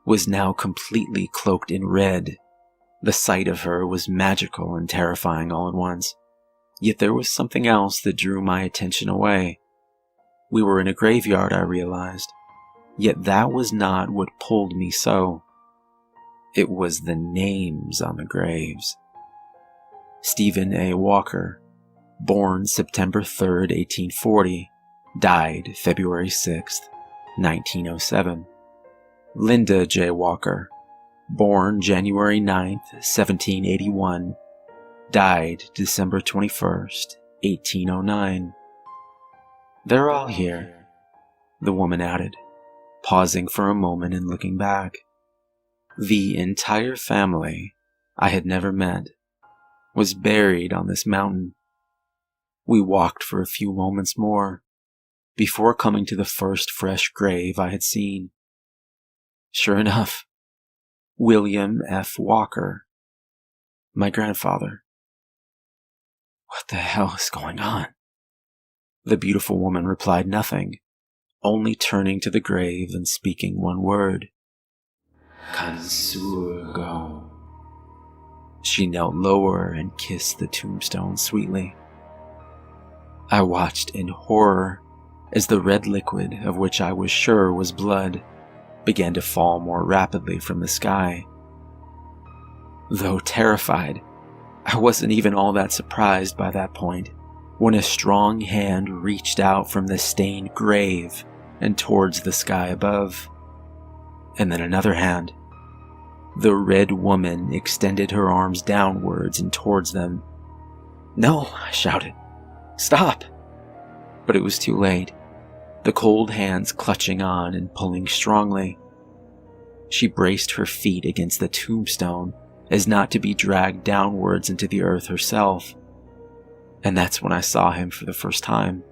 was now completely cloaked in red. The sight of her was magical and terrifying all at once. Yet there was something else that drew my attention away. We were in a graveyard, I realized. Yet that was not what pulled me so. It was the names on the graves. Stephen A. Walker, born September 3rd, 1840, died February 6th, 1907. Linda J. Walker, born January 9th, 1781, died December 21st, 1809. "They're all here," the woman added, pausing for a moment and looking back. The entire family I had never met was buried on this mountain. We walked for a few moments more before coming to the first fresh grave I had seen. Sure enough, William F. Walker, my grandfather. "What the hell is going on?" The beautiful woman replied nothing, only turning to the grave and speaking one word. "Kansurgo." She knelt lower and kissed the tombstone sweetly. I watched in horror as the red liquid, of which I was sure was blood, began to fall more rapidly from the sky. Though terrified, I wasn't even all that surprised by that point, when a strong hand reached out from the stained grave and towards the sky above. And then another hand. The red woman extended her arms downwards and towards them. "No," I shouted. "Stop!" But it was too late, the cold hands clutching on and pulling strongly. She braced her feet against the tombstone as not to be dragged downwards into the earth herself. And that's when I saw him for the first time.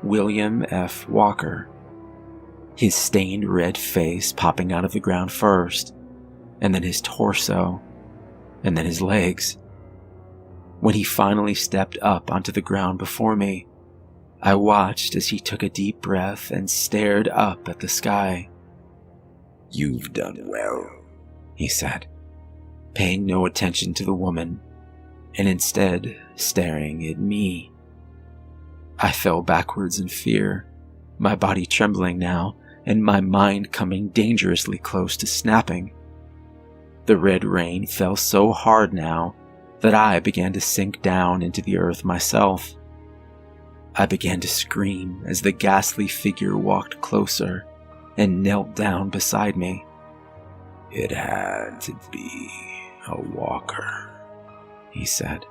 William F. Walker. His stained red face popping out of the ground first, and then his torso, and then his legs. When he finally stepped up onto the ground before me, I watched as he took a deep breath and stared up at the sky. "You've done well," he said, paying no attention to the woman, and instead staring at me. I fell backwards in fear, my body trembling now, and my mind coming dangerously close to snapping. The red rain fell so hard now that I began to sink down into the earth myself. I began to scream as the ghastly figure walked closer and knelt down beside me. "It had to be a walker," he said,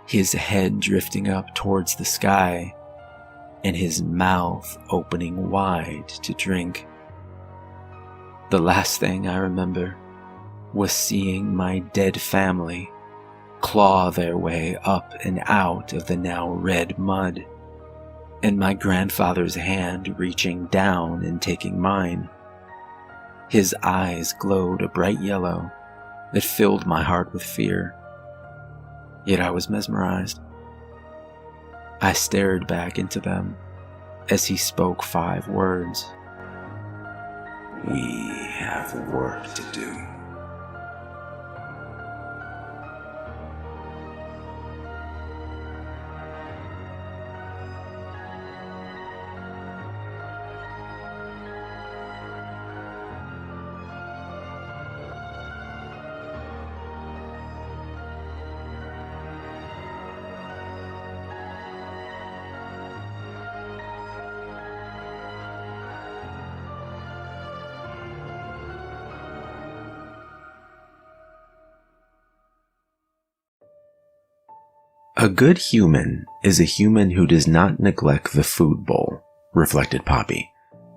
his head drifting up towards the sky and his mouth opening wide to drink. The last thing I remember was seeing my dead family claw their way up and out of the now red mud, and my grandfather's hand reaching down and taking mine. His eyes glowed a bright yellow that filled my heart with fear. Yet I was mesmerized. I stared back into them as he spoke 5 words. "We have work to do." A good human is a human who does not neglect the food bowl, reflected Poppy.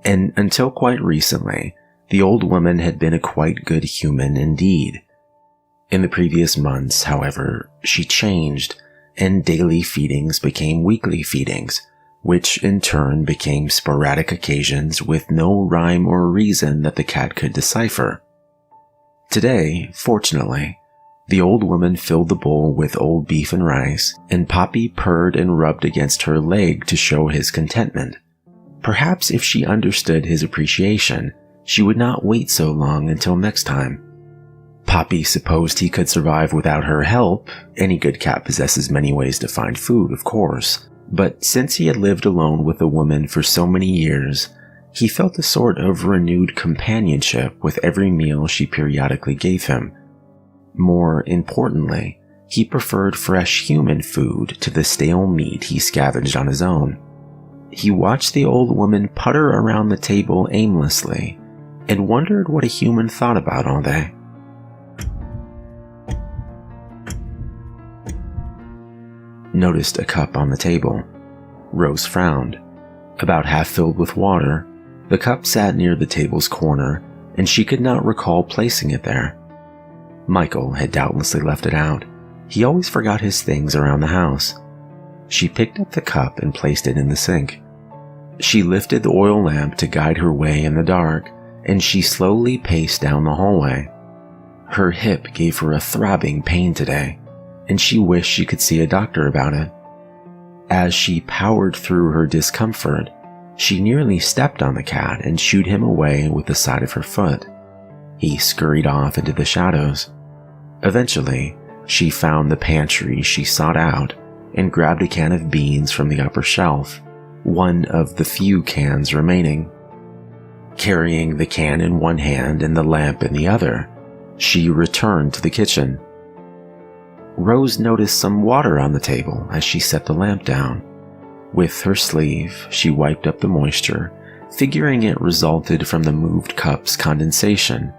And until quite recently, the old woman had been a quite good human indeed. In the previous months, however, she changed, and daily feedings became weekly feedings, which in turn became sporadic occasions with no rhyme or reason that the cat could decipher. Today, fortunately, the old woman filled the bowl with old beef and rice, and Poppy purred and rubbed against her leg to show his contentment. Perhaps if she understood his appreciation, she would not wait so long until next time. Poppy supposed he could survive without her help. Any good cat possesses many ways to find food, of course. But since he had lived alone with the woman for so many years, he felt a sort of renewed companionship with every meal she periodically gave him. More importantly, he preferred fresh human food to the stale meat he scavenged on his own. He watched the old woman putter around the table aimlessly and wondered what a human thought about all day. Noticed a cup on the table. Rose frowned. About half filled with water, the cup sat near the table's corner, and she could not recall placing it there. Michael had doubtlessly left it out. He always forgot his things around the house. She picked up the cup and placed it in the sink. She lifted the oil lamp to guide her way in the dark, and she slowly paced down the hallway. Her hip gave her a throbbing pain today, and she wished she could see a doctor about it. As she powered through her discomfort, she nearly stepped on the cat and shooed him away with the side of her foot. He scurried off into the shadows. Eventually, she found the pantry she sought out and grabbed a can of beans from the upper shelf, one of the few cans remaining. Carrying the can in one hand and the lamp in the other, she returned to the kitchen. Rose noticed some water on the table as she set the lamp down. With her sleeve, she wiped up the moisture, figuring it resulted from the moved cup's condensation.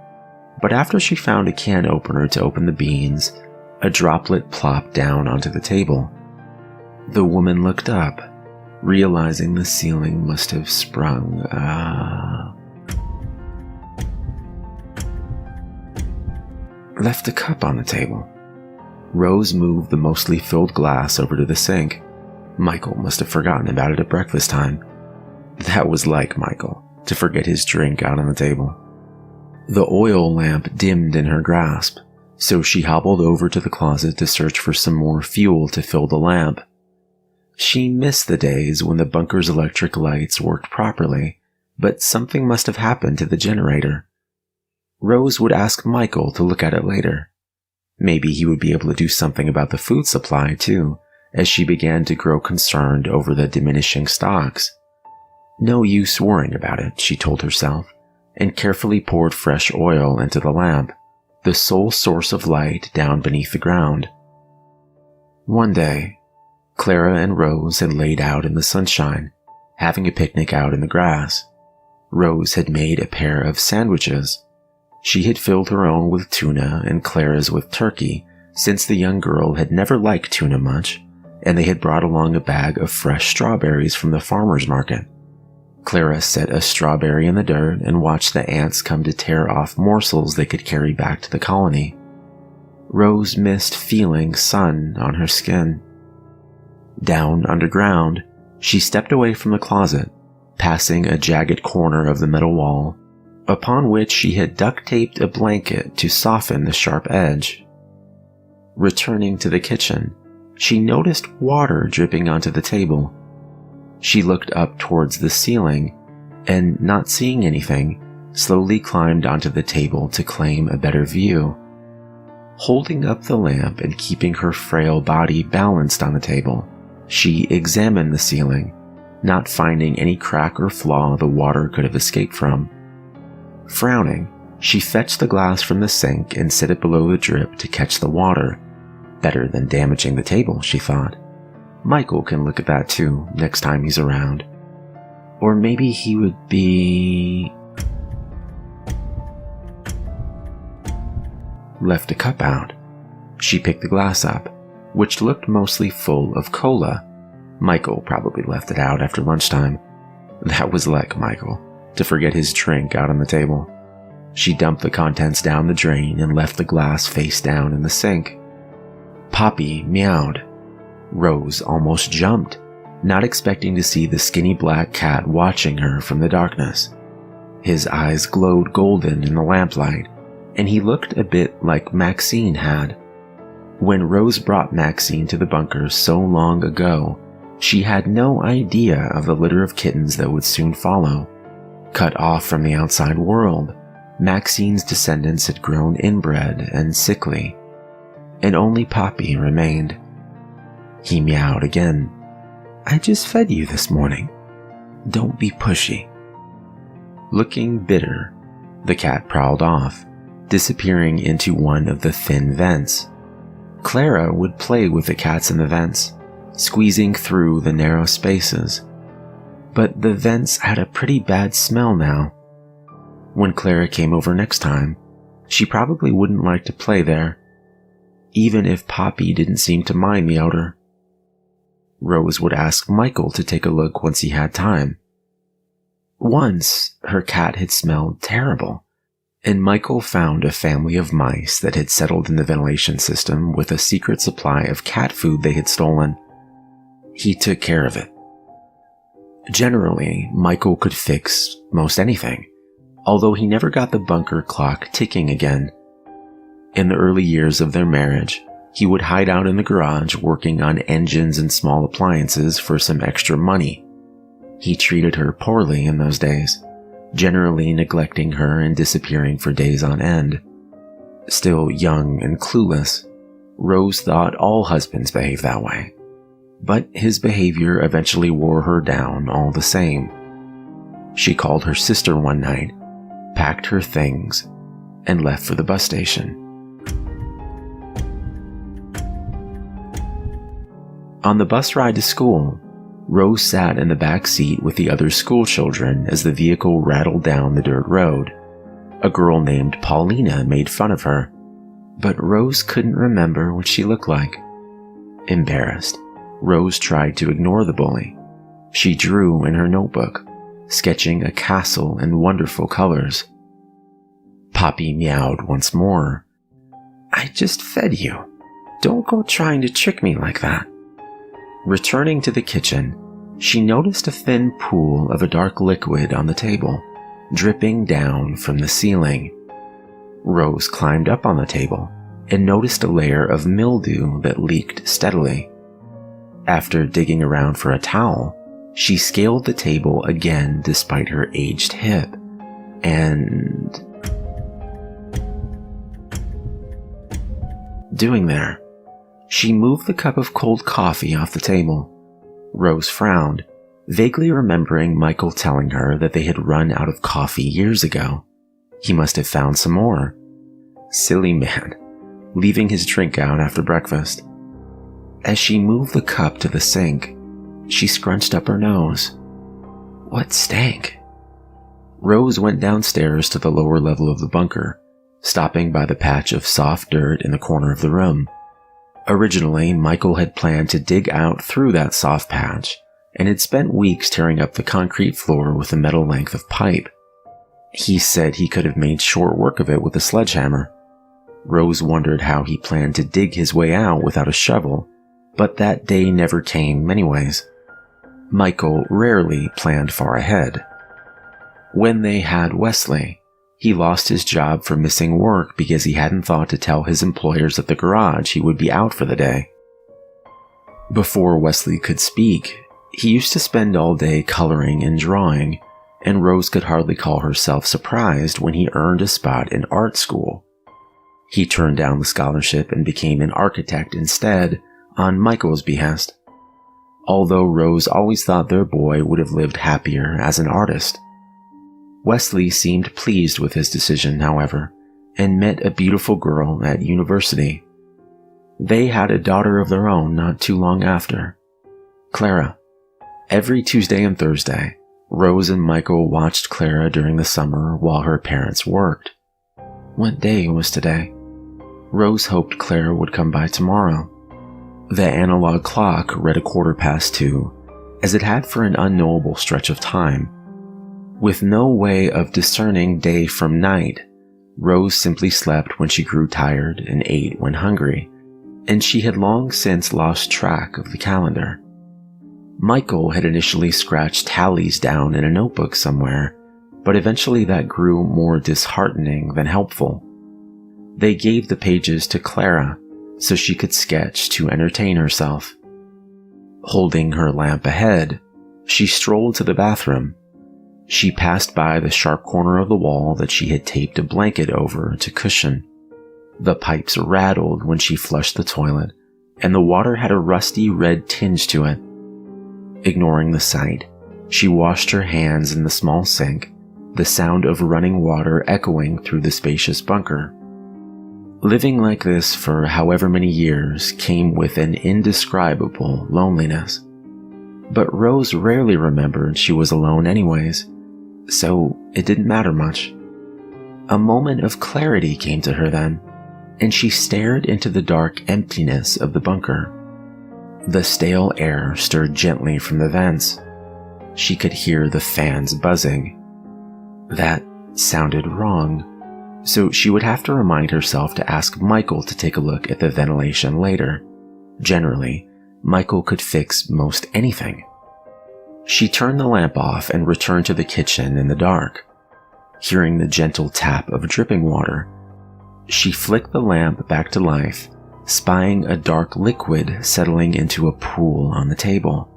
But after she found a can opener to open the beans, a droplet plopped down onto the table. The woman looked up, realizing the ceiling must have sprung. Left a cup on the table. Rose moved the mostly filled glass over to the sink. Michael must have forgotten about it at breakfast time. That was like Michael, to forget his drink out on the table. The oil lamp dimmed in her grasp, so she hobbled over to the closet to search for some more fuel to fill the lamp. She missed the days when the bunker's electric lights worked properly, but something must have happened to the generator. Rose would ask Michael to look at it later. Maybe he would be able to do something about the food supply too, as she began to grow concerned over the diminishing stocks. No use worrying about it, she told herself, and carefully poured fresh oil into the lamp, the sole source of light down beneath the ground. One day, Clara and Rose had laid out in the sunshine, having a picnic out in the grass. Rose had made a pair of sandwiches. She had filled her own with tuna and Clara's with turkey, since the young girl had never liked tuna much, and they had brought along a bag of fresh strawberries from the farmer's market. Clara set a strawberry in the dirt and watched the ants come to tear off morsels they could carry back to the colony. Rose missed feeling sun on her skin. Down underground, she stepped away from the closet, passing a jagged corner of the metal wall, upon which she had duct-taped a blanket to soften the sharp edge. Returning to the kitchen, she noticed water dripping onto the table. She looked up towards the ceiling, and not seeing anything, slowly climbed onto the table to claim a better view. Holding up the lamp and keeping her frail body balanced on the table, she examined the ceiling, not finding any crack or flaw the water could have escaped from. Frowning, she fetched the glass from the sink and set it below the drip to catch the water. Better than damaging the table, she thought. Michael can look at that too next time he's around. Or maybe he would be... Left a cup out. She picked the glass up, which looked mostly full of cola. Michael probably left it out after lunchtime. That was like Michael, to forget his drink out on the table. She dumped the contents down the drain and left the glass face down in the sink. Poppy meowed. Rose almost jumped, not expecting to see the skinny black cat watching her from the darkness. His eyes glowed golden in the lamplight, and he looked a bit like Maxine had. When Rose brought Maxine to the bunker so long ago, she had no idea of the litter of kittens that would soon follow. Cut off from the outside world, Maxine's descendants had grown inbred and sickly, and only Poppy remained. He meowed again. I just fed you this morning. Don't be pushy. Looking bitter, the cat prowled off, disappearing into one of the thin vents. Clara would play with the cats in the vents, squeezing through the narrow spaces. But the vents had a pretty bad smell now. When Clara came over next time, she probably wouldn't like to play there, even if Poppy didn't seem to mind the odor. Rose would ask Michael to take a look once he had time. Once, her cat had smelled terrible, and Michael found a family of mice that had settled in the ventilation system with a secret supply of cat food they had stolen. He took care of it. Generally, Michael could fix most anything, although he never got the bunker clock ticking again. In the early years of their marriage, he would hide out in the garage working on engines and small appliances for some extra money. He treated her poorly in those days, generally neglecting her and disappearing for days on end. Still young and clueless, Rose thought all husbands behaved that way. But his behavior eventually wore her down all the same. She called her sister one night, packed her things, and left for the bus station. On the bus ride to school, Rose sat in the back seat with the other school children as the vehicle rattled down the dirt road. A girl named Paulina made fun of her, but Rose couldn't remember what she looked like. Embarrassed, Rose tried to ignore the bully. She drew in her notebook, sketching a castle in wonderful colors. Poppy meowed once more. "I just fed you. Don't go trying to trick me like that." Returning to the kitchen, she noticed a thin pool of a dark liquid on the table, dripping down from the ceiling. Rose climbed up on the table and noticed a layer of mildew that leaked steadily. After digging around for a towel, she scaled the table again despite her aged hip, and... doing there, she moved the cup of cold coffee off the table. Rose frowned, vaguely remembering Michael telling her that they had run out of coffee years ago. He must have found some more. Silly man, leaving his drink out after breakfast. As she moved the cup to the sink, she scrunched up her nose. What stank? Rose went downstairs to the lower level of the bunker, stopping by the patch of soft dirt in the corner of the room. Originally, Michael had planned to dig out through that soft patch, and had spent weeks tearing up the concrete floor with a metal length of pipe. He said he could have made short work of it with a sledgehammer. Rose wondered how he planned to dig his way out without a shovel, but that day never came anyways. Michael rarely planned far ahead. When they had Wesley, he lost his job for missing work because he hadn't thought to tell his employers at the garage he would be out for the day. Before Wesley could speak, he used to spend all day coloring and drawing, and Rose could hardly call herself surprised when he earned a spot in art school. He turned down the scholarship and became an architect instead, on Michael's behest. Although Rose always thought their boy would have lived happier as an artist. Wesley seemed pleased with his decision, however, and met a beautiful girl at university. They had a daughter of their own not too long after, Clara. Every Tuesday and Thursday, Rose and Michael watched Clara during the summer while her parents worked. What day was today? Rose hoped Clara would come by tomorrow. The analog clock read 2:15, as it had for an unknowable stretch of time. With no way of discerning day from night, Rose simply slept when she grew tired and ate when hungry, and she had long since lost track of the calendar. Michael had initially scratched tallies down in a notebook somewhere, but eventually that grew more disheartening than helpful. They gave the pages to Clara so she could sketch to entertain herself. Holding her lamp ahead, she strolled to the bathroom. She passed by the sharp corner of the wall that she had taped a blanket over to cushion. The pipes rattled when she flushed the toilet, and the water had a rusty red tinge to it. Ignoring the sight, she washed her hands in the small sink, the sound of running water echoing through the spacious bunker. Living like this for however many years came with an indescribable loneliness. But Rose rarely remembered she was alone anyways, so it didn't matter much. A moment of clarity came to her then, and she stared into the dark emptiness of the bunker. The stale air stirred gently from the vents. She could hear the fans buzzing. That sounded wrong, so she would have to remind herself to ask Michael to take a look at the ventilation later. Generally, Michael could fix most anything. She turned the lamp off and returned to the kitchen in the dark. Hearing the gentle tap of dripping water, she flicked the lamp back to life, spying a dark liquid settling into a pool on the table.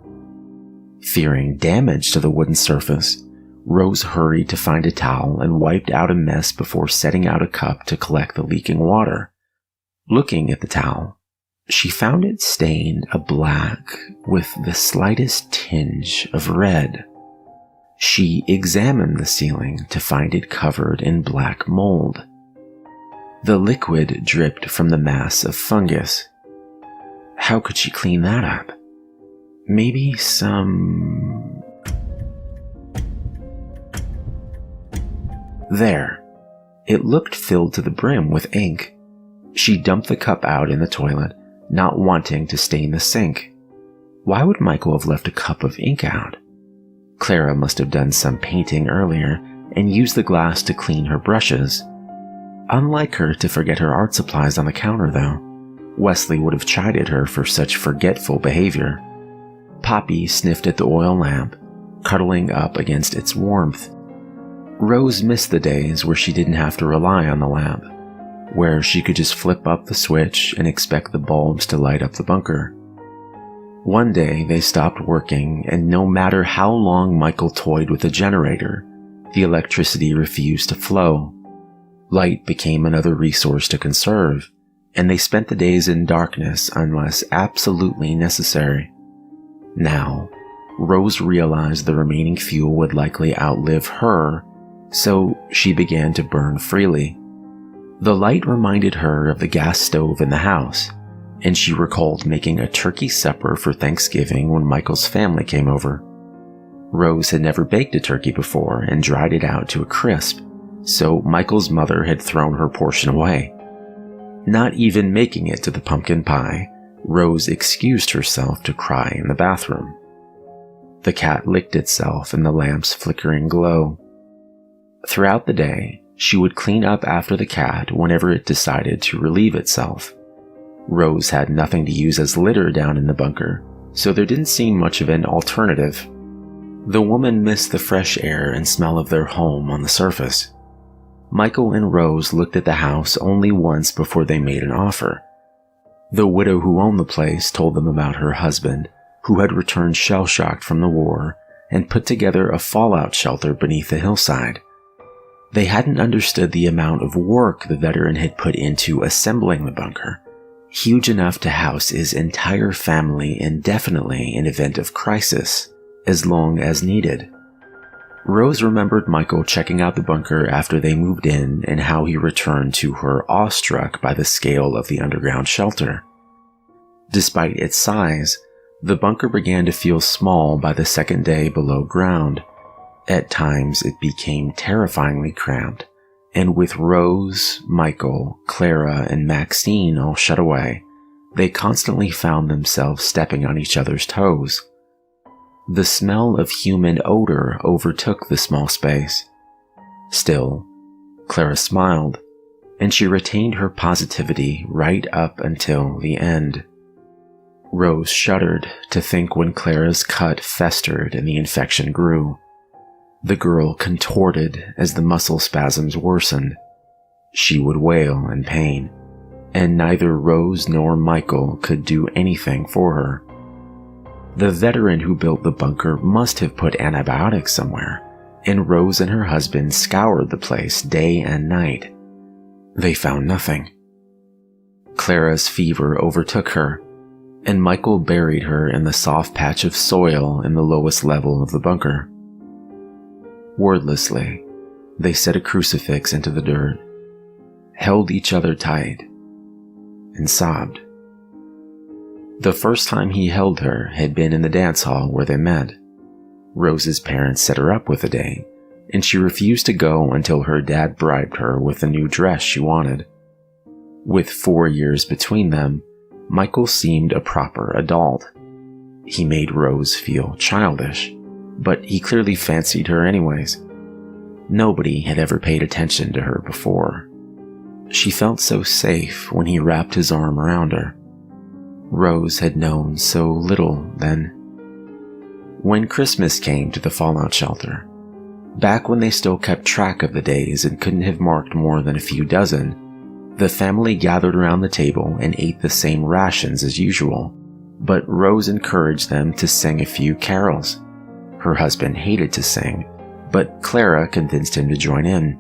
Fearing damage to the wooden surface, Rose hurried to find a towel and wiped out a mess before setting out a cup to collect the leaking water. Looking at the towel, she found it stained a black with the slightest tinge of red. She examined the ceiling to find it covered in black mold. The liquid dripped from the mass of fungus. How could she clean that up? Maybe There. It looked filled to the brim with ink. She dumped the cup out in the toilet, not wanting to stain the sink. Why would Michael have left a cup of ink out? Clara must have done some painting earlier and used the glass to clean her brushes. Unlike her to forget her art supplies on the counter, though. Wesley would have chided her for such forgetful behavior. Poppy sniffed at the oil lamp, cuddling up against its warmth. Rose missed the days where she didn't have to rely on the lamp, where she could just flip up the switch and expect the bulbs to light up the bunker. One day they stopped working, and no matter how long Michael toyed with the generator, the electricity refused to flow. Light became another resource to conserve, and they spent the days in darkness unless absolutely necessary. Now, Rose realized the remaining fuel would likely outlive her, so she began to burn freely. The light reminded her of the gas stove in the house, and she recalled making a turkey supper for Thanksgiving when Michael's family came over. Rose had never baked a turkey before and dried it out to a crisp, so Michael's mother had thrown her portion away. Not even making it to the pumpkin pie, Rose excused herself to cry in the bathroom. The cat licked itself in the lamp's flickering glow. Throughout the day, she would clean up after the cat whenever it decided to relieve itself. Rose had nothing to use as litter down in the bunker, so there didn't seem much of an alternative. The woman missed the fresh air and smell of their home on the surface. Michael and Rose looked at the house only once before they made an offer. The widow who owned the place told them about her husband, who had returned shell-shocked from the war and put together a fallout shelter beneath the hillside. They hadn't understood the amount of work the veteran had put into assembling the bunker, huge enough to house his entire family indefinitely in event of crisis, as long as needed. Rose remembered Michael checking out the bunker after they moved in and how he returned to her awestruck by the scale of the underground shelter. Despite its size, the bunker began to feel small by the second day below ground. At times it became terrifyingly cramped, and with Rose, Michael, Clara, and Maxine all shut away, they constantly found themselves stepping on each other's toes. The smell of human odor overtook the small space. Still, Clara smiled, and she retained her positivity right up until the end. Rose shuddered to think when Clara's cut festered and the infection grew. The girl contorted as the muscle spasms worsened. She would wail in pain, and neither Rose nor Michael could do anything for her. The veteran who built the bunker must have put antibiotics somewhere, and Rose and her husband scoured the place day and night. They found nothing. Clara's fever overtook her, and Michael buried her in the soft patch of soil in the lowest level of the bunker. Wordlessly, they set a crucifix into the dirt, held each other tight, and sobbed. The first time he held her had been in the dance hall where they met. Rose's parents set her up with a date, and she refused to go until her dad bribed her with the new dress she wanted. With 4 years between them, Michael seemed a proper adult. He made Rose feel childish, but he clearly fancied her anyways. Nobody had ever paid attention to her before. She felt so safe when he wrapped his arm around her. Rose had known so little then. When Christmas came to the fallout shelter, back when they still kept track of the days and couldn't have marked more than a few dozen, the family gathered around the table and ate the same rations as usual, but Rose encouraged them to sing a few carols. Her husband hated to sing, but Clara convinced him to join in.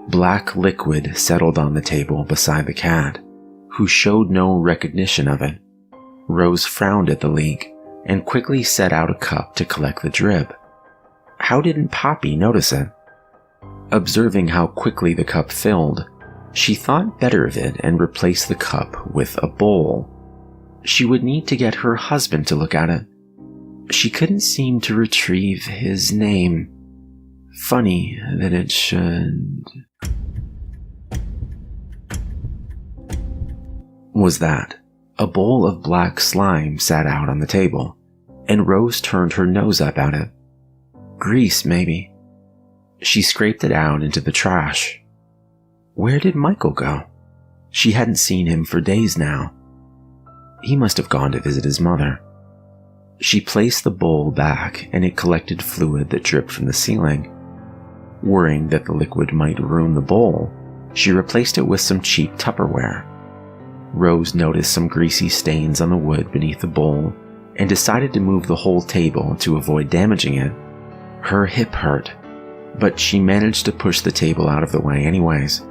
Black liquid settled on the table beside the cat, who showed no recognition of it. Rose frowned at the leak and quickly set out a cup to collect the drip. How didn't Poppy notice it? Observing how quickly the cup filled, she thought better of it and replaced the cup with a bowl. She would need to get her husband to look at it. She couldn't seem to retrieve his name. Funny that it should... Was that a bowl of black slime sat out on the table, and Rose turned her nose up at it. Grease, maybe. She scraped it out into the trash. Where did Michael go? She hadn't seen him for days now. He must have gone to visit his mother. She placed the bowl back, and it collected fluid that dripped from the ceiling. Worrying that the liquid might ruin the bowl, she replaced it with some cheap Tupperware. Rose noticed some greasy stains on the wood beneath the bowl and decided to move the whole table to avoid damaging it. Her hip hurt, but she managed to push the table out of the way anyways.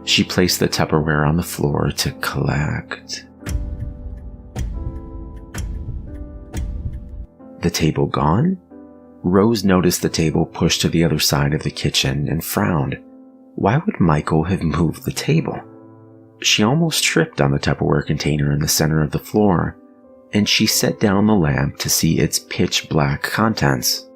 She placed the Tupperware on the floor to collect. The table gone? Rose noticed the table pushed to the other side of the kitchen and frowned. Why would Michael have moved the table? She almost tripped on the Tupperware container in the center of the floor, and she set down the lamp to see its pitch black contents.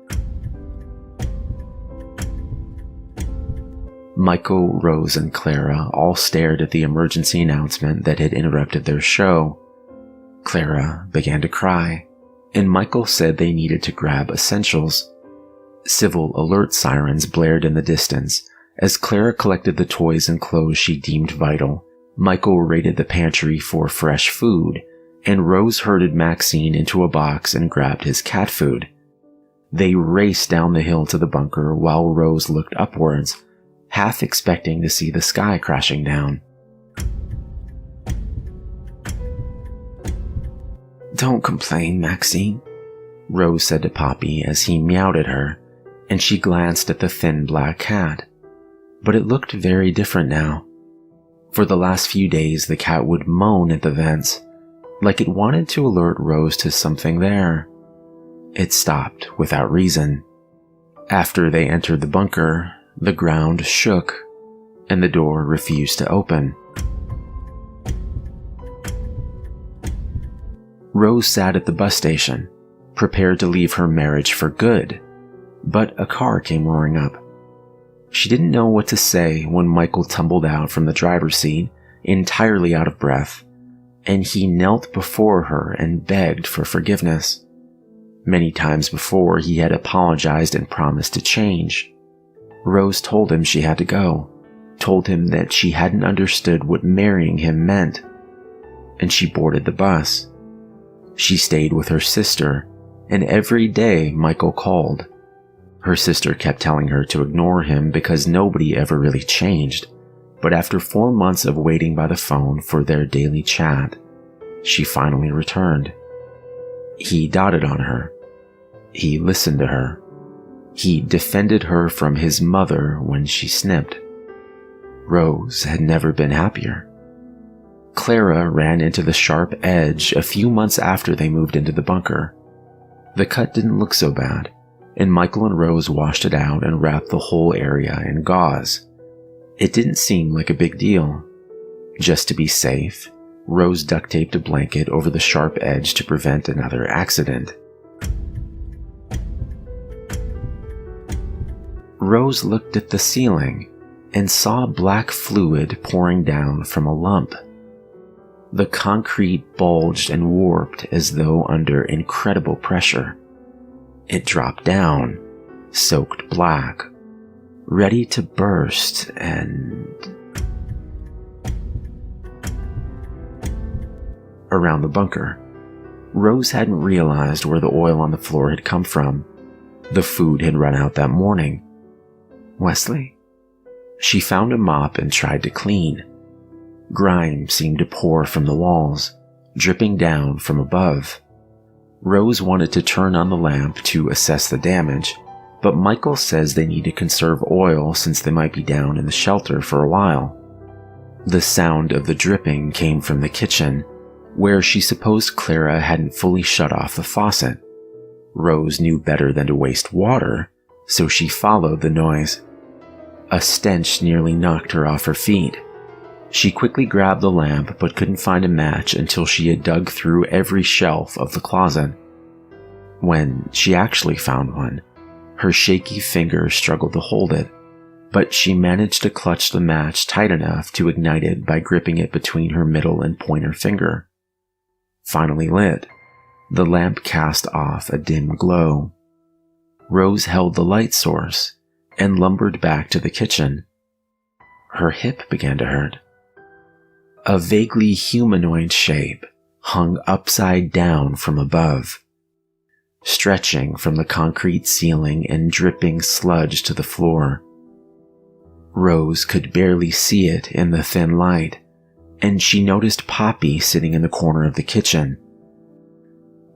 Michael, Rose, and Clara all stared at the emergency announcement that had interrupted their show. Clara began to cry, and Michael said they needed to grab essentials. Civil alert sirens blared in the distance as Clara collected the toys and clothes she deemed vital. Michael raided the pantry for fresh food, and Rose herded Maxine into a box and grabbed his cat food. They raced down the hill to the bunker while Rose looked upwards, half expecting to see the sky crashing down. Don't complain, Maxine, Rose said to Poppy as he meowed at her, and she glanced at the thin black cat. But it looked very different now. For the last few days, the cat would moan at the vents, like it wanted to alert Rose to something there. It stopped without reason. After they entered the bunker, the ground shook, and the door refused to open. Rose sat at the bus station, prepared to leave her marriage for good, but a car came roaring up. She didn't know what to say when Michael tumbled out from the driver's seat, entirely out of breath, and he knelt before her and begged for forgiveness. Many times before, he had apologized and promised to change. Rose told him she had to go, told him that she hadn't understood what marrying him meant, and she boarded the bus. She stayed with her sister, and every day Michael called. Her sister kept telling her to ignore him because nobody ever really changed, but after 4 months of waiting by the phone for their daily chat, she finally returned. He doted on her. He listened to her. He defended her from his mother when she snipped. Rose had never been happier. Clara ran into the sharp edge a few months after they moved into the bunker. The cut didn't look so bad, and Michael and Rose washed it out and wrapped the whole area in gauze. It didn't seem like a big deal. Just to be safe, Rose duct taped a blanket over the sharp edge to prevent another accident. Rose looked at the ceiling and saw black fluid pouring down from a lump. The concrete bulged and warped as though under incredible pressure. It dropped down, soaked black, ready to burst, and... Around the bunker, Rose hadn't realized where the oil on the floor had come from. The food had run out that morning. Wesley? She found a mop and tried to clean. Grime seemed to pour from the walls, dripping down from above. Rose wanted to turn on the lamp to assess the damage, but Michael says they need to conserve oil since they might be down in the shelter for a while. The sound of the dripping came from the kitchen, where she supposed Clara hadn't fully shut off the faucet. Rose knew better than to waste water, so she followed the noise. A stench nearly knocked her off her feet. She quickly grabbed the lamp but couldn't find a match until she had dug through every shelf of the closet. When she actually found one, Her shaky fingers struggled to hold it, but she managed to clutch the match tight enough to ignite it by gripping it between her middle and pointer finger. Finally lit, the lamp cast off a dim glow. Rose held the light source and lumbered back to the kitchen. Her hip began to hurt. A vaguely humanoid shape hung upside down from above, stretching from the concrete ceiling and dripping sludge to the floor. Rose could barely see it in the thin light, and she noticed Poppy sitting in the corner of the kitchen.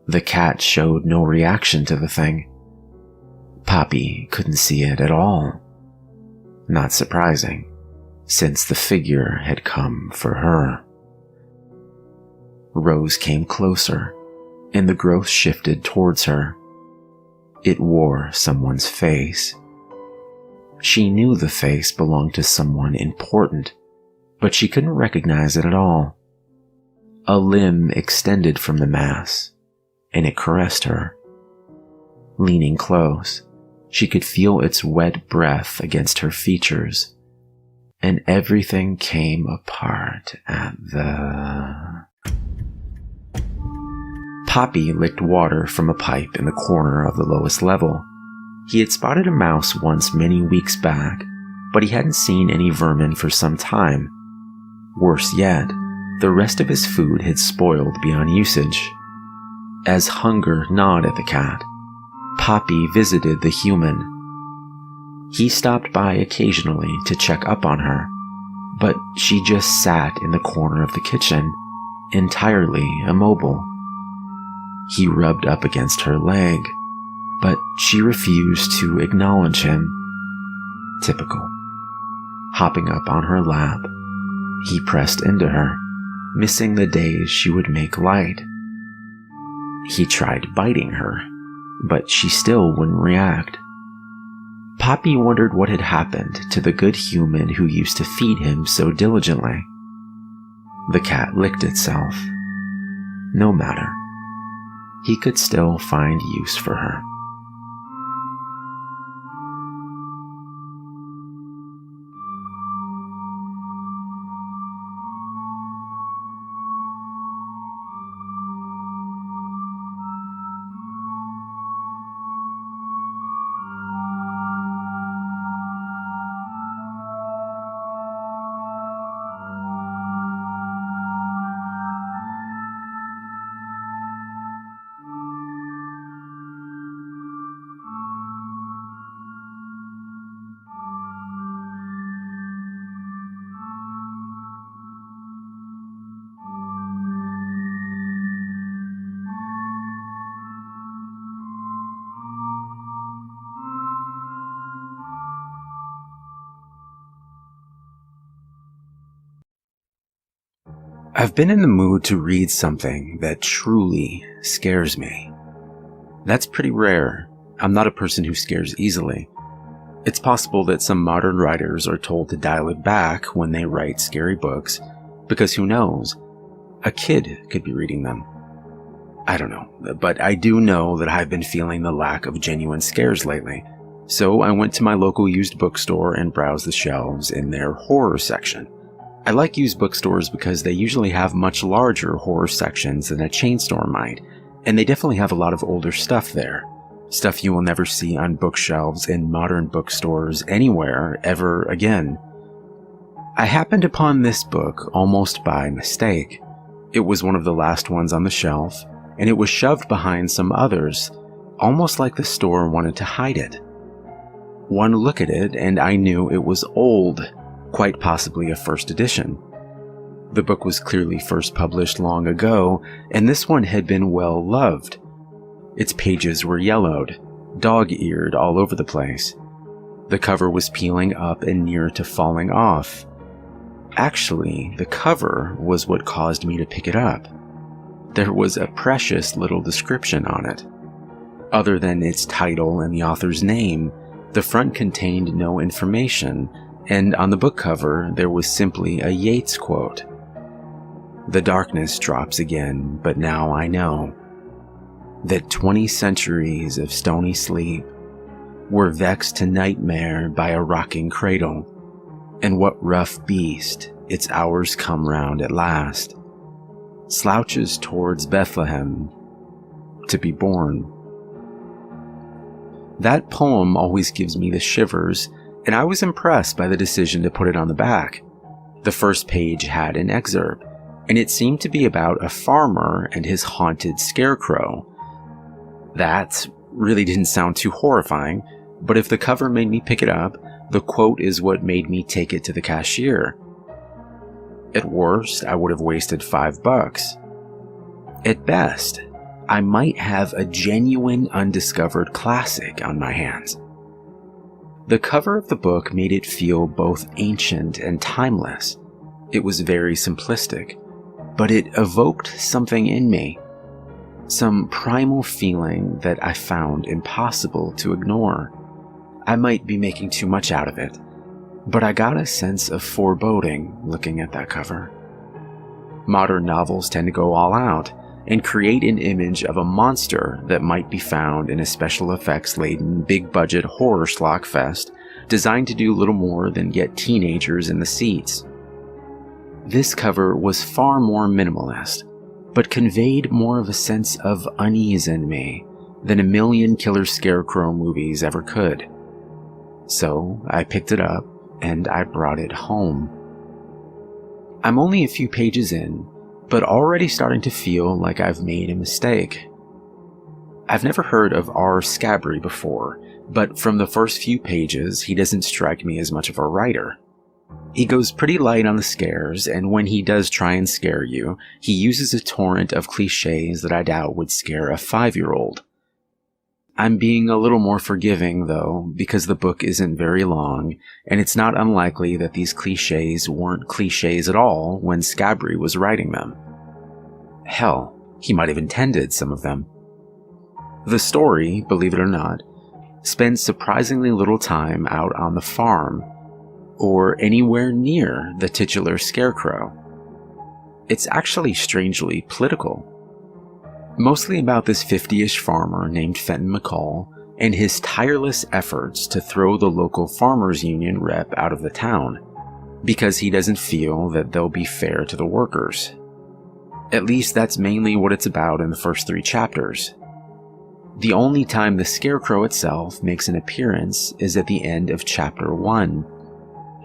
The cat showed no reaction to the thing. Poppy couldn't see it at all. Not surprising, since the figure had come for her. Rose came closer, and the growth shifted towards her. It wore someone's face. She knew the face belonged to someone important, but she couldn't recognize it at all. A limb extended from the mass, and it caressed her. Leaning close, she could feel its wet breath against her features, and everything came apart at the... Poppy licked water from a pipe in the corner of the lowest level. He had spotted a mouse once many weeks back, but he hadn't seen any vermin for some time. Worse yet, the rest of his food had spoiled beyond usage. As hunger gnawed at the cat, Poppy visited the human. He stopped by occasionally to check up on her, but she just sat in the corner of the kitchen, entirely immobile. He rubbed up against her leg, but she refused to acknowledge him. Typical. Hopping up on her lap, he pressed into her, missing the days she would make light. He tried biting her, but she still wouldn't react. Poppy wondered what had happened to the good human who used to feed him so diligently. The cat licked itself. No matter. He could still find use for her. I've been in the mood to read something that truly scares me. That's pretty rare. I'm not a person who scares easily. It's possible that some modern writers are told to dial it back when they write scary books, because who knows? A kid could be reading them. I don't know, but I do know that I've been feeling the lack of genuine scares lately. So I went to my local used bookstore and browsed the shelves in their horror section. I like used bookstores because they usually have much larger horror sections than a chain store might, and they definitely have a lot of older stuff there. Stuff you will never see on bookshelves in modern bookstores anywhere ever again. I happened upon this book almost by mistake. It was one of the last ones on the shelf, and it was shoved behind some others, almost like the store wanted to hide it. One look at it and I knew it was old, quite possibly a first edition. The book was clearly first published long ago, and this one had been well loved. Its pages were yellowed, dog-eared all over the place. The cover was peeling up and near to falling off. Actually, the cover was what caused me to pick it up. There was a precious little description on it. Other than its title and the author's name, the front contained no information, and on the book cover there was simply a Yeats quote. The darkness drops again, but now I know that 20 centuries of stony sleep we're vexed to nightmare by a rocking cradle, and what rough beast, its hours come round at last, slouches towards Bethlehem to be born. That poem always gives me the shivers, and I was impressed by the decision to put it on the back. The first page had an excerpt, and it seemed to be about a farmer and his haunted scarecrow. That really didn't sound too horrifying, but if the cover made me pick it up, the quote is what made me take it to the cashier. At worst, I would have wasted $5. At best, I might have a genuine undiscovered classic on my hands. The cover of the book made it feel both ancient and timeless. It was very simplistic, but it evoked something in me. Some primal feeling that I found impossible to ignore. I might be making too much out of it, but I got a sense of foreboding looking at that cover. Modern novels tend to go all out and create an image of a monster that might be found in a special effects-laden, big-budget horror schlock fest designed to do little more than get teenagers in the seats. This cover was far more minimalist, but conveyed more of a sense of unease in me than a million Killer Scarecrow movies ever could. So I picked it up and I brought it home. I'm only a few pages in, but already starting to feel like I've made a mistake. I've never heard of R. Scabry before, but from the first few pages, he doesn't strike me as much of a writer. He goes pretty light on the scares, and when he does try and scare you, he uses a torrent of cliches that I doubt would scare a 5-year-old. I'm being a little more forgiving, though, because the book isn't very long, and it's not unlikely that these cliches weren't cliches at all when Scabry was writing them. Hell, he might have intended some of them. The story, believe it or not, spends surprisingly little time out on the farm, or anywhere near the titular scarecrow. It's actually strangely political. Mostly about this 50-ish farmer named Fenton McCall and his tireless efforts to throw the local farmers union rep out of the town, because he doesn't feel that they'll be fair to the workers. At least that's mainly what it's about in the first 3 chapters. The only time the scarecrow itself makes an appearance is at the end of chapter 1,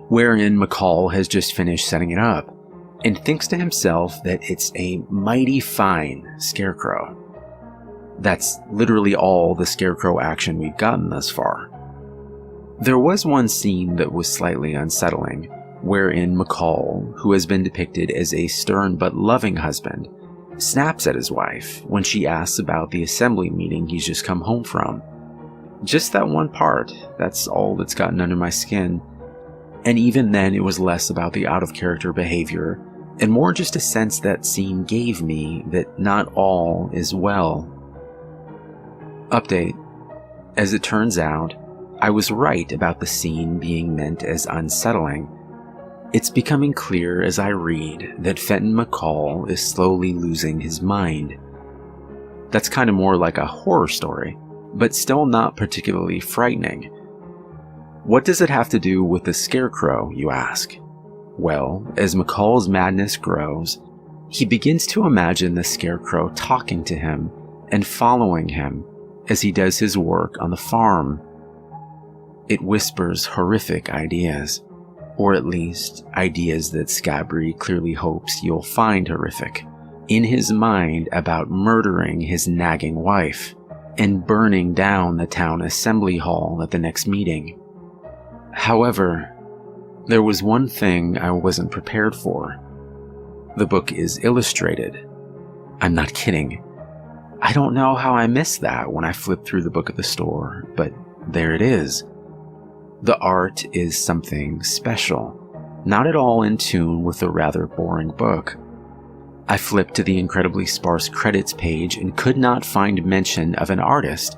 wherein McCall has just finished setting it up, and thinks to himself that it's a mighty fine scarecrow. That's literally all the scarecrow action we've gotten thus far. There was one scene that was slightly unsettling, wherein McCall, who has been depicted as a stern but loving husband, snaps at his wife when she asks about the assembly meeting he's just come home from. Just that one part, that's all that's gotten under my skin. And even then it was less about the out-of-character behavior and more just a sense that scene gave me that not all is well. Update. As it turns out, I was right about the scene being meant as unsettling. It's becoming clear as I read that Fenton McCall is slowly losing his mind. That's kind of more like a horror story, but still not particularly frightening. What does it have to do with the scarecrow, you ask? Well, as McCall's madness grows, he begins to imagine the scarecrow talking to him and following him as he does his work on the farm. It whispers horrific ideas, or at least ideas that Scabry clearly hopes you'll find horrific, in his mind about murdering his nagging wife and burning down the town assembly hall at the next meeting. However, there was one thing I wasn't prepared for. The book is illustrated. I'm not kidding. I don't know how I missed that when I flipped through the book at the store, but there it is. The art is something special, not at all in tune with the rather boring book. I flipped to the incredibly sparse credits page and could not find mention of an artist,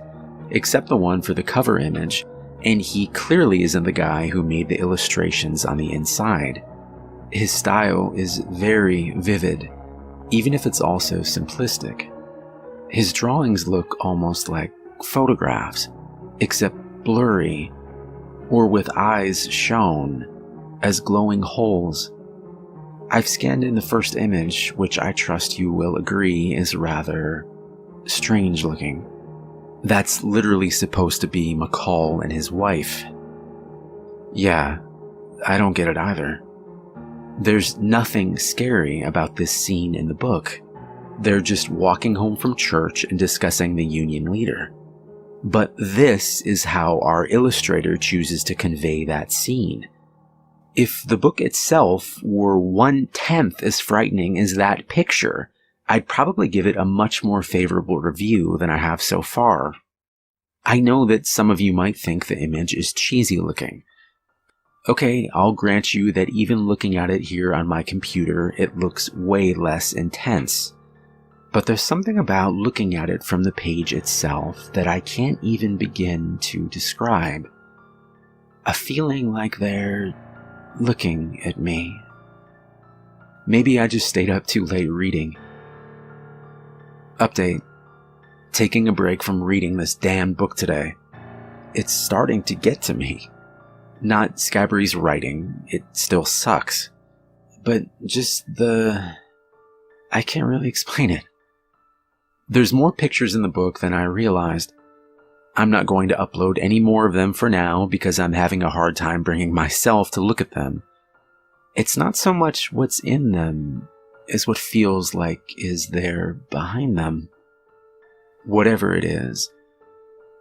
except the one for the cover image, and he clearly isn't the guy who made the illustrations on the inside. His style is very vivid, even if it's also simplistic. His drawings look almost like photographs, except blurry, or with eyes shown as glowing holes. I've scanned in the first image, which I trust you will agree is rather strange looking. That's literally supposed to be McCall and his wife. Yeah, I don't get it either. There's nothing scary about this scene in the book. They're just walking home from church and discussing the Union leader. But this is how our illustrator chooses to convey that scene. If the book itself were 1/10 as frightening as that picture, I'd probably give it a much more favorable review than I have so far. I know that some of you might think the image is cheesy looking. Okay, I'll grant you that even looking at it here on my computer, it looks way less intense. But there's something about looking at it from the page itself that I can't even begin to describe. A feeling like they're looking at me. Maybe I just stayed up too late reading. Update. Taking a break from reading this damn book today. It's starting to get to me. Not Scabry's writing, it still sucks. But just I can't really explain it. There's more pictures in the book than I realized. I'm not going to upload any more of them for now because I'm having a hard time bringing myself to look at them. It's not so much what's in them as what feels like is there behind them. Whatever it is,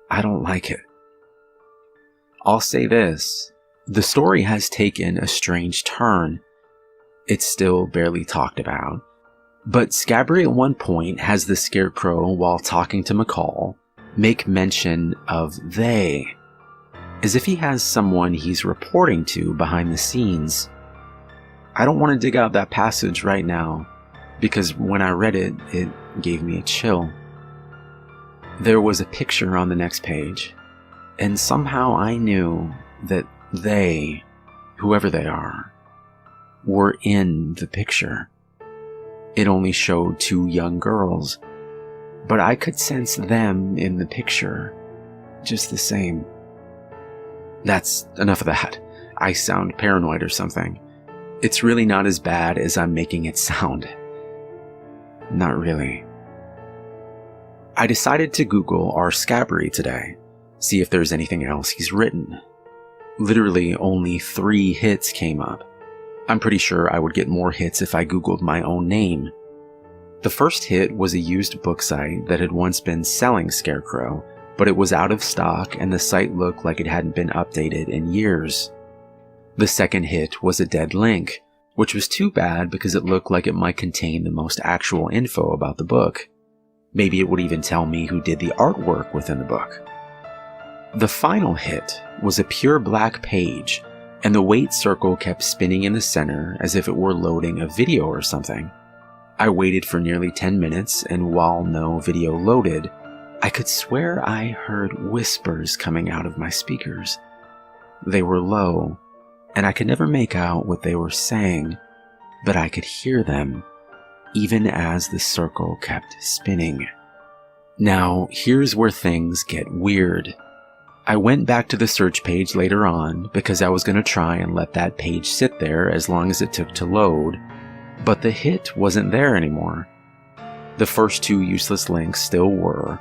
I don't like it. I'll say this, the story has taken a strange turn. It's still barely talked about. But Scabry at one point has the Scarecrow, while talking to McCall, make mention of they, as if he has someone he's reporting to behind the scenes. I don't want to dig out that passage right now, because when I read it, it gave me a chill. There was a picture on the next page, and somehow I knew that they, whoever they are, were in the picture. It only showed 2 young girls, but I could sense them in the picture just the same. That's enough of that. I sound paranoid or something. It's really not as bad as I'm making it sound. Not really. I decided to Google our Scabry today, see if there's anything else he's written. Literally only 3 hits came up. I'm pretty sure I would get more hits if I Googled my own name. The first hit was a used book site that had once been selling Scarecrow, but it was out of stock and the site looked like it hadn't been updated in years. The second hit was a dead link, which was too bad because it looked like it might contain the most actual info about the book. Maybe it would even tell me who did the artwork within the book. The final hit was a pure black page, and the wait circle kept spinning in the center as if it were loading a video or something. I waited for nearly 10 minutes, and while no video loaded, I could swear I heard whispers coming out of my speakers. They were low, and I could never make out what they were saying, but I could hear them, even as the circle kept spinning. Now, here's where things get weird. I went back to the search page later on because I was going to try and let that page sit there as long as it took to load, but the hit wasn't there anymore. The first 2 useless links still were,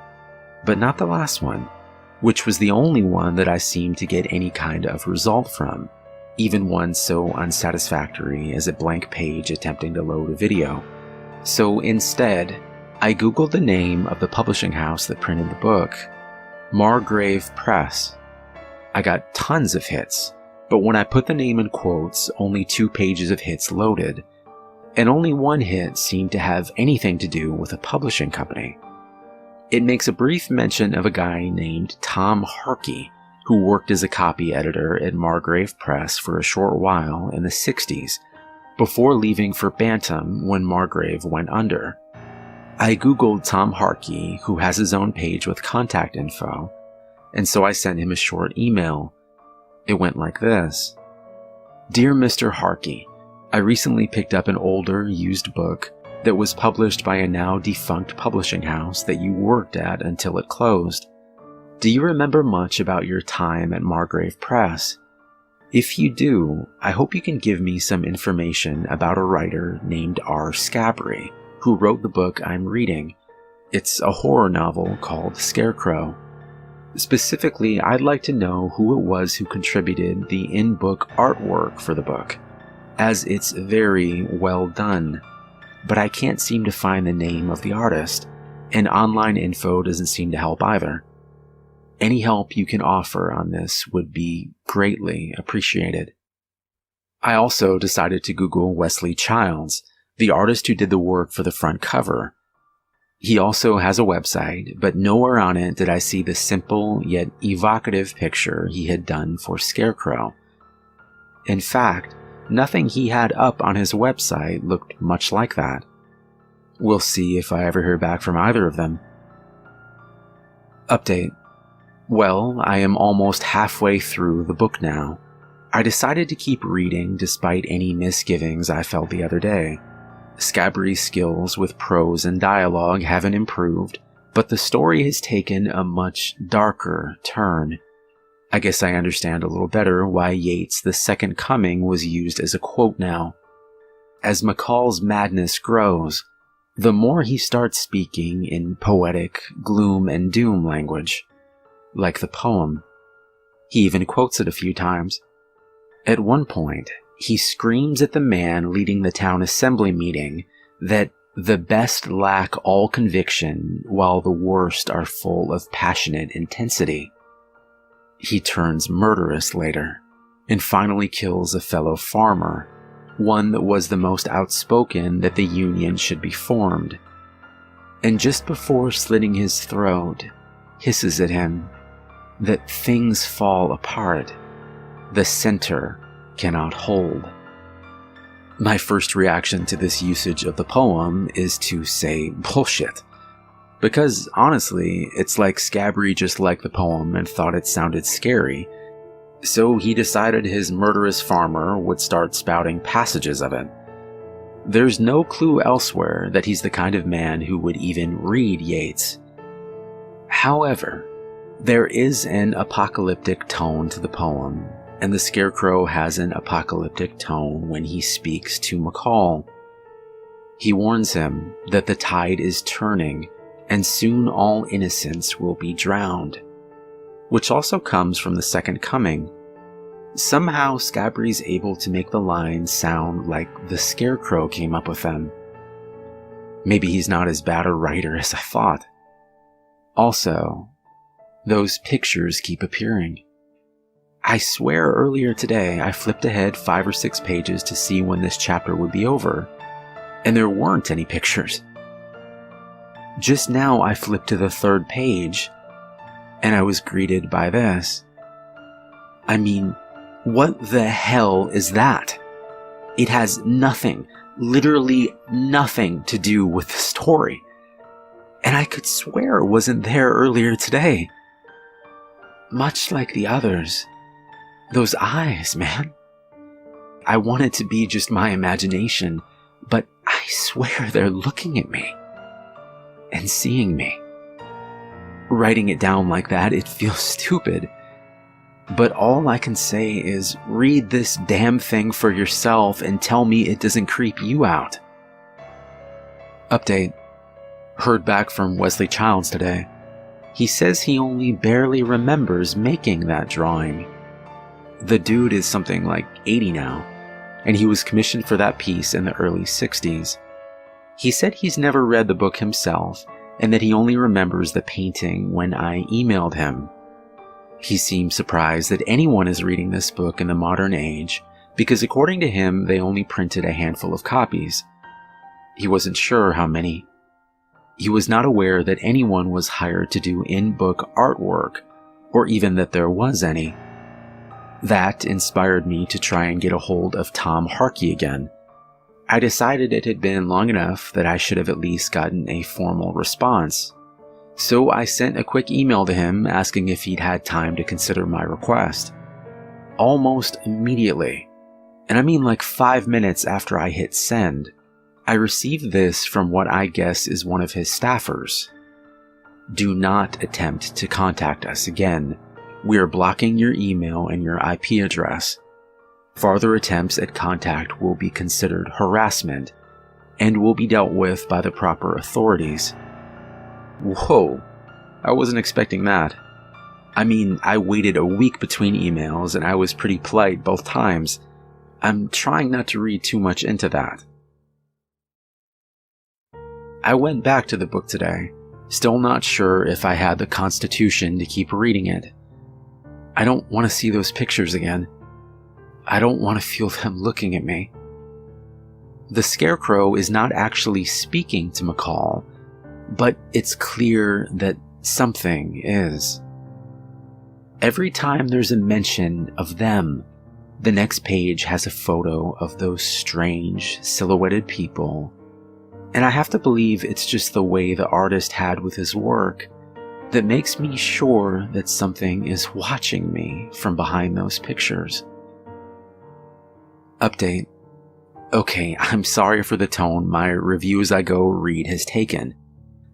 but not the last one, which was the only one that I seemed to get any kind of result from, even one so unsatisfactory as a blank page attempting to load a video. So instead, I Googled the name of the publishing house that printed the book, Margrave Press. I got tons of hits, but when I put the name in quotes, only 2 pages of hits loaded, and only 1 hit seemed to have anything to do with a publishing company. It makes a brief mention of a guy named Tom Harkey, who worked as a copy editor at Margrave Press for a short while in the 60s, before leaving for Bantam when Margrave went under. I Googled Tom Harkey, who has his own page with contact info, and so I sent him a short email. It went like this. Dear Mr. Harkey, I recently picked up an older, used book that was published by a now defunct publishing house that you worked at until it closed. Do you remember much about your time at Margrave Press? If you do, I hope you can give me some information about a writer named R. Scabry, who wrote the book I'm reading. It's a horror novel called Scarecrow. Specifically, I'd like to know who it was who contributed the in-book artwork for the book, as it's very well done. But I can't seem to find the name of the artist, and online info doesn't seem to help either. Any help you can offer on this would be greatly appreciated. I also decided to Google Wesley Childs, the artist who did the work for the front cover. He also has a website, but nowhere on it did I see the simple yet evocative picture he had done for Scarecrow. In fact, nothing he had up on his website looked much like that. We'll see if I ever hear back from either of them. Update. Well, I am almost halfway through the book now. I decided to keep reading despite any misgivings I felt the other day. Scabry's skills with prose and dialogue haven't improved, but the story has taken a much darker turn. I guess I understand a little better why Yeats' The Second Coming was used as a quote now. As McCall's madness grows, the more he starts speaking in poetic gloom and doom language, like the poem. He even quotes it a few times. At one point, he screams at the man leading the town assembly meeting that the best lack all conviction while the worst are full of passionate intensity. He turns murderous later and finally kills a fellow farmer, one that was the most outspoken that the Union should be formed. And just before slitting his throat, hisses at him that things fall apart. The center cannot hold. My first reaction to this usage of the poem is to say bullshit. Because honestly, it's like Scabry just liked the poem and thought it sounded scary, so he decided his murderous farmer would start spouting passages of it. There's no clue elsewhere that he's the kind of man who would even read Yeats. However, there is an apocalyptic tone to the poem, and the Scarecrow has an apocalyptic tone when he speaks to McCall. He warns him that the tide is turning, and soon all innocence will be drowned, which also comes from The Second Coming. Somehow Scabry's able to make the lines sound like the Scarecrow came up with them. Maybe he's not as bad a writer as I thought. Also, those pictures keep appearing. I swear earlier today I flipped ahead 5 or 6 pages to see when this chapter would be over, and there weren't any pictures. Just now I flipped to the 3rd page, and I was greeted by this. I mean, what the hell is that? It has nothing, literally nothing to do with the story. And I could swear it wasn't there earlier today. Much like the others. Those eyes, man. I want it to be just my imagination, but I swear they're looking at me. And seeing me. Writing it down like that, it feels stupid. But all I can say is read this damn thing for yourself and tell me it doesn't creep you out. Update. Heard back from Wesley Childs today. He says he only barely remembers making that drawing. The dude is something like 80 now, and he was commissioned for that piece in the early 60s. He said he's never read the book himself, and that he only remembers the painting when I emailed him. He seems surprised that anyone is reading this book in the modern age, because according to him, they only printed a handful of copies. He wasn't sure how many. He was not aware that anyone was hired to do in-book artwork, or even that there was any. That inspired me to try and get a hold of Tom Harkey again. I decided it had been long enough that I should have at least gotten a formal response. So I sent a quick email to him asking if he'd had time to consider my request. Almost immediately, and I mean like 5 minutes after I hit send, I received this from what I guess is one of his staffers. Do not attempt to contact us again. We are blocking your email and your IP address. Farther attempts at contact will be considered harassment and will be dealt with by the proper authorities. Whoa, I wasn't expecting that. I mean, I waited a week between emails and I was pretty polite both times. I'm trying not to read too much into that. I went back to the book today, still not sure if I had the constitution to keep reading it. I don't want to see those pictures again. I don't want to feel them looking at me. The Scarecrow is not actually speaking to McCall, but it's clear that something is. Every time there's a mention of them, the next page has a photo of those strange, silhouetted people, and I have to believe it's just the way the artist had with his work that makes me sure that something is watching me from behind those pictures. Update. Okay, I'm sorry for the tone my Review As I Go read has taken.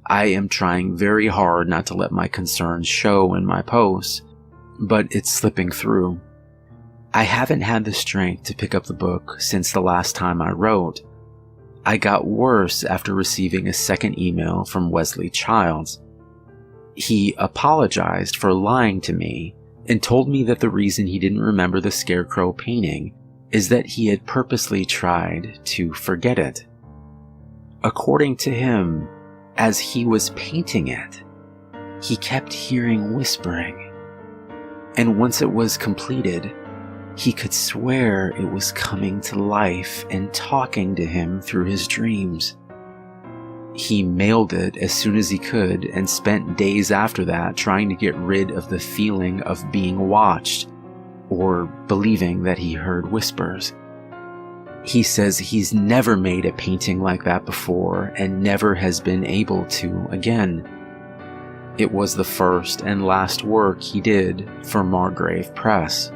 I am trying very hard not to let my concerns show in my posts, but it's slipping through. I haven't had the strength to pick up the book since the last time I wrote. I got worse after receiving a second email from Wesley Childs. He apologized for lying to me and told me that the reason he didn't remember the Scarecrow painting is that he had purposely tried to forget it. According to him, as he was painting it, he kept hearing whispering, and once it was completed, he could swear it was coming to life and talking to him through his dreams. He mailed it as soon as he could and spent days after that trying to get rid of the feeling of being watched or believing that he heard whispers. He says he's never made a painting like that before and never has been able to again. It was the first and last work he did for Margrave Press.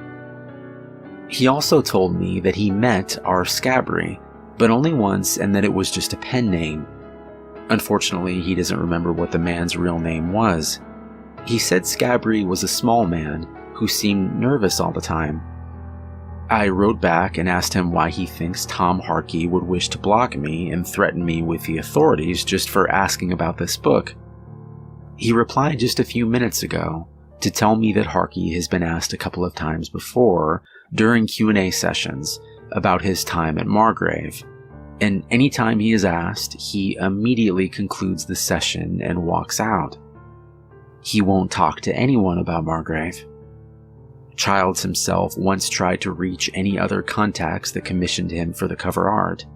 He also told me that he met R. Scabry, but only once, and that it was just a pen name. Unfortunately, he doesn't remember what the man's real name was. He said Scabry was a small man who seemed nervous all the time. I wrote back and asked him why he thinks Tom Harkey would wish to block me and threaten me with the authorities just for asking about this book. He replied just a few minutes ago to tell me that Harkey has been asked a couple of times before during Q&A sessions about his time at Margrave, and anytime he is asked, he immediately concludes the session and walks out. He won't talk to anyone about Margrave. Childs himself once tried to reach any other contacts that commissioned him for the cover art,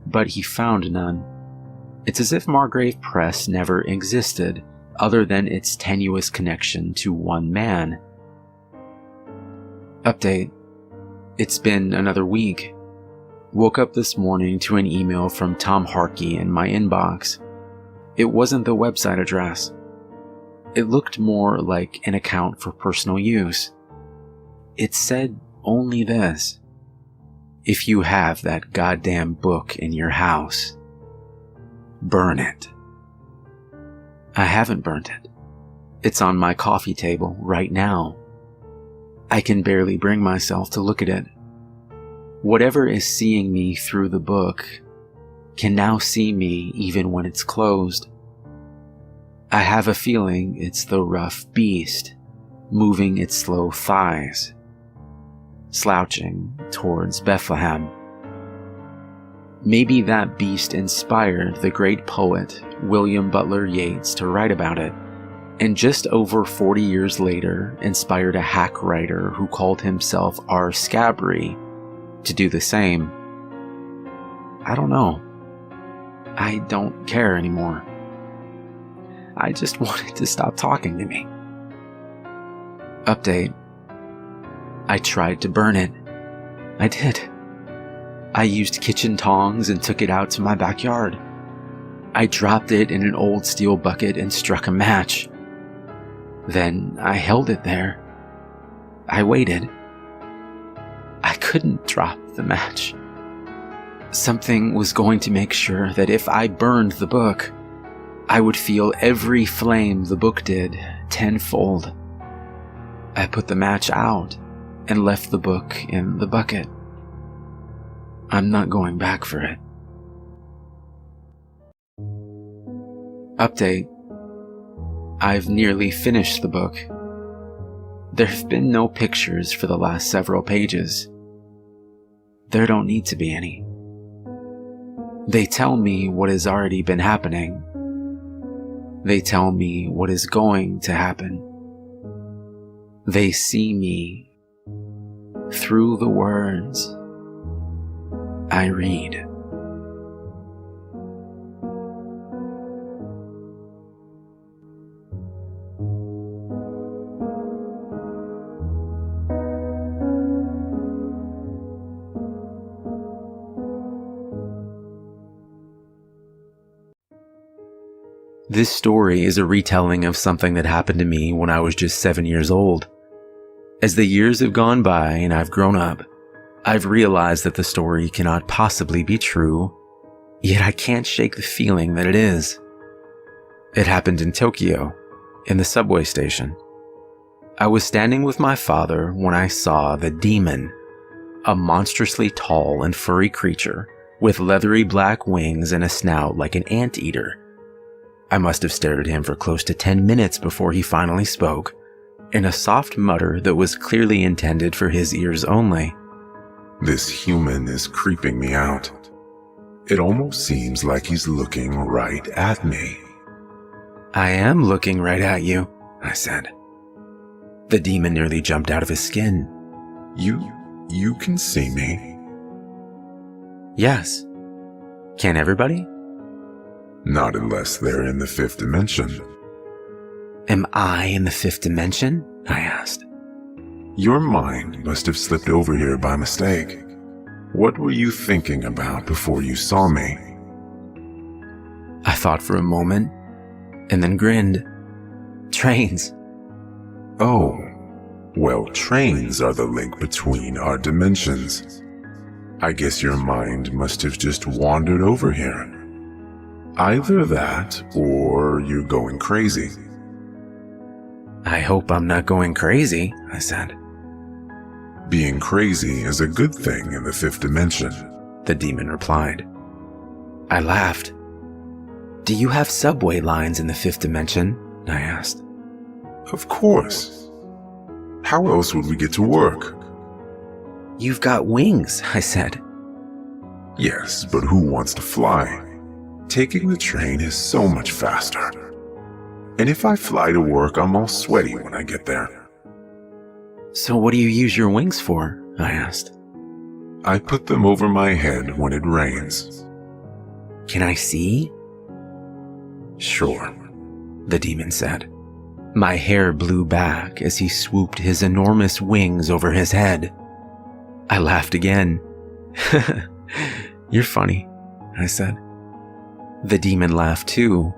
but he found none. It's as if Margrave Press never existed, other than its tenuous connection to one man. Update. It's been another week. Woke up this morning to an email from Tom Harkey in my inbox. It wasn't the website address. It looked more like an account for personal use. It said only this: if you have that goddamn book in your house, burn it. I haven't burnt it. It's on my coffee table right now. I can barely bring myself to look at it. Whatever is seeing me through the book can now see me even when it's closed. I have a feeling it's the rough beast moving its slow thighs, slouching towards Bethlehem. Maybe that beast inspired the great poet William Butler Yeats to write about it, and just over 40 years later inspired a hack writer who called himself R. Scabry to do the same. I don't know. I don't care anymore. I just wanted to stop talking to me. Update. I tried to burn it. I did. I used kitchen tongs and took it out to my backyard. I dropped it in an old steel bucket and struck a match. Then I held it there. I waited. I couldn't drop the match. Something was going to make sure that if I burned the book, I would feel every flame the book did, tenfold. I put the match out and left the book in the bucket. I'm not going back for it. Update. I've nearly finished the book. There have been no pictures for the last several pages. There don't need to be any. They tell me what has already been happening. They tell me what is going to happen. They see me through the words I read. This story is a retelling of something that happened to me when I was just 7 years old. As the years have gone by and I've grown up, I've realized that the story cannot possibly be true, yet I can't shake the feeling that it is. It happened in Tokyo, in the subway station. I was standing with my father when I saw the demon, a monstrously tall and furry creature with leathery black wings and a snout like an anteater. I must have stared at him for close to 10 minutes before he finally spoke, in a soft mutter that was clearly intended for his ears only. This human is creeping me out. It almost seems like he's looking right at me. I am looking right at you, I said. The demon nearly jumped out of his skin. You can see me? Yes. Can everybody? Not unless they're in the fifth dimension. Am I in the fifth dimension? I asked. Your mind must have slipped over here by mistake. What were you thinking about before you saw me? I thought for a moment, and then grinned. Trains. Oh, well, trains are the link between our dimensions. I guess your mind must have just wandered over here. Either that, or you're going crazy. I hope I'm not going crazy, I said. Being crazy is a good thing in the fifth dimension, the demon replied. I laughed. Do you have subway lines in the fifth dimension? I asked. Of course. How else would we get to work? You've got wings, I said. Yes, but who wants to fly? Taking the train is so much faster. And if I fly to work, I'm all sweaty when I get there. So what do you use your wings for? I asked. I put them over my head when it rains. Can I see? Sure, the demon said. My hair blew back as he swooped his enormous wings over his head. I laughed again. You're funny, I said. The demon laughed too,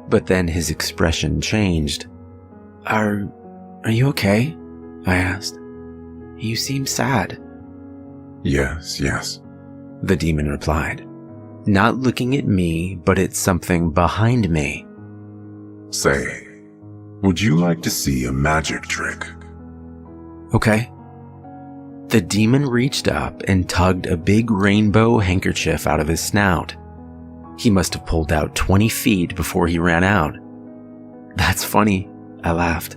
but then his expression changed. Are you okay? I asked. You seem sad. Yes, the demon replied, not looking at me, but at something behind me. Say, would you like to see a magic trick? Okay. The demon reached up and tugged a big rainbow handkerchief out of his snout. He must have pulled out 20 feet before he ran out. That's funny, I laughed.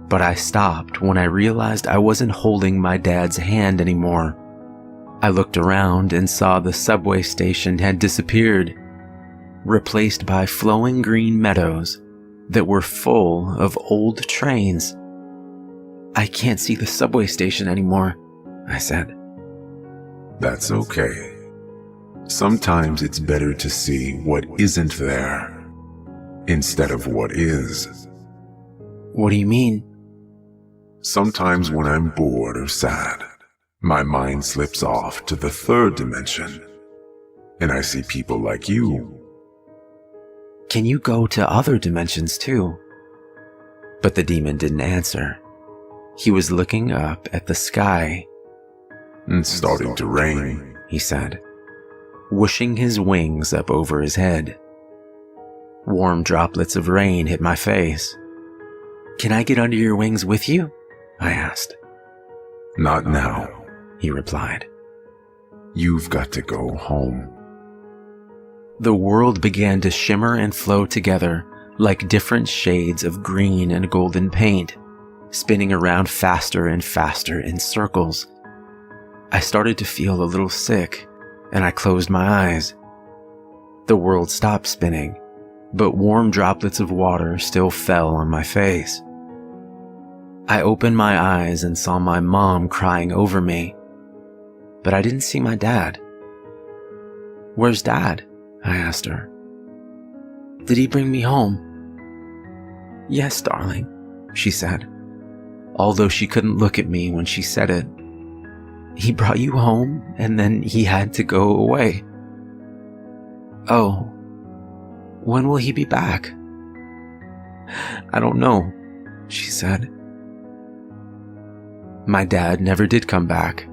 But I stopped when I realized I wasn't holding my dad's hand anymore. I looked around and saw the subway station had disappeared, replaced by flowing green meadows that were full of old trains. I can't see the subway station anymore, I said. That's okay. Sometimes it's better to see what isn't there instead of what is. What do you mean? Sometimes when I'm bored or sad, my mind slips off to the third dimension, and I see people like you. Can you go to other dimensions too? But the demon didn't answer. He was looking up at the sky. It's starting to rain, he said, whooshing his wings up over his head. Warm droplets of rain hit my face. "Can I get under your wings with you?" I asked. Not now, He replied. you've got to go home. The world began to shimmer and flow together like different shades of green and golden paint, spinning around faster and faster in circles. I started to feel a little sick, and I closed my eyes. The world stopped spinning, but warm droplets of water still fell on my face. I opened my eyes and saw my mom crying over me, but I didn't see my dad. "Where's Dad?" I asked her. "Did he bring me home?" "Yes, darling," she said, although she couldn't look at me when she said it. "He brought you home, and then he had to go away." "Oh, when will he be back?" "I don't know," she said. My dad never did come back,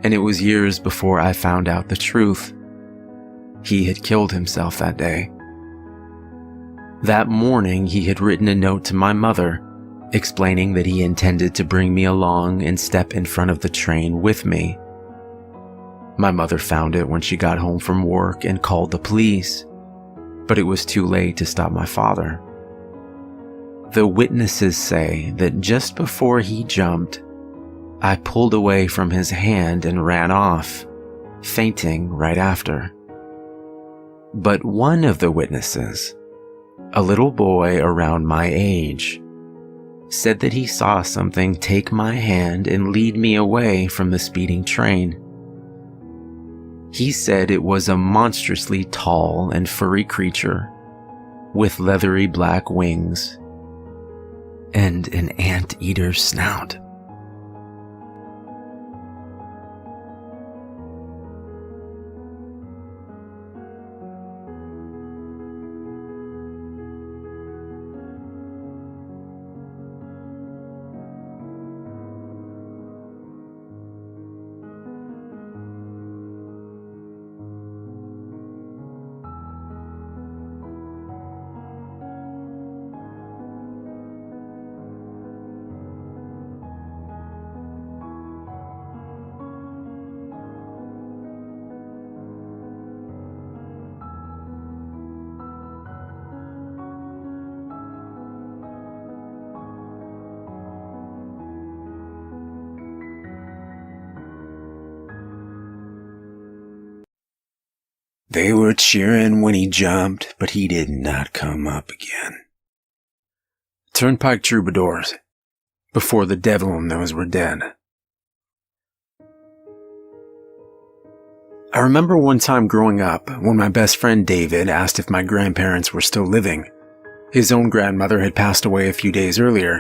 and it was years before I found out the truth. He had killed himself that day. That morning, he had written a note to my mother, explaining that he intended to bring me along and step in front of the train with me. My mother found it when she got home from work and called the police, but it was too late to stop my father. The witnesses say that just before he jumped, I pulled away from his hand and ran off, fainting right after. But one of the witnesses, a little boy around my age, said that he saw something take my hand and lead me away from the speeding train. He said it was a monstrously tall and furry creature with leathery black wings and an anteater's snout. They were cheering when he jumped, but he did not come up again. Turnpike Troubadours, before the devil knows we're dead. I remember one time growing up when my best friend David asked if my grandparents were still living. His own grandmother had passed away a few days earlier,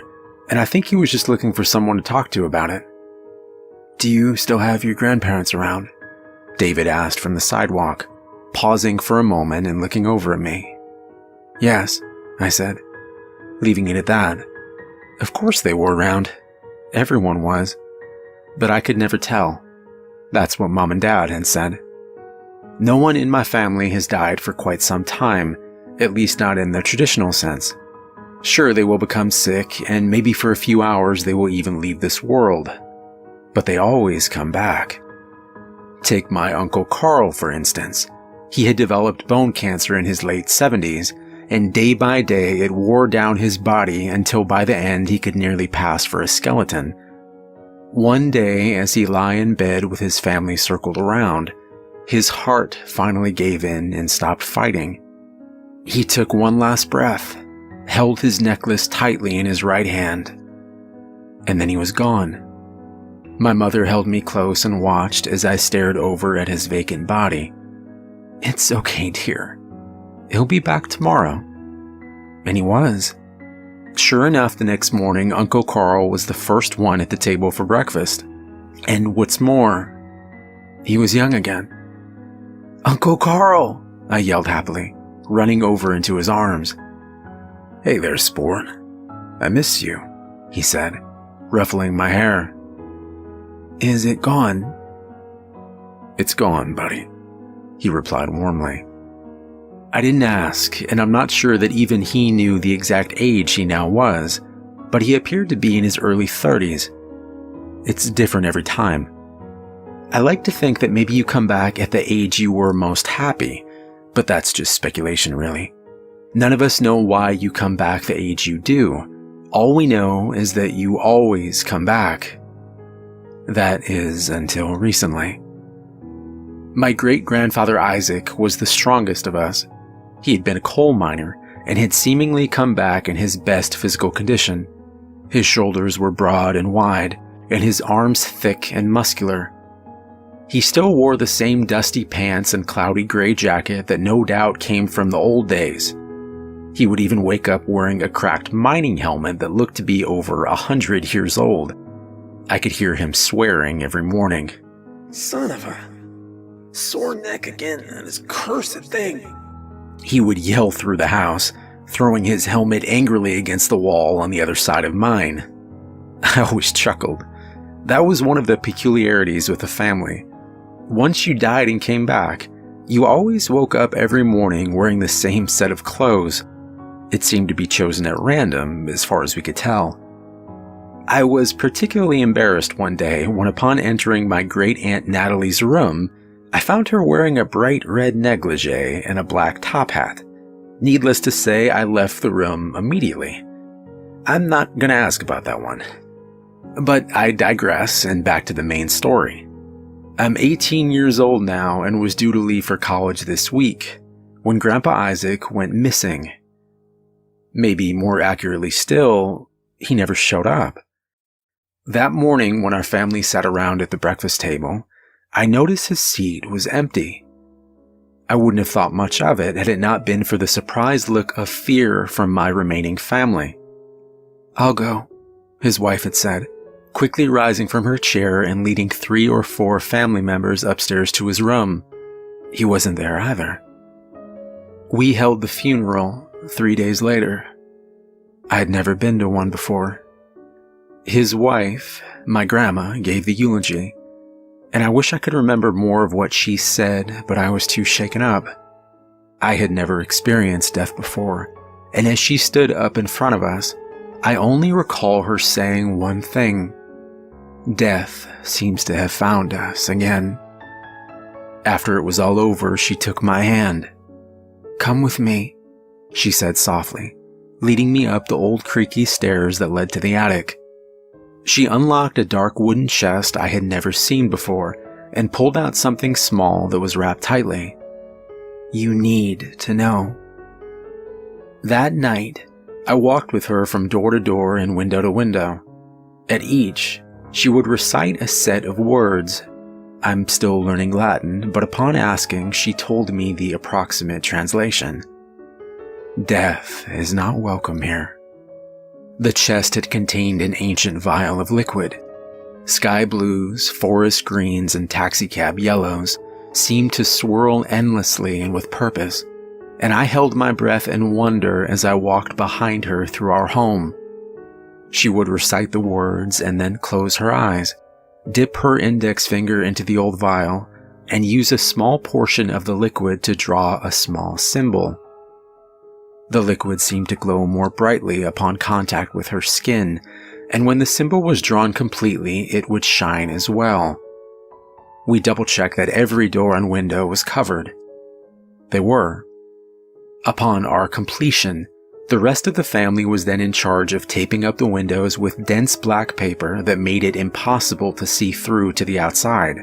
and I think he was just looking for someone to talk to about it. "Do you still have your grandparents around?" David asked from the sidewalk, pausing for a moment and looking over at me. "Yes," I said, leaving it at that. Of course they were around. Everyone was. But I could never tell. That's what Mom and Dad had said. No one in my family has died for quite some time, at least not in the traditional sense. Sure, they will become sick, and maybe for a few hours they will even leave this world. But they always come back. Take my Uncle Carl, for instance. He had developed bone cancer in his late 70s, and day by day it wore down his body until by the end he could nearly pass for a skeleton. One day, as he lay in bed with his family circled around, his heart finally gave in and stopped fighting. He took one last breath, held his necklace tightly in his right hand, and then he was gone. My mother held me close and watched as I stared over at his vacant body. "It's okay, dear. He'll be back tomorrow." And he was. Sure enough, the next morning, Uncle Carl was the first one at the table for breakfast. And what's more, he was young again. "Uncle Carl!" I yelled happily, running over into his arms. "Hey there, sport. I miss you," he said, ruffling my hair. "Is it gone?" "It's gone, buddy," he replied warmly. I didn't ask, and I'm not sure that even he knew the exact age he now was, but he appeared to be in his early 30s. It's different every time. I like to think that maybe you come back at the age you were most happy, but that's just speculation, really. None of us know why you come back the age you do. All we know is that you always come back. That is, until recently. My great-grandfather Isaac was the strongest of us. He had been a coal miner and had seemingly come back in his best physical condition. His shoulders were broad and wide, and his arms thick and muscular. He still wore the same dusty pants and cloudy gray jacket that no doubt came from the old days. He would even wake up wearing a cracked mining helmet that looked to be over 100 years old. I could hear him swearing every morning. "Son of a sore neck again, and this cursed thing." He would yell through the house, throwing his helmet angrily against the wall on the other side of mine. I always chuckled. That was one of the peculiarities with the family. Once you died and came back, you always woke up every morning wearing the same set of clothes. It seemed to be chosen at random, as far as we could tell. I was particularly embarrassed one day when, upon entering my great-aunt Natalie's room, I found her wearing a bright red negligee and a black top hat. Needless to say, I left the room immediately. I'm not gonna ask about that one. But I digress, and back to the main story. I'm 18 years old now and was due to leave for college this week, when Grandpa Isaac went missing. Maybe more accurately still, he never showed up. That morning when our family sat around at the breakfast table, I noticed his seat was empty. I wouldn't have thought much of it had it not been for the surprised look of fear from my remaining family. "I'll go," his wife had said, quickly rising from her chair and leading 3 or 4 family members upstairs to his room. He wasn't there either. We held the funeral 3 days later. I had never been to one before. His wife, my grandma, gave the eulogy, and I wish I could remember more of what she said, but I was too shaken up. I had never experienced death before, and as she stood up in front of us, I only recall her saying one thing: "Death seems to have found us again." After it was all over, she took my hand. "Come with me," she said softly, leading me up the old creaky stairs that led to the attic. She unlocked a dark wooden chest I had never seen before and pulled out something small that was wrapped tightly. "You need to know." That night, I walked with her from door to door and window to window. At each, she would recite a set of words. I'm still learning Latin, but upon asking, she told me the approximate translation. Death is not welcome here. The chest had contained an ancient vial of liquid. Sky blues, forest greens, and taxicab yellows seemed to swirl endlessly and with purpose, and I held my breath in wonder as I walked behind her through our home. She would recite the words and then close her eyes, dip her index finger into the old vial, and use a small portion of the liquid to draw a small symbol. The liquid seemed to glow more brightly upon contact with her skin, and when the symbol was drawn completely, it would shine as well. We double-checked that every door and window was covered. They were. Upon our completion, the rest of the family was then in charge of taping up the windows with dense black paper that made it impossible to see through to the outside.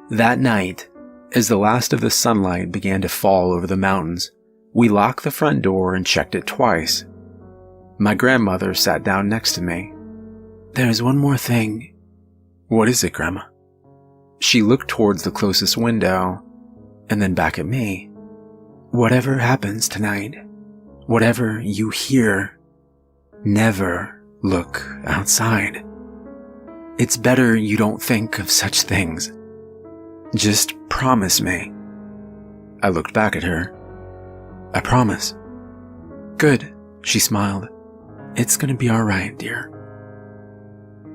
That night, as the last of the sunlight began to fall over the mountains, we locked the front door and checked it twice. My grandmother sat down next to me. "There's one more thing." "What is it, Grandma?" She looked towards the closest window, and then back at me. "Whatever happens tonight, whatever you hear, never look outside. It's better you don't think of such things. Just promise me." I looked back at her. "I promise." "Good," she smiled. "It's gonna be all right, dear."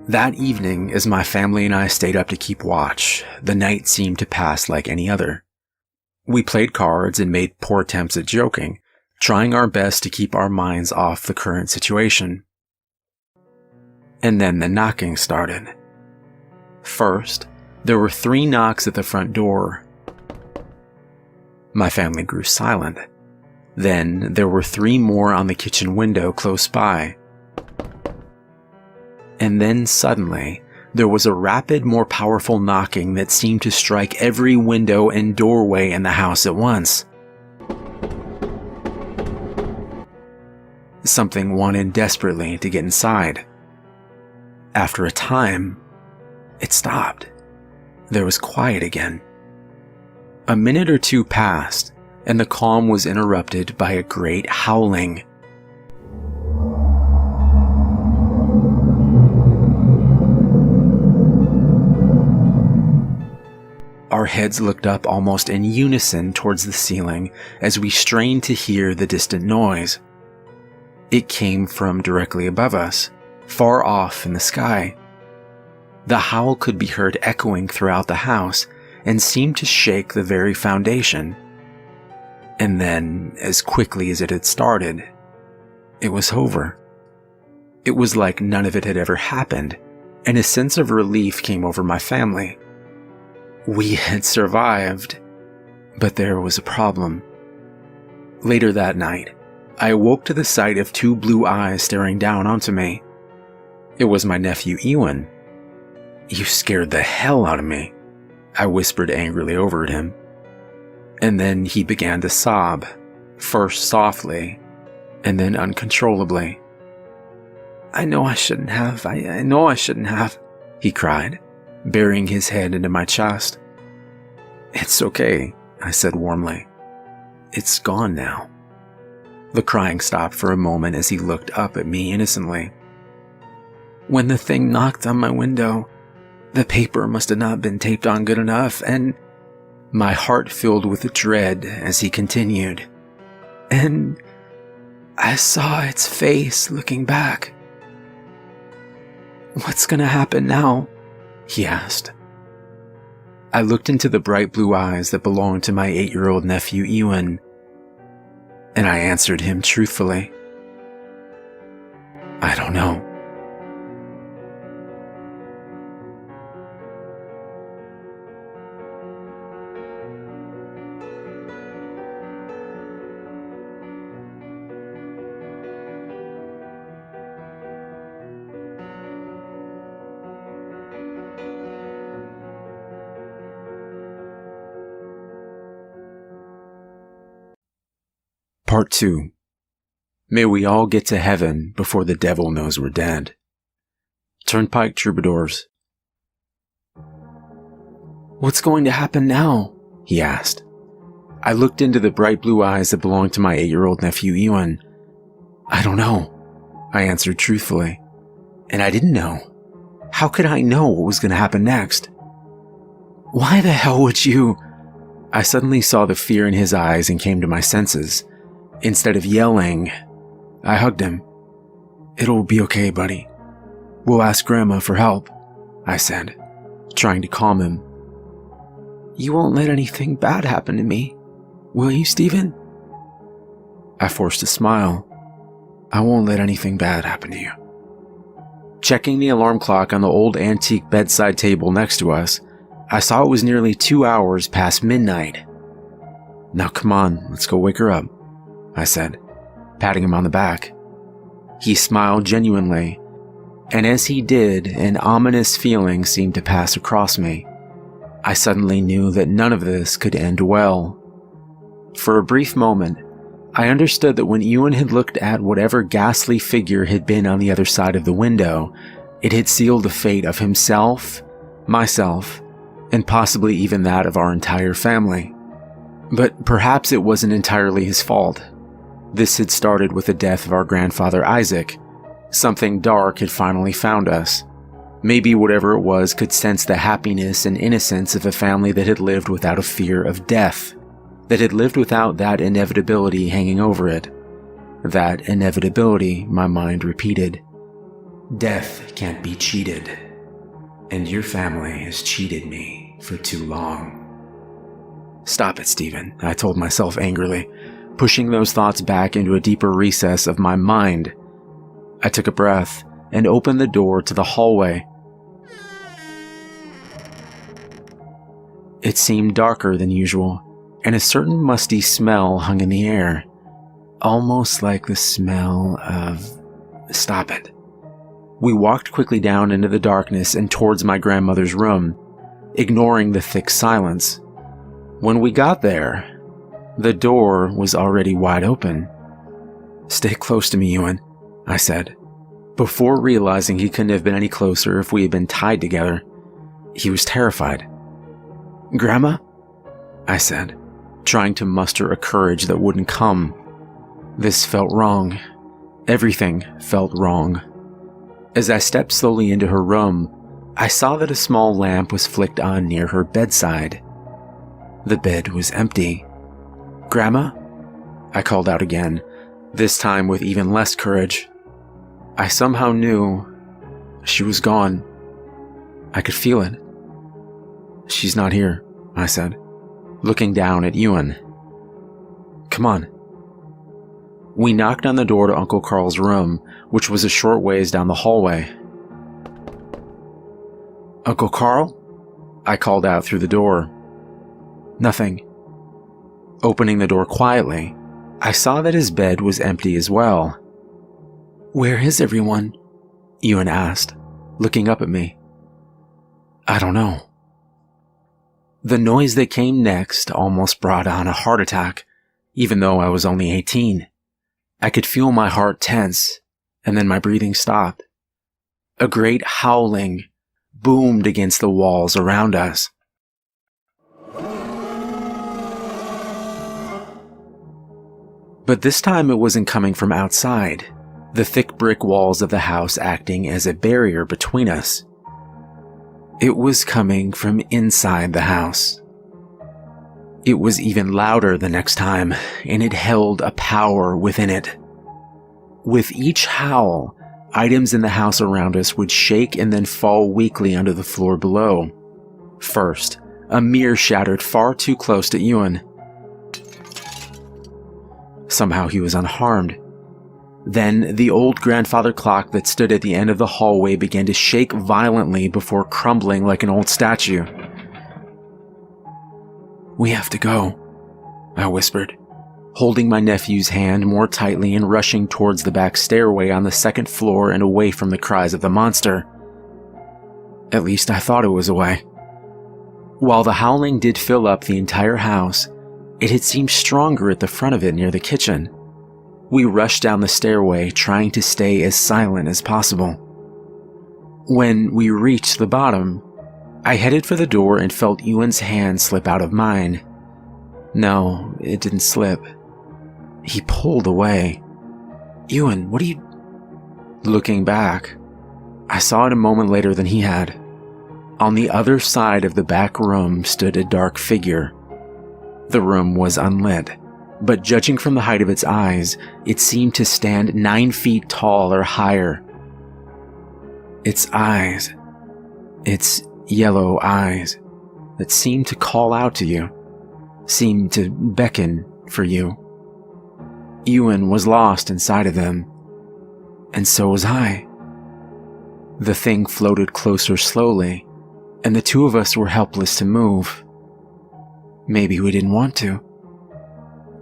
That evening, as my family and I stayed up to keep watch, the night seemed to pass like any other. We played cards and made poor attempts at joking, trying our best to keep our minds off the current situation. And then the knocking started. First, there were 3 knocks at the front door. My family grew silent. Then there were 3 more on the kitchen window close by. And then suddenly, there was a rapid, more powerful knocking that seemed to strike every window and doorway in the house at once. Something wanted desperately to get inside. After a time, it stopped. There was quiet again. A minute or 2 passed, and the calm was interrupted by a great howling. Our heads looked up almost in unison towards the ceiling as we strained to hear the distant noise. It came from directly above us, far off in the sky. The howl could be heard echoing throughout the house and seemed to shake the very foundation. And then, as quickly as it had started, it was over. It was like none of it had ever happened, and a sense of relief came over my family. We had survived, but there was a problem. Later that night, I awoke to the sight of 2 blue eyes staring down onto me. It was my nephew Ewan. "You scared the hell out of me," I whispered angrily over at him. And then he began to sob, first softly, and then uncontrollably. I know I shouldn't have, he cried, burying his head into my chest. "It's okay," I said warmly. "It's gone now." The crying stopped for a moment as he looked up at me innocently. "When the thing knocked on my window, the paper must have not been taped on good enough, and..." My heart filled with dread as he continued. "And I saw its face looking back." "What's gonna happen now?" he asked. I looked into the bright blue eyes that belonged to my 8-year-old nephew Ewan, and I answered him truthfully. "I don't know." Part 2. May we all get to heaven before the devil knows we're dead. Turnpike Troubadours. "What's going to happen now?" he asked. I looked into the bright blue eyes that belonged to my 8-year-old nephew Ewan. "I don't know," I answered truthfully. And I didn't know. How could I know what was going to happen next? "Why the hell would you..." I suddenly saw the fear in his eyes and came to my senses. Instead of yelling, I hugged him. "It'll be okay, buddy. We'll ask Grandma for help," I said, trying to calm him. "You won't let anything bad happen to me, will you, Stephen?" I forced a smile. "I won't let anything bad happen to you." Checking the alarm clock on the old antique bedside table next to us, I saw it was nearly 2 hours past midnight. "Now come on, let's go wake her up," I said, patting him on the back. He smiled genuinely, and as he did, an ominous feeling seemed to pass across me. I suddenly knew that none of this could end well. For a brief moment, I understood that when Ewan had looked at whatever ghastly figure had been on the other side of the window, it had sealed the fate of himself, myself, and possibly even that of our entire family. But perhaps it wasn't entirely his fault. This had started with the death of our grandfather Isaac. Something dark had finally found us. Maybe whatever it was could sense the happiness and innocence of a family that had lived without a fear of death, that had lived without that inevitability hanging over it. That inevitability, my mind repeated. Death can't be cheated, and your family has cheated me for too long. Stop it, Stephen, I told myself angrily, pushing those thoughts back into a deeper recess of my mind. I took a breath and opened the door to the hallway. It seemed darker than usual, and a certain musty smell hung in the air, almost like the smell of... Stop it. We walked quickly down into the darkness and towards my grandmother's room, ignoring the thick silence. When we got there, the door was already wide open. Stay close to me, Ewan, I said, before realizing he couldn't have been any closer if we had been tied together. He was terrified. Grandma? I said, trying to muster a courage that wouldn't come. This felt wrong. Everything felt wrong. As I stepped slowly into her room, I saw that a small lamp was flicked on near her bedside. The bed was empty. Grandma? I called out again, this time with even less courage. I somehow knew she was gone. I could feel it. She's not here, I said, looking down at Ewan. Come on. We knocked on the door to Uncle Carl's room, which was a short ways down the hallway. Uncle Carl? I called out through the door. Nothing. Opening the door quietly, I saw that his bed was empty as well. Where is everyone? Ewan asked, looking up at me. I don't know. The noise that came next almost brought on a heart attack, even though I was only 18. I could feel my heart tense, and then my breathing stopped. A great howling boomed against the walls around us. But this time it wasn't coming from outside, the thick brick walls of the house acting as a barrier between us. It was coming from inside the house. It was even louder the next time, and it held a power within it. With each howl, items in the house around us would shake and then fall weakly onto the floor below. First, a mirror shattered far too close to Ewan. Somehow he was unharmed. Then, the old grandfather clock that stood at the end of the hallway began to shake violently before crumbling like an old statue. We have to go, I whispered, holding my nephew's hand more tightly and rushing towards the back stairway on the second floor and away from the cries of the monster. At least I thought it was away. While the howling did fill up the entire house, it had seemed stronger at the front of it near the kitchen. We rushed down the stairway, trying to stay as silent as possible. When we reached the bottom, I headed for the door and felt Ewan's hand slip out of mine. No, it didn't slip. He pulled away. Ewan, what are you... Looking back, I saw it a moment later than he had. On the other side of the back room stood a dark figure. The room was unlit, but judging from the height of its eyes, it seemed to stand 9 feet tall or higher. Its eyes, its yellow eyes, that seemed to call out to you, seemed to beckon for you. Ewan was lost inside of them, and so was I. The thing floated closer slowly, and the two of us were helpless to move. Maybe we didn't want to.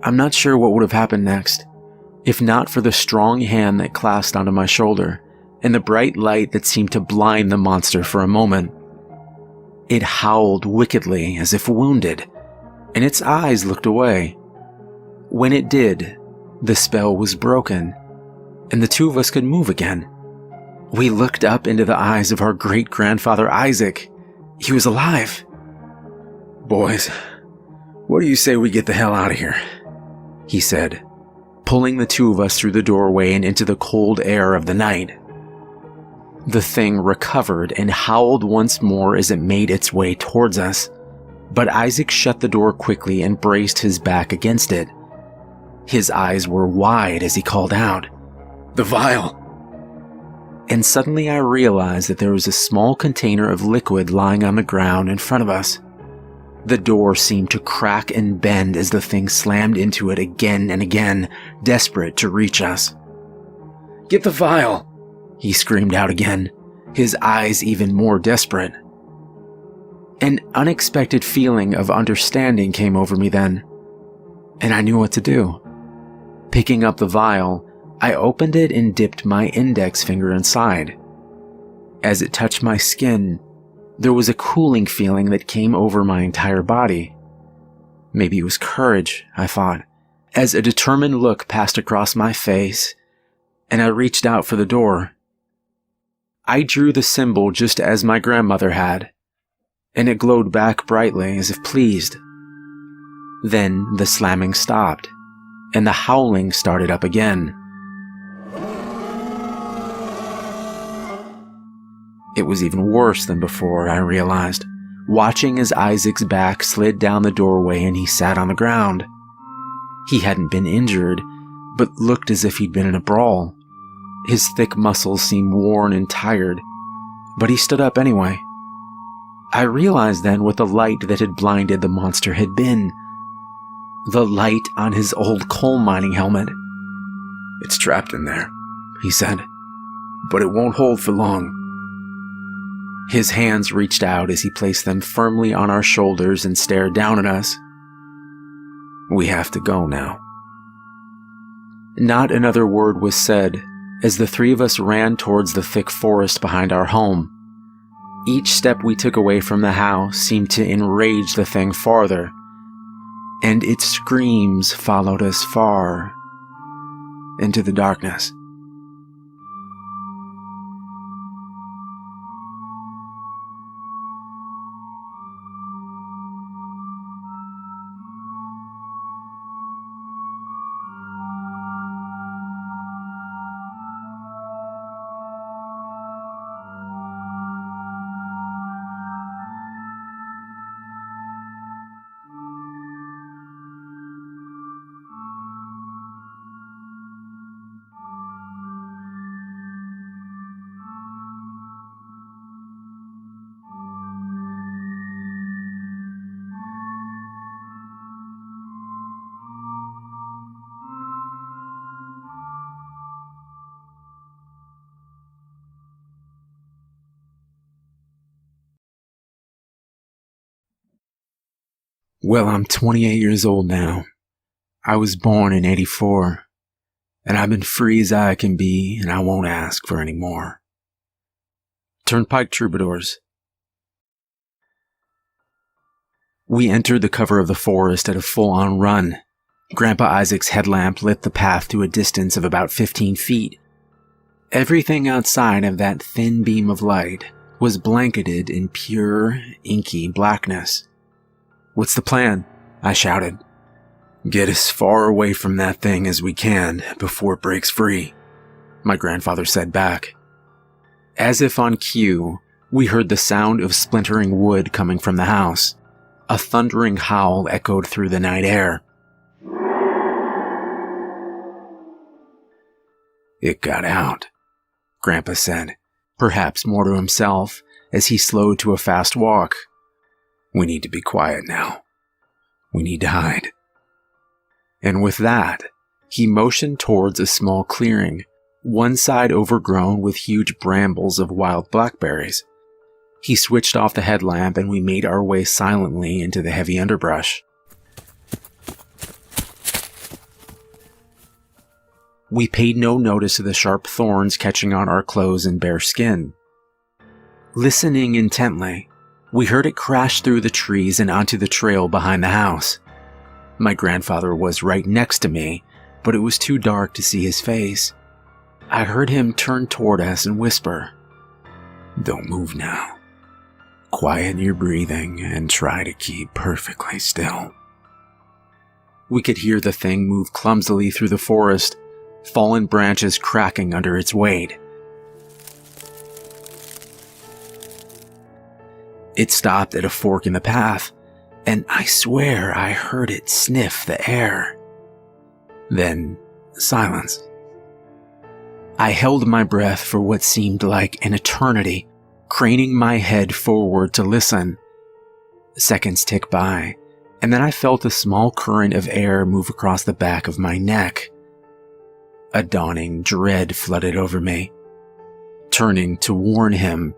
I'm not sure what would have happened next, if not for the strong hand that clasped onto my shoulder, and the bright light that seemed to blind the monster for a moment. It howled wickedly as if wounded, and its eyes looked away. When it did, the spell was broken, and the two of us could move again. We looked up into the eyes of our great-grandfather Isaac. He was alive. Boys, what do you say we get the hell out of here? He said, pulling the two of us through the doorway and into the cold air of the night. The thing recovered and howled once more as it made its way towards us, but Isaac shut the door quickly and braced his back against it. His eyes were wide as he called out, "The vial!" And suddenly I realized that there was a small container of liquid lying on the ground in front of us. The door seemed to crack and bend as the thing slammed into it again and again, desperate to reach us. "Get the vial!" he screamed out again, his eyes even more desperate. An unexpected feeling of understanding came over me then, and I knew what to do. Picking up the vial, I opened it and dipped my index finger inside. As it touched my skin, there was a cooling feeling that came over my entire body. Maybe it was courage, I thought, as a determined look passed across my face, and I reached out for the door. I drew the symbol just as my grandmother had, and it glowed back brightly as if pleased. Then the slamming stopped, and the howling started up again. It was even worse than before, I realized, watching as Isaac's back slid down the doorway and he sat on the ground. He hadn't been injured, but looked as if he'd been in a brawl. His thick muscles seemed worn and tired, but he stood up anyway. I realized then what the light that had blinded the monster had been. The light on his old coal mining helmet. "It's trapped in there," he said, "but it won't hold for long." His hands reached out as he placed them firmly on our shoulders and stared down at us. "We have to go now." Not another word was said as the three of us ran towards the thick forest behind our home. Each step we took away from the house seemed to enrage the thing farther, and its screams followed us far into the darkness. Well, I'm 28 years old now. I was born in 84, and I've been free as I can be, and I won't ask for any more. Turnpike Troubadours. We entered the cover of the forest at a full-on run. Grandpa Isaac's headlamp lit the path to a distance of about 15 feet. Everything outside of that thin beam of light was blanketed in pure, inky blackness. "What's the plan?" I shouted. "Get as far away from that thing as we can before it breaks free," my grandfather said back. As if on cue, we heard the sound of splintering wood coming from the house. A thundering howl echoed through the night air. "It got out," Grandpa said, perhaps more to himself, as he slowed to a fast walk. "We need to be quiet now. We need to hide." And with that, he motioned towards a small clearing, one side overgrown with huge brambles of wild blackberries. He switched off the headlamp and we made our way silently into the heavy underbrush. We paid no notice of the sharp thorns catching on our clothes and bare skin. Listening intently, we heard it crash through the trees and onto the trail behind the house. My grandfather was right next to me, but it was too dark to see his face. I heard him turn toward us and whisper, "Don't move now. Quiet your breathing and try to keep perfectly still." We could hear the thing move clumsily through the forest, fallen branches cracking under its weight. It stopped at a fork in the path, and I swear I heard it sniff the air. Then silence. I held my breath for what seemed like an eternity, craning my head forward to listen. Seconds tick by, and then I felt a small current of air move across the back of my neck. A dawning dread flooded over me. Turning to warn him,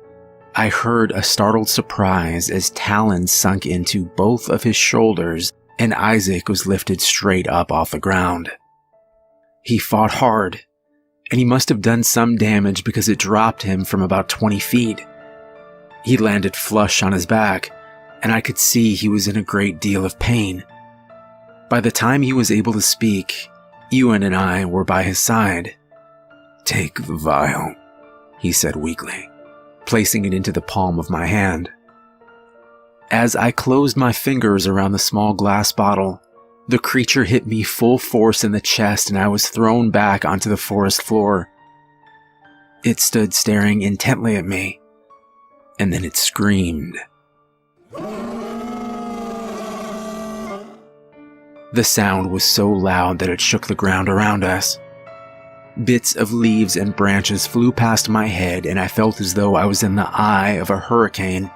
I heard a startled surprise as talons sunk into both of his shoulders and Isaac was lifted straight up off the ground. He fought hard, and he must have done some damage because it dropped him from about 20 feet. He landed flush on his back, and I could see he was in a great deal of pain. By the time he was able to speak, Ewan and I were by his side. "Take the vial," he said weakly, placing it into the palm of my hand. As I closed my fingers around the small glass bottle, the creature hit me full force in the chest and I was thrown back onto the forest floor. It stood staring intently at me, and then it screamed. The sound was so loud that it shook the ground around us. Bits of leaves and branches flew past my head and I felt as though I was in the eye of a hurricane.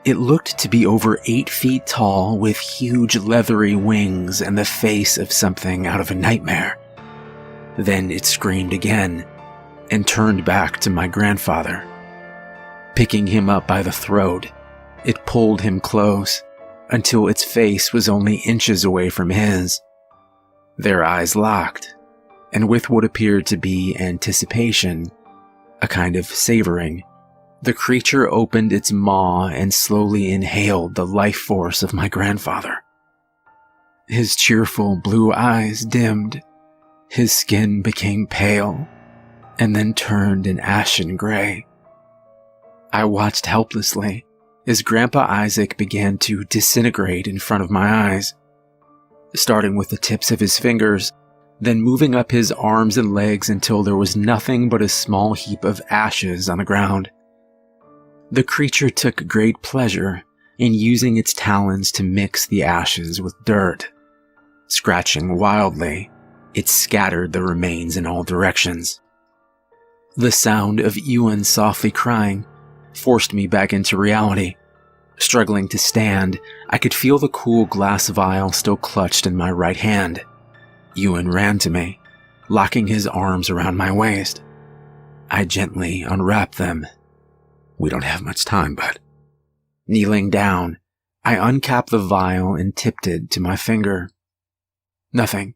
It looked to be over 8 feet tall with huge leathery wings and the face of something out of a nightmare. Then it screamed again and turned back to my grandfather. Picking him up by the throat, it pulled him close until its face was only inches away from his. Their eyes locked, and with what appeared to be anticipation, a kind of savoring, the creature opened its maw and slowly inhaled the life force of my grandfather. His cheerful blue eyes dimmed, his skin became pale, and then turned an ashen gray. I watched helplessly as Grandpa Isaac began to disintegrate in front of my eyes, starting with the tips of his fingers, then moving up his arms and legs until there was nothing but a small heap of ashes on the ground. The creature took great pleasure in using its talons to mix the ashes with dirt. Scratching wildly, it scattered the remains in all directions. The sound of Ewan softly crying forced me back into reality. Struggling to stand, I could feel the cool glass vial still clutched in my right hand. Ewan ran to me, locking his arms around my waist. I gently unwrapped them. "We don't have much time, bud." Kneeling down, I uncapped the vial and tipped it to my finger. Nothing.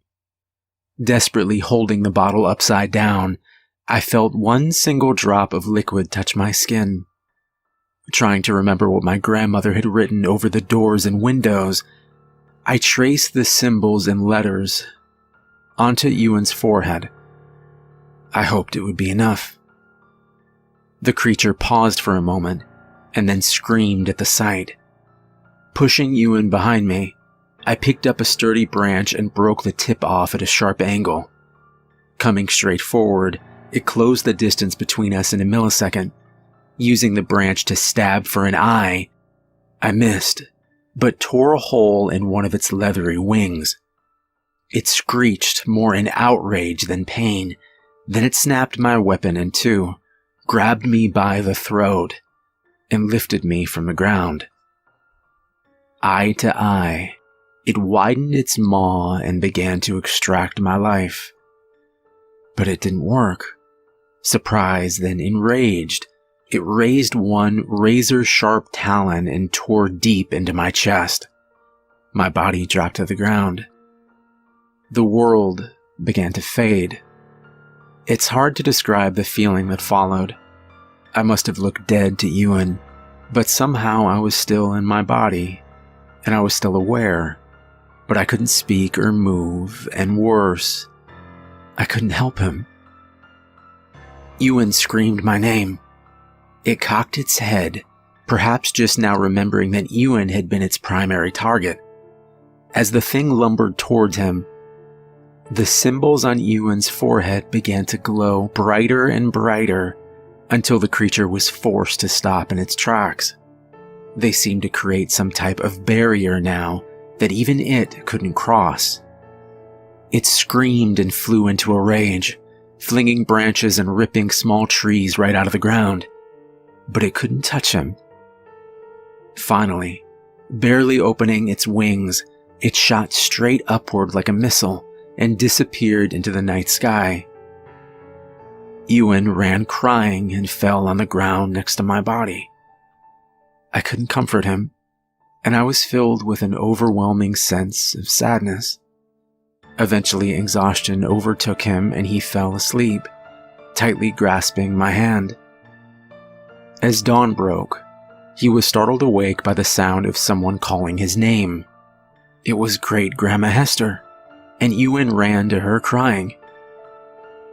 Desperately holding the bottle upside down, I felt one single drop of liquid touch my skin. Trying to remember what my grandmother had written over the doors and windows, I traced the symbols and letters onto Ewan's forehead. I hoped it would be enough. The creature paused for a moment and then screamed at the sight. Pushing Ewan behind me, I picked up a sturdy branch and broke the tip off at a sharp angle. Coming straight forward, it closed the distance between us in a millisecond. Using the branch to stab for an eye, I missed, but tore a hole in one of its leathery wings. It screeched more in outrage than pain. Then it snapped my weapon in two, grabbed me by the throat, and lifted me from the ground. Eye to eye, it widened its maw and began to extract my life. But it didn't work. Surprised, then enraged, it raised one razor-sharp talon and tore deep into my chest. My body dropped to the ground. The world began to fade. It's hard to describe the feeling that followed. I must have looked dead to Ewan, but somehow I was still in my body, and I was still aware, but I couldn't speak or move, and worse, I couldn't help him. Ewan screamed my name. It cocked its head, perhaps just now remembering that Ewan had been its primary target. As the thing lumbered towards him, the symbols on Ewan's forehead began to glow brighter and brighter until the creature was forced to stop in its tracks. They seemed to create some type of barrier now that even it couldn't cross. It screamed and flew into a rage, flinging branches and ripping small trees right out of the ground, but it couldn't touch him. Finally, Barely opening its wings, it shot straight upward like a missile and disappeared into the night sky. Ewan ran crying and fell on the ground next to my body. I couldn't comfort him, and I was filled with an overwhelming sense of sadness. Eventually, exhaustion overtook him and he fell asleep, tightly grasping my hand. As dawn broke, he was startled awake by the sound of someone calling his name. It was Great-Grandma Hester, and Ewan ran to her crying,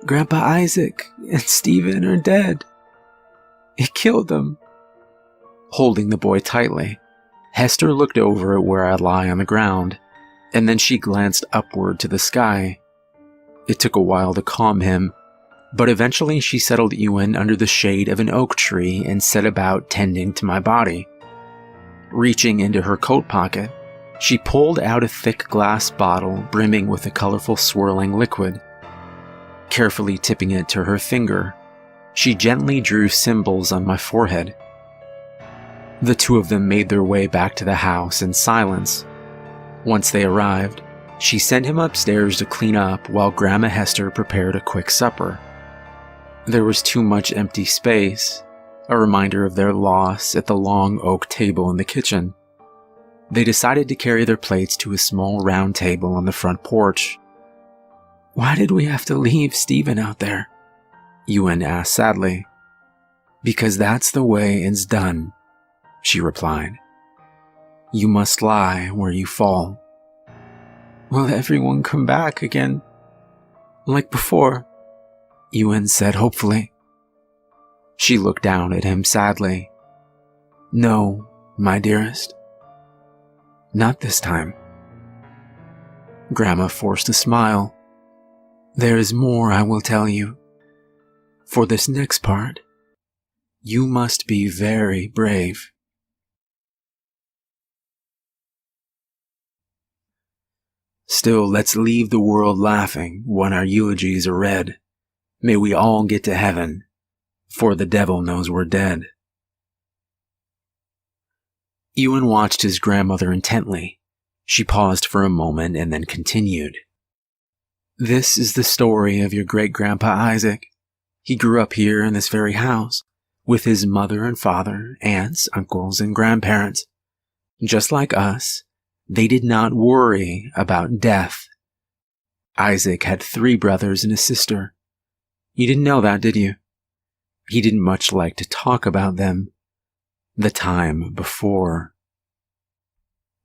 "Grandpa Isaac and Stephen are dead. It killed them." Holding the boy tightly, Hester looked over at where I lie on the ground, and then she glanced upward to the sky. It took a while to calm him, but eventually she settled Ewan under the shade of an oak tree and set about tending to my body. Reaching into her coat pocket, she pulled out a thick glass bottle brimming with a colorful swirling liquid. Carefully tipping it to her finger, she gently drew symbols on my forehead. The two of them made their way back to the house in silence. Once they arrived, she sent him upstairs to clean up while Grandma Hester prepared a quick supper. There was too much empty space, a reminder of their loss at the long oak table in the kitchen. They decided to carry their plates to a small round table on the front porch. "Why did we have to leave Stephen out there?" Ewan asked sadly. "Because that's the way it's done," she replied. "You must lie where you fall." "Will everyone come back again, like before?" Ewan said hopefully. She looked down at him sadly. "No, my dearest. Not this time." Grandma forced a smile. "There is more I will tell you. For this next part, you must be very brave." Still, let's leave the world laughing when our eulogies are read. May we all get to heaven, for the devil knows we're dead. Ewan watched his grandmother intently. She paused for a moment and then continued. "This is the story of your great-grandpa Isaac. He grew up here in this very house, with his mother and father, aunts, uncles, and grandparents. Just like us, they did not worry about death. Isaac had 3 brothers and a sister. You didn't know that, did you? He didn't much like to talk about them. The time before.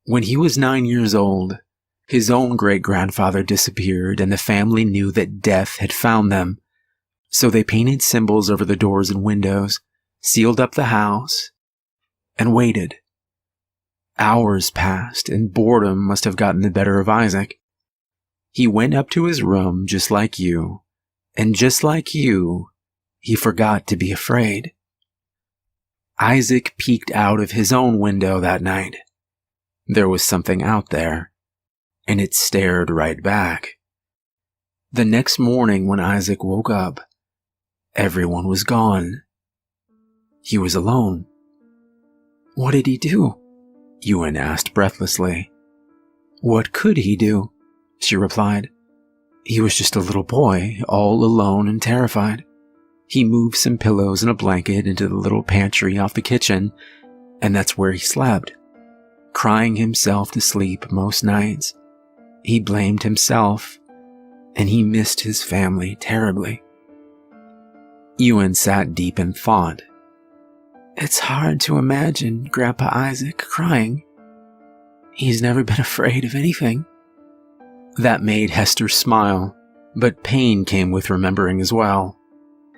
When he was 9 years old, his own great-grandfather disappeared and the family knew that death had found them. So they painted symbols over the doors and windows, sealed up the house, and waited. Hours passed and boredom must have gotten the better of Isaac. He went up to his room just like you, and just like you, he forgot to be afraid. Isaac peeked out of his own window that night. There was something out there, and it stared right back. The next morning when Isaac woke up, everyone was gone. He was alone. What did he do? Ewan asked breathlessly. What could he do? She replied. He was just a little boy, all alone and terrified. He moved some pillows and a blanket into the little pantry off the kitchen, and that's where he slept, crying himself to sleep most nights. He blamed himself, and he missed his family terribly. Ewan sat deep in thought. It's hard to imagine Grandpa Isaac crying. He's never been afraid of anything. That made Hester smile, but pain came with remembering as well.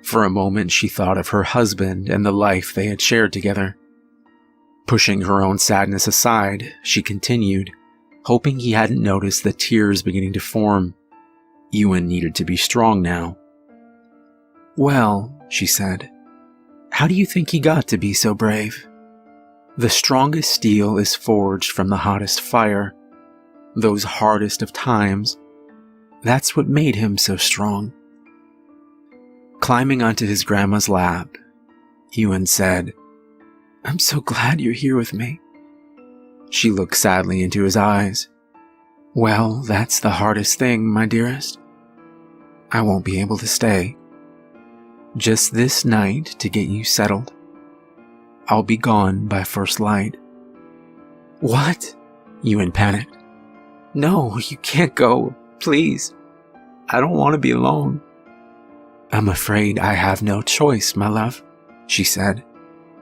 For a moment she thought of her husband and the life they had shared together. Pushing her own sadness aside, she continued, hoping he hadn't noticed the tears beginning to form. Ewan needed to be strong now. Well, she said, how do you think he got to be so brave? The strongest steel is forged from the hottest fire. Those hardest of times, that's what made him so strong. Climbing onto his grandma's lap, Ewan said, I'm so glad you're here with me. She looked sadly into his eyes. Well, that's the hardest thing, my dearest. I won't be able to stay. Just this night to get you settled. I'll be gone by first light. What? Ewan panicked. No, you can't go. Please. I don't want to be alone. I'm afraid I have no choice, my love, she said,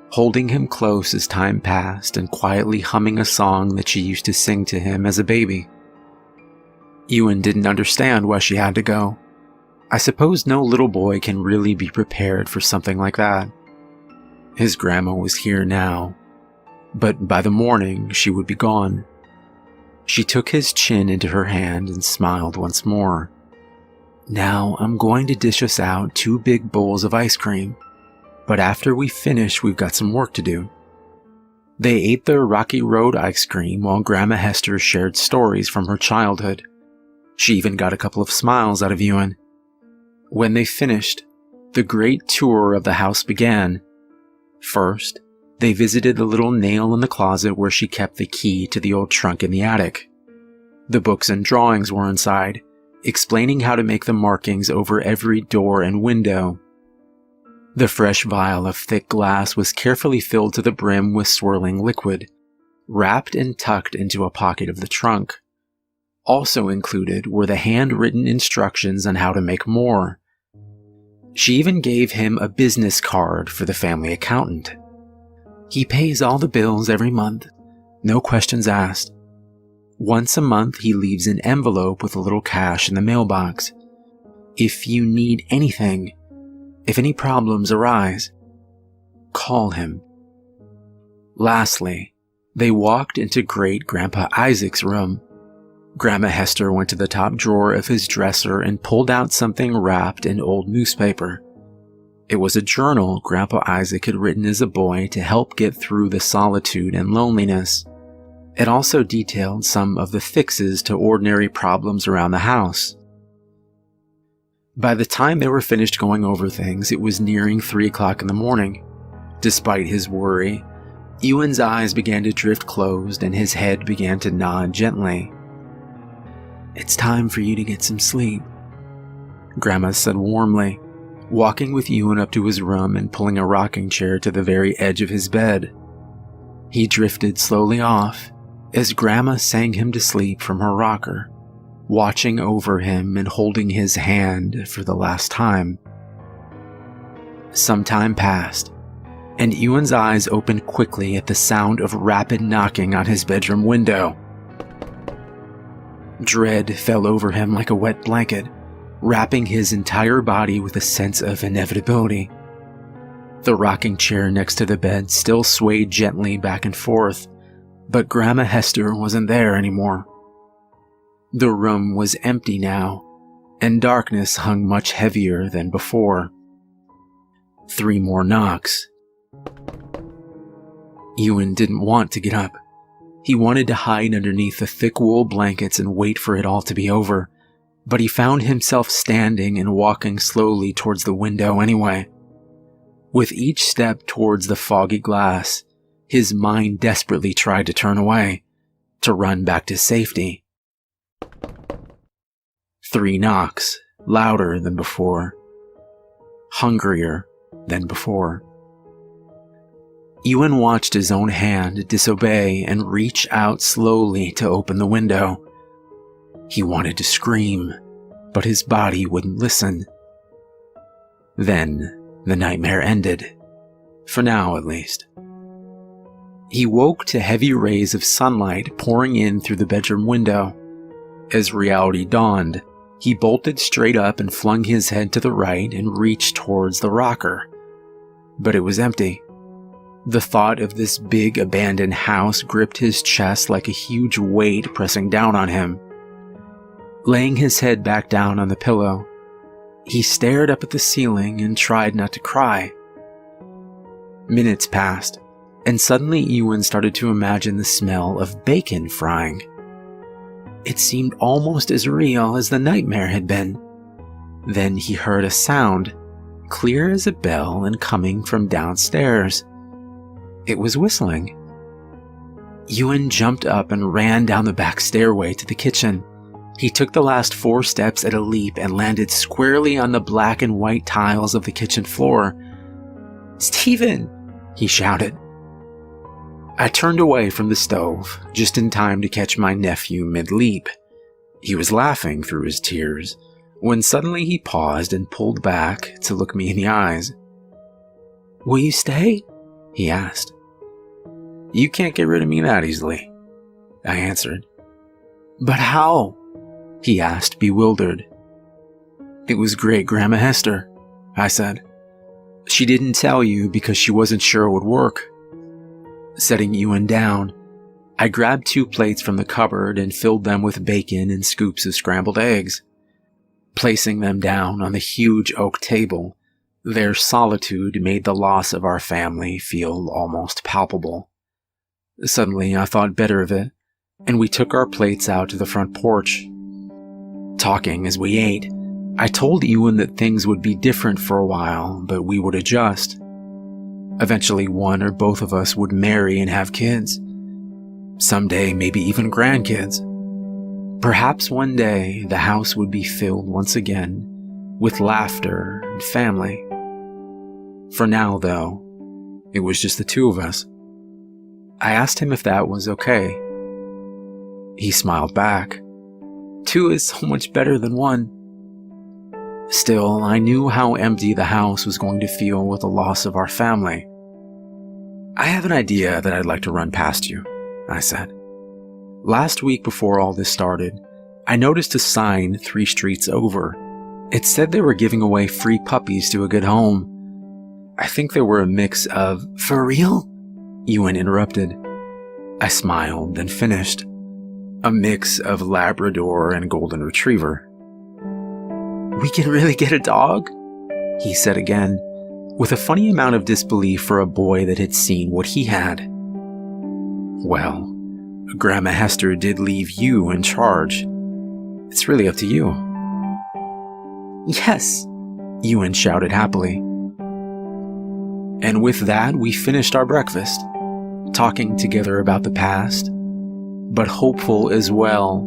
holding him close as time passed and quietly humming a song that she used to sing to him as a baby. Ewan didn't understand why she had to go. I suppose no little boy can really be prepared for something like that. His grandma was here now, but by the morning she would be gone. She took his chin into her hand and smiled once more. Now I'm going to dish us out 2 big bowls of ice cream, but after we finish we've got some work to do. They ate their Rocky Road ice cream while Grandma Hester shared stories from her childhood. She even got a couple of smiles out of Ewan. When they finished, the great tour of the house began. First, they visited the little nail in the closet where she kept the key to the old trunk in the attic. The books and drawings were inside, explaining how to make the markings over every door and window. The fresh vial of thick glass was carefully filled to the brim with swirling liquid, wrapped and tucked into a pocket of the trunk. Also included were the handwritten instructions on how to make more. She even gave him a business card for the family accountant. He pays all the bills every month, no questions asked. Once a month he leaves an envelope with a little cash in the mailbox. If you need anything, if any problems arise, call him. Lastly, they walked into Great-Grandpa Isaac's room. Grandma Hester went to the top drawer of his dresser and pulled out something wrapped in old newspaper. It was a journal Grandpa Isaac had written as a boy to help get through the solitude and loneliness. It also detailed some of the fixes to ordinary problems around the house. By the time they were finished going over things, it was nearing 3 o'clock in the morning. Despite his worry, Ewan's eyes began to drift closed and his head began to nod gently. It's time for you to get some sleep, Grandma said warmly, walking with Ewan up to his room and pulling a rocking chair to the very edge of his bed. He drifted slowly off as Grandma sang him to sleep from her rocker, watching over him and holding his hand for the last time. Some time passed, and Ewan's eyes opened quickly at the sound of rapid knocking on his bedroom window. Dread fell over him like a wet blanket, wrapping his entire body with a sense of inevitability. The rocking chair next to the bed still swayed gently back and forth, but Grandma Hester wasn't there anymore. The room was empty now, and darkness hung much heavier than before. 3 more knocks. Ewan didn't want to get up. He wanted to hide underneath the thick wool blankets and wait for it all to be over, but he found himself standing and walking slowly towards the window anyway. With each step towards the foggy glass, his mind desperately tried to turn away, to run back to safety. 3 knocks, louder than before, hungrier than before. Ewan watched his own hand disobey and reach out slowly to open the window. He wanted to scream, but his body wouldn't listen. Then the nightmare ended, for now at least. He woke to heavy rays of sunlight pouring in through the bedroom window. As reality dawned, he bolted straight up and flung his head to the right and reached towards the rocker. But it was empty. The thought of this big abandoned house gripped his chest like a huge weight pressing down on him. Laying his head back down on the pillow, he stared up at the ceiling and tried not to cry. Minutes passed, and suddenly Ewan started to imagine the smell of bacon frying. It seemed almost as real as the nightmare had been. Then he heard a sound, clear as a bell and coming from downstairs. It was whistling. Ewan jumped up and ran down the back stairway to the kitchen. He took the last 4 steps at a leap and landed squarely on the black and white tiles of the kitchen floor. "Stephen!" he shouted. I turned away from the stove, just in time to catch my nephew mid-leap. He was laughing through his tears, when suddenly he paused and pulled back to look me in the eyes. "Will you stay?" he asked. "You can't get rid of me that easily," I answered. "But how?" he asked, bewildered. "It was Great-Grandma Hester," I said. "She didn't tell you because she wasn't sure it would work." Setting Ewan down, I grabbed 2 plates from the cupboard and filled them with bacon and scoops of scrambled eggs. Placing them down on the huge oak table, their solitude made the loss of our family feel almost palpable. Suddenly, I thought better of it, and we took our plates out to the front porch. Talking as we ate, I told Ewan that things would be different for a while, but we would adjust. Eventually, one or both of us would marry and have kids. Someday, maybe even grandkids. Perhaps one day, the house would be filled once again with laughter and family. For now, though, it was just the 2 of us. I asked him if that was okay. He smiled back. 2 is so much better than 1. Still, I knew how empty the house was going to feel with the loss of our family. "I have an idea that I'd like to run past you," I said. "Last week before all this started, I noticed a sign 3 streets over. It said they were giving away free puppies to a good home. I think they were a mix of—" "For real?" Ewan interrupted. I smiled and finished. "A mix of Labrador and Golden Retriever." "We can really get a dog?" he said again, with a funny amount of disbelief for a boy that had seen what he had. "Well, Grandma Hester did leave you in charge. It's really up to you." "Yes!" Ewan shouted happily. And with that, we finished our breakfast, talking together about the past, but hopeful as well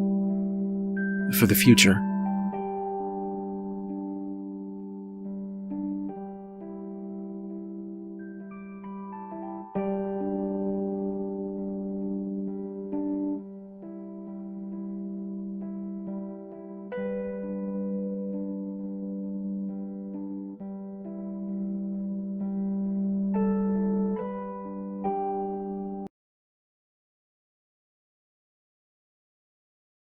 for the future.